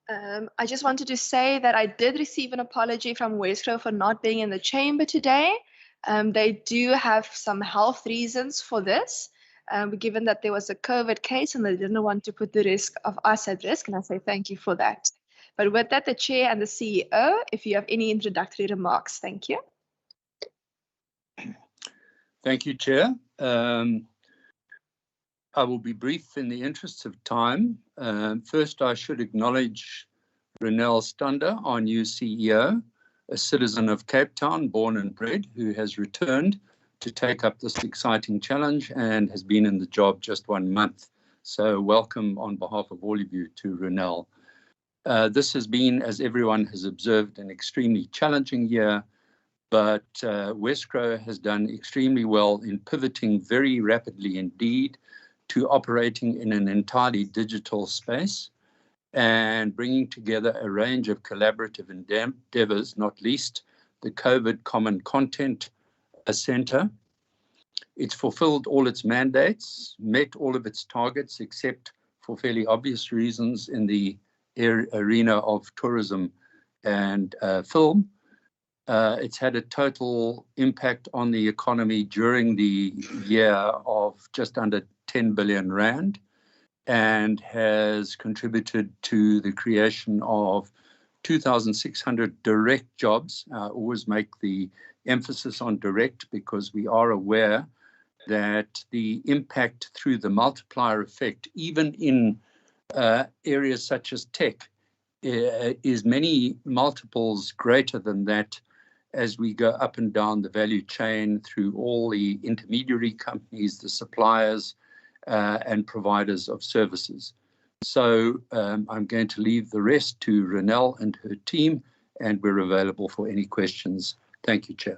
I just wanted to say that I did receive an apology from Wesco for not being in the chamber today. They do have some health reasons for this, given that there was a COVID case and they didn't want to put the risk of us at risk, and I say thank you for that. But with that, the chair and the CEO, if you have any introductory remarks, thank you. Thank you, Chair. I will be brief in the interests of time. First, I should acknowledge Ronel Stander, our new CEO, a citizen of Cape Town, born and bred, who has returned to take up this exciting challenge and has been in the job just 1 month. So welcome on behalf of all of you to Ronel. This has been, as everyone has observed, an extremely challenging year, but Wesco has done extremely well in pivoting very rapidly indeed to operating in an entirely digital space and bringing together a range of collaborative endeavors, not least the COVID Common Content Center. It's fulfilled all its mandates, met all of its targets, except for fairly obvious reasons in the arena of tourism and film. It's had a total impact on the economy during the year of just under 10 billion rand and has contributed to the creation of 2,600 direct jobs. I always make the emphasis on direct because we are aware that the impact through the multiplier effect, even in areas such as tech, is many multiples greater than that as we go up and down the value chain through all the intermediary companies, the suppliers, and providers of services. So I'm going to leave the rest to Ronel and her team, and we're available for any questions. Thank you, Chair.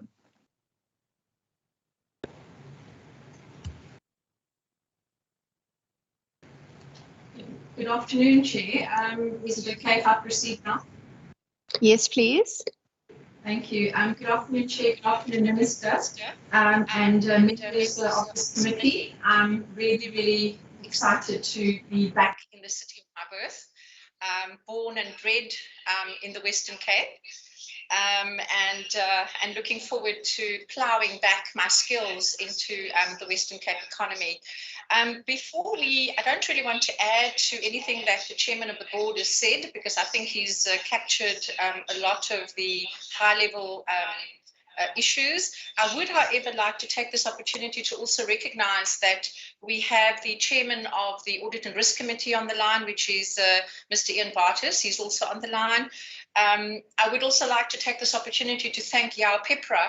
Good afternoon, Chair. Is it okay if I proceed now? Yes, please. Thank you. Good afternoon, Chair. Good afternoon, Minister, and members of this committee. I'm really excited to be back in the city of my birth, born and bred in the Western Cape, and looking forward to ploughing back my skills into the Western Cape economy. I don't really want to add to anything that the chairman of the board has said, because I think he's captured a lot of the high-level issues. I would, however, like to take this opportunity to also recognize that we have the chairman of the Audit and Risk Committee on the line, which is Mr. Ian Bartis. He's also on the line. I would also like to take this opportunity to thank Yao Pepra,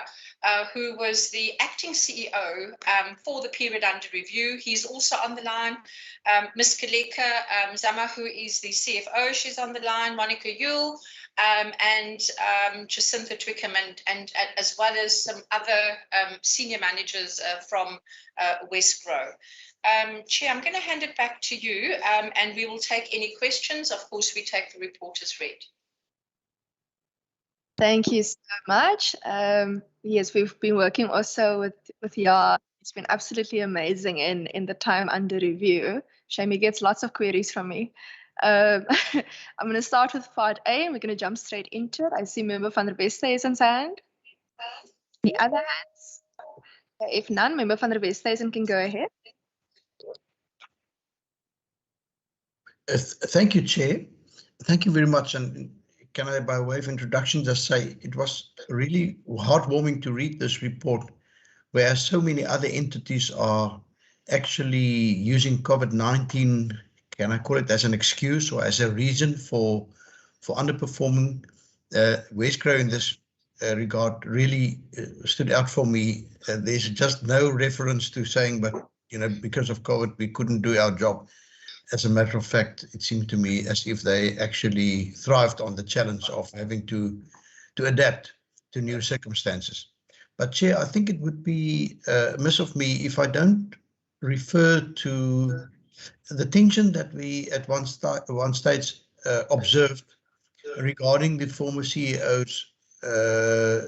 who was the acting CEO for the period under review. He's also on the line. Ms. Kaleka Zama, who is the CFO, she's on the line. Monica Yule, and Jacinta Twickham, and as well as some other senior managers from Wesco. Chair, I'm going to hand it back to you, and we will take any questions. Of course, we take the report as read. Thank you so much. Yes, we've been working also with Yao. It's been absolutely amazing in the time under review. Shame he gets lots of queries from me. I'm going to start with part A, and we're going to jump straight into it. I see Member van der Westhuizen's hand. The other hands? If none, Member van der Westhuizen can go ahead. Thank you, Chair. Thank you very much. And can I, by way of introduction, just say it was really heartwarming to read this report, where so many other entities are actually using COVID-19, can I call it as an excuse or as a reason for underperforming. Wesco in this regard really stood out for me. There's just no reference to saying, but because of COVID, we couldn't do our job. As a matter of fact, it seemed to me as if they actually thrived on the challenge of having to adapt to new circumstances. But Chair, I think it would be amiss of me if I don't refer to the tension that we at one stage observed regarding the former CEO's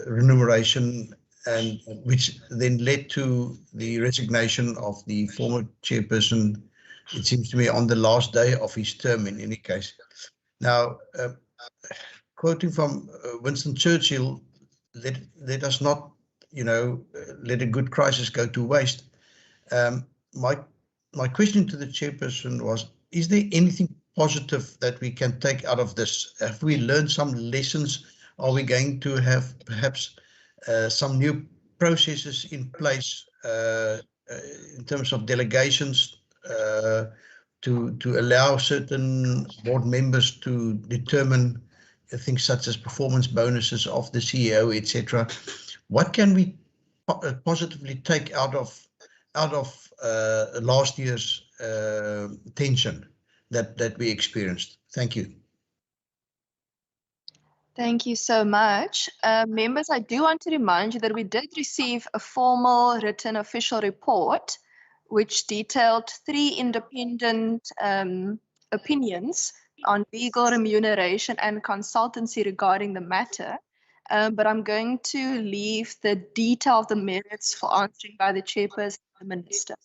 remuneration, and which then led to the resignation of the former chairperson, it seems to me, on the last day of his term in any case. Now, quoting from Winston Churchill, let us not, let a good crisis go to waste. My question to the chairperson was, is there anything positive that we can take out of this? Have we learned some lessons? Are we going to have perhaps some new processes in place in terms of delegations to allow certain board members to determine things such as performance bonuses of the CEO, etc.? What can we positively take out of last year's tension that we experienced? Thank you. Thank you so much. Members, I do want to remind you that we did receive a formal written official report which detailed 3 independent opinions on legal remuneration and consultancy regarding the matter. But I'm going to leave the detail of the merits for answering by the chairperson and the minister.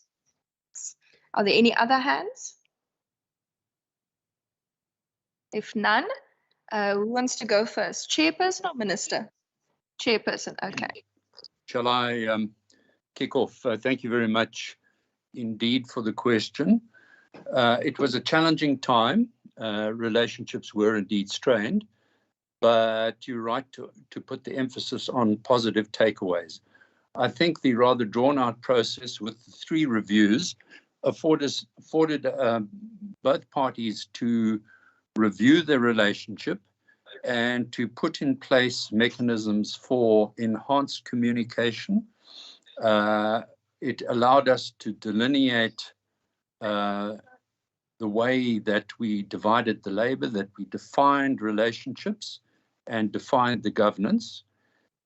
Are there any other hands? If none, who wants to go first? Chairperson or minister? Chairperson, okay. Shall I kick off? Thank you very much indeed for the question. It was a challenging time. Relationships were indeed strained, but you're right to put the emphasis on positive takeaways. I think the rather drawn-out process with the 3 reviews afforded both parties to review their relationship and to put in place mechanisms for enhanced communication. It allowed us to delineate the way that we divided the labor, that we defined relationships and defined the governance.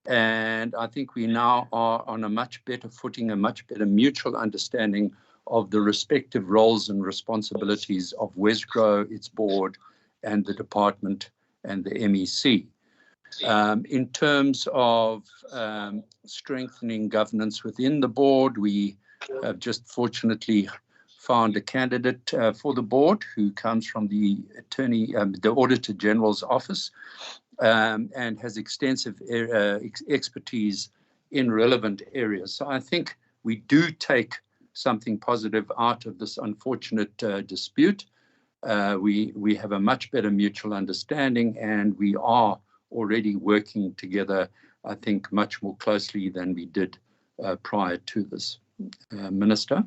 And I think we now are on a much better footing, a much better mutual understanding of the respective roles and responsibilities of Wesgro, its board, and the department and the MEC. In terms of strengthening governance within the board, we have just fortunately found a candidate for the board who comes from the Auditor General's office and has extensive expertise in relevant areas. So I think we do take something positive out of this unfortunate dispute. We have a much better mutual understanding, and we are already working together, I think, much more closely than we did prior to this. Minister?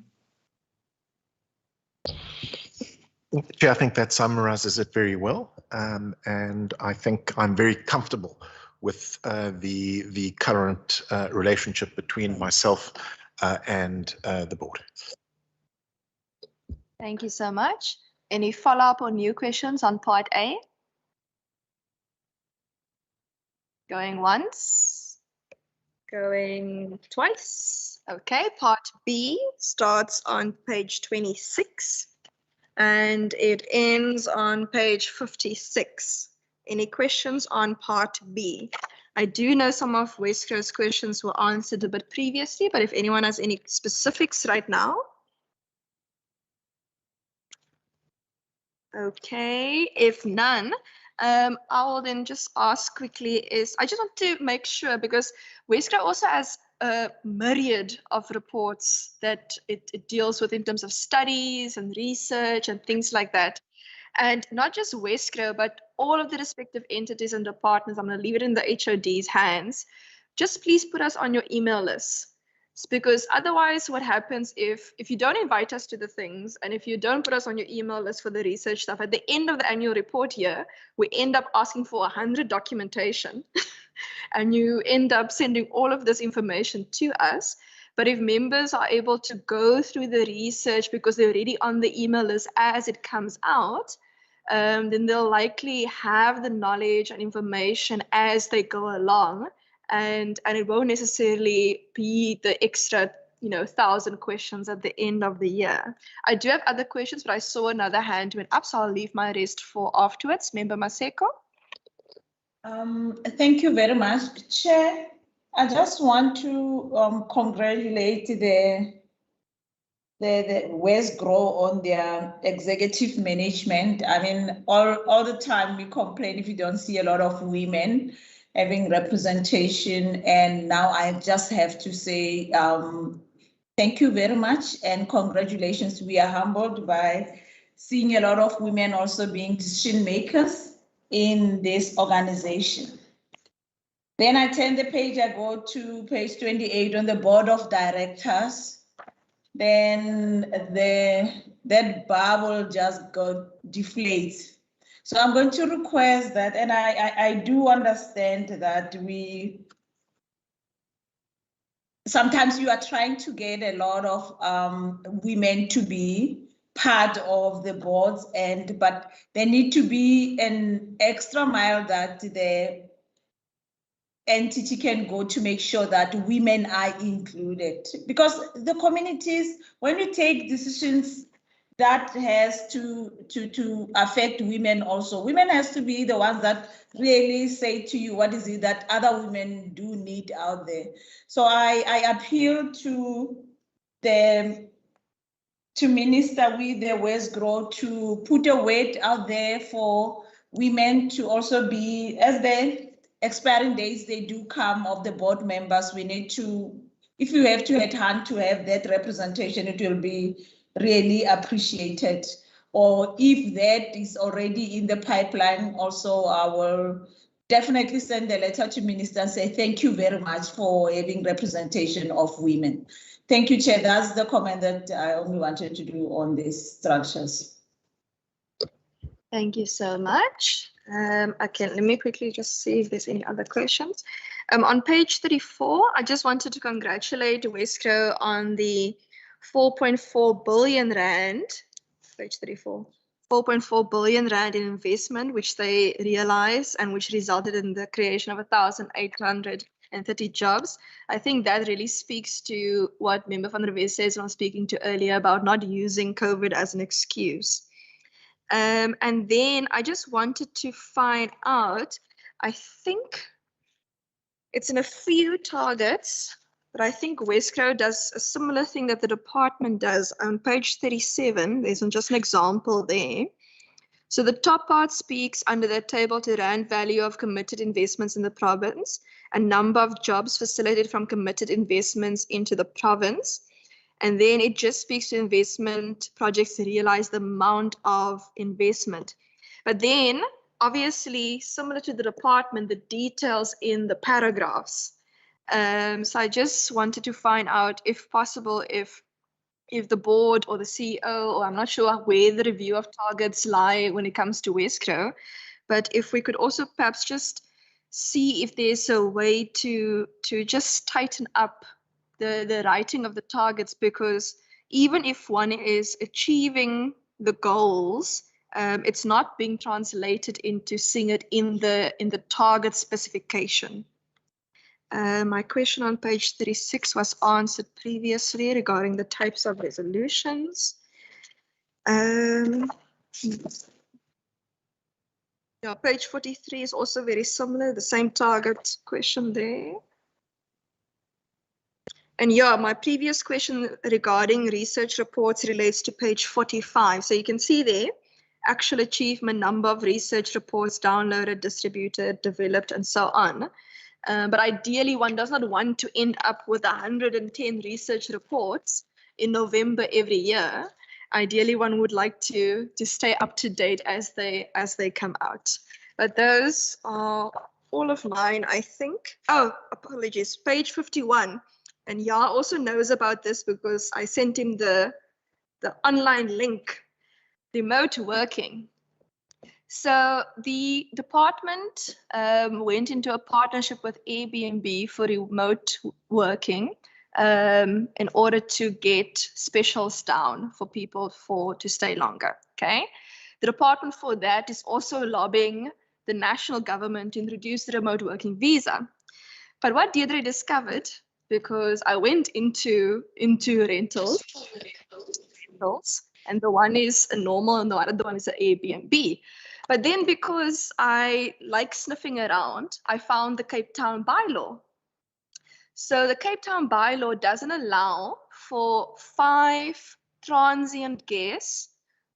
Chair, I think that summarizes it very well, and I think I'm very comfortable with the current relationship between myself and the board. Thank you so much. Any follow-up or new questions on part A? Going once, going twice. Okay, part B starts on page 26 and it ends on page 56. Any questions on part B? I do know some of Wesgro's questions were answered a bit previously, but if anyone has any specifics right now. Okay, if none, I will then just ask quickly I just want to make sure, because Wesgro also has a myriad of reports that it deals with in terms of studies and research and things like that. And not just Wesgro, but all of the respective entities and departments, I'm going to leave it in the HOD's hands. Just please put us on your email list. Because otherwise what happens if you don't invite us to the things and if you don't put us on your email list for the research stuff, at the end of the annual report here, we end up asking for 100 documentation and you end up sending all of this information to us. But if members are able to go through the research because they're already on the email list as it comes out, then they'll likely have the knowledge and information as they go along. And it won't necessarily be the extra 1,000 questions at the end of the year. I do have other questions, but I saw another hand went up, so I'll leave my rest for afterwards. Member Maseko. Thank you very much, Chair. I just want to congratulate the West Grow on their executive management. I mean, all the time we complain if you don't see a lot of women having representation, and now I just have to say thank you very much and congratulations. We are humbled by seeing a lot of women also being decision makers in this organization. Then I turn the page, I go to page 28 on the board of directors. Then that bar will just go deflate. So I'm going to request that, and I do understand that sometimes you are trying to get a lot of women to be part of the boards, but there need to be an extra mile that the entity can go to make sure that women are included. Because the communities, when we take decisions that has to affect women also, women has to be the ones that really say to you, what is it that other women do need out there? So I appeal to Minister with the West Grow to put a weight out there for women to also be, as the expiring days they do come of the board members, we need to, if you have to headhunt to have that representation, it will be really appreciated. Or if that is already in the pipeline, also I will definitely send a letter to Minister and say thank you very much for having representation of women. Thank you, Chair. That's the comment that I only wanted to do on these structures. Thank you so much. Okay, let me quickly just see if there's any other questions. On page 34, I just wanted to congratulate Wesco on the 4.4 billion rand, page 34, 4.4 billion rand in investment, which they realized and which resulted in the creation of 1,830 jobs. I think that really speaks to what Member van der Wes says when I was speaking to earlier about not using COVID as an excuse. And then I just wanted to find out, I think it's in a few targets, but I think Wesco does a similar thing that the department does. On page 37, there's just an example there. So the top part speaks under the table to rand value of committed investments in the province, a number of jobs facilitated from committed investments into the province. And then it just speaks to investment projects to realize the amount of investment. But then, obviously, similar to the department, the details in the paragraphs. So I just wanted to find out, if possible, if the board or the CEO, or I'm not sure where the review of targets lie when it comes to Wesco, but if we could also perhaps just see if there's a way to just tighten up the writing of the targets, because even if one is achieving the goals, it's not being translated into seeing it in the target specification. My question on page 36 was answered previously regarding the types of resolutions. Yeah, page 43 is also very similar, the same target question there. And yeah, my previous question regarding research reports relates to page 45. So you can see there, actual achievement, number of research reports downloaded, distributed, developed, and so on. But ideally, one does not want to end up with 110 research reports in November every year. Ideally, one would like to stay up to date as they come out. But those are all of mine, I think. Oh, apologies, page 51. And Yaa also knows about this because I sent him the online link, remote working. So the department went into a partnership with Airbnb for remote working in order to get specials down for people to stay longer, okay? The department for that is also lobbying the national government to introduce the remote working visa. But what Deirdre discovered because I went into rentals, and the one is a normal and the other one is an Airbnb. But then because I like sniffing around, I found the Cape Town bylaw. So the Cape Town bylaw doesn't allow for 5 transient guests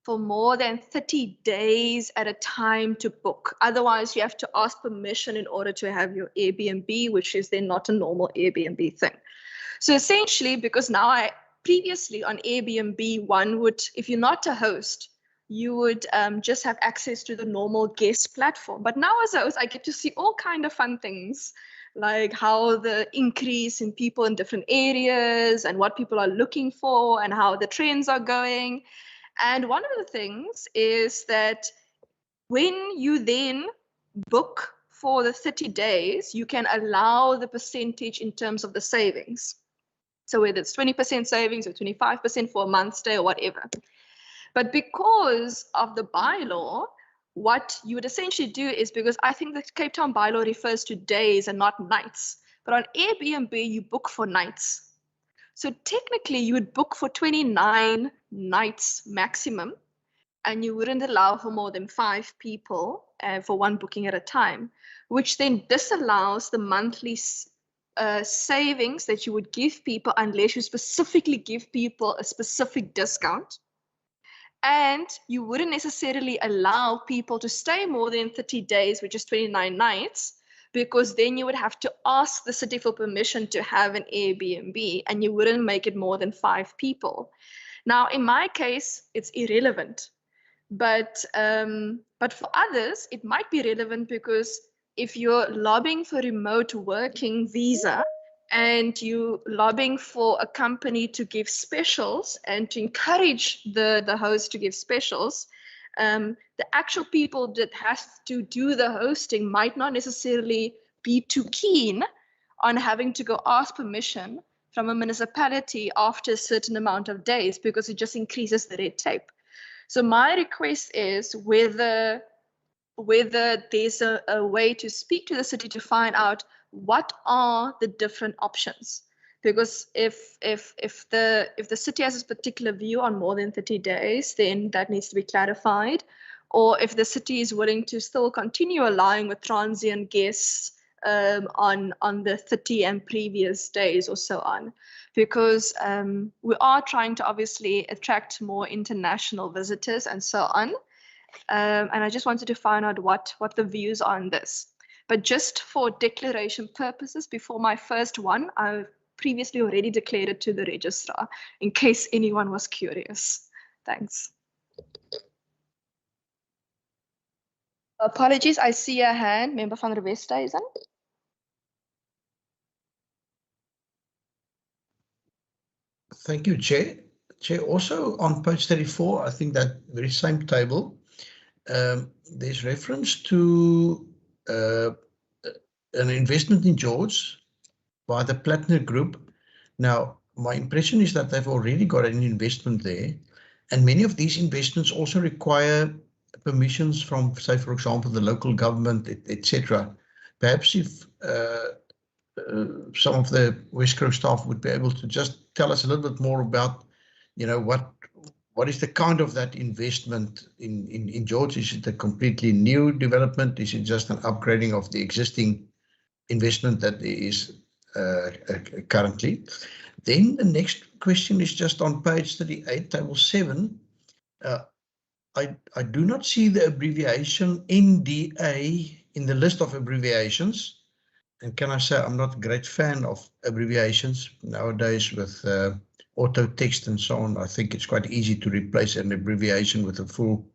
for more than 30 days at a time to book. Otherwise, you have to ask permission in order to have your Airbnb, which is then not a normal Airbnb thing. So essentially, because now previously on Airbnb, one would, if you're not a host, you would just have access to the normal guest platform. But now as a host, I get to see all kind of fun things, like how the increase in people in different areas and what people are looking for and how the trends are going. And one of the things is that when you then book for the 30 days, you can allow the percentage in terms of the savings. So whether it's 20% savings or 25% for a month stay or whatever. But because of the bylaw, what you would essentially do is, because I think the Cape Town bylaw refers to days and not nights, but on Airbnb, you book for nights. So technically you would book for 29 nights maximum, and you wouldn't allow for more than 5 people for one booking at a time, which then disallows the monthly savings that you would give people unless you specifically give people a specific discount. And you wouldn't necessarily allow people to stay more than 30 days, which is 29 nights, because then you would have to ask the city for permission to have an Airbnb, and you wouldn't make it more than 5 people. Now, in my case, it's irrelevant. But for others, it might be relevant, because if you're lobbying for remote working visa and you lobbying for a company to give specials and to encourage the host to give specials, the actual people that has to do the hosting might not necessarily be too keen on having to go ask permission from a municipality after a certain amount of days, because it just increases the red tape. So my request is whether there's a way to speak to the city to find out what are the different options. Because if the city has a particular view on more than 30 days, then that needs to be clarified. Or if the city is willing to still continue allowing with transient guests on the 30 and previous days or so on. Because we are trying to obviously attract more international visitors and so on. And I just wanted to find out what the views are on this. But just for declaration purposes, before my first one, I've previously already declared it to the registrar, in case anyone was curious. Thanks. Apologies, I see a hand. Member van der Westhuizen. Thank you, Chair. Chair, also on page 34, I think that very same table, there's reference to an investment in George by the Platinum Group. Now, my impression is that they've already got an investment there, and many of these investments also require permissions from, say, for example, the local government, etc. Perhaps if some of the West Coast staff would be able to just tell us a little bit more about, you know, what is the kind of that investment in George? Is it a completely new development? Is it just an upgrading of the existing investment that is currently? Then the next question is just on page 38, table 7. I do not see the abbreviation NDA in the list of abbreviations. And can I say I'm not a great fan of abbreviations nowadays with auto text and so on. I think it's quite easy to replace an abbreviation with a full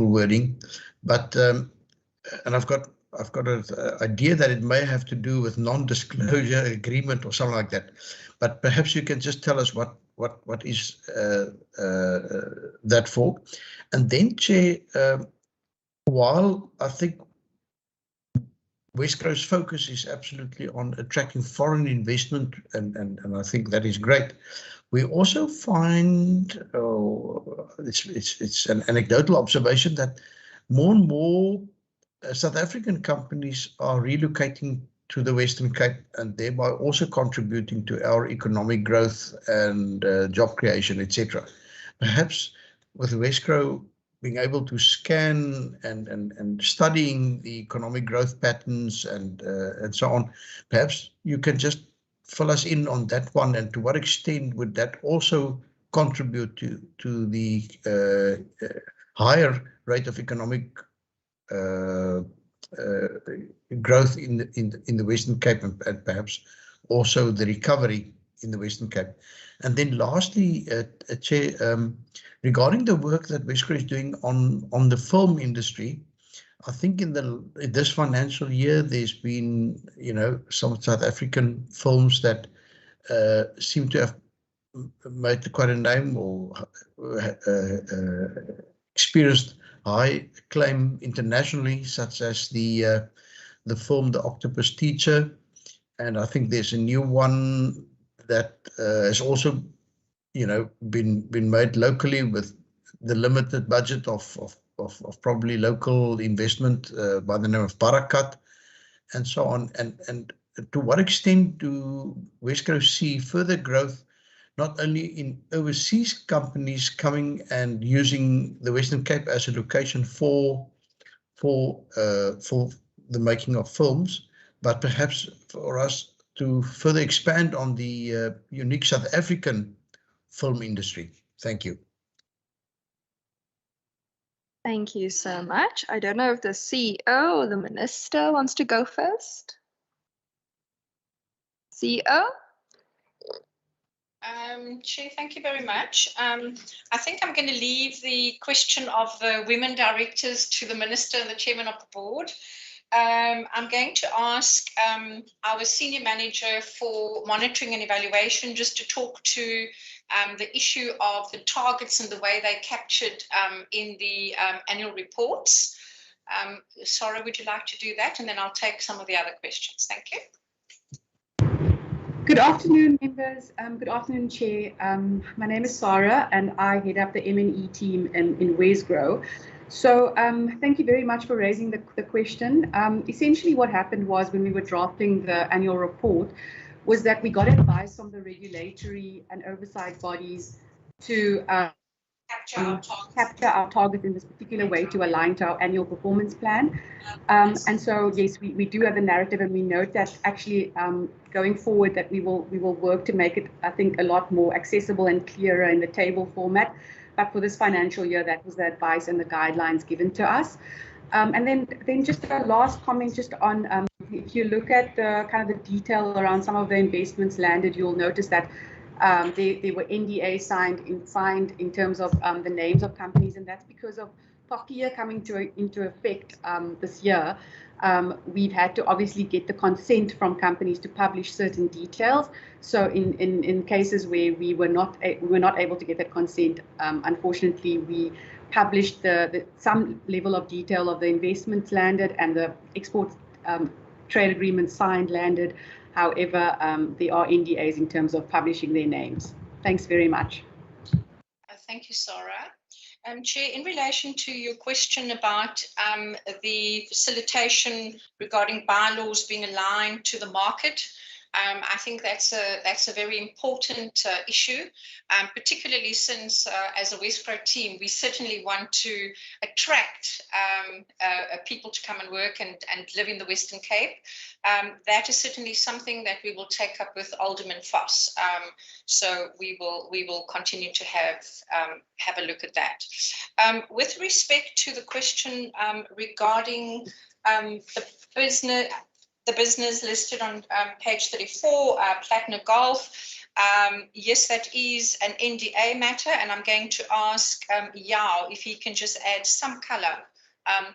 wording. But and I've got an idea that it may have to do with non-disclosure agreement or something like that. But perhaps you can just tell us what is that for. And then, Chair, while I think West Coast focus is absolutely on attracting foreign investment, and I think that is great. We also find, it's an anecdotal observation, that more and more South African companies are relocating to the Western Cape and thereby also contributing to our economic growth and job creation, etc. Perhaps with Wesgro being able to scan and studying the economic growth patterns and so on, perhaps you can just fill us in on that one, and to what extent would that also contribute to the higher rate of economic growth in the Western Cape, and perhaps also the recovery in the Western Cape. And then lastly, Chair, regarding the work that Wesgro is doing on the film industry, I think in this financial year there's been, some South African films that seem to have made quite a name or experienced high acclaim internationally, such as the film The Octopus Teacher, and I think there's a new one that has also, been made locally with the limited budget of probably local investment by the name of Barakat, and so on. And to what extent do Wesgro see further growth, not only in overseas companies coming and using the Western Cape as a location for the making of films, but perhaps for us to further expand on the unique South African film industry? Thank you. Thank you so much. I don't know if the CEO or the Minister wants to go first. CEO? Chair, thank you very much. I think I'm going to leave the question of the women directors to the Minister and the Chairman of the Board. I'm going to ask our Senior Manager for Monitoring and Evaluation just to talk to the issue of the targets and the way they're captured in the annual reports. Sarah, would you like to do that? And then I'll take some of the other questions. Thank you. Good afternoon, members. Good afternoon, Chair. My name is Sarah, and I head up the M&E team in Wesgro. So thank you very much for raising the question. Essentially, what happened was when we were drafting the annual report was that we got advice from the regulatory and oversight bodies to capture our targets in this particular way to align to our annual performance plan. And so, yes, we do have a narrative, and we note that actually going forward that we will work to make it, I think, a lot more accessible and clearer in the table format. But for this financial year, that was the advice and the guidelines given to us. And then just a last comment just on, if you look at the kind of the detail around some of the investments landed, you'll notice that there were NDAs signed in terms of the names of companies, and that's because of POCIA coming into effect this year. We've had to obviously get the consent from companies to publish certain details. So in cases where we were not able to get that consent, unfortunately, we published some level of detail of the investments landed and the export trade agreements signed landed. However, there are NDAs in terms of publishing their names. Thanks very much. Thank you, Sarah. Chair, in relation to your question about the facilitation regarding bylaws being aligned to the market, I think that's a very important issue, particularly since as a Wesgro team, we certainly want to attract people to come and work and live in the Western Cape. That is certainly something that we will take up with Alderman Foss. So we will continue to have a look at that. With respect to the question regarding the business listed on page 34, Platinum Golf. Yes, that is an NDA matter, and I'm going to ask Yao if he can just add some color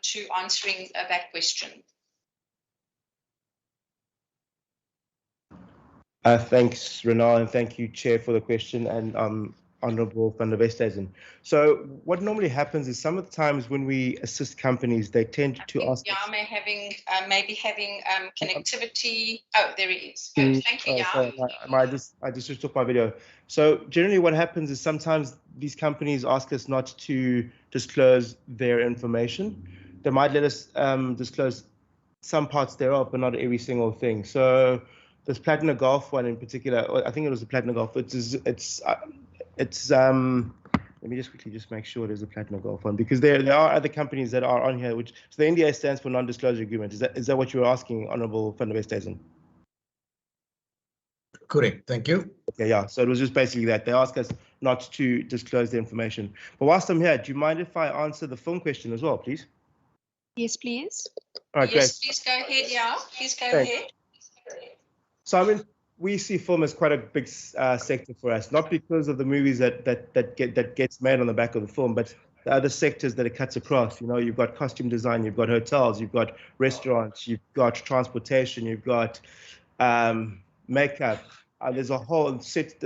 to answering that question. Thanks, Renal, and thank you, Chair, for the question, and Honourable van der Westhuizen. So what normally happens is some of the times when we assist companies, they tend to ask us... maybe having connectivity. Oh, there he is. Oh, thank you, Yao. I just switched off my video. So generally what happens is sometimes these companies ask us not to disclose their information. They might let us disclose some parts thereof, but not every single thing. So this Platinum Golf one in particular, I think it was the Platinum Golf. Let me just quickly just make sure there's a Platinum Golf one, because there are other companies that are on here, which, so the NDA stands for non-disclosure agreement. Is that what you were asking, Honourable Van der Westhuizen? Correct, thank you. Okay, yeah, so it was just basically that. They ask us not to disclose the information. But whilst I'm here, do you mind if I answer the film question as well, please? Yes, please. All right, Yes, great. please go ahead, yeah. Please go Thanks. ahead. So I mean, we see film as quite a big sector for us, not because of the movies that gets made on the back of the film, but the other sectors that it cuts across. You know, you've got costume design, you've got hotels, you've got restaurants, you've got transportation, you've got makeup. There's a whole set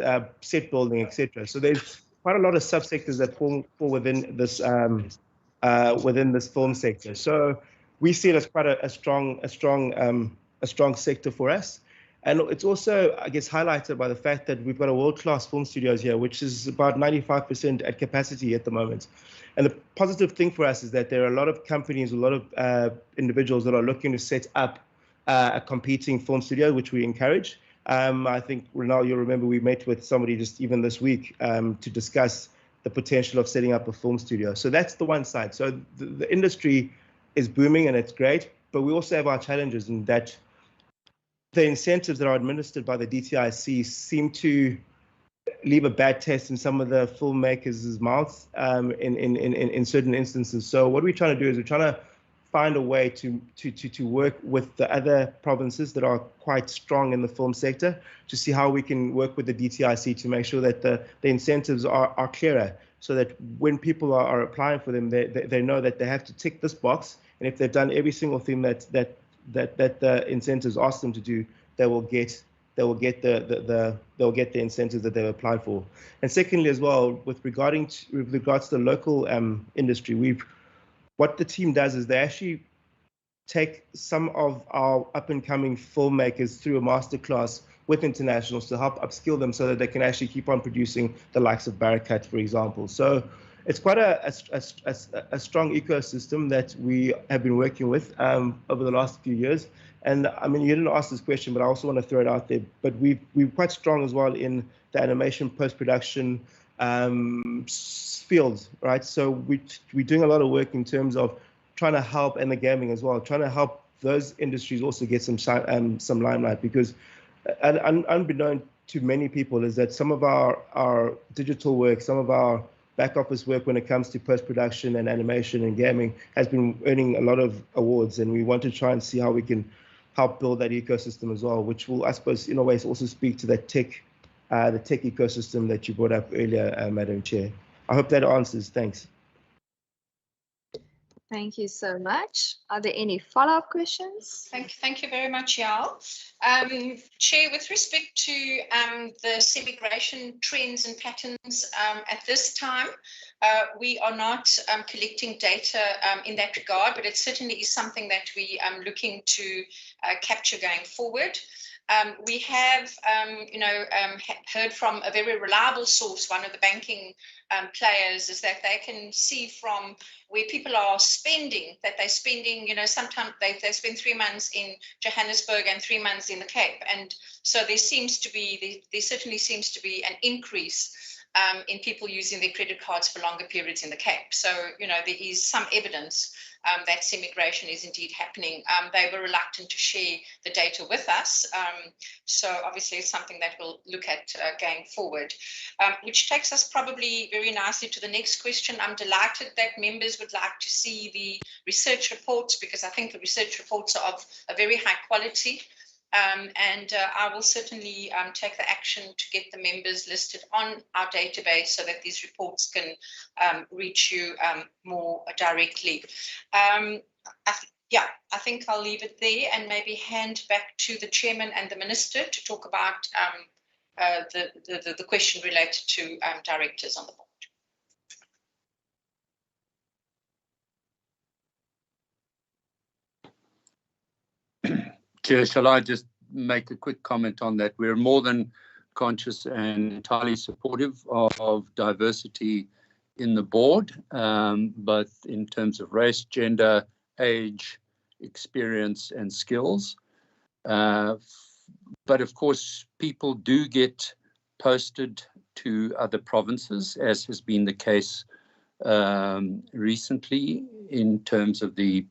building, etc. So there's quite a lot of subsectors that fall within this film sector. So we see it as quite a strong sector for us. And it's also, I guess, highlighted by the fact that we've got a world-class film studios here, which is about 95% at capacity at the moment. And the positive thing for us is that there are a lot of companies, a lot of individuals that are looking to set up a competing film studio, which we encourage. I think, Renal, you'll remember we met with somebody just even this week to discuss the potential of setting up a film studio. So that's the one side. So the industry is booming and it's great, but we also have our challenges in that the incentives that are administered by the DTIC seem to leave a bad taste in some of the filmmakers' mouths in certain instances. So what we're trying to do is we're trying to find a way to work with the other provinces that are quite strong in the film sector to see how we can work with the DTIC to make sure that the incentives are clearer, so that when people are applying for them, they know that they have to tick this box, and if they've done every single thing that the incentives ask them to do, they will get the incentives that they've applied for. And secondly, as well, with regards to the local industry, what the team does is they actually take some of our up-and-coming filmmakers through a masterclass with internationals to help upskill them so that they can actually keep on producing the likes of Barakat, for example. So it's quite a strong ecosystem that we have been working with over the last few years. And I mean, you didn't ask this question, but I also want to throw it out there. But we're quite strong as well in the animation post-production field, right? So we're doing a lot of work in terms of trying to help, and the gaming as well, trying to help those industries also get some limelight, because unbeknown to many people is that some of our digital work, some of our back office work when it comes to post-production and animation and gaming has been earning a lot of awards, and we want to try and see how we can help build that ecosystem as well, which will, I suppose, in a way, also speak to that the tech ecosystem that you brought up earlier, Madam Chair. I hope that answers. Thanks. Thank you so much. Are there any follow-up questions? Thank you very much, Yao. Chair, with respect to the segregation trends and patterns at this time, we are not collecting data in that regard, but it certainly is something that we are looking to capture going forward. We have, heard from a very reliable source, one of the banking players, is that they can see from where people are spending, that they're spending, sometimes they spend 3 months in Johannesburg and 3 months in the Cape. And so there certainly seems to be an increase in people using their credit cards for longer periods in the Cape. So, there is some evidence that immigration is indeed happening. They were reluctant to share the data with us. So obviously it's something that we'll look at going forward, which takes us probably very nicely to the next question. I'm delighted that members would like to see the research reports, because I think the research reports are of a very high quality. And I will certainly take the action to get the members listed on our database so that these reports can reach you more directly. I think I'll leave it there and maybe hand back to the chairman and the minister to talk about the question related to directors on the board. Chair, shall I just make a quick comment on that? We're more than conscious and entirely supportive of diversity in the board, both in terms of race, gender, age, experience and skills. But of course, people do get posted to other provinces, as has been the case recently in terms of the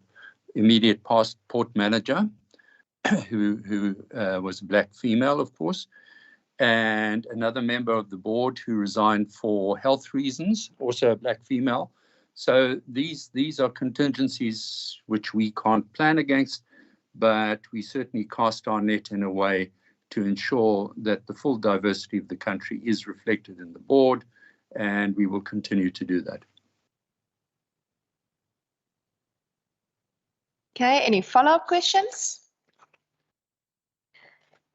immediate past port manager, who was a black female, of course, and another member of the board who resigned for health reasons, also a black female. So these are contingencies which we can't plan against, but we certainly cast our net in a way to ensure that the full diversity of the country is reflected in the board, and we will continue to do that. Okay, any follow-up questions?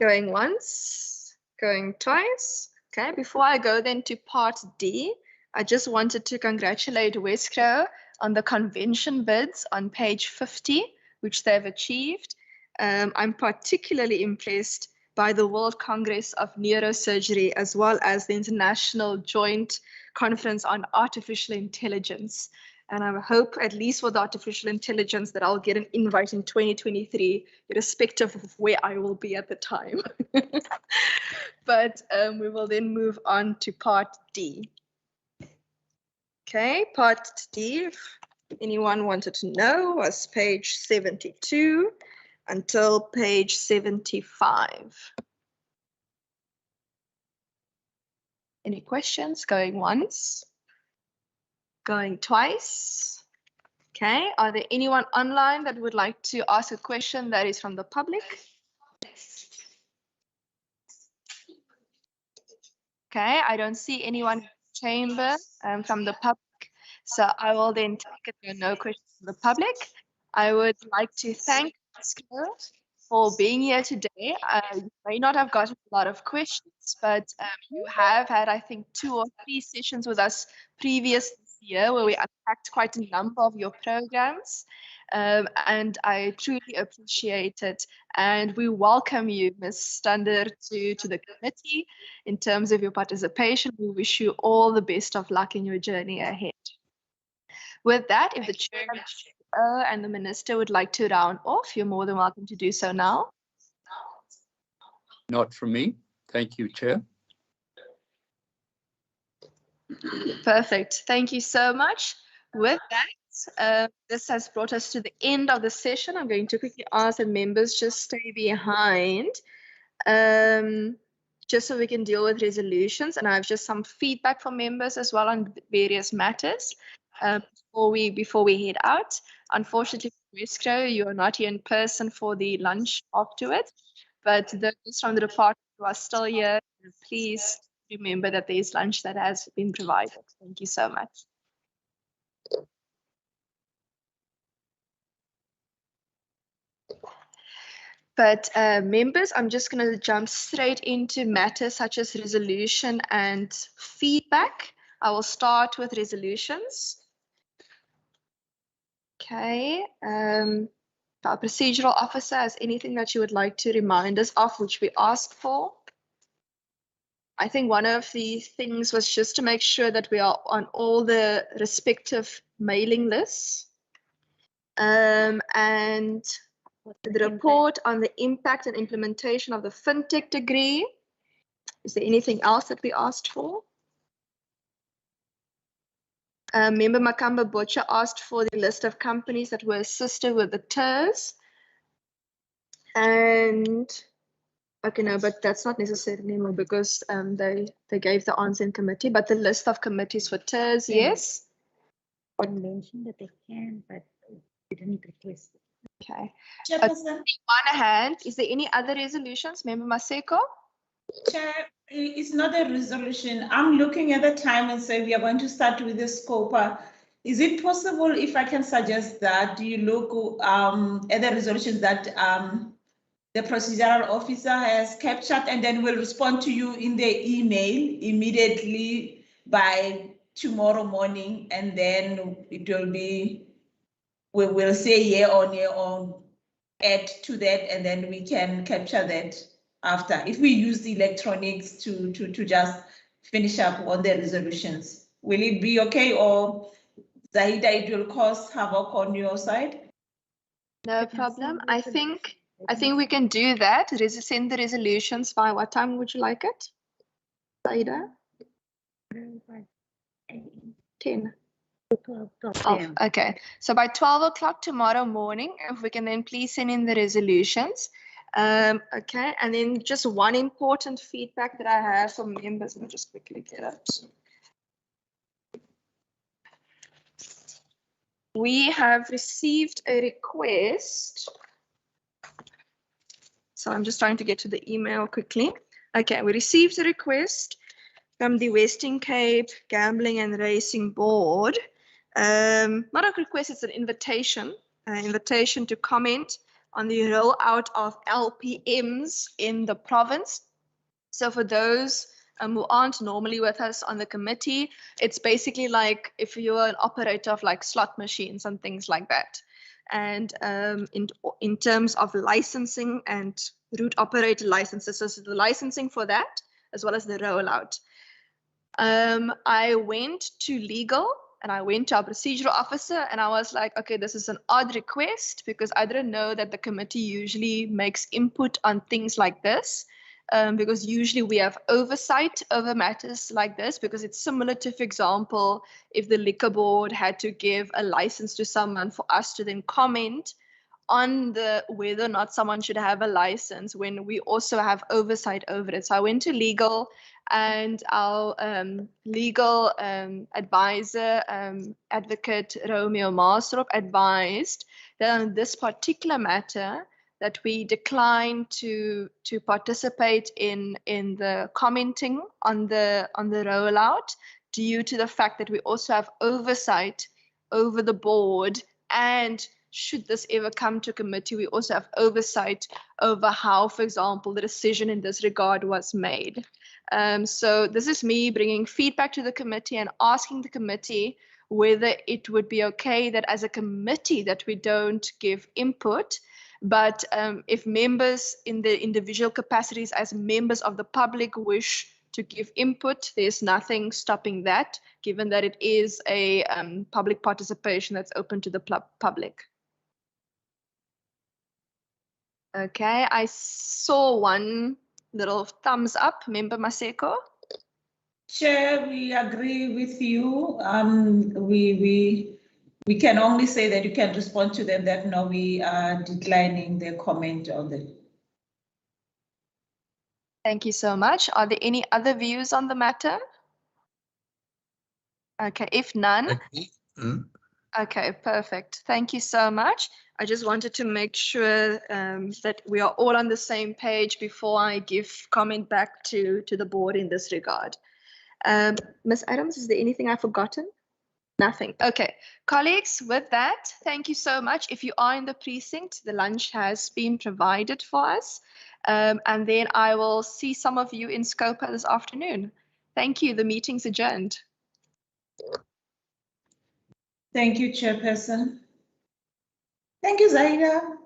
Going once, going twice. Okay, before I go then to part D, I just wanted to congratulate Wescrow on the convention bids on page 50, which they've achieved. I'm particularly impressed by the World Congress of Neurosurgery, as well as the International Joint Conference on Artificial Intelligence. And I hope, at least with artificial intelligence, that I'll get an invite in 2023, irrespective of where I will be at the time. But we will then move on to part D. Okay, part D, if anyone wanted to know, was page 72 until page 75. Any questions? Going once? Going twice? Okay, are there anyone online that would like to ask a question that is from the public? Okay, I don't see anyone in the chamber from the public, so I will then take it there are no questions from the public. I would like to thank Wescrow for being here today. You may not have gotten a lot of questions, but you have had, I think, 2 or 3 sessions with us previous this year where we unpacked quite a number of your programs. And I truly appreciate it. And we welcome you, Ms. Stander, to the committee. In terms of your participation, we wish you all the best of luck in your journey ahead. With that, if the chair and the minister would like to round off, you're more than welcome to do so now. Not from me. Thank you, Chair. Perfect. Thank you so much. With that, this has brought us to the end of the session. I'm going to quickly ask the members just stay behind, just so we can deal with resolutions. And I have just some feedback from members as well on various matters before we head out. Unfortunately, Wescrow, you are not here in person for the lunch afterwards, but those from the department who are still here, please remember that there is lunch that has been provided. Thank you so much. But members, I'm just going to jump straight into matters such as resolution and feedback. I will start with resolutions. Okay. Our procedural officer has anything that you would like to remind us of, which we asked for? I think one of the things was just to make sure that we are on all the respective mailing lists. And the report on the impact and implementation of the FinTech degree. Is there anything else that we asked for? Member Makamba Butcher asked for the list of companies that were assisted with the TERS. And okay, no, but that's not necessary anymore because they gave the answer in committee, but the list of committees for TERS, yes? I mentioned that they can, but we didn't request it. Okay. Chairperson. On hand, is there any other resolutions? Member Maseko? Chair, it's not a resolution. I'm looking at the time and say we are going to start with the scope. Is it possible if I can suggest that you look at the resolutions that the procedural officer has captured and then we'll respond to you in the email immediately by tomorrow morning, and then it will be, we will say yeah or add to that, and then we can capture that after. If we use the electronics to just finish up on the resolutions, will it be okay, or Zahida, it will cause havoc on your side? No problem. I think we can do that. Send the resolutions by what time would you like it? Saida? 10. Oh, okay. So by 12 o'clock tomorrow morning, if we can then please send in the resolutions. Okay, and then just one important feedback that I have from members. Let me just quickly get up. We have received a request. So I'm just trying to get to the email quickly. Okay, we received a request from the Western Cape Gambling and Racing Board. Not a request, it's an invitation to comment on the rollout of LPMs in the province. So for those who aren't normally with us on the committee, it's basically like if you're an operator of like slot machines and things like that. And in terms of licensing and route operator licenses, so the licensing for that, as well as the rollout. I went to legal and I went to our procedural officer and I was like, okay, this is an odd request because I didn't know that the committee usually makes input on things like this. Because usually we have oversight over matters like this, because it's similar to, for example, if the liquor board had to give a license to someone for us to then comment on whether or not someone should have a license when we also have oversight over it. So I went to legal and our legal advisor, advocate Romeo Maasrop, advised that on this particular matter, that we decline to participate in the commenting on the rollout due to the fact that we also have oversight over the board, and should this ever come to committee, we also have oversight over how, for example, the decision in this regard was made. So this is me bringing feedback to the committee and asking the committee whether it would be okay that as a committee that we don't give input. But if members in the individual capacities as members of the public wish to give input, there's nothing stopping that, given that it is a public participation that's open to the public. Okay, I saw one little thumbs up, Member Maseko. Chair, we agree with you. We can only say that you can respond to them that no, we are declining their comment on them. Thank you so much. Are there any other views on the matter? Okay, if none. Okay, perfect. Thank you so much. I just wanted to make sure that we are all on the same page before I give comment back to the board in this regard. Ms. Adams, is there anything I've forgotten? Nothing. Okay, colleagues, with that, thank you so much. If you are in the precinct, the lunch has been provided for us. And then I will see some of you in Scopa this afternoon. Thank you. The meeting's adjourned. Thank you, Chairperson. Thank you, Zaida.